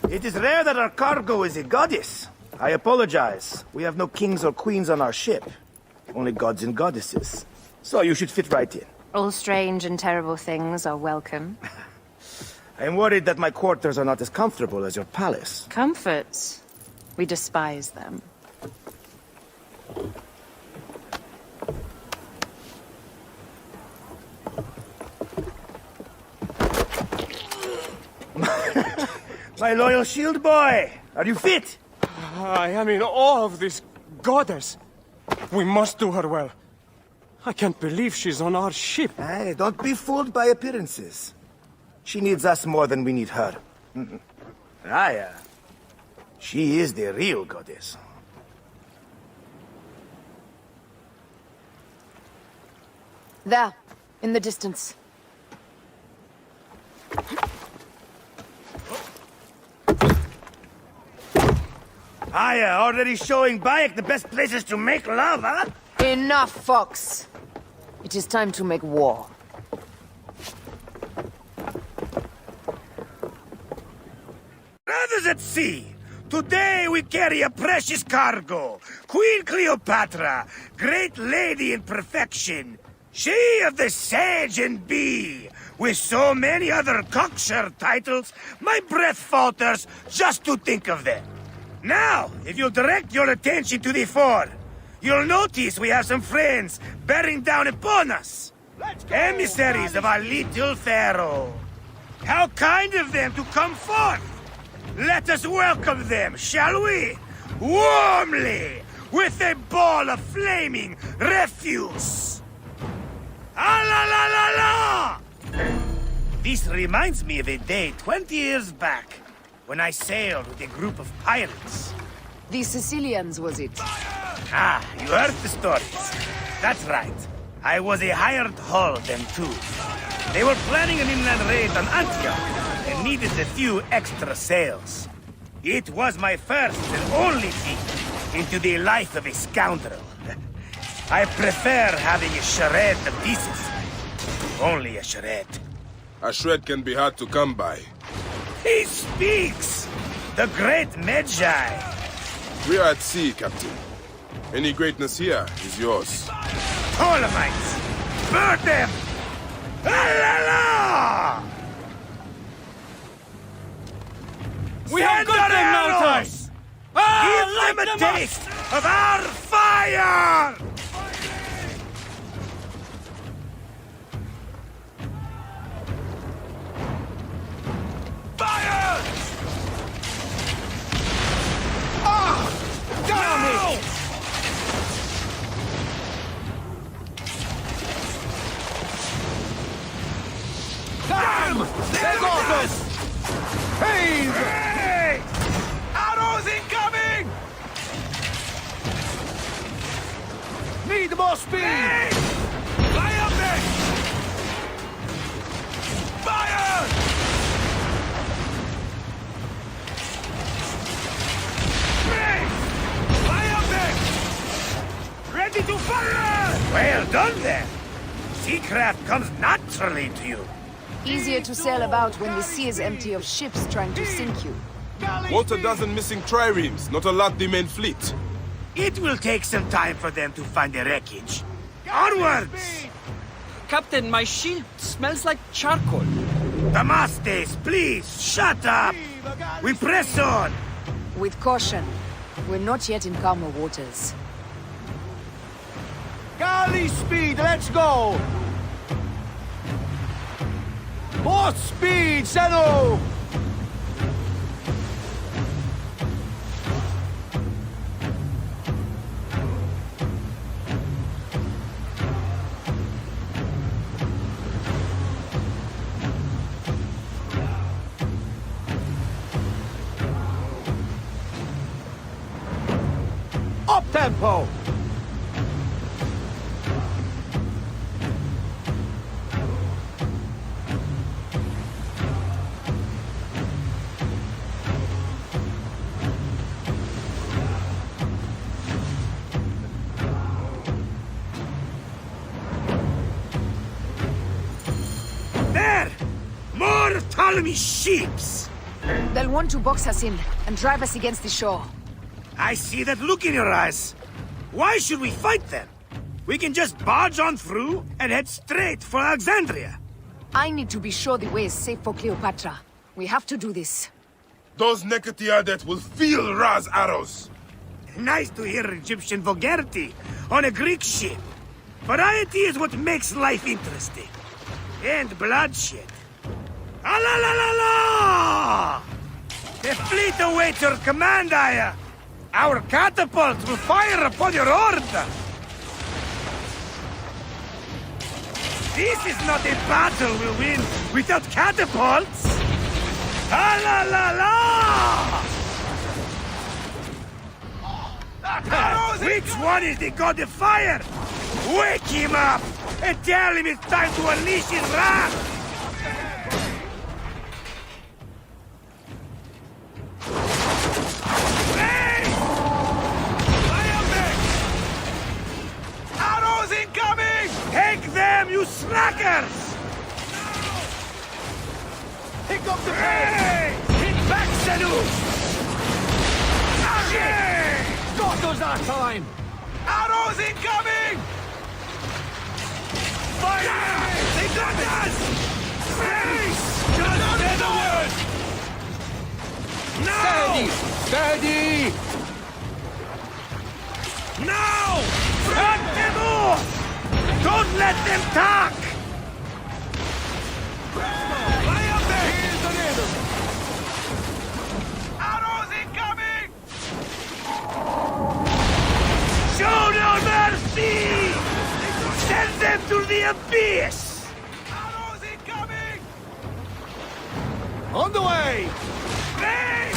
It is rare that our cargo is a goddess. I apologize. We have no kings or queens on our ship. Only gods and goddesses. So you should fit right in. All strange and terrible things are welcome. I am worried that my quarters are not as comfortable as your palace. Comforts? We despise them. My loyal shield boy, are you fit? I am in awe of this goddess. We must do her well. I can't believe she's on our ship. Hey, don't be fooled by appearances. She needs us more than we need her. Raya, she is the real goddess. There, in the distance. Aya, already showing Bayek the best places to make love, huh? Enough, Fox. It is time to make war. Brothers at sea, today we carry a precious cargo. Queen Cleopatra, great lady in perfection. She of the Sage and Bee, with so many other cocksure titles, my breath falters just to think of them. Now, if you'll direct your attention to the fore, you'll notice we have some friends bearing down upon us. Emissaries of our little pharaoh. How kind of them to come forth. Let us welcome them, shall we? Warmly, with a ball of flaming refuse. Ah la la la la! This reminds me of a day 20 years back, when I sailed with a group of pirates. The Sicilians, was it? Ah, you heard the stories. That's right. I was a hired hull then too. They were planning an inland raid on Antioch and needed a few extra sails. It was my first and only peek into the life of a scoundrel. I prefer having a shred of decency. Only a shred. A shred can be hard to come by. He speaks! The great Magi! We are at sea, Captain. Any greatness here is yours. Ptolemaites! Burn them! La la la! We have got them now, Tice! Give them a taste of our fire! Fire! Ah! Damn it! Damn! They're got us! Hey! Arrows incoming! Need more speed! Fly up there! Fire! Fly up there! Ready to fire! Well done then! Seacraft comes naturally to you. Easier to sail about when the sea is empty of ships trying to sink you. What a dozen missing triremes, not a lot the main fleet. It will take some time for them to find the wreckage. Onwards! Captain, my shield smells like charcoal. Damastes, please, shut up! We press on! With caution. We're not yet in calmer waters. Galley speed, let's go! More speed, Zeno! Up tempo! There! More Ptolemy ships! They'll want to box us in and drive us against the shore. I see that look in your eyes. Why should we fight them? We can just barge on through and head straight for Alexandria. I need to be sure the way is safe for Cleopatra. We have to do this. Those Nekatiadet will feel Ra's arrows. Nice to hear Egyptian vulgarity on a Greek ship. Variety is what makes life interesting. And bloodshed. Ah la la la la! The fleet awaits your command, Aya! Our catapults will fire upon your order! This is not a battle we'll win without catapults! Ah la la la! Which one is the god of fire? Wake him up and tell him it's time to unleash his wrath! Arrows incoming! Take them, you slackers! Pick up the pace! Hit back, Sanu! Got us that time! Arrows incoming! Fire! They got us! Face! Just say the word! Now! Steady! Now! Cut them off! Don't let them talk! Fire back! Here's the rhythm! Arrows incoming! Show no mercy! Send them to the abyss! Arrows incoming! On the way! Hey!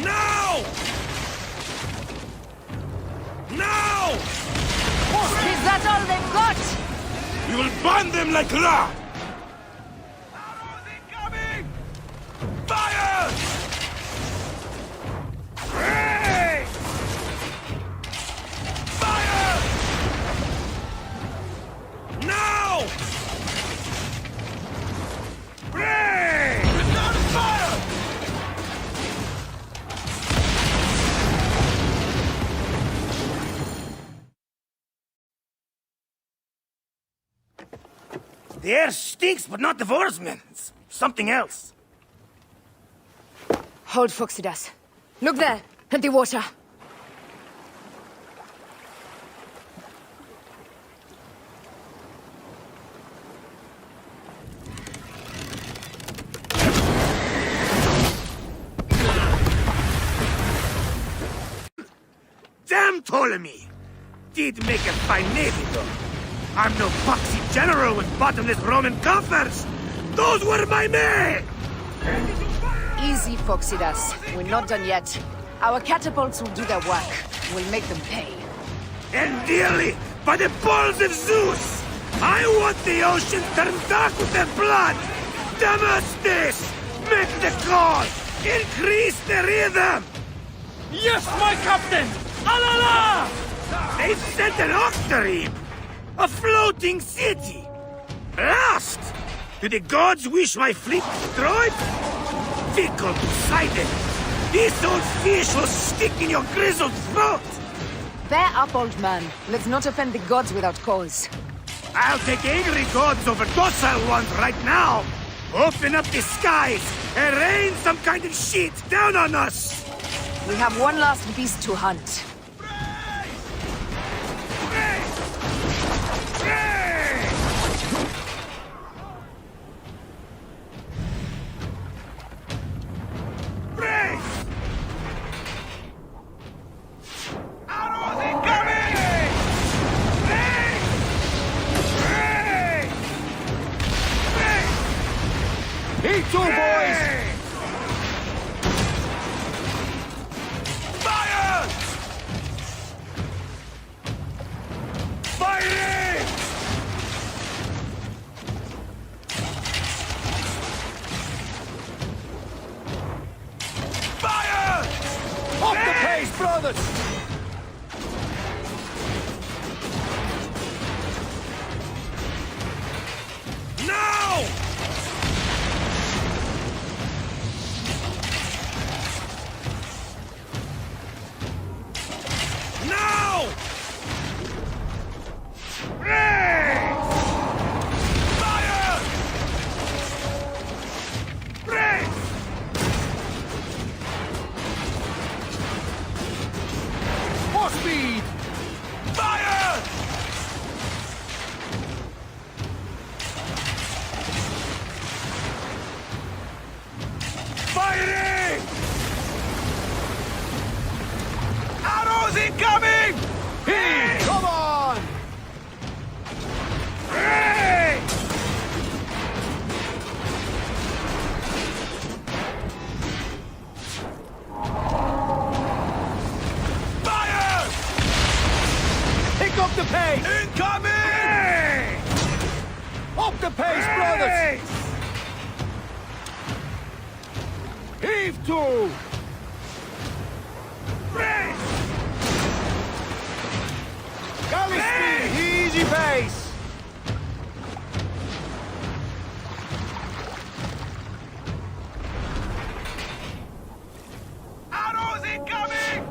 Now! Now! Is that all they've got? You will burn them like Ra! Fire! Hey! Fire! Now! Hey! Return fire! The air stinks, but not the Vorsman. It's something else. Hold, Phoxidas. Look there, at the water. Damn Ptolemy! Did make a fine navy, though. I'm no foxy general with bottomless Roman coffers! Those were my men! Easy, Phoxidas. We're not done yet. Our catapults will do their work. We'll make them pay. And dearly, by the balls of Zeus! I want the ocean turned dark with their blood! Damastis! Make the cause! Increase the rhythm! Yes, my captain! Alala! They sent an octarine! A floating city! Lost! Do the gods wish my fleet destroyed? Fickle Poseidon! This old fish will stick in your grizzled throat! Bear up, old man. Let's not offend the gods without cause. I'll take angry gods over docile ones right now! Open up the skies and rain some kind of shit down on us! We have one last beast to hunt. Heat two, boys! Fire! Firing! Fire! Off the pace, brothers! Now! Now! Raise! Fire! Raise! Heave to! Brace! Galley speed! Easy pace! Arrows incoming!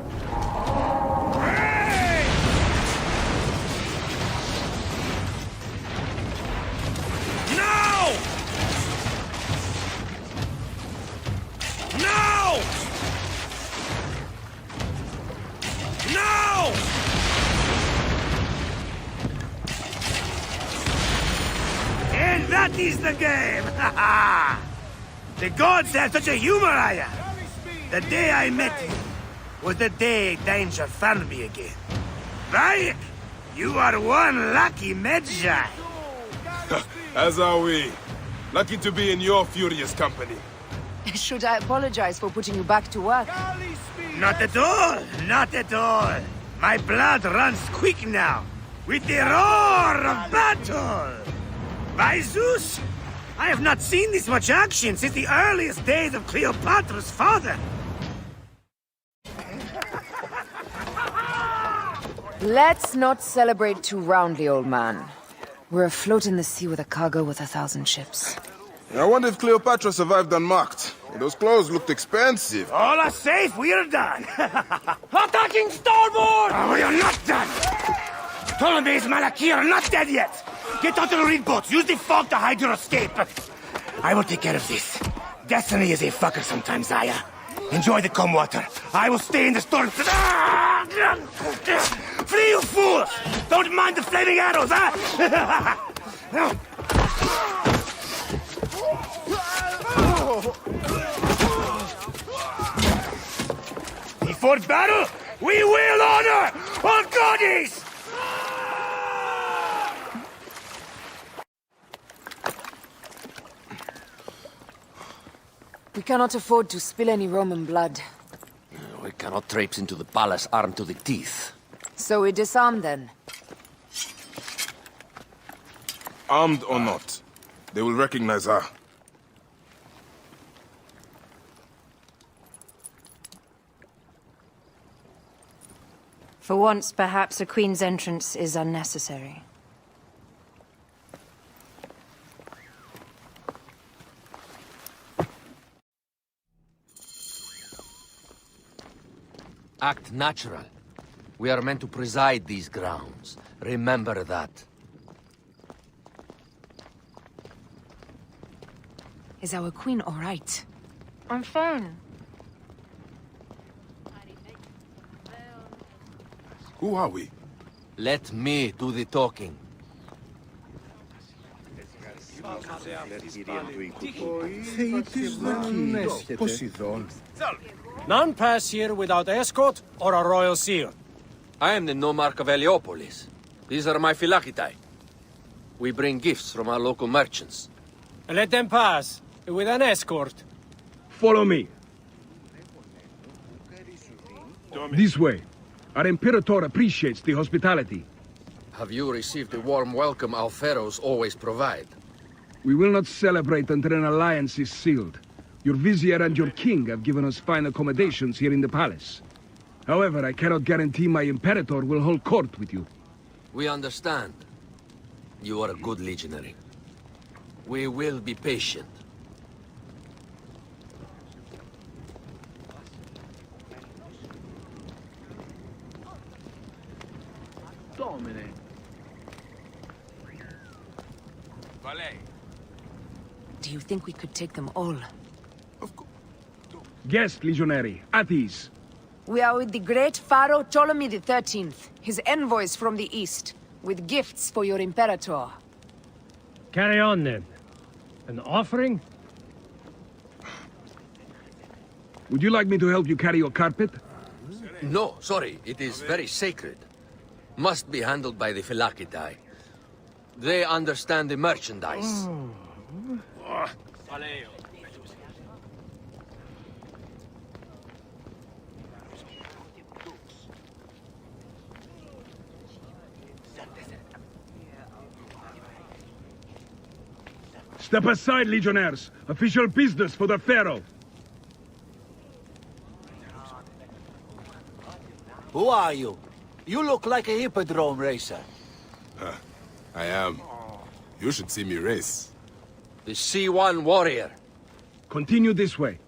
Brace! Now! Now! Now! And that is the game! Ha ha! The gods have such a humor, Aya! The day I met you was the day danger found me again. Bayek, you are one lucky Medjay. As are we. Lucky to be in your furious company. Should I apologize for putting you back to work? Not at all! Not at all! My blood runs quick now, with the roar of battle! By Zeus! I have not seen this much action since the earliest days of Cleopatra's father! Let's not celebrate too roundly, old man. We're afloat in the sea with a cargo worth 1,000 ships. I wonder if Cleopatra survived unmarked. Those clothes looked expensive. All are safe, we're done! Attacking starboard! Oh, we are not done! Ptolemy's Malaki are not dead yet! Get out of the reed boats, use the fog to hide your escape! I will take care of this. Destiny is a fucker sometimes, Aya. Enjoy the calm water. I will stay in the storm. Flee, you fools! Don't mind the flaming arrows, huh? Before battle, we will honor our goddess! We cannot afford to spill any Roman blood. We cannot traipse into the palace armed to the teeth. So we disarm then. Armed or not, they will recognize her. For once, perhaps a queen's entrance is unnecessary. Act natural. We are meant to preside these grounds. Remember that. Is our queen all right? I'm fine. Who are we? Let me do the talking. None pass here without escort or a royal seal. I am the nomarch of Heliopolis. These are my Phylakitae. We bring gifts from our local merchants. Let them pass, with an escort. Follow me. This way. Our Imperator appreciates the hospitality. Have you received the warm welcome our pharaohs always provide? We will not celebrate until an alliance is sealed. Your vizier and your king have given us fine accommodations here in the palace. However, I cannot guarantee my Imperator will hold court with you. We understand. You are a good legionary. We will be patient. Domine. Do you think we could take them all? Guest legionary, at ease. We are with the great Pharaoh Ptolemy XIII, his envoys from the east, with gifts for your Imperator. Carry on, then. An offering? Would you like me to help you carry your carpet? No, sorry. It is very sacred. Must be handled by the Phylakitae. They understand the merchandise. Step aside, legionnaires. Official business for the Pharaoh. Who are you? You look like a hippodrome racer. I am. You should see me race. The C1 warrior. Continue this way.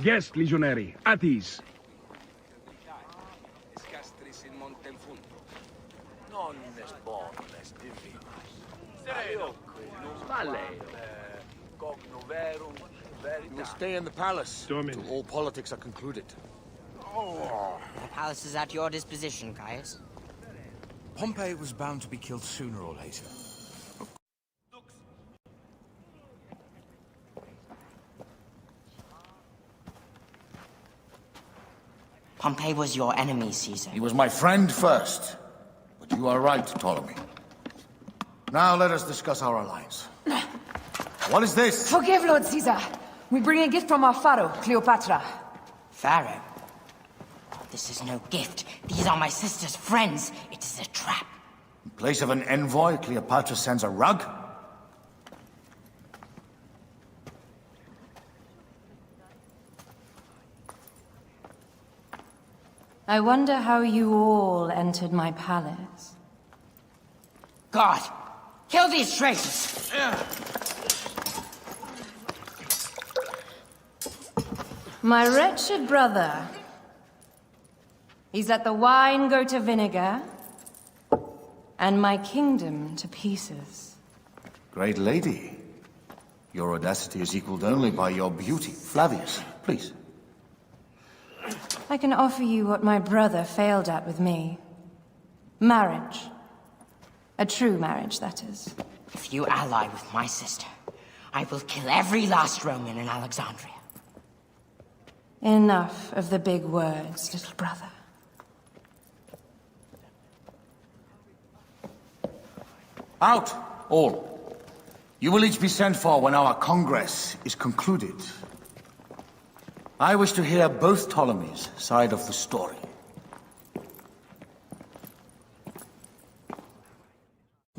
Yes, legionary. At ease. You will stay in the palace till all politics are concluded. The palace is at your disposition, Caius. Pompey was bound to be killed sooner or later. Pompey was your enemy, Caesar. He was my friend first. But you are right, Ptolemy. Now let us discuss our alliance. What is this? Forgive, Lord Caesar. We bring a gift from our pharaoh, Cleopatra. Pharaoh? This is no gift. These are my sister's friends. It is a trap. In place of an envoy, Cleopatra sends a rug? I wonder how you all entered my palace. God! Kill these traitors! My wretched brother. He's let the wine go to vinegar, and my kingdom to pieces. Great lady. Your audacity is equaled only by your beauty. Flavius, please. I can offer you what my brother failed at with me. Marriage. A true marriage, that is. If you ally with my sister, I will kill every last Roman in Alexandria. Enough of the big words, little brother. Out, all. You will each be sent for when our congress is concluded. I wish to hear both Ptolemy's side of the story.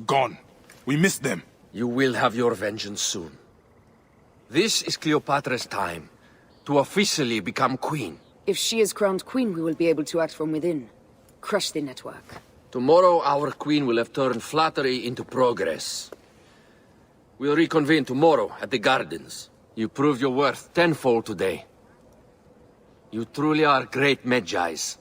Gone. We missed them. You will have your vengeance soon. This is Cleopatra's time to officially become queen. If she is crowned queen, we will be able to act from within. Crush the network. Tomorrow, our queen will have turned flattery into progress. We'll reconvene tomorrow at the gardens. You proved your worth tenfold today. You truly are great Magi's.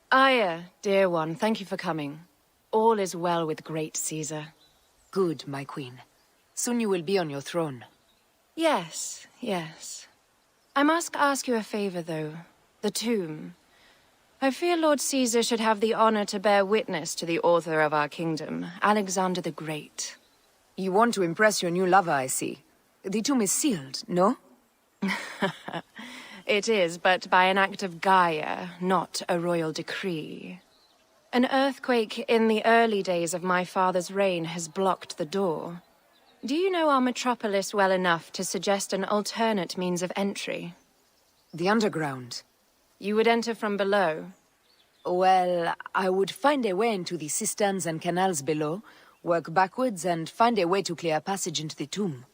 Aya, dear one, thank you for coming. All is well with great Caesar. Good, my queen. Soon you will be on your throne. Yes, yes. I must ask you a favor, though. The tomb. I fear Lord Caesar should have the honor to bear witness to the author of our kingdom, Alexander the Great. You want to impress your new lover, I see. The tomb is sealed, no? It is, but by an act of Gaia, not a royal decree. An earthquake in the early days of my father's reign has blocked the door. Do you know our metropolis well enough to suggest an alternate means of entry? The underground. You would enter from below? Well, I would find a way into the cisterns and canals below, work backwards, and find a way to clear a passage into the tomb.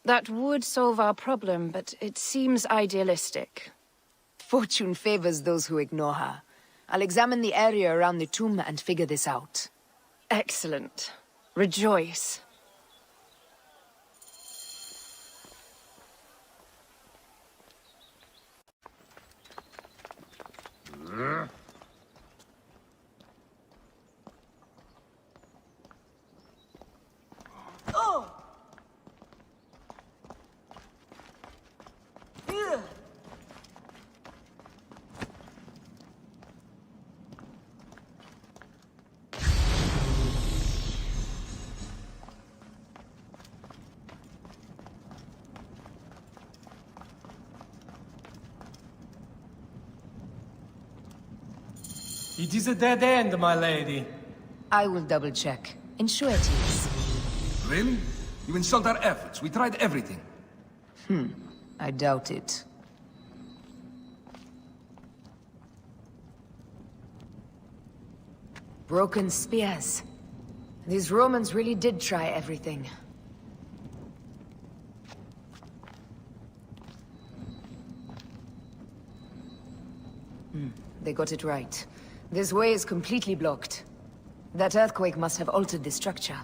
That would solve our problem, but it seems idealistic. Fortune favors those who ignore her. I'll examine the area around the tomb and figure this out. Excellent. Rejoice. Oh! Here! It is a dead end, my lady. I will double-check. Ensure it is. Really? You insult our efforts. We tried everything. I doubt it. Broken spears. These Romans really did try everything. They got it right. This way is completely blocked. That earthquake must have altered the structure.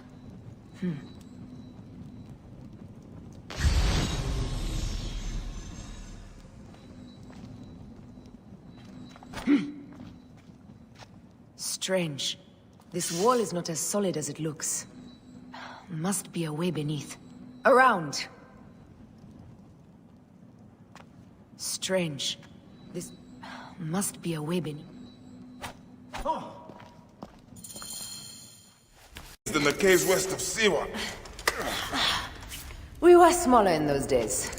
Strange. This wall is not as solid as it looks. Must be a way beneath. Around! Strange. This must be a way beneath. In the caves west of Siwa. We were smaller in those days.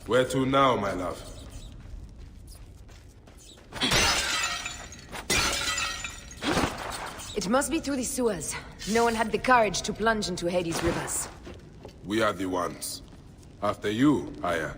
Where to now, my love? It must be through the sewers. No one had the courage to plunge into Hades' rivers. We are the ones. After you, Aya.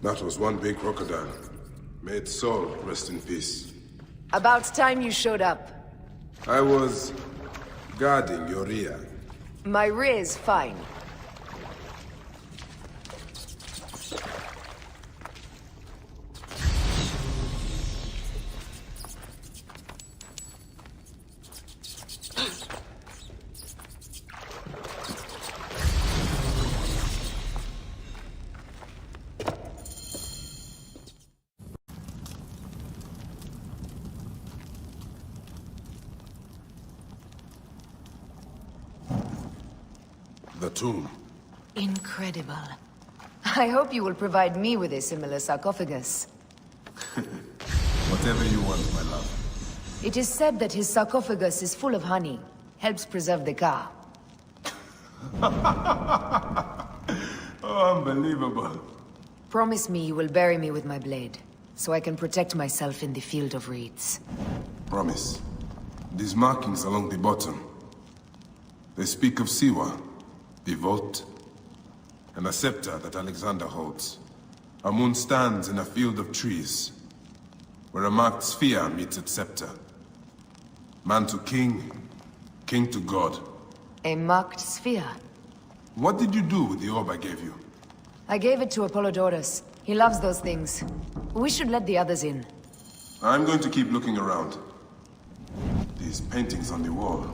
That was one big crocodile. May its soul rest in peace. About time you showed up. I was guarding your rear. My rear is fine. The tomb. Incredible. I hope you will provide me with a similar sarcophagus. Whatever you want, my love. It is said that his sarcophagus is full of honey. Helps preserve the Ka. Oh, unbelievable. Promise me you will bury me with my blade, so I can protect myself in the field of reeds. Promise. These markings along the bottom. They speak of Siwa, the vault, and a scepter that Alexander holds. A moon stands in a field of trees, where a marked sphere meets its scepter. Man to king, king to god. A marked sphere? What did you do with the orb I gave you? I gave it to Apollodorus. He loves those things. We should let the others in. I'm going to keep looking around. These paintings on the wall.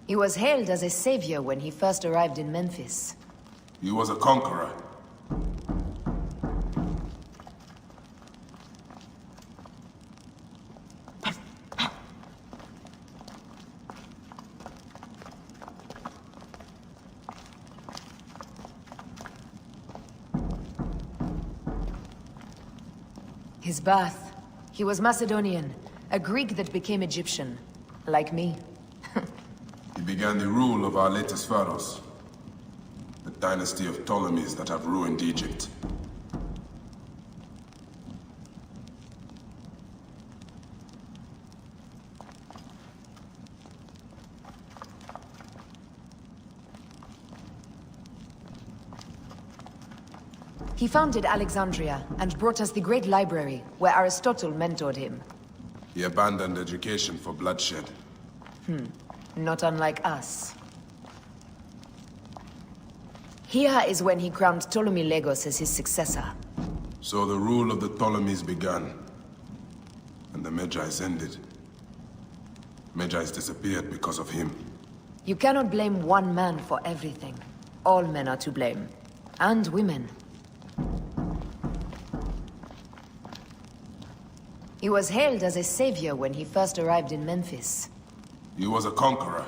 He was hailed as a savior when he first arrived in Memphis. He was a conqueror. His birth. He was Macedonian, a Greek that became Egyptian. Like me. He began the rule of our latest pharaohs. The dynasty of Ptolemies that have ruined Egypt. He founded Alexandria and brought us the great library, where Aristotle mentored him. He abandoned education for bloodshed. Not unlike us. Here is when he crowned Ptolemy Legos as his successor. So the rule of the Ptolemies began. And the Magi's ended. Magi's disappeared because of him. You cannot blame one man for everything. All men are to blame. And women. He was hailed as a savior when he first arrived in Memphis. He was a conqueror.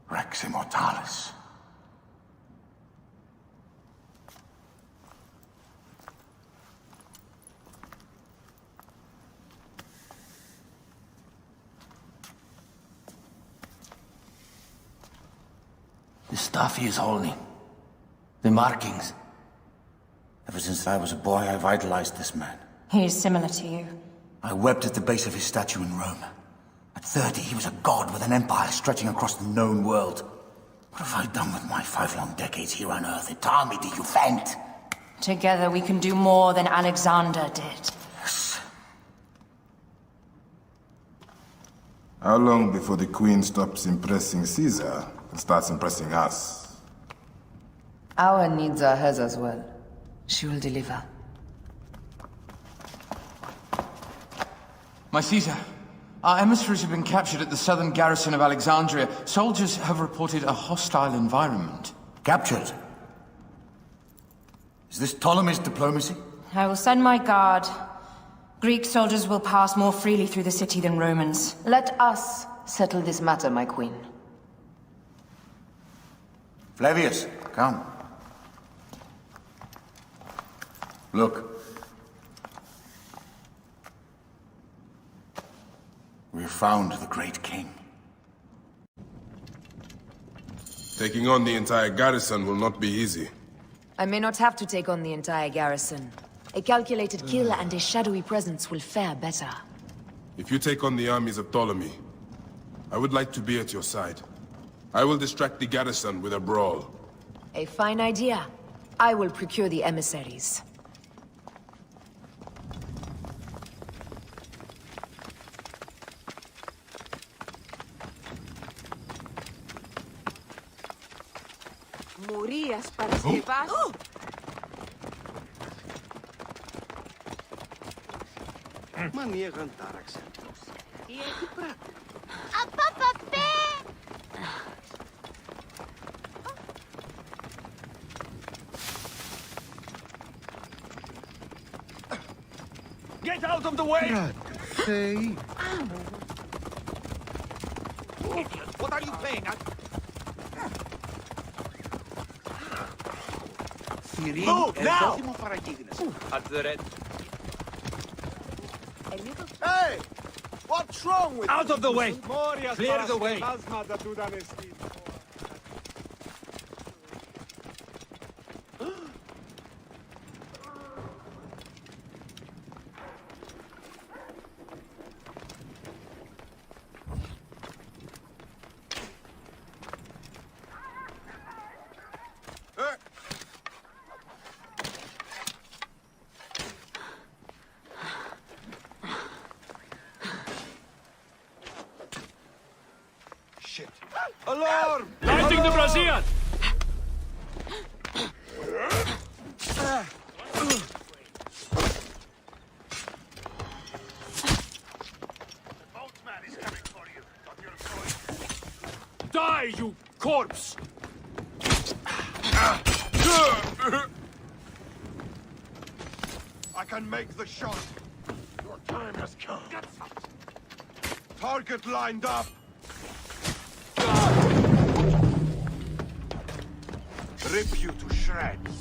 Rex Immortalis. The stuff he is holding. The markings. Ever since I was a boy, I've idolized this man. He is similar to you. I wept at the base of his statue in Rome. At 30, he was a god with an empire stretching across the known world. What have I done with my 5 long decades here on Earth? Entirely to you, Fent. Together we can do more than Alexander did. Yes. How long before the Queen stops impressing Caesar and starts impressing us? Our needs are hers as well. She will deliver. My Caesar, our emissaries have been captured at the southern garrison of Alexandria. Soldiers have reported a hostile environment. Captured? Is this Ptolemy's diplomacy? I will send my guard. Greek soldiers will pass more freely through the city than Romans. Let us settle this matter, my queen. Flavius, come. Look. We've found the great king. Taking on the entire garrison will not be easy. I may not have to take on the entire garrison. A calculated kill and a shadowy presence will fare better. If you take on the armies of Ptolemy, I would like to be at your side. I will distract the garrison with a brawl. A fine idea. I will procure the emissaries. Morías Μανίεγαν τάραξαν. Τι έχει πράγμα. Get out of the way! Hey. What are you playing at? Move now! At the red. Hey! What's wrong with Out of the way! Clear the way! Shit. Alarm! Lighting the brazier! Die, you corpse! I can make the shot. Your time has come. Target lined up. Rip you to shreds.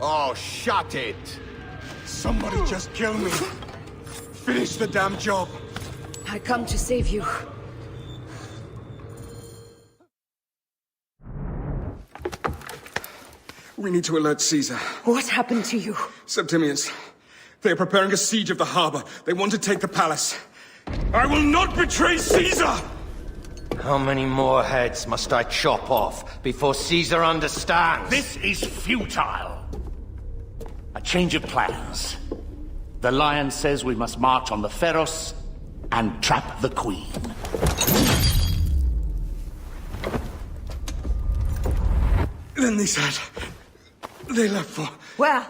Oh, shut it! Somebody just kill me. Finish the damn job. I come to save you. We need to alert Caesar. What happened to you? Septimius. They are preparing a siege of the harbor. They want to take the palace. I will not betray Caesar! How many more heads must I chop off before Caesar understands? This is futile. A change of plans. The Lion says we must march on the Pharos and trap the Queen. Then they said... they left for... Where?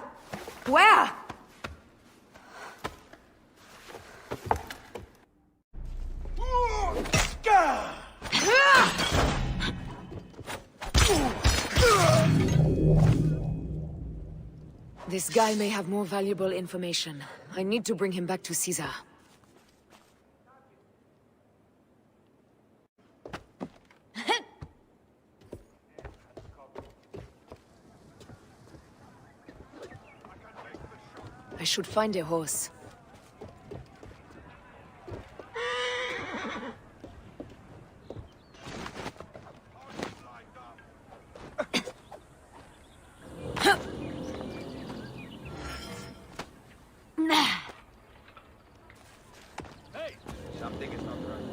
Where? This guy may have more valuable information. I need to bring him back to Caesar. I should find a horse. Something is not right.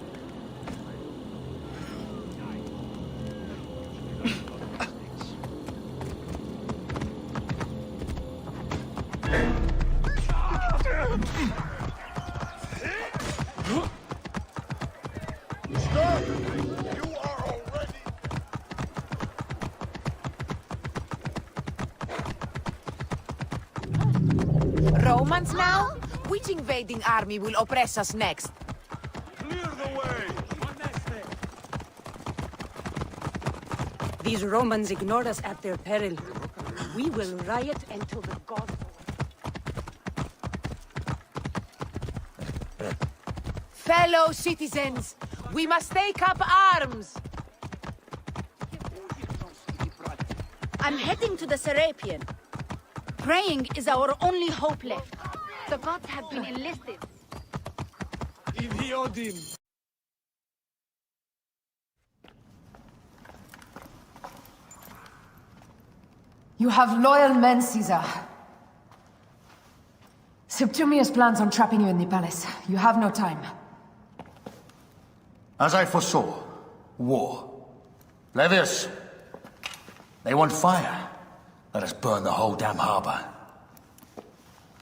Romans now? Which invading army will oppress us next? Clear the way. These Romans ignore us at their peril. We will riot until the gods... Fellow citizens, We must take up arms! I'm heading to the Serapion. Praying is our only hope left. The gods have been enlisted. You have loyal men, Caesar. Septimius plans on trapping you in the palace. You have no time. As I foresaw, war. Levius, they want fire. Let us burn the whole damn harbor.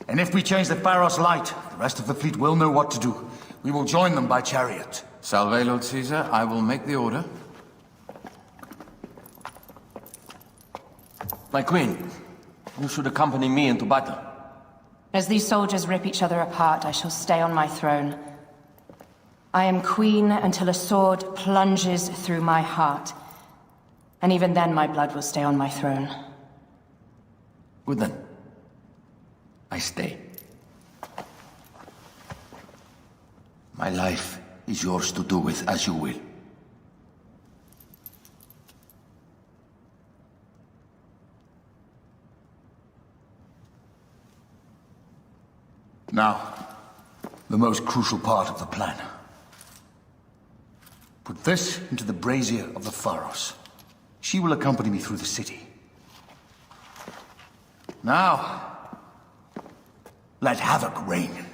And if we change the Pharos light, the rest of the fleet will know what to do. We will join them by chariot. Salve, Lord Caesar. I will make the order. My queen, you should accompany me into battle. As these soldiers rip each other apart, I shall stay on my throne. I am queen until a sword plunges through my heart. And even then my blood will stay on my throne. Good then. I stay. My life is yours to do with as you will. Now, the most crucial part of the plan. Put this into the brazier of the Pharos. She will accompany me through the city. Now, let havoc reign.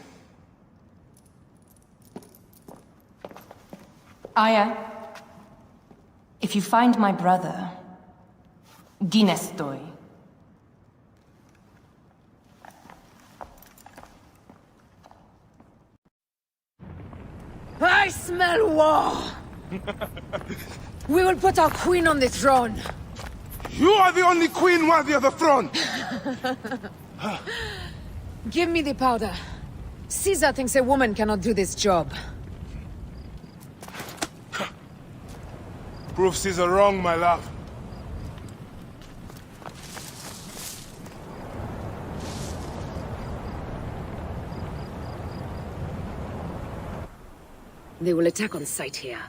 Aya, if you find my brother, Ginestoi. I smell war! We will put our queen on the throne. You are the only queen worthy of the throne! Give me the powder. Caesar thinks a woman cannot do this job. Prove Caesar wrong, my love. They will attack on sight here.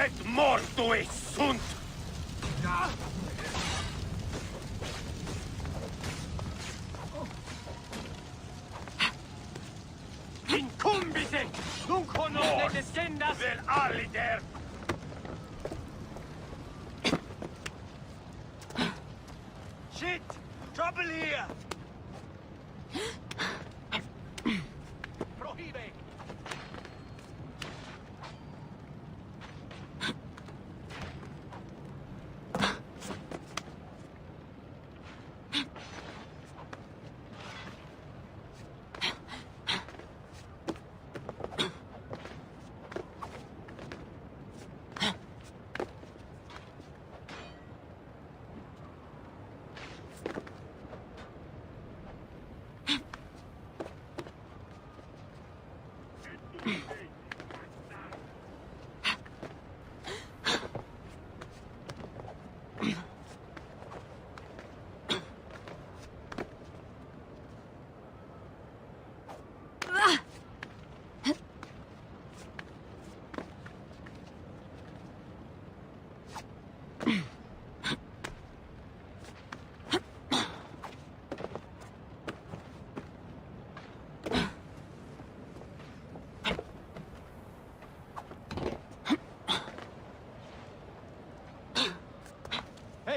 Et mortui sunt! Incumbite! Nunc honor ne descendas! Vel aliter! Shit! Trouble here! Prohibe!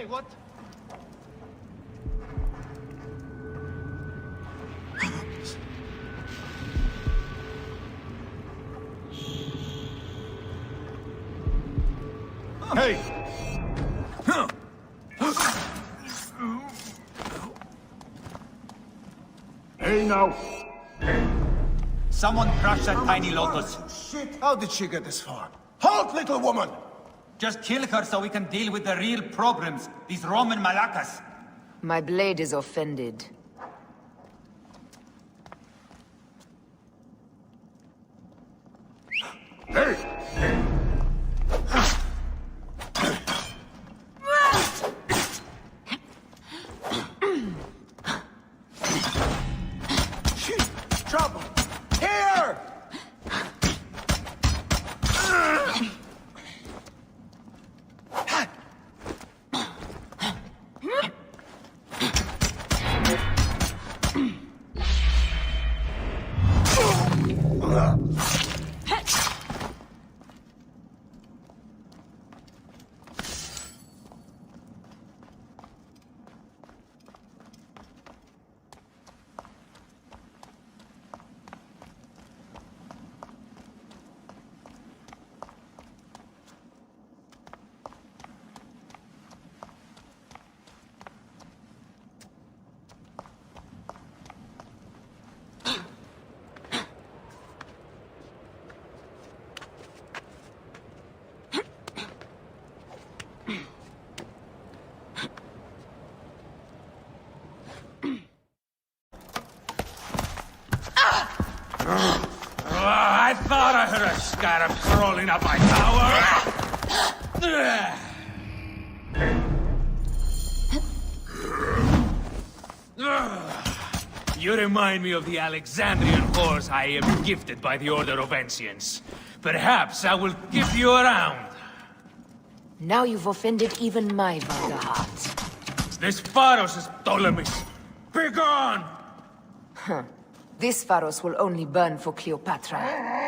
Hey, what? Hey! Hey now! Someone crush that tiny lotus. Shit! How did she get this far? Halt, little woman! Just kill her so we can deal with the real problems. These Roman malacas. My blade is offended. Hey! Trouble! Here! I thought I heard a scarab crawling up my tower. You remind me of the Alexandrian horse I am gifted by the Order of Ancients. Perhaps I will keep you around. Now you've offended even my vulgar heart. This Pharos is Ptolemy's. Begone! Huh. This Pharos will only burn for Cleopatra.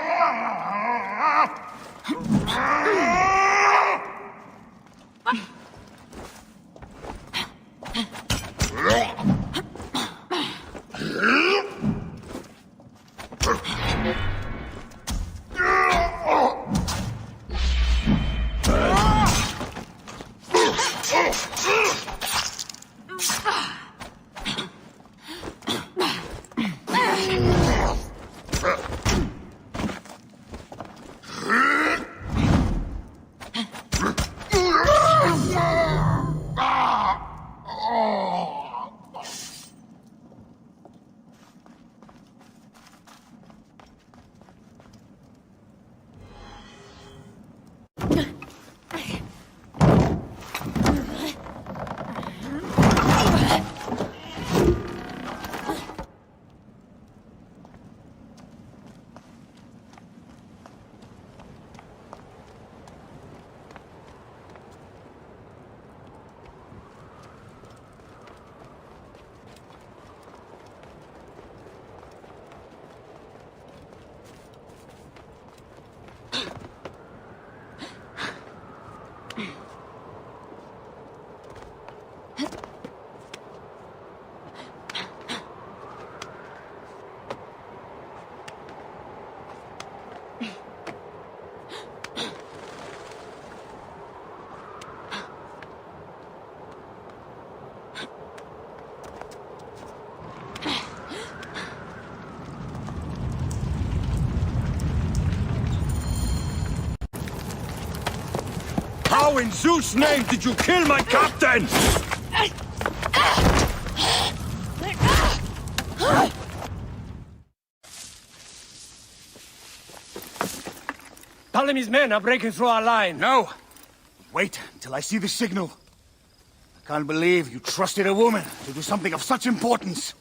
How in Zeus' name did you kill my captain? Ptolemy's men are breaking through our line. No! Wait until I see the signal. I can't believe you trusted a woman to do something of such importance.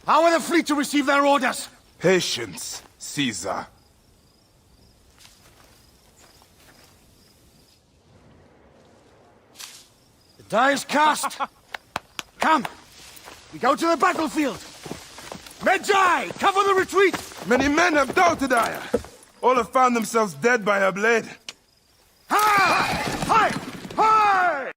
How are the fleet to receive their orders? Patience, Caesar. The die is cast. Come, we go to the battlefield. Medjay, cover the retreat! Many men have doubted Aya. All have found themselves dead by her blade. Hi! Hi! Hi!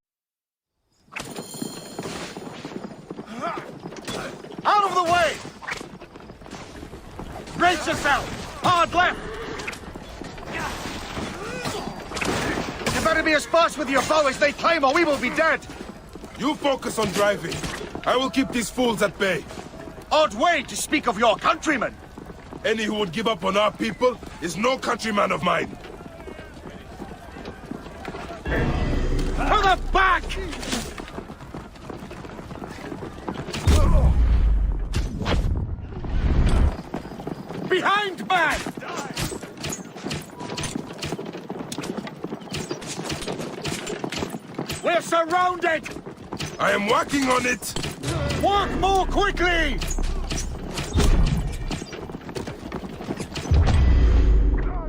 Brace yourself! Hard left! You better be as fast with your bow as they claim or we will be dead! You focus on driving. I will keep these fools at bay. Odd way to speak of your countrymen! Any who would give up on our people is no countryman of mine. To the back! Behind, man! We're surrounded! I am working on it! Work more quickly!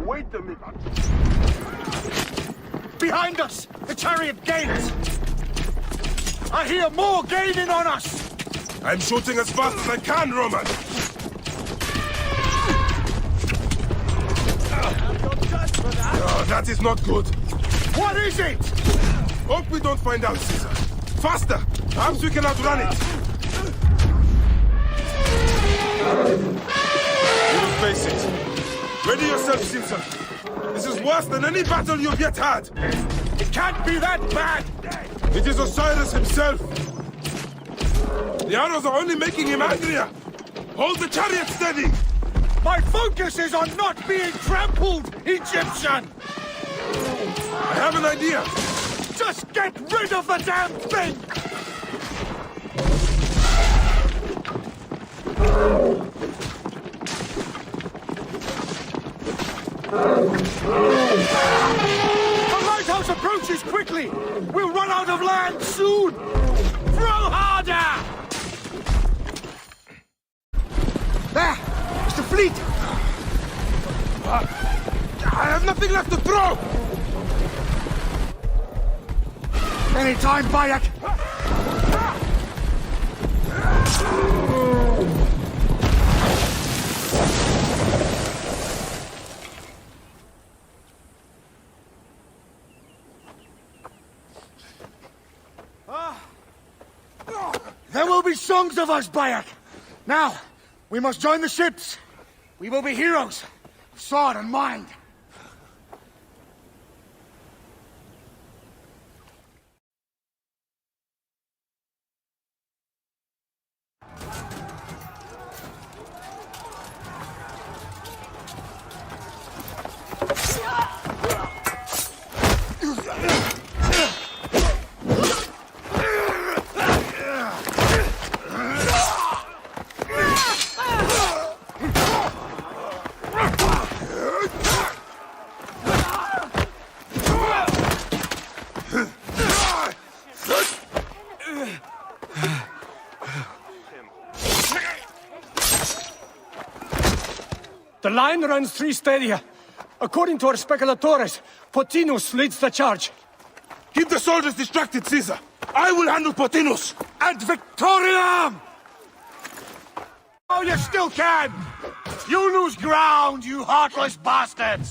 Wait a minute! Behind us! The chariot gains! I hear more gaining on us! I'm shooting as fast as I can, Roman! Oh, that is not good. What is it? Hope we don't find out, Caesar. Faster! Perhaps we can outrun it! You will face it. Ready yourself, Simpson. This is worse than any battle you've yet had. It can't be that bad! It is Osiris himself. The arrows are only making him angrier. Hold the chariot steady! My focus is on not being trampled, Egyptian! I have an idea! Just get rid of the damn thing! The lighthouse approaches quickly! We'll run out of land soon! Throw harder! There! It's the fleet! I have nothing left to throw! Anytime, Bayek! There will be songs of us, Bayek! Now, we must join the ships! We will be heroes, sword and mind! The line runs 3 stadia. According to our speculatores, Pothinus leads the charge. Keep the soldiers distracted, Caesar. I will handle Pothinus. Ad Victoriam! Oh, you still can! You lose ground, you heartless bastards!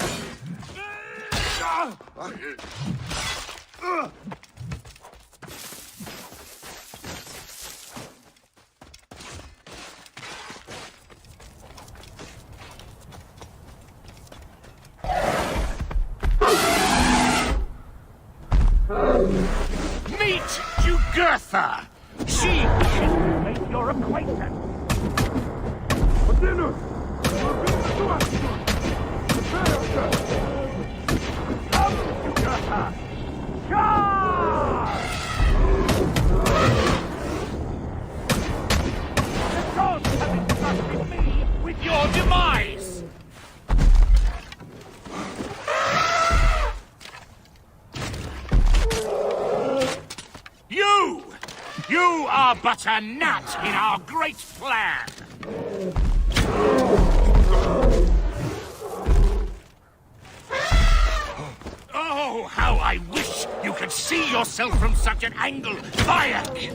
Meet Jugurtha! She will make your acquaintance! Pothinus! Come, Jugurtha! Charge! The gods have entrusted me with your demise! You are but a gnat in our great plan! Oh, how I wish you could see yourself from such an angle, Bayek!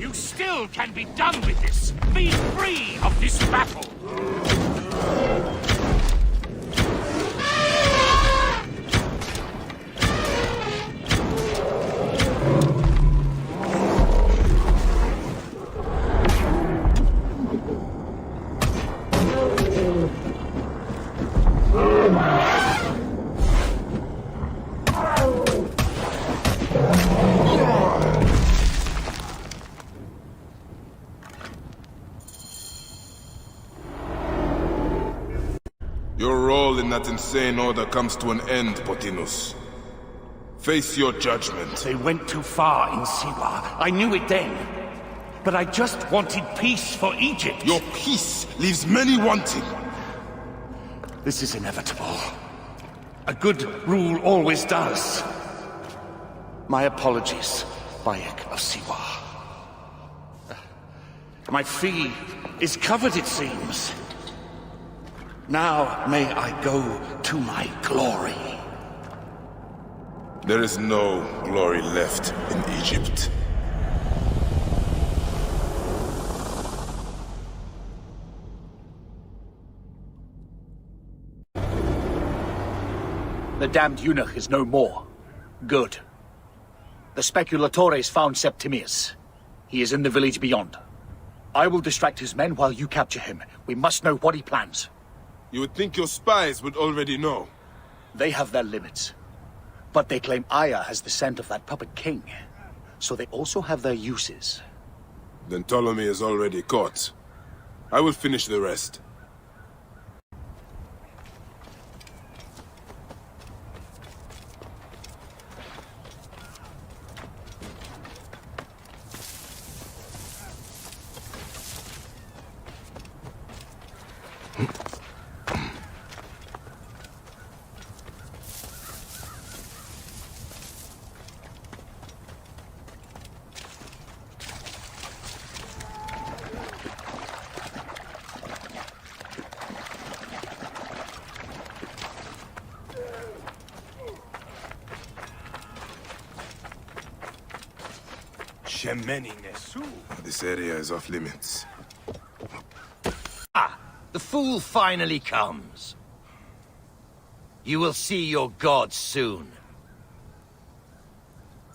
You still can be done with this. Be free of this battle. Your role in that insane order comes to an end, Potinus. Face your judgment. They went too far in Siwa. I knew it then. But I just wanted peace for Egypt. Your peace leaves many wanting. This is inevitable. A good rule always does. My apologies, Bayek of Siwa. My fee is covered, it seems. Now may I go to my glory. There is no glory left in Egypt. The damned eunuch is no more. Good. The speculatores found Septimius. He is in the village beyond. I will distract his men while you capture him. We must know what he plans. You would think your spies would already know. They have their limits. But they claim Aya has the scent of that puppet king. So they also have their uses. Then Ptolemy is already caught. I will finish the rest. This area is off limits. Ah, the fool finally comes. You will see your god soon.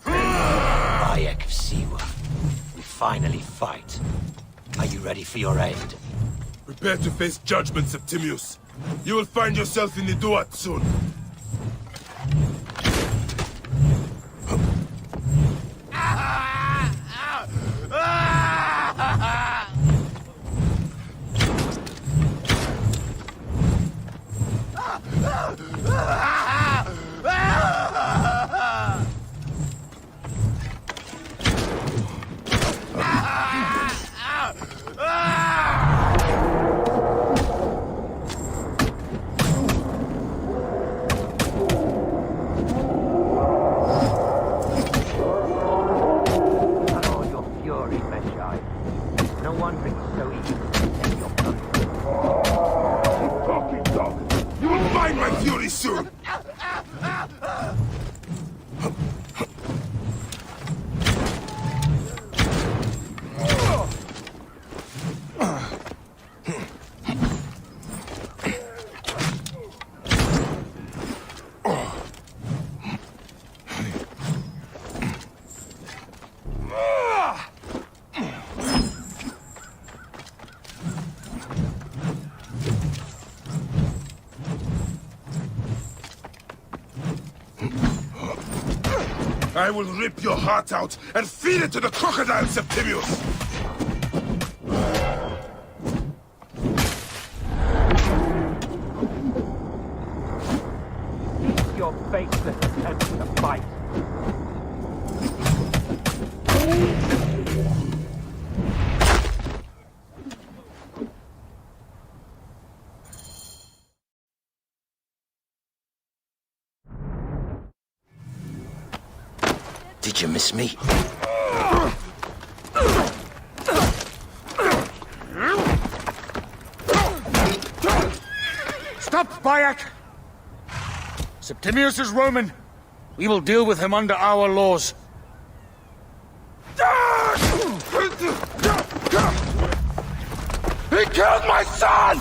Bayek of Siwa. We finally fight. Are you ready for your end? Prepare to face judgment, Septimius. You will find yourself in the Duat soon. I will rip your heart out and feed it to the crocodile, Septimius! Your faceless attempt to fight. Did you miss me? Stop, Bayek! Septimius is Roman. We will deal with him under our laws. He killed my son!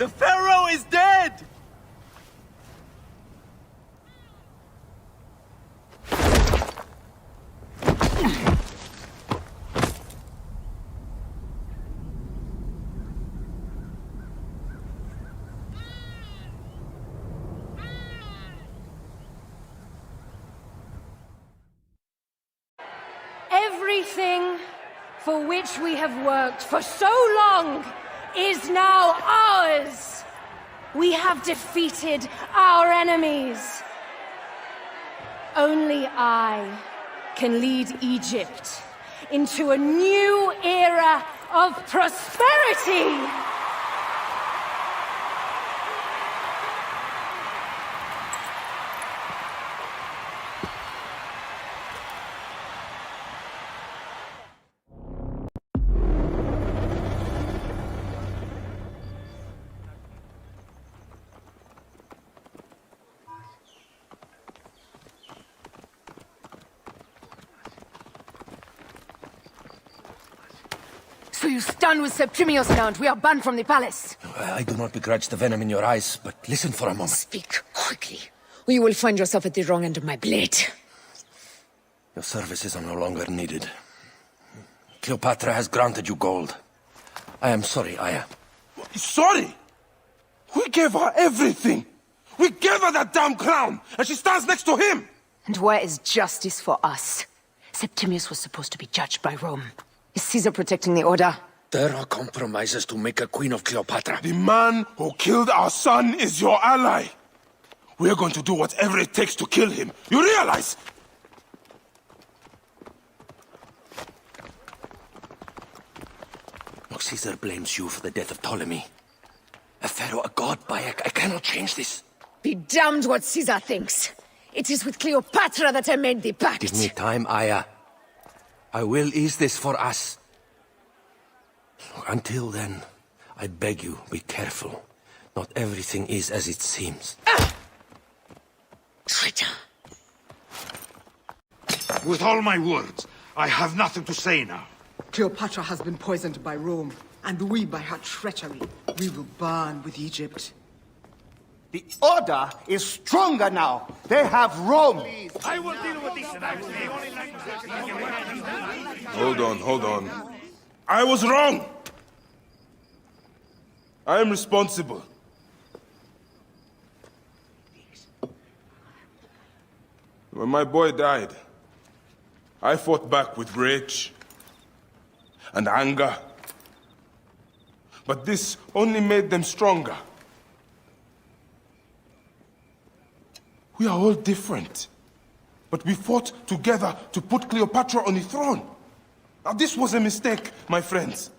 The Pharaoh is dead! Everything for which we have worked for so long is now ours. We have defeated our enemies. Only I can lead Egypt into a new era of prosperity. So you stand with Septimius now, and we are banned from the palace. I do not begrudge the venom in your eyes, but listen for a moment. Speak quickly, or you will find yourself at the wrong end of my blade. Your services are no longer needed. Cleopatra has granted you gold. I am sorry, Aya. Sorry? We gave her everything. We gave her that damn crown, and she stands next to him. And where is justice for us? Septimius was supposed to be judged by Rome. Is Caesar protecting the order? There are compromises to make a queen of Cleopatra. The man who killed our son is your ally. We're going to do whatever it takes to kill him. You realize? Look, Caesar blames you for the death of Ptolemy. A pharaoh, a god, Bayek. I cannot change this. Be damned what Caesar thinks. It is with Cleopatra that I made the pact. Give me time, Aya. I will ease this for us. Look, until then, I beg you, be careful. Not everything is as it seems. Traitor. With all my words, I have nothing to say now. Cleopatra has been poisoned by Rome, and we by her treachery. We will burn with Egypt. The order is stronger now. They have Rome. I will deal with this. Hold on. I was wrong. I am responsible. When my boy died, I fought back with rage and anger. But this only made them stronger. We are all different. But we fought together to put Cleopatra on the throne. Now this was a mistake, my friends.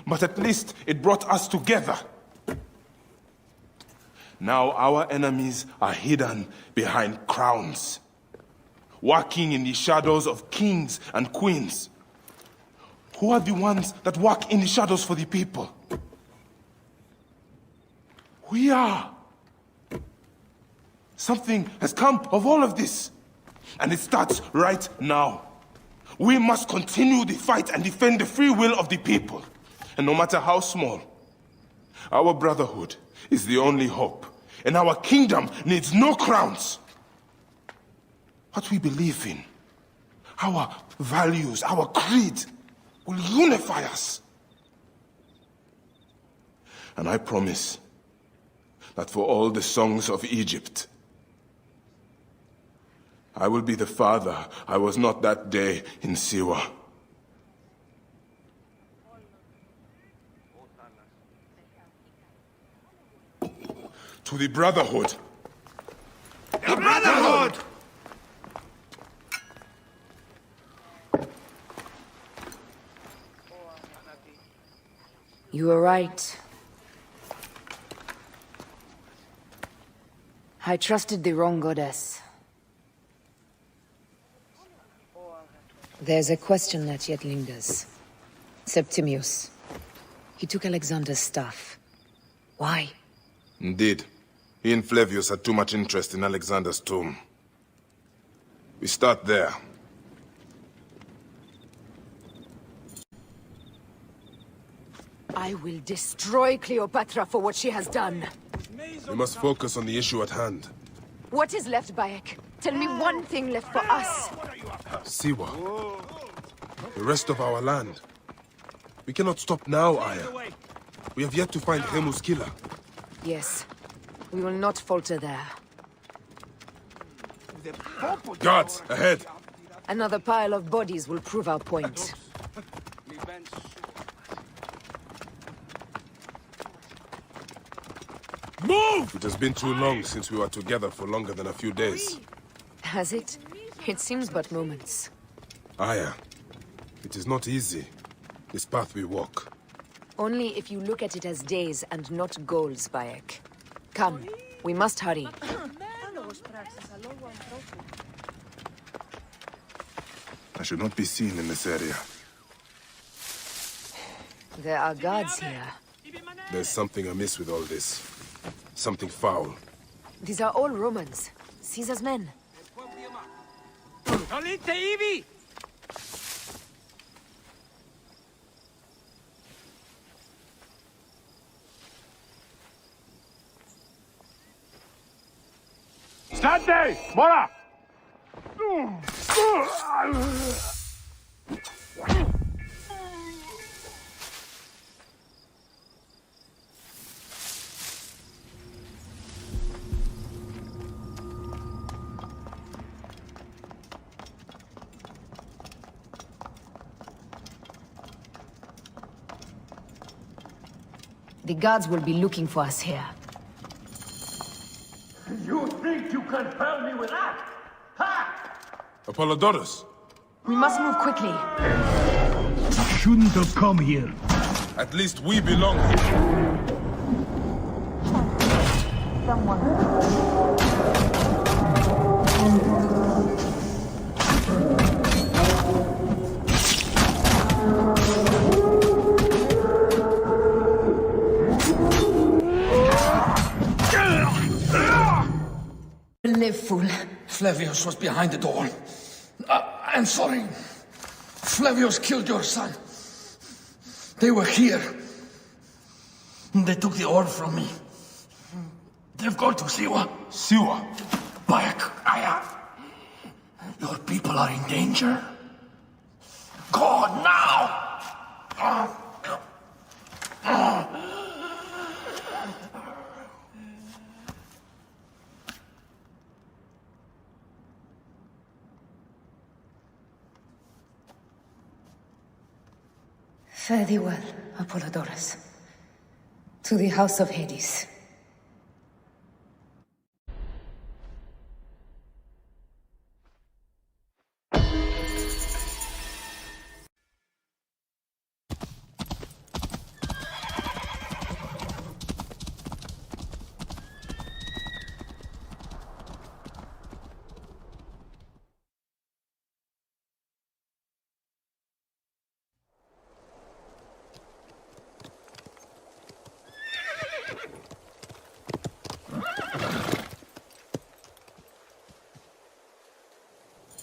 But at least it brought us together. Now our enemies are hidden behind crowns, working in the shadows of kings and queens. Who are the ones that work in the shadows for the people? We are. Something has come of all of this, and it starts right now. We must continue the fight and defend the free will of the people. And no matter how small, our brotherhood is the only hope, and our kingdom needs no crowns. What we believe in, our values, our creed, will unify us. And I promise that for all the songs of Egypt, I will be the father I was not that day in Siwa. To the Brotherhood. The Brotherhood! You were right. I trusted the wrong goddess. There's a question that yet lingers. Septimius. He took Alexander's staff. Why? Indeed. He and Flavius had too much interest in Alexander's tomb. We start there. I will destroy Cleopatra for what she has done. We must focus on the issue at hand. What is left, Bayek? Tell me one thing left for us. Siwa. The rest of our land. We cannot stop now, Aya. We have yet to find Hemu's killer. Yes. We will not falter there. Guards, ahead! Another pile of bodies will prove our point. Move! It has been too long since we were together for longer than a few days. Has it? It seems but moments. Aya, it is not easy, this path we walk. Only if you look at it as days and not goals, Bayek. Come, we must hurry. I should not be seen in this area. There are guards here. There's something amiss with all this. Something foul. These are all Romans. Caesar's men. Stande! Mora! The guards will be looking for us here. You think you can tell me with that? Ha! Apollodorus! We must move quickly. You shouldn't have come here. At least we belong here. Live, fool. Flavius was behind the door. I'm sorry. Flavius killed your son. They were here. They took the orb from me. They've gone to Siwa. Siwa? Bayek, Aya. Your people are in danger. Go now! Fare thee well, Apollodorus. To the House of Hades.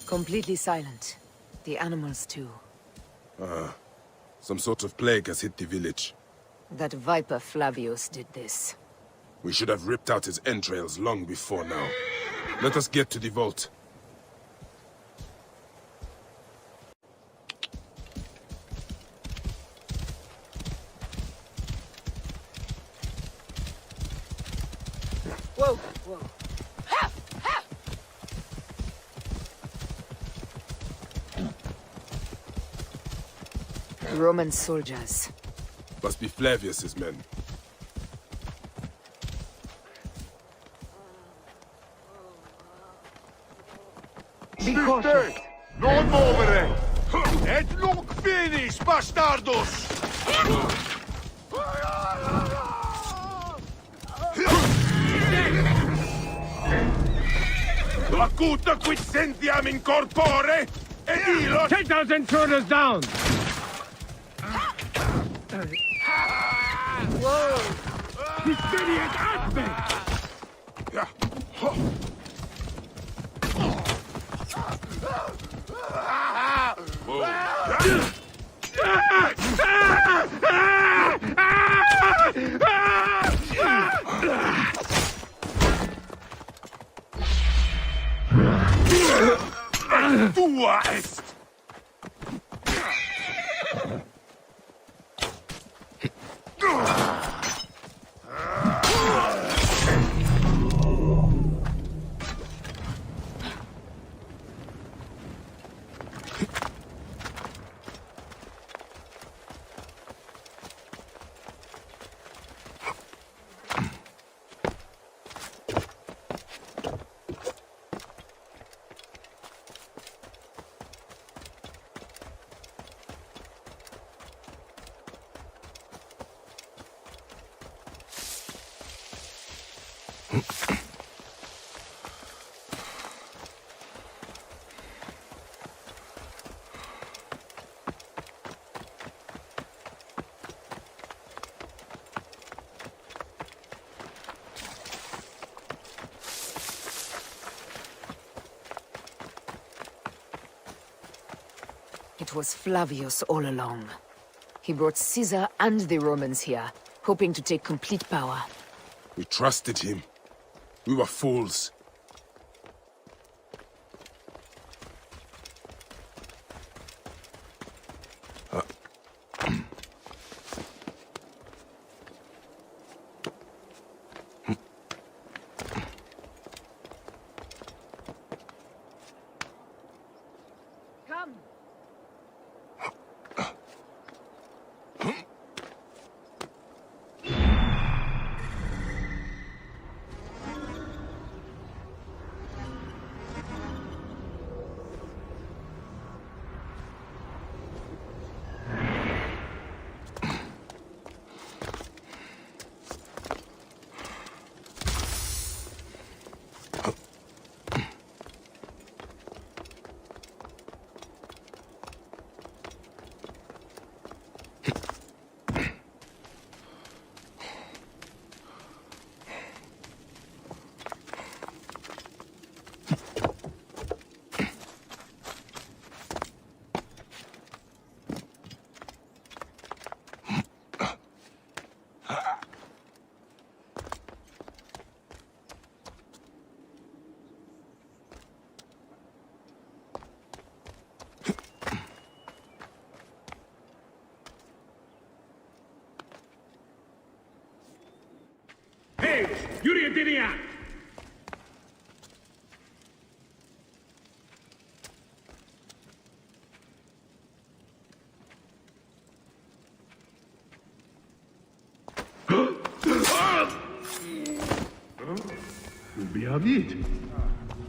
Completely silent. The animals too. Some sort of plague has hit the village. That viper Flavius did this. We should have ripped out his entrails long before now. Let us get to the vault. Whoa, whoa. Roman soldiers. Must be Flavius's men. Be cautious. Non muovere! Et nunc finis, bastardos! Acuta quid sentiam in corpore, ed illos... Take those intruders down! Whoa! Hysteria at me! Du es! It was Flavius all along. He brought Caesar and the Romans here, hoping to take complete power. We trusted him. We were fools. Come! Hey, Yuriadinia! Biavit.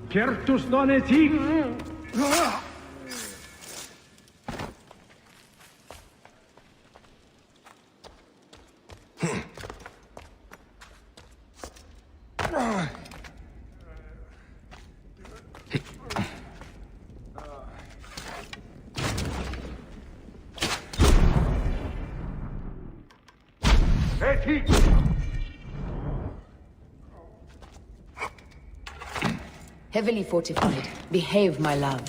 Certus non etic. Heavily fortified. Behave, my love.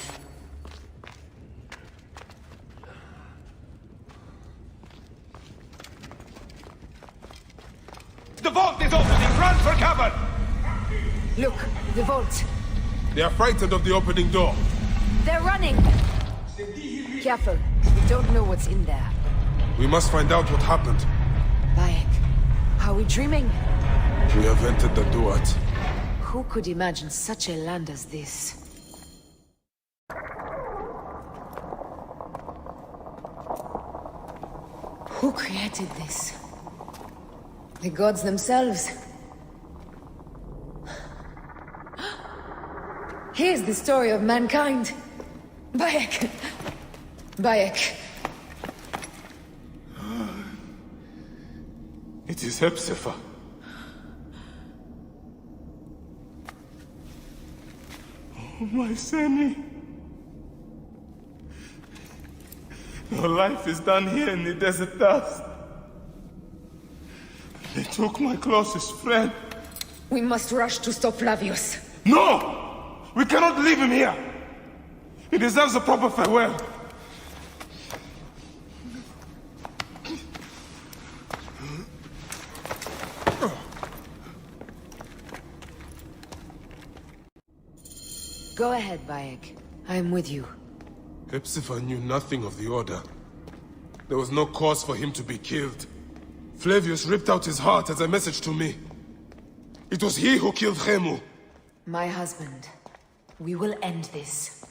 The vault is opening! Run for cover! Look, the vault. They are frightened of the opening door. They're running! Careful. We don't know what's in there. We must find out what happened. Bayek, are we dreaming? We have entered the Duat. Who could imagine such a land as this? Who created this? The gods themselves. Here's the story of mankind. Bayek. Bayek. It is Hepzibah. Oh, my Seni. Your life is done here in the desert dust. They took my closest friend. We must rush to stop Flavius. No! We cannot leave him here! He deserves a proper farewell. Go ahead, Bayek. I am with you. Hepzibah knew nothing of the Order. There was no cause for him to be killed. Flavius ripped out his heart as a message to me. It was he who killed Khemu. My husband. We will end this.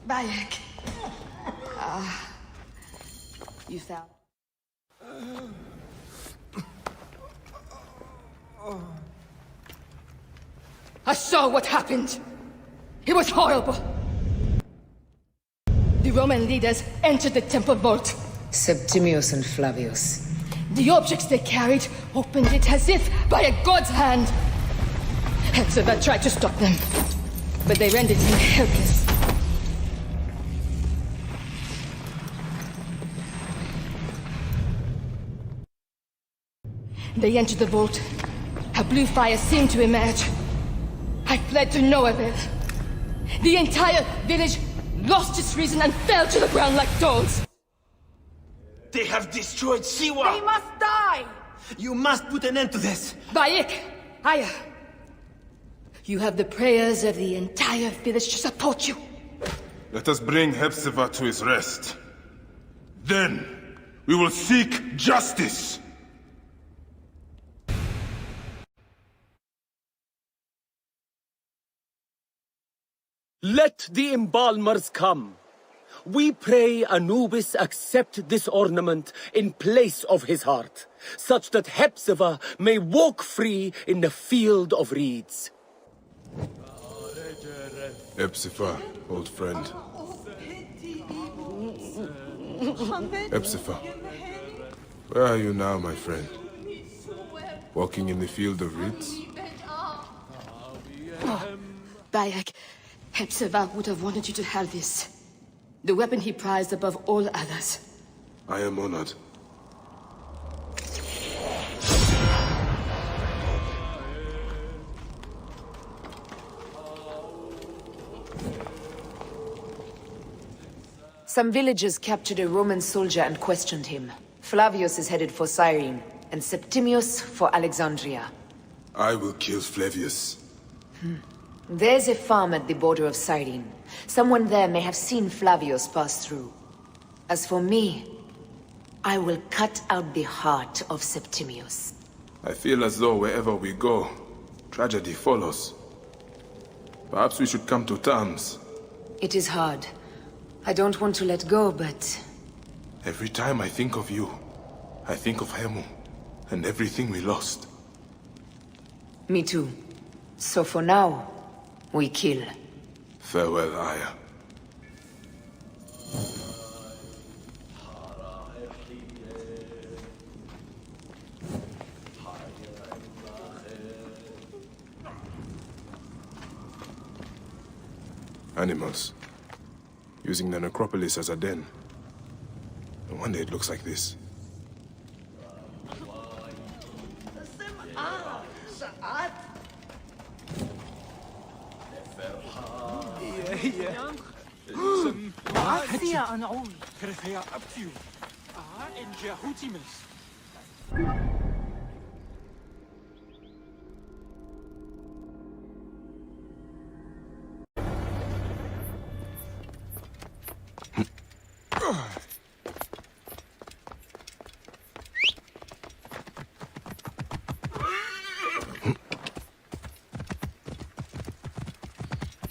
Bayek. You found... I saw what happened. It was horrible. The Roman leaders entered the temple vault. Septimius and Flavius. The objects they carried opened it as if by a god's hand. Hepzibah tried to stop them, but they rendered him helpless. They entered the vault. A blue fire seemed to emerge. I fled to no avail. The entire village lost its reason and fell to the ground like dogs. They have destroyed Siwa! They must die! You must put an end to this! Bayek! Aya! You have the prayers of the entire village to support you. Let us bring Hepzibah to his rest. Then, we will seek justice! Let the embalmers come. We pray Anubis accept this ornament in place of his heart, such that Hepzibah may walk free in the field of reeds. Hepzibah, old friend. Hepzibah, where are you now, my friend? Walking in the field of reeds? Oh, Bayek, Hepzibah would have wanted you to have this. The weapon he prized above all others. I am honored. Some villagers captured a Roman soldier and questioned him. Flavius is headed for Cyrene, and Septimius for Alexandria. I will kill Flavius. There's a farm at the border of Cyrene. Someone there may have seen Flavius pass through. As for me, I will cut out the heart of Septimius. I feel as though wherever we go, tragedy follows. Perhaps we should come to terms. It is hard. I don't want to let go, but... Every time I think of you, I think of Khemu, and everything we lost. Me too. So for now, we kill. Farewell, Aya. Animals. Using the necropolis as a den. No wonder it looks like this.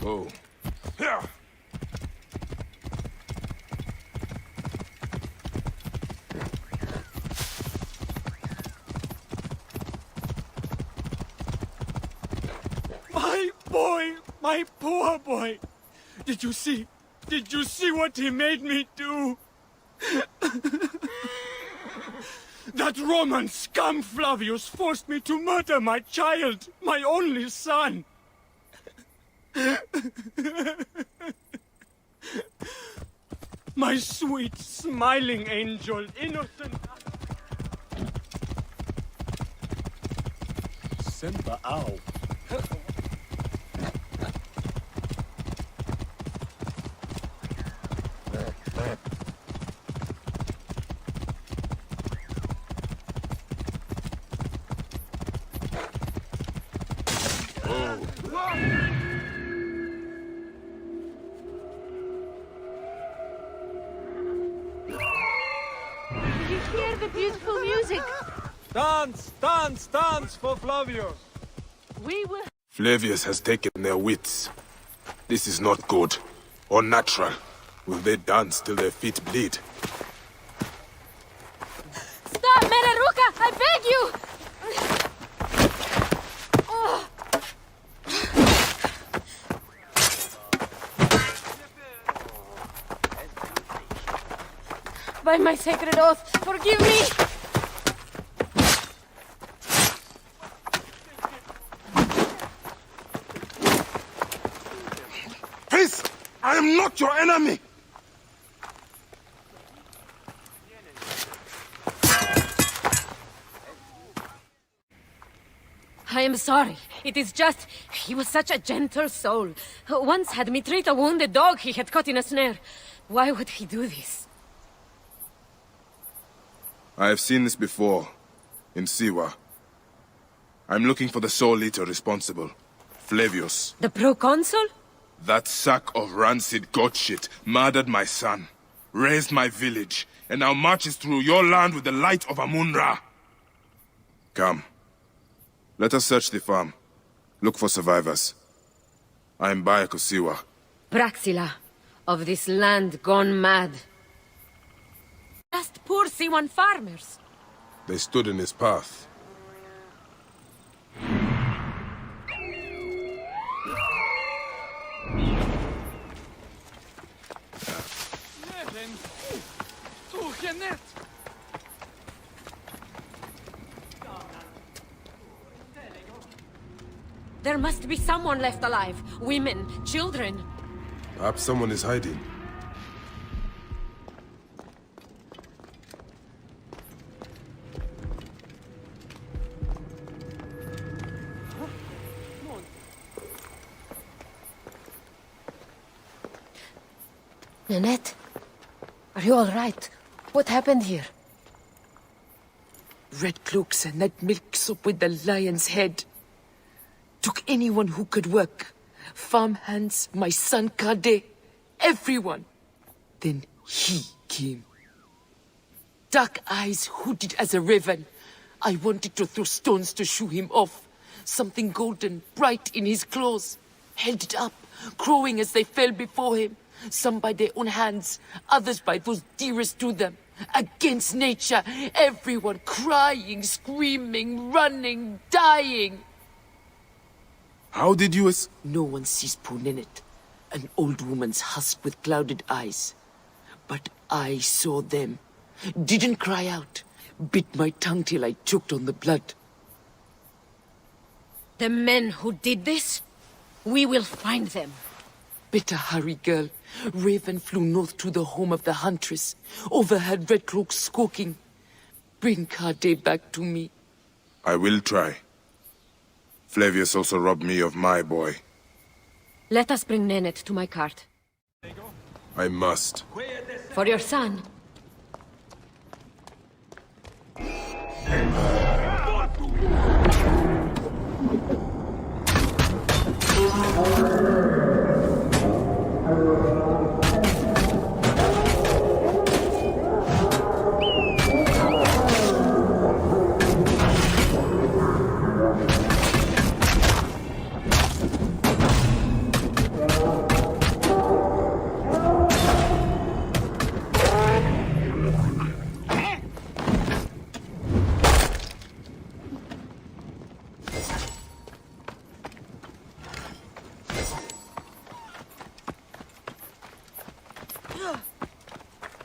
Oh. My boy! My poor boy! Did you see what he made me do? That Roman scum Flavius forced me to murder my child, my only son. My sweet, smiling angel, innocent... Semper Au. Did you hear the beautiful music? Dance, dance, dance for Flavius. We will... Flavius has taken their wits. This is not good, or natural. Will they dance till their feet bleed? Stop, Meraruka! I beg you! Oh. By my sacred oath, forgive me! Peace! I am not your enemy! I am sorry. It is just... he was such a gentle soul. Once had me treat a wounded dog he had caught in a snare. Why would he do this? I have seen this before, in Siwa. I'm looking for the sole eater responsible, Flavius. The proconsul? That sack of rancid goat shit murdered my son, raised my village, and now marches through your land with the light of Amun-Ra. Come. Let us search the farm. Look for survivors. I am Bayek of Siwa. Praxila, of this land gone mad. Just poor Siwan farmers. They stood in his path. There must be someone left alive. Women, children. Perhaps someone is hiding. Nanette, are you all right? What happened here? Red cloaks and that milk soup with the lion's head. Took anyone who could work. Farmhands, my son Kade, everyone. Then he came. Dark eyes hooded as a raven. I wanted to throw stones to shoo him off. Something golden, bright in his claws. Held it up, crowing as they fell before him. Some by their own hands, others by those dearest to them. Against nature, everyone crying, screaming, running, dying. How did you No one sees poor Ninette, an old woman's husk with clouded eyes. But I saw them. Didn't cry out. Bit my tongue till I choked on the blood. The men who did this? We will find them. Better hurry, girl. Raven flew north to the home of the huntress. Overheard Red Cloak squawking. Bring Kade back to me. I will try. Flavius also robbed me of my boy. Let us bring Nennet to my cart. I must. For your son.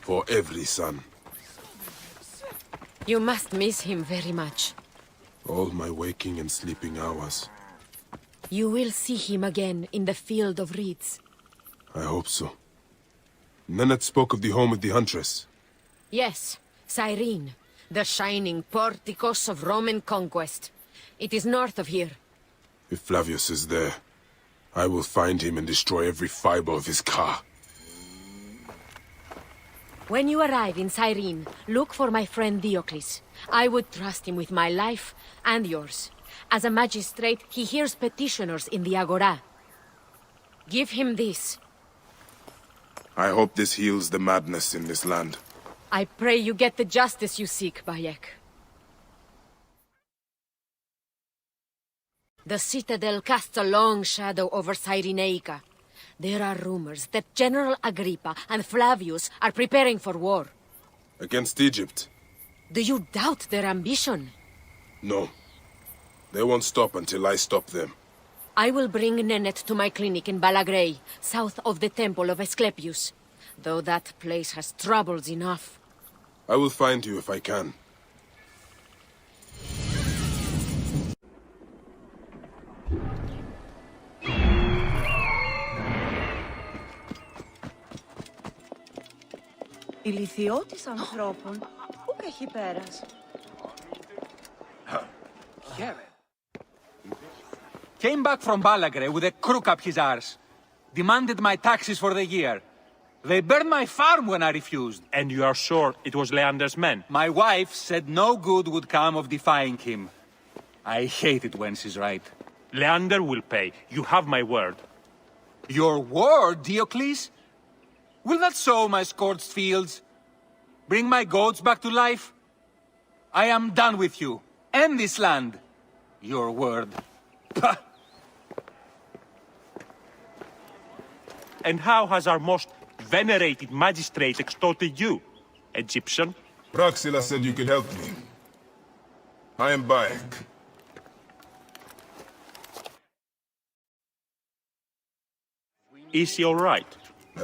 For every son. You must miss him very much. All my waking and sleeping hours. You will see him again in the field of reeds. I hope so. Nennet spoke of the home of the huntress. Yes, Cyrene, the shining porticos of Roman conquest. It is north of here. If Flavius is there, I will find him and destroy every fiber of his car. When you arrive in Cyrene, look for my friend Diocles. I would trust him with my life and yours. As a magistrate, he hears petitioners in the Agora. Give him this. I hope this heals the madness in this land. I pray you get the justice you seek, Bayek. The Citadel casts a long shadow over Cyrenaica. There are rumors that General Agrippa and Flavius are preparing for war. Against Egypt? Do you doubt their ambition? No. They won't stop until I stop them. I will bring Nenet to my clinic in Balagrey, south of the Temple of Asclepius. Though that place has troubles enough. I will find you if I can. Ηλιθιώτης ανθρώπων, πού έχει πέρας. Came back from Balagre with a crook up his arse. Demanded my taxes for the year. They burned my farm when I refused. And you are sure it was Leander's men? My wife said no good would come of defying him. I hate it when she's right. Leander will pay. You have my word. Your word, Diocles? Will that sow my scorched fields? Bring my goats back to life? I am done with you. And this land. Your word. Pah! And how has our most venerated magistrate extorted you, Egyptian? Praxila said you could help me. I am Bayek. Is he all right?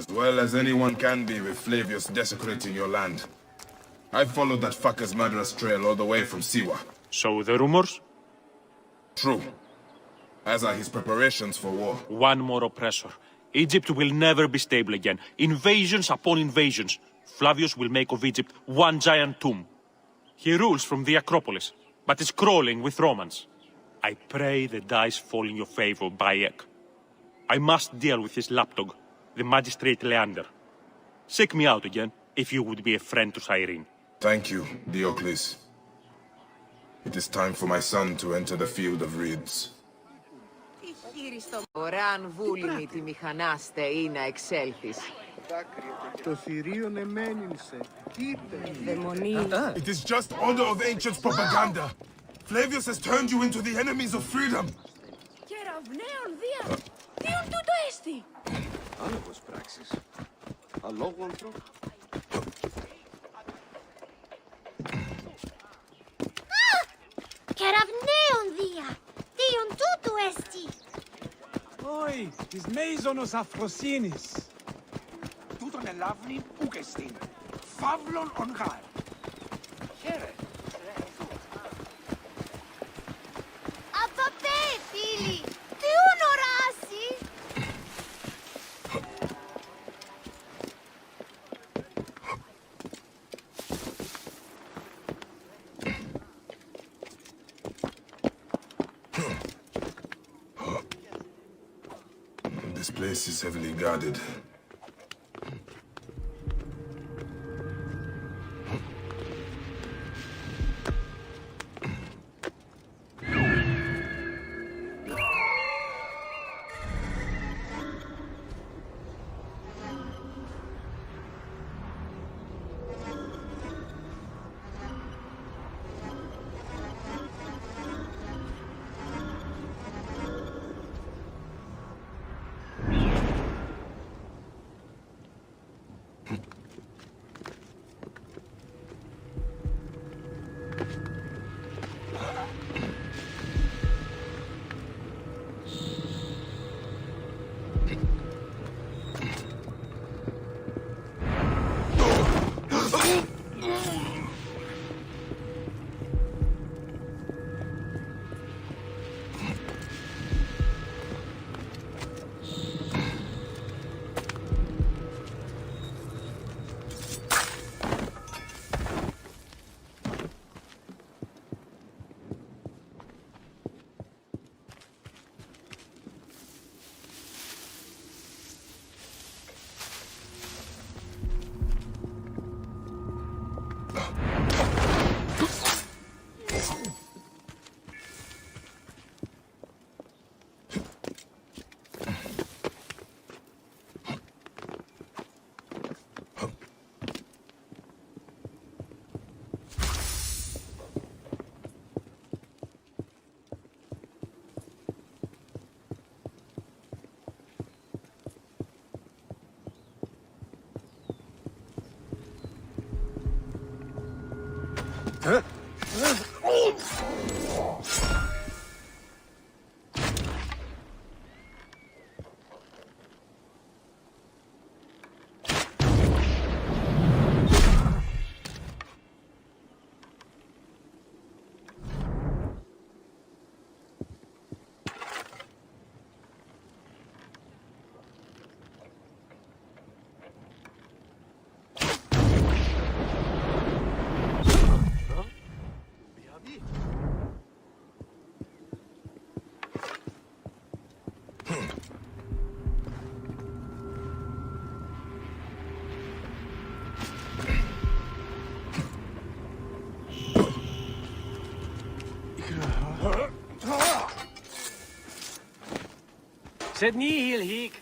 As well as anyone can be with Flavius desecrating your land. I followed that fucker's murderous trail all the way from Siwa. So the rumors? True. As are his preparations for war. One more oppressor. Egypt will never be stable again. Invasions upon invasions. Flavius will make of Egypt one giant tomb. He rules from the Acropolis, but is crawling with Romans. I pray the dice fall in your favor, Bayek. I must deal with his lapdog, the magistrate Leander. Seek me out again, if you would be a friend to Cyrene. Thank you, Diocles. It is time for my son to enter the field of reeds. Ωραία αν βούλημη τη μηχανάστε ή να εξέλθεις. Το θηρίον εμένυνσε. Κοίτα. Δαιμονή. It is just order of ancients propaganda. Flavius has turned you into the enemies of freedom. Κεραυναίων δία. Ποιον τούτο έστι. Άνεργος πράξης. Αλόγου ανθρώπου. Κεραυναίων δία. Ποιον τούτο έστι. Oi, της μέιζονος αφροσύνης. Τούτον ελάβνην ούκ εστίν. Φαύλον ον γάρ. Χαίρε. Απαπέ, φίλοι. Ποιον οράσει. This place is heavily guarded. Sed nihil hic.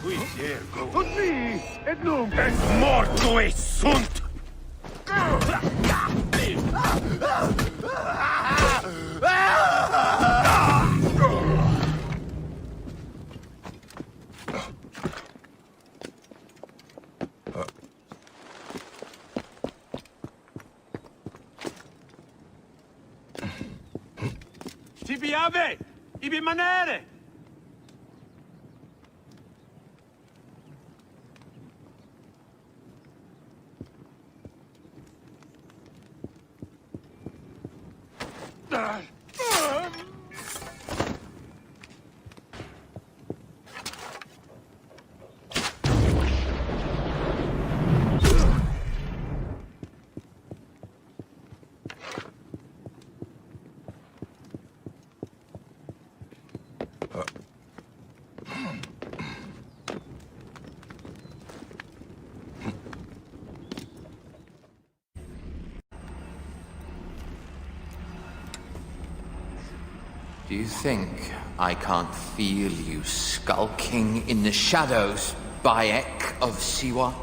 Qui cerco. Così! Et nunc! Et morto e sunt! Tibi ave! Ibi manere! Do you think I can't feel you skulking in the shadows, Bayek of Siwa?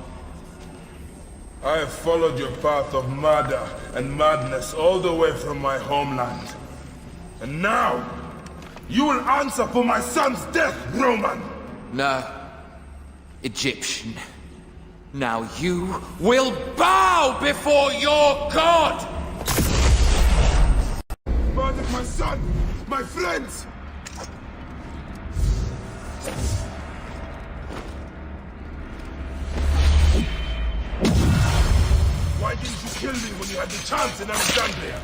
I have followed your path of murder and madness all the way from my homeland. And now, you will answer for my son's death, Roman! No, Egyptian. Now you will bow before your god! Murdered my son! My friends! Why didn't you kill me when you had the chance in Alexandria?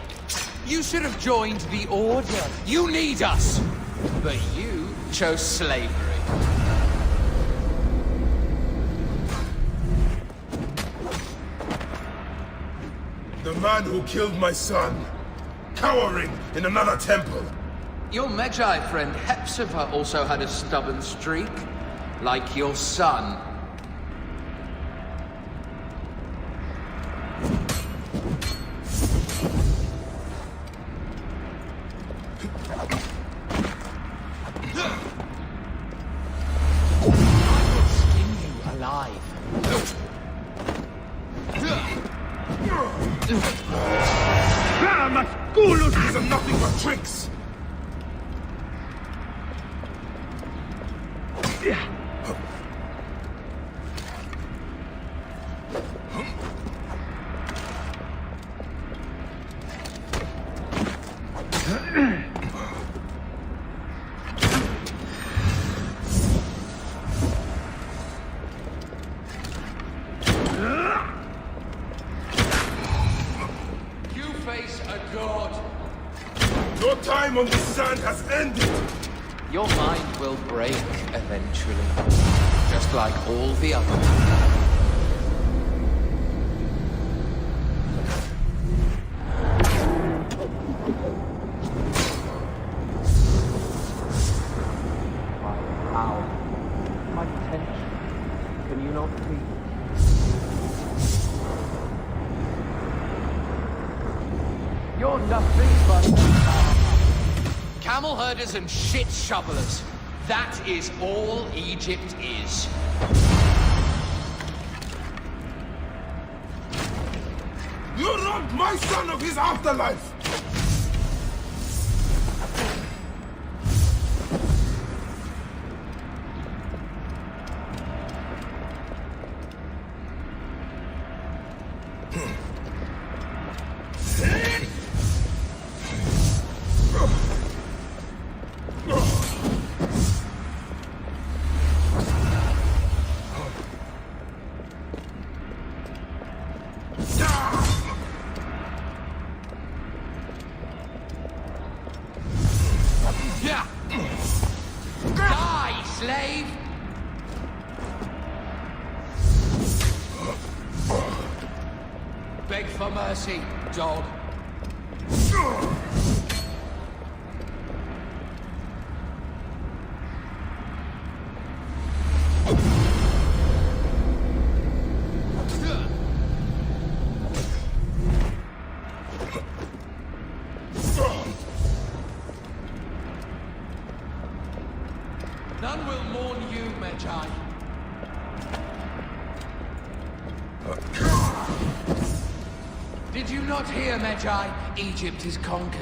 You should have joined the Order. You need us! But you chose slavery. The man who killed my son, cowering in another temple. Your Magi friend Hepzibah also had a stubborn streak, like your son. These are nothing but tricks! Your time on the sand has ended! Your mind will break eventually, just like all the others. My power, my tension, can you not feel? You're nothing but... Camel herders and shit shovelers. That is all Egypt is. You robbed my son of his afterlife! Die, slave! Beg for mercy, dog. None will mourn you, Magi. Did you not hear, Magi? Egypt is conquered.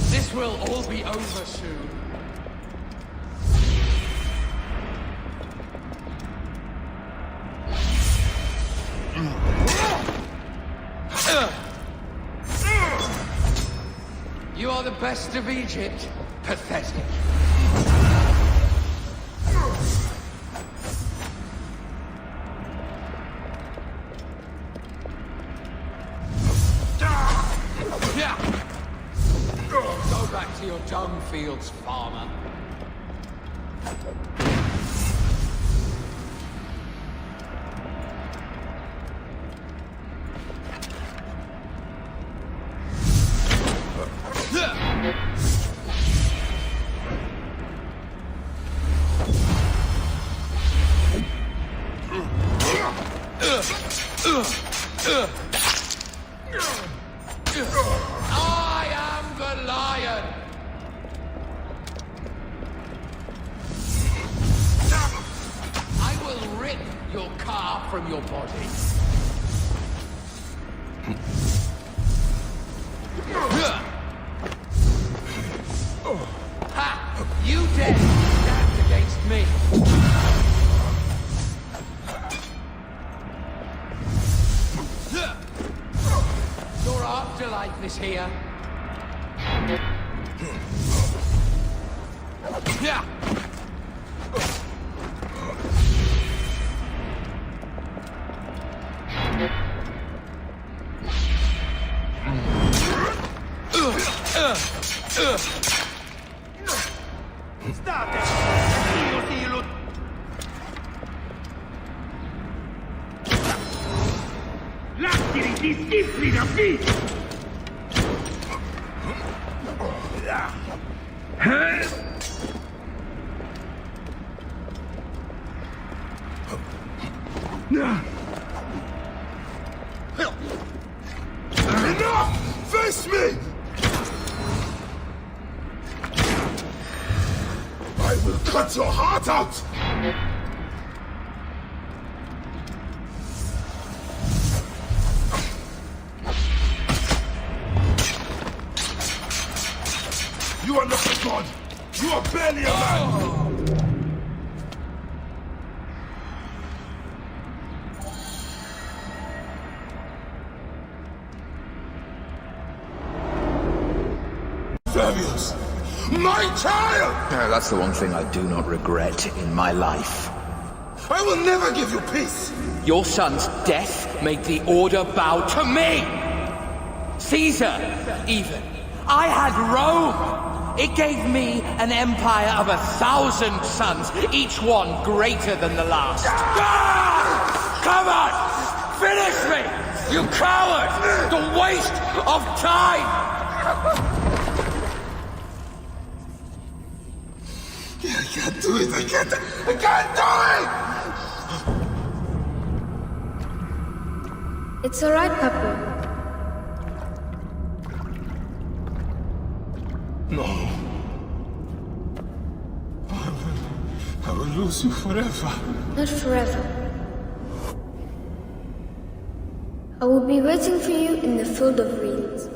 This will all be over soon. You are the best of Egypt. Pathetic. Go back to your dung fields, farmer. I am the lion! I will rip your car from your body. Ha! You dare stand against me! Your afterlife is here. Yeah. Stop it! Lasciali di schifri da qui! Enough! Face me! I will cut your heart out! You are not a god! You are barely a man! Flavius! My child! That's the one thing I do not regret in my life. I will never give you peace! Your son's death made the Order bow to me! Caesar, even. I had Rome! It gave me an empire of 1,000 sons, each one greater than the last. Ah! Come on! Finish me! You coward! The waste of time! I can't do it. I can't do it! It's alright, Papa. No. I will lose you forever. Not forever. I will be waiting for you in the field of reeds.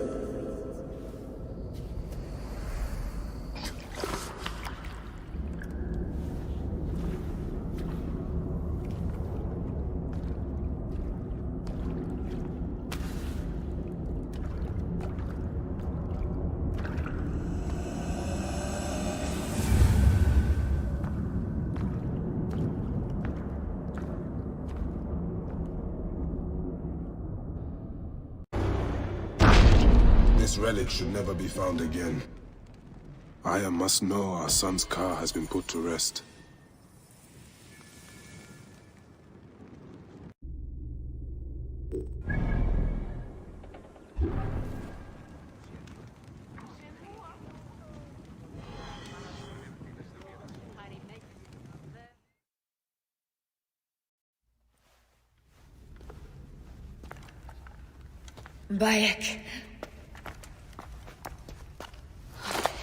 This relic should never be found again. Aya must know our son's car has been put to rest. Bayek.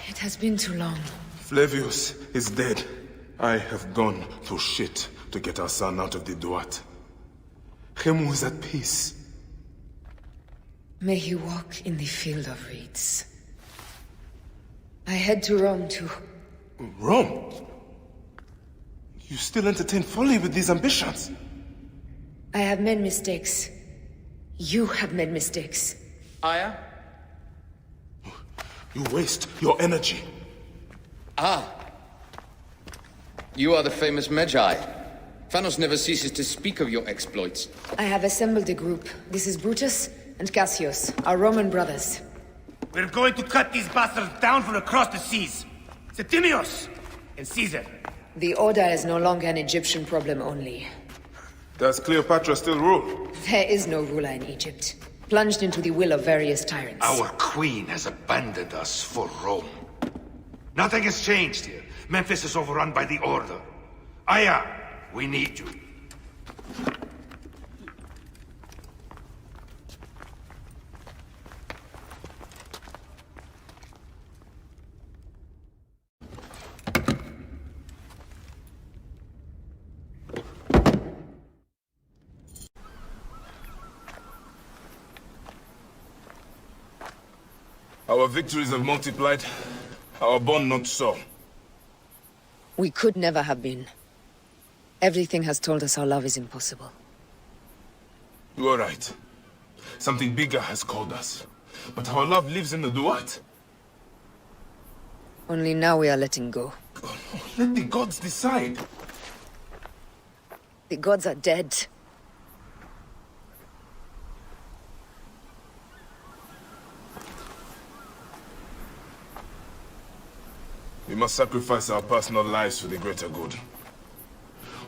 It has been too long. Flavius is dead. I have gone through shit to get our son out of the Duat. Khemu is at peace. May he walk in the field of reeds. I head to Rome too. Rome? You still entertain folly with these ambitions? I have made mistakes. You have made mistakes. Aya? You waste your energy. Ah. You are the famous Magi. Thanos never ceases to speak of your exploits. I have assembled a group. This is Brutus and Cassius, our Roman brothers. We're going to cut these bastards down from across the seas. Septimius and Caesar. The Order is no longer an Egyptian problem only. Does Cleopatra still rule? There is no ruler in Egypt. Plunged into the will of various tyrants. Our queen has abandoned us for Rome. Nothing has changed here. Memphis is overrun by the Order. Aya, we need you. Our victories have multiplied, our bond not so. We could never have been. Everything has told us our love is impossible. You are right. Something bigger has called us. But our love lives in the Duat. Only now we are letting go. Let the gods decide. The gods are dead. We must sacrifice our personal lives for the greater good.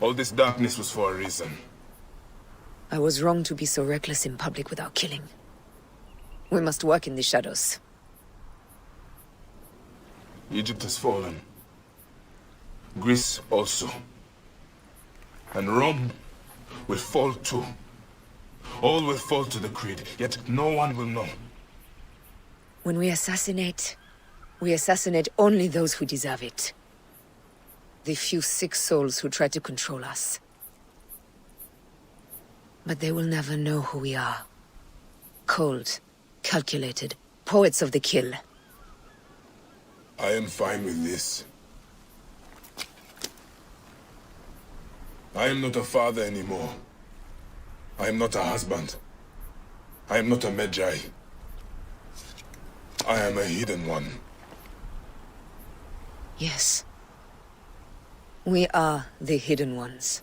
All this darkness was for a reason. I was wrong to be so reckless in public without killing. We must work in the shadows. Egypt has fallen. Greece also. And Rome will fall too. All will fall to the creed, yet no one will know. When we assassinate only those who deserve it. The few sick souls who try to control us. But they will never know who we are. Cold, calculated, poets of the kill. I am fine with this. I am not a father anymore. I am not a husband. I am not a Magi. I am a hidden one. Yes. We are the hidden ones.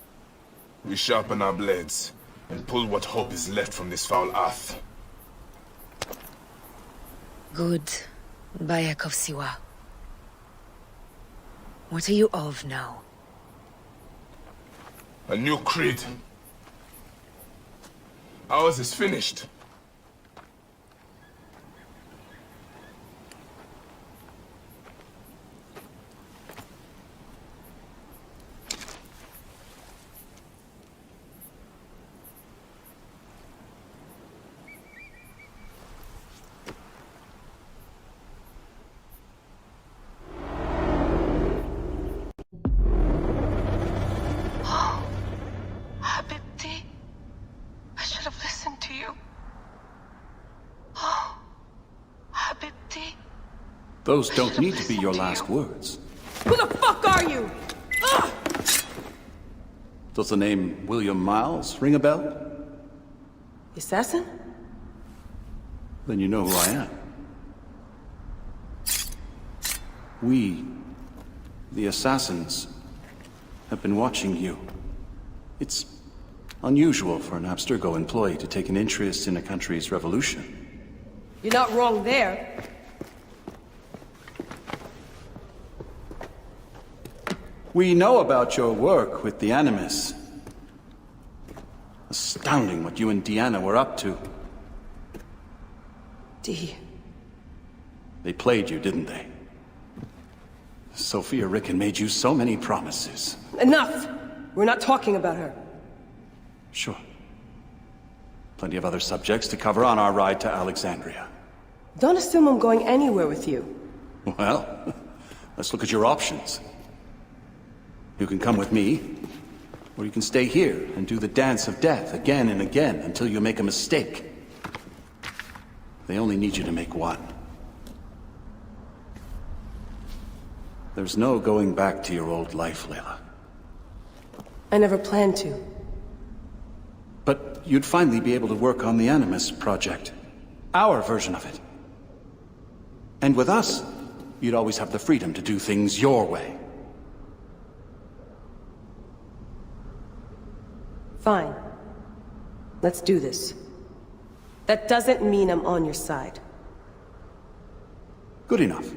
We sharpen our blades and pull what hope is left from this foul earth. Good, Bayek of Siwa. What are you of now? A new creed. Ours is finished. Those don't need to be your last words. Who the fuck are you? Ah! Does the name William Miles ring a bell? The assassin? Then you know who I am. We, the assassins, have been watching you. It's unusual for an Abstergo employee to take an interest in a country's revolution. You're not wrong there. We know about your work with the Animus. Astounding what you and Deanna were up to. D. They played you, didn't they? Sophia Ricken made you so many promises. Enough! We're not talking about her. Sure. Plenty of other subjects to cover on our ride to Alexandria. Don't assume I'm going anywhere with you. Well, let's look at your options. You can come with me, or you can stay here and do the dance of death again and again until you make a mistake. They only need you to make one. There's no going back to your old life, Layla. I never planned to. But you'd finally be able to work on the Animus project. Our version of it. And with us, you'd always have the freedom to do things your way. Fine. Let's do this. That doesn't mean I'm on your side. Good enough.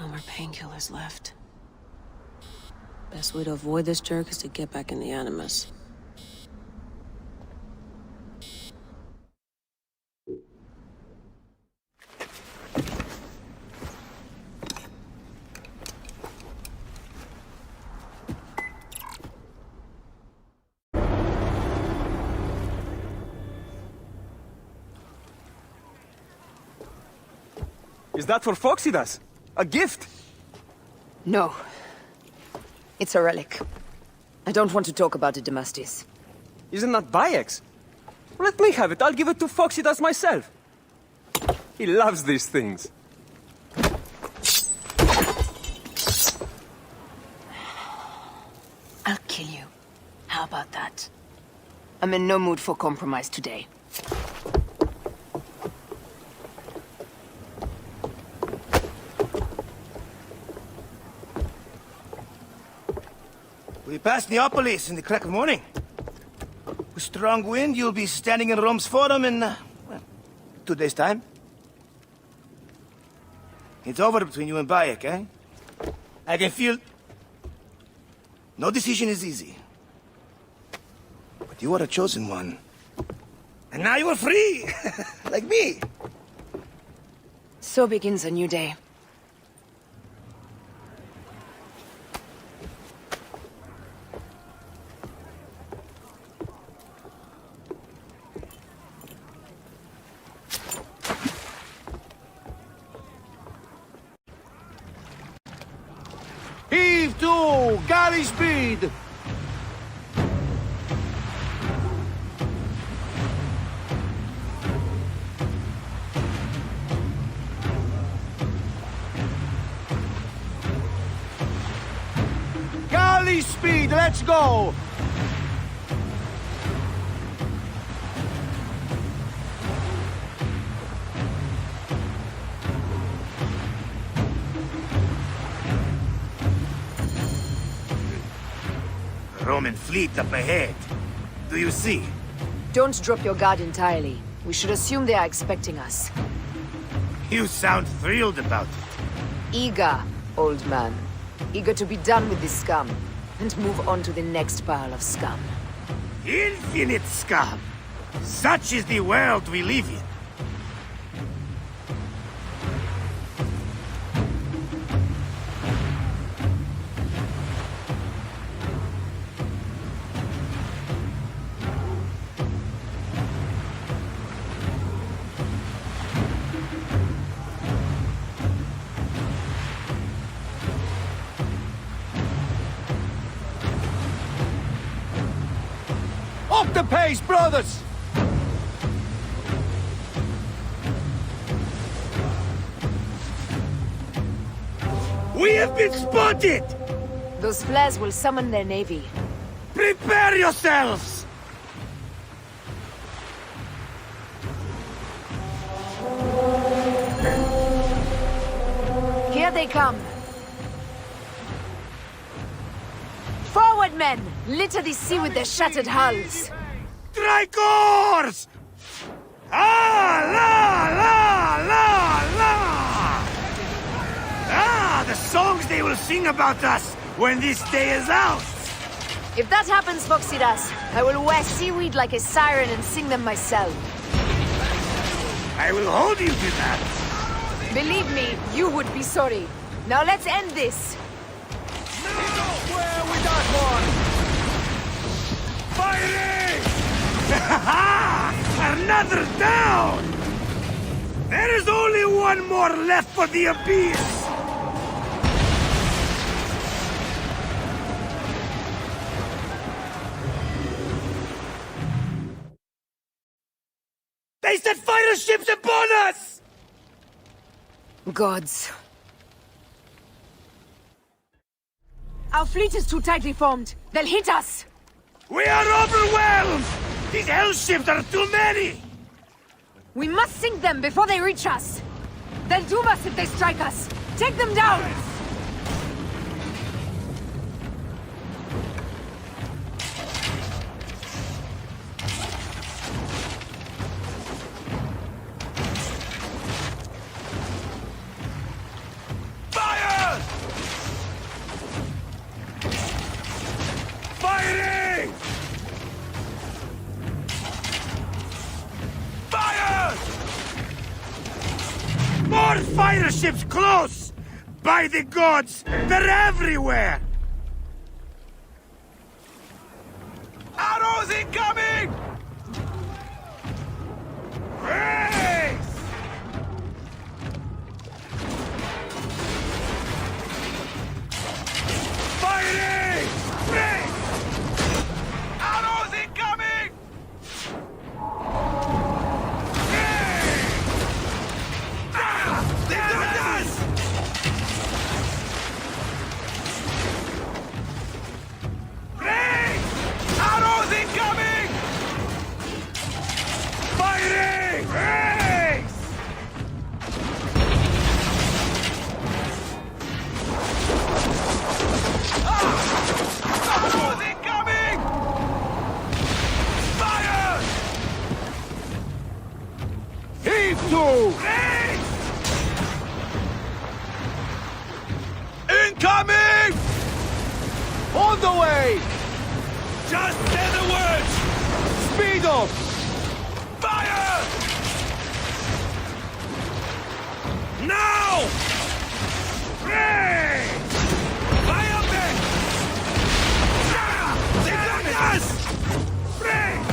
No more painkillers left. Best way to avoid this jerk is to get back in the Animus. Is that for Phoxidas? A gift? No. It's a relic. I don't want to talk about it, Damastis. Isn't that Bayek's? Let me have it. I'll give it to Phoxidas myself. He loves these things. I'll kill you. How about that? I'm in no mood for compromise today. We pass Neapolis in the crack of morning. With strong wind, you'll be standing in Rome's Forum in, well, 2 days' time. It's over between you and Bayek, eh? I can feel... No decision is easy. But you are a chosen one. And now you are free! Like me! So begins a new day. Heave to! Galley speed! Galley speed, let's go! Roman fleet up ahead. Do you see? Don't drop your guard entirely. We should assume they are expecting us. You sound thrilled about it. Eager, old man. Eager to be done with this scum, and move on to the next pile of scum. Infinite scum! Such is the world we live in. Up the pace, brothers! We have been spotted! Those flares will summon their navy. Prepare yourselves! Here they come. Forward, men! Litter the sea with their shattered hulls. Strikers! Ah, la, la, la, la! Ah, the songs they will sing about us when this day is out! If that happens, Phoxidas, I will wear seaweed like a siren and sing them myself. I will hold you to that. Believe me, you would be sorry. Now let's end this. Where with that one? Firing! Another down! There is only one more left for the abyss! They set fighter ships upon us! Gods. Our fleet is too tightly formed. They'll hit us! We are overwhelmed! These hell ships are too many! We must sink them before they reach us! They'll doom us if they strike us! Take them down! Fire! ships close! By the gods, they're everywhere! Arrows incoming! Race! Fighting! Race! Arrows incoming! They got us! Race! Arrows incoming! Fighting! Race! Arrows incoming! Fire! Heave to! Race! Incoming! On the way! Just say the words! Speed up! Fire! Now! Race! Fire back! They got us! Race!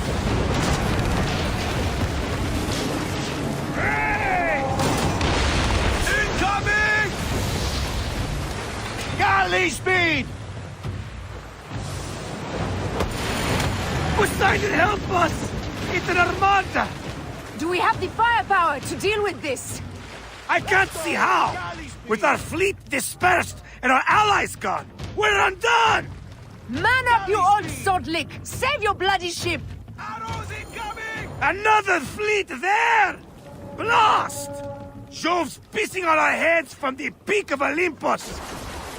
Race! Incoming! Galley speed! Poseidon, help us! It's an armada! Do we have the firepower to deal with this? I can't see how! With our fleet dispersed and our allies gone, we're undone! Man up, you old sword lick! Save your bloody ship! Arrows incoming! Another fleet there! Blast! Jove's pissing on our heads from the peak of Olympus!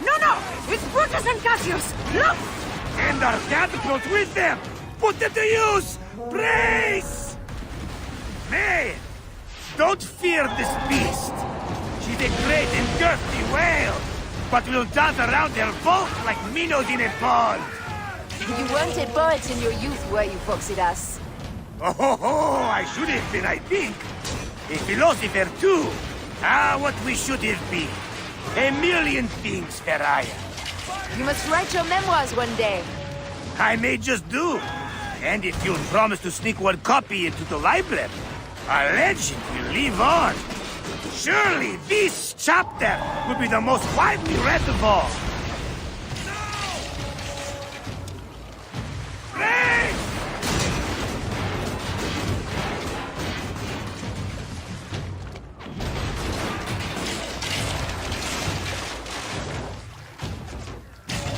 No! It's Brutus and Cassius! Look! And our catapults with them! Put them to use! Brace! May! Don't fear this beast! She's a great and girthy whale, but will dance around her vault like minnows in a pond! You weren't a poet in your youth, were you, Foxidas? Oh, I should have been, I think. A philosopher, too. What we should have been. A million things, Ferraya. You must write your memoirs one day. I may just do. And if you'll promise to sneak one copy into the library, a legend will live on. Surely this chapter will be the most widely read of all. Race!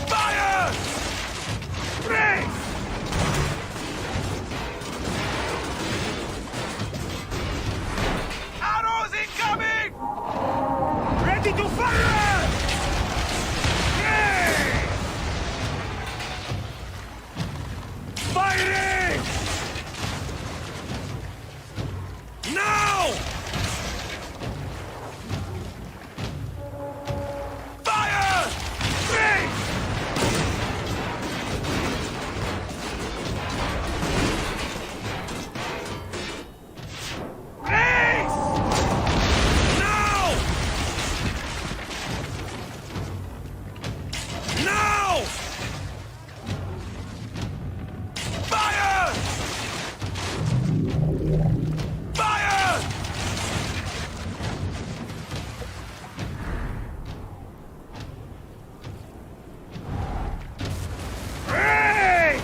Fire! Race! Arrows incoming! Ready to fire! Race! Fighting! Now! Fire! Race! Race! Now! Now! Fire! Fire! Race!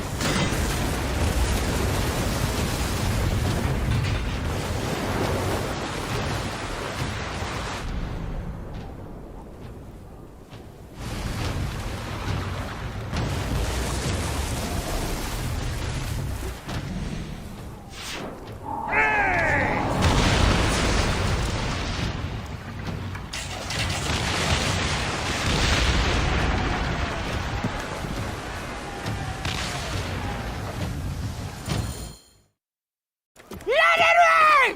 Let it rain!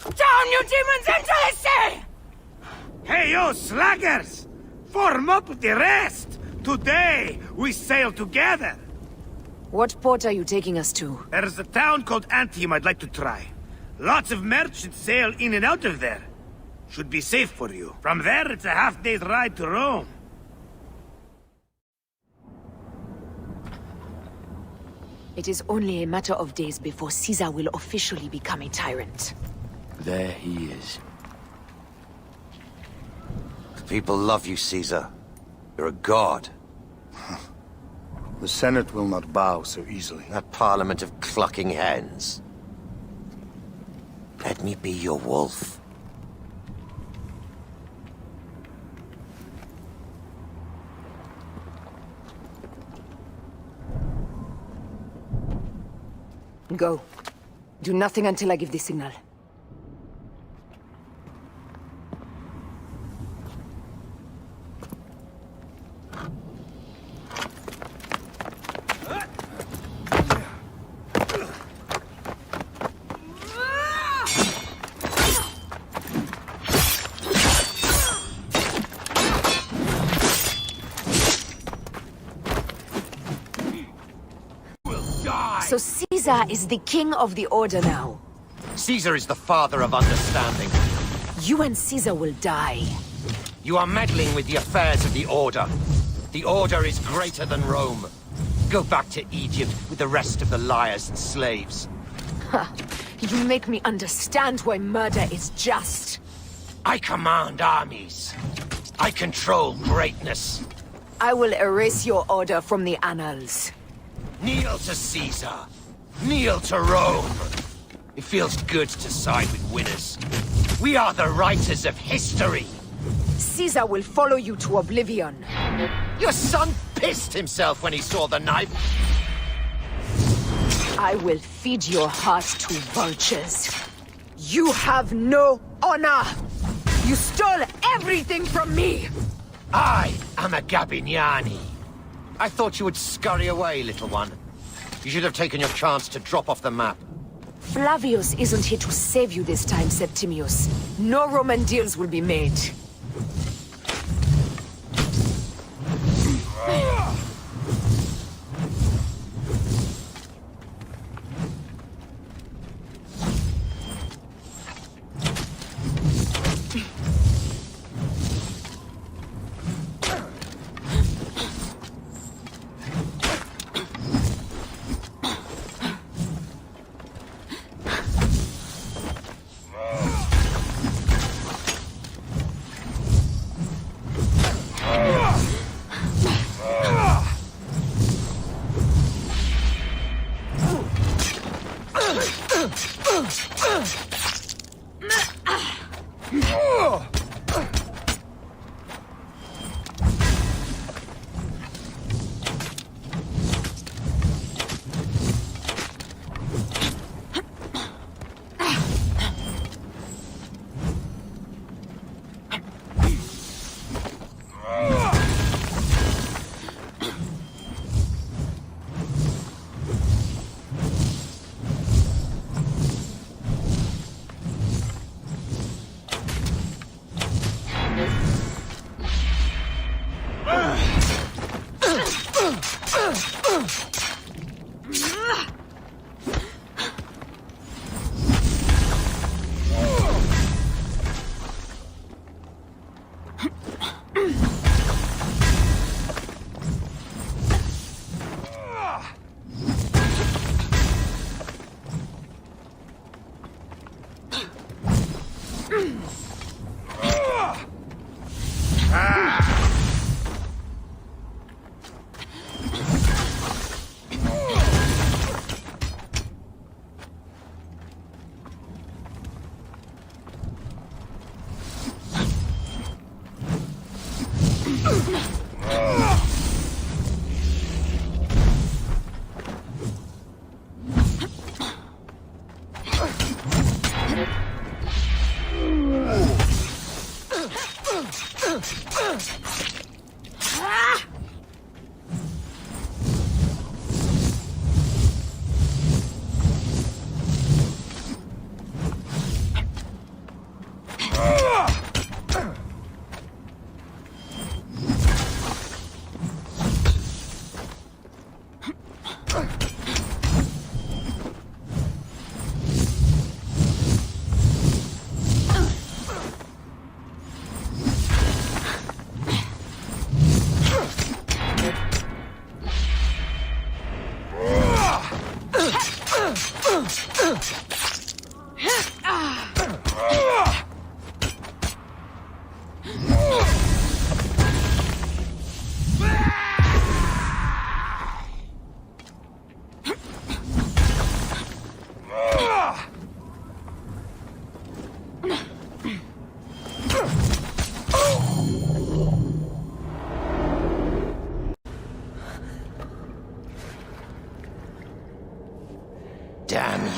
Down, you demons, into the sea! Hey, yo, slackers! Form up with the rest! Today, we sail together! What port are you taking us to? There's a town called Antium I'd like to try. Lots of merchants sail in and out of there. should be safe for you. From there, it's a half-day's ride to Rome. It is only a matter of days before Caesar will officially become a tyrant. There he is. People love you, Caesar. You're a god. The Senate will not bow so easily. That parliament of clucking hens. Let me be your wolf. Go. Do nothing until I give the signal. So Caesar is the king of the Order now. Caesar is the father of understanding. You and Caesar will die. You are meddling with the affairs of the Order. The Order is greater than Rome. Go back to Egypt with the rest of the liars and slaves. Ha! You make me understand why murder is just. I command armies. I control greatness. I will erase your order from the annals. Kneel to Caesar. Kneel to Rome. It feels good to side with winners. We are the writers of history. Caesar will follow you to oblivion. Your son pissed himself when he saw the knife. I will feed your heart to vultures. You have no honor. You stole everything from me. I am a Gabiniani. I thought you would scurry away, little one. You should have taken your chance to drop off the map. Flavius isn't here to save you this time, Septimius. No Roman deals will be made.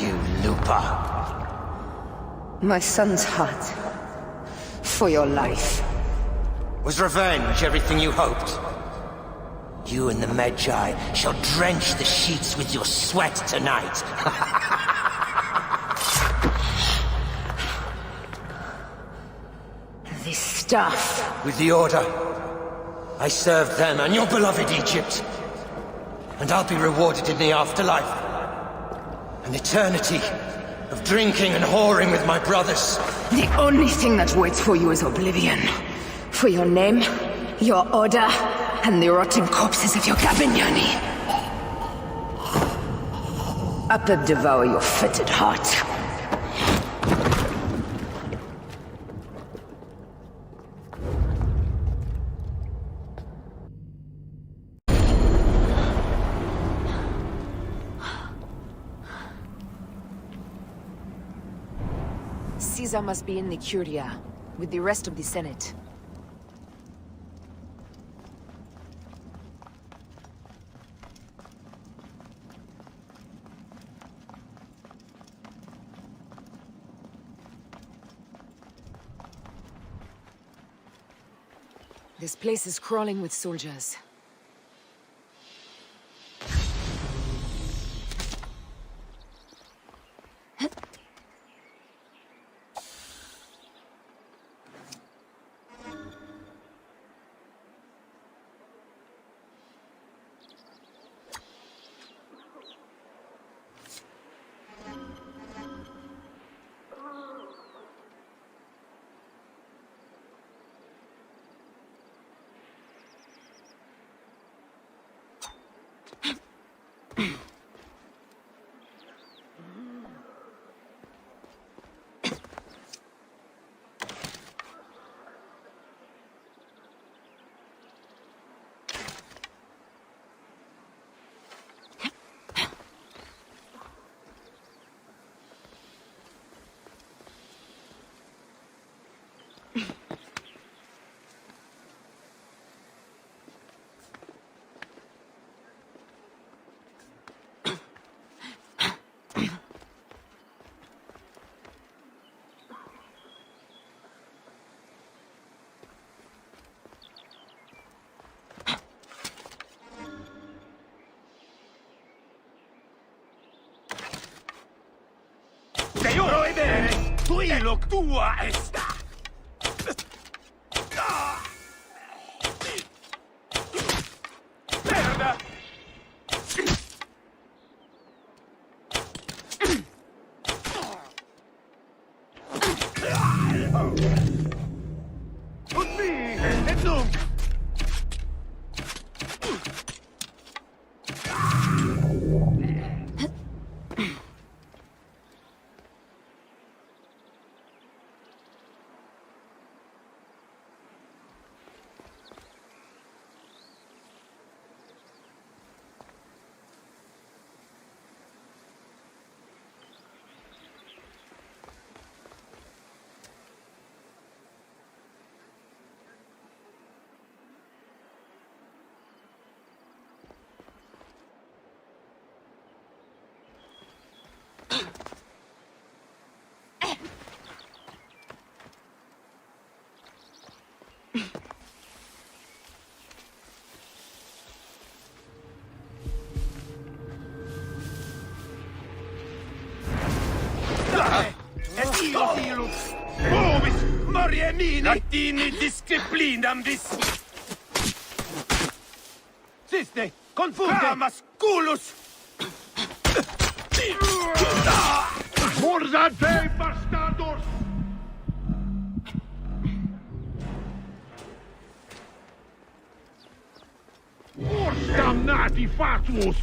you, Lupa. My son's heart. For your life. Was revenge everything you hoped? You and the Medjay shall drench the sheets with your sweat tonight. This stuff. With the Order, I served them and your beloved Egypt. And I'll be rewarded in the afterlife. An eternity of drinking and whoring with my brothers. The only thing that waits for you is oblivion. For your name, your order, and the rotten corpses of your Gabignani. Up and devour your fetid heart. Caesar must be in the Curia, with the rest of the Senate. This place is crawling with soldiers. Prohibere! Tuilok tua esta! Merda! Così! E dunque! Bovis, Mariemini! Latini disciplinam vis! Siste, confunde! Amas culus! Mordate, bastardos! Ors damnati fatuus!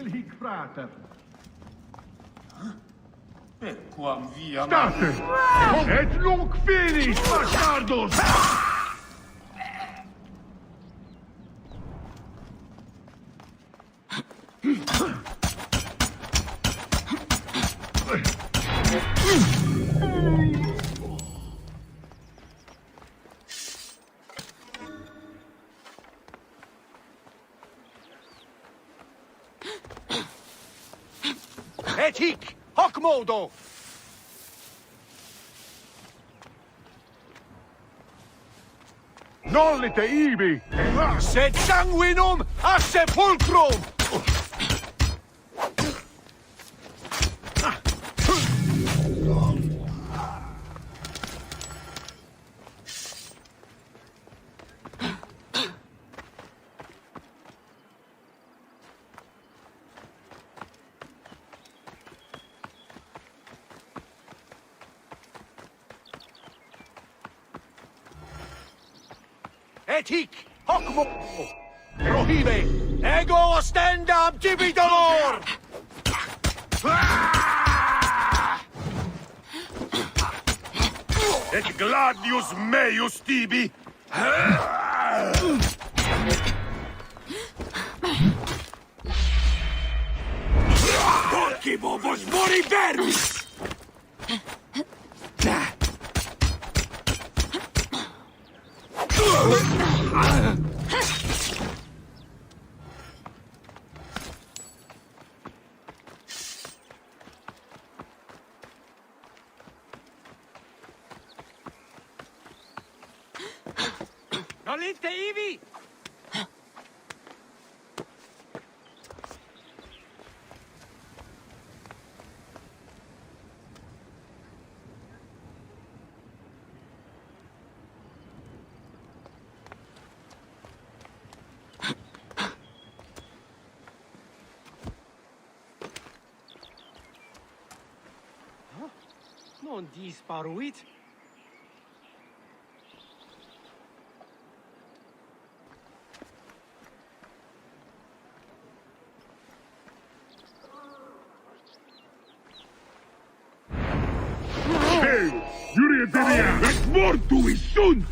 nihil hic frater. Quam via State! Et nunc finis, bastardos! Et hic, hoc modo! Nollite ibi! Sed sanguinum a sepulcrum! Et hic, hoc modo! Prohibe! Ego ostendam tibidolor! Et gladius meius tibi! Porcibo vos moriberis! Nolite ibi! Non disparuit? Hey! Iurie Denia! Et mortui sunt!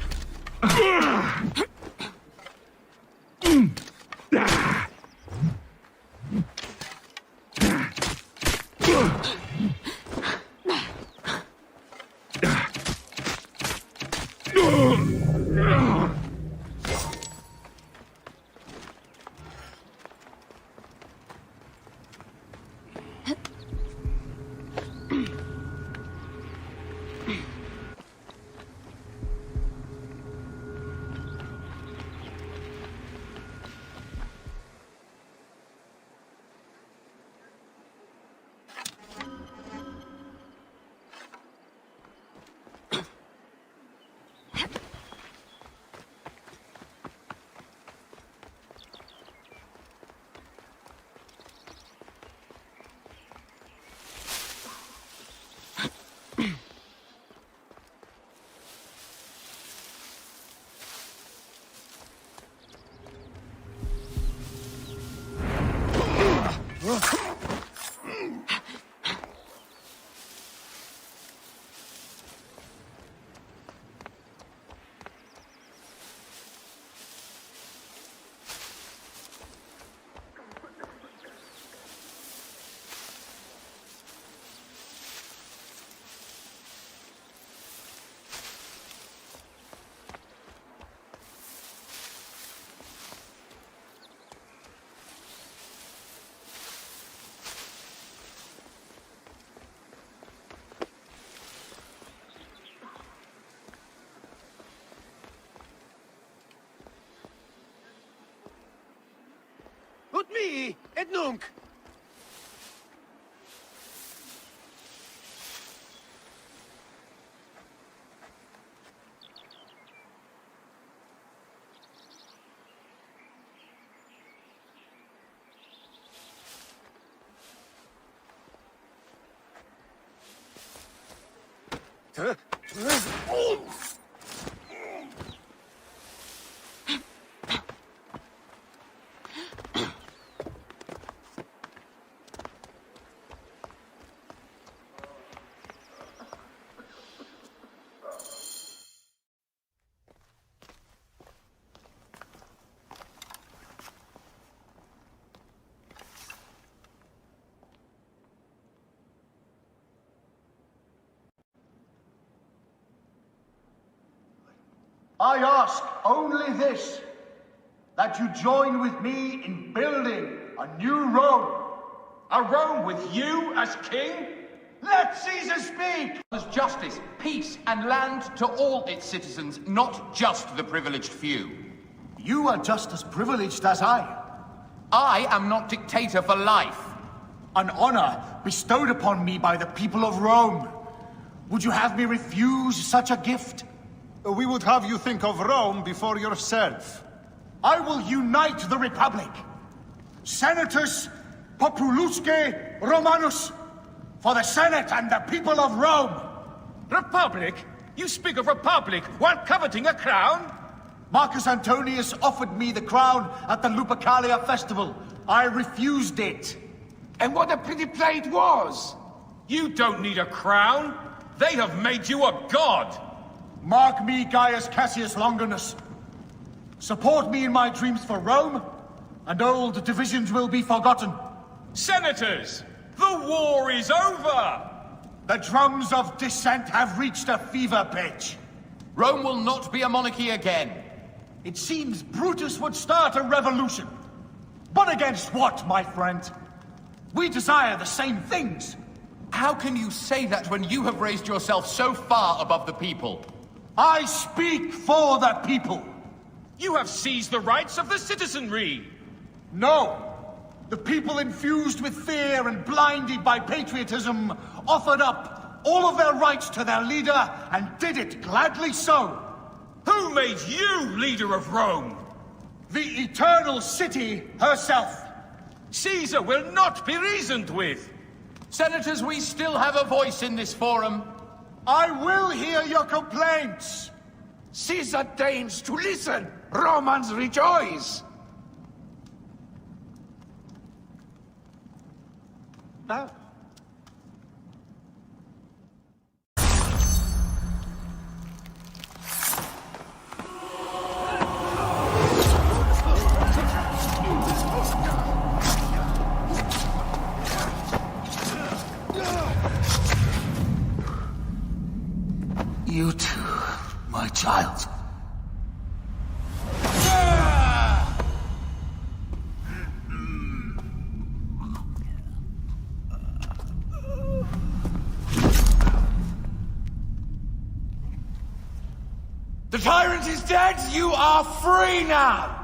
Ut mihi, et nunc! I ask only this, that you join with me in building a new Rome. A Rome with you as king? Let Caesar speak! There's justice, peace, and land to all its citizens, not just the privileged few. You are just as privileged as I. I am not dictator for life. An honor bestowed upon me by the people of Rome. Would you have me refuse such a gift? We would have you think of Rome before yourself. I will unite the Republic. Senatus Populusque Romanus. For the Senate and the people of Rome. Republic? You speak of republic while coveting a crown? Marcus Antonius offered me the crown at the Lupercalia festival. I refused it. And what a pretty play it was! You don't need a crown. They have made you a god. Mark me, Gaius Cassius Longinus. Support me in my dreams for Rome, and old divisions will be forgotten. Senators, the war is over! The drums of dissent have reached a fever pitch. Rome will not be a monarchy again. It seems Brutus would start a revolution. But against what, my friend? We desire the same things. How can you say that when you have raised yourself so far above the people? I speak for the people. You have seized the rights of the citizenry. No. The people infused with fear and blinded by patriotism offered up all of their rights to their leader and did it gladly so. Who made you leader of Rome? The eternal city herself. Caesar will not be reasoned with. Senators, we still have a voice in this forum. I will hear your complaints. Caesar deigns to listen. Romans rejoice. No. You too, my child. The tyrant is dead! You are free now!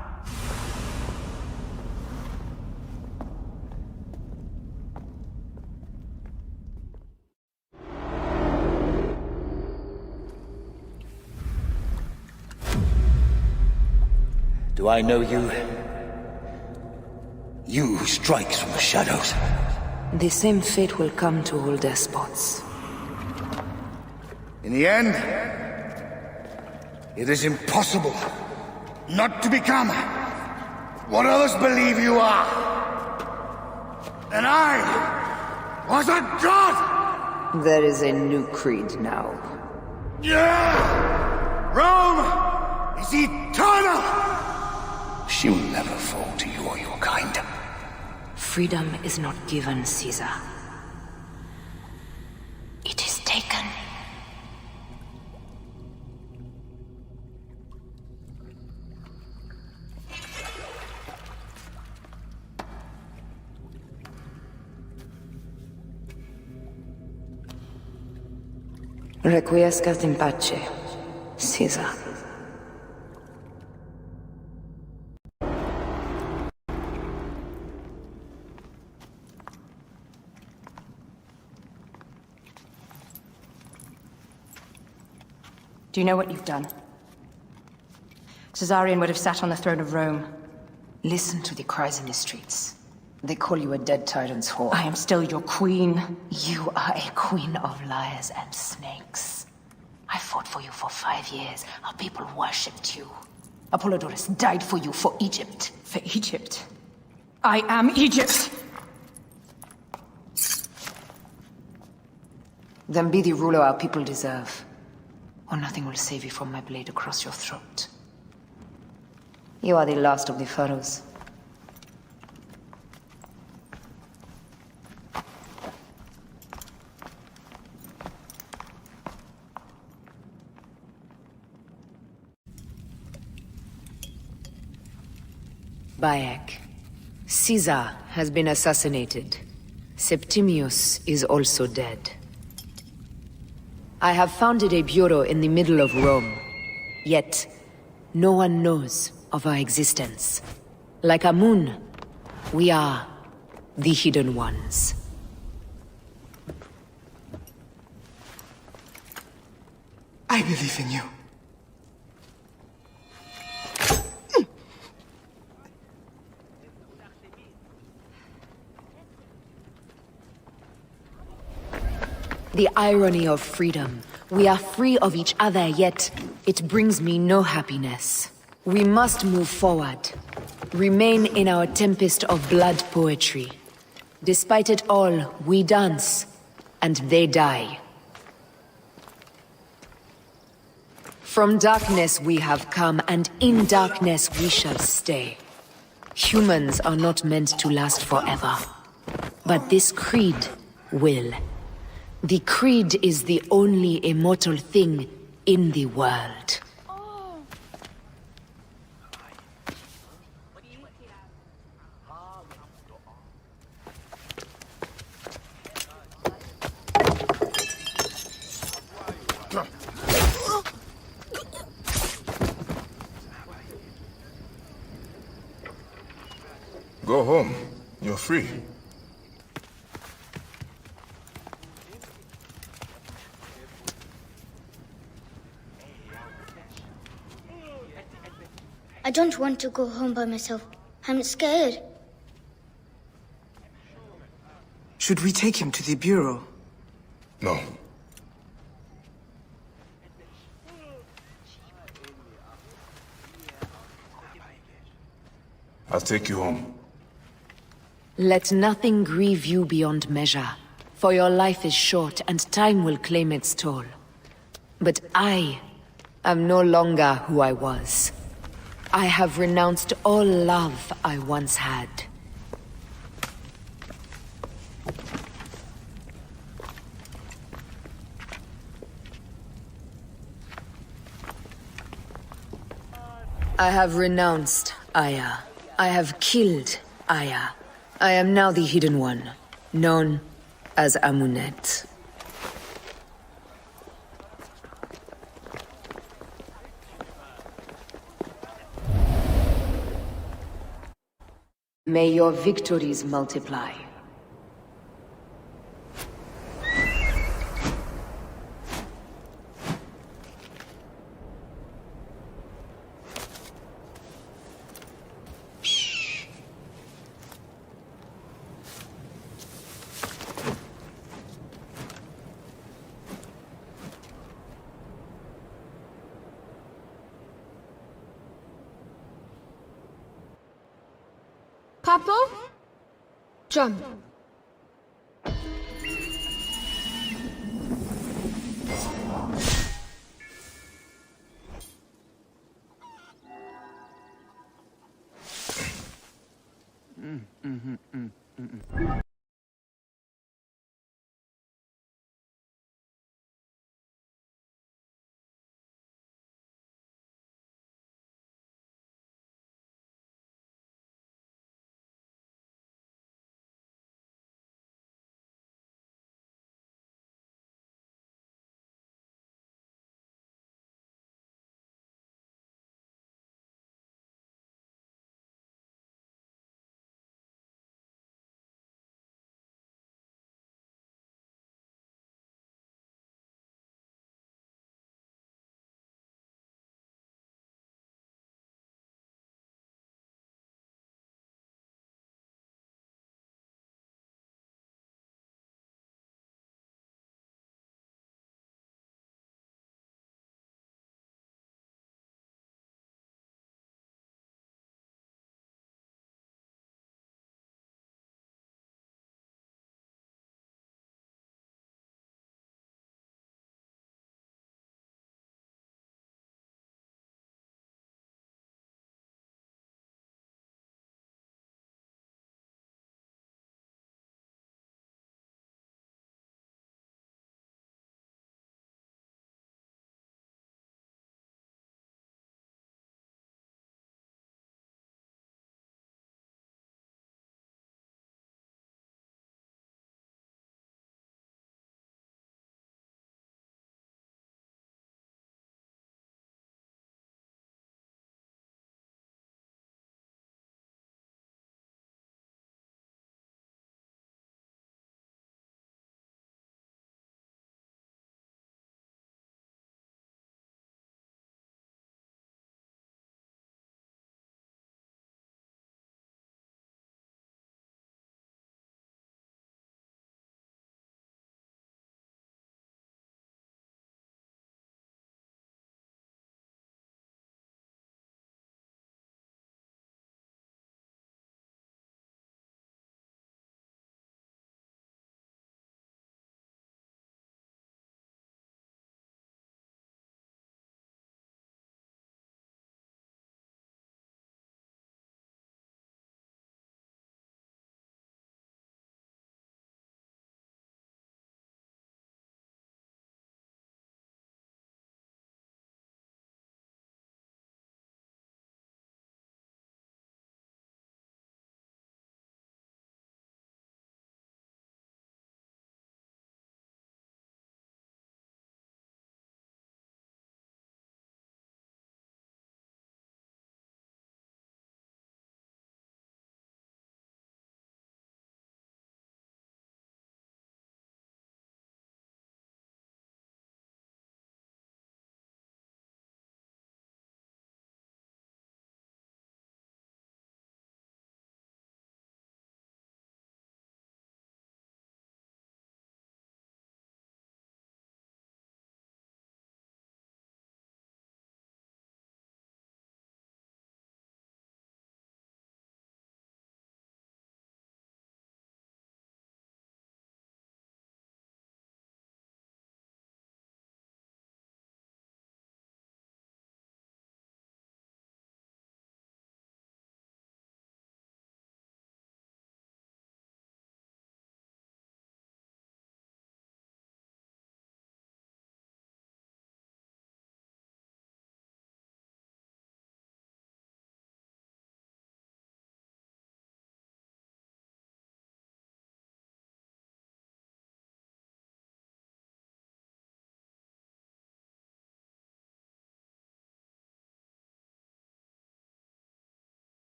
Do I know you? You who strikes from the shadows. The same fate will come to all despots. In the end, it is impossible not to become what others believe you are. And I was a god! There is a new creed now. Yeah! Rome is eternal! She will never fall to you or your kind. Freedom is not given, Caesar. It is taken. Requiescat in pace, Caesar. Do you know what you've done? Caesarion would have sat on the throne of Rome. Listen to the cries in the streets. They call you a dead tyrant's whore. I am still your queen. You are a queen of liars and snakes. I fought for you for 5 years. Our people worshipped you. Apollodorus died for you, for Egypt. For Egypt? I am Egypt! Then be the ruler our people deserve. Or nothing will save you from my blade across your throat. You are the last of the pharaohs. Bayek. Caesar has been assassinated. Septimius is also dead. I have founded a bureau in the middle of Rome. Yet, no one knows of our existence. Like Amun, we are the Hidden Ones. I believe in you. The irony of freedom. We are free of each other, yet it brings me no happiness. We must move forward. Remain in our tempest of blood poetry. Despite it all, we dance, and they die. From darkness we have come, and in darkness we shall stay. Humans are not meant to last forever. But this creed will. The creed is the only immortal thing in the world. Go home. You're free. I don't want to go home by myself. I'm scared. Should we take him to the Bureau? No. I'll take you home. Let nothing grieve you beyond measure, for your life is short and time will claim its toll. But I am no longer who I was. I have renounced all love I once had. I have renounced Aya. I have killed Aya. I am now the Hidden One, known as Amunet. May your victories multiply. Papa? Jump.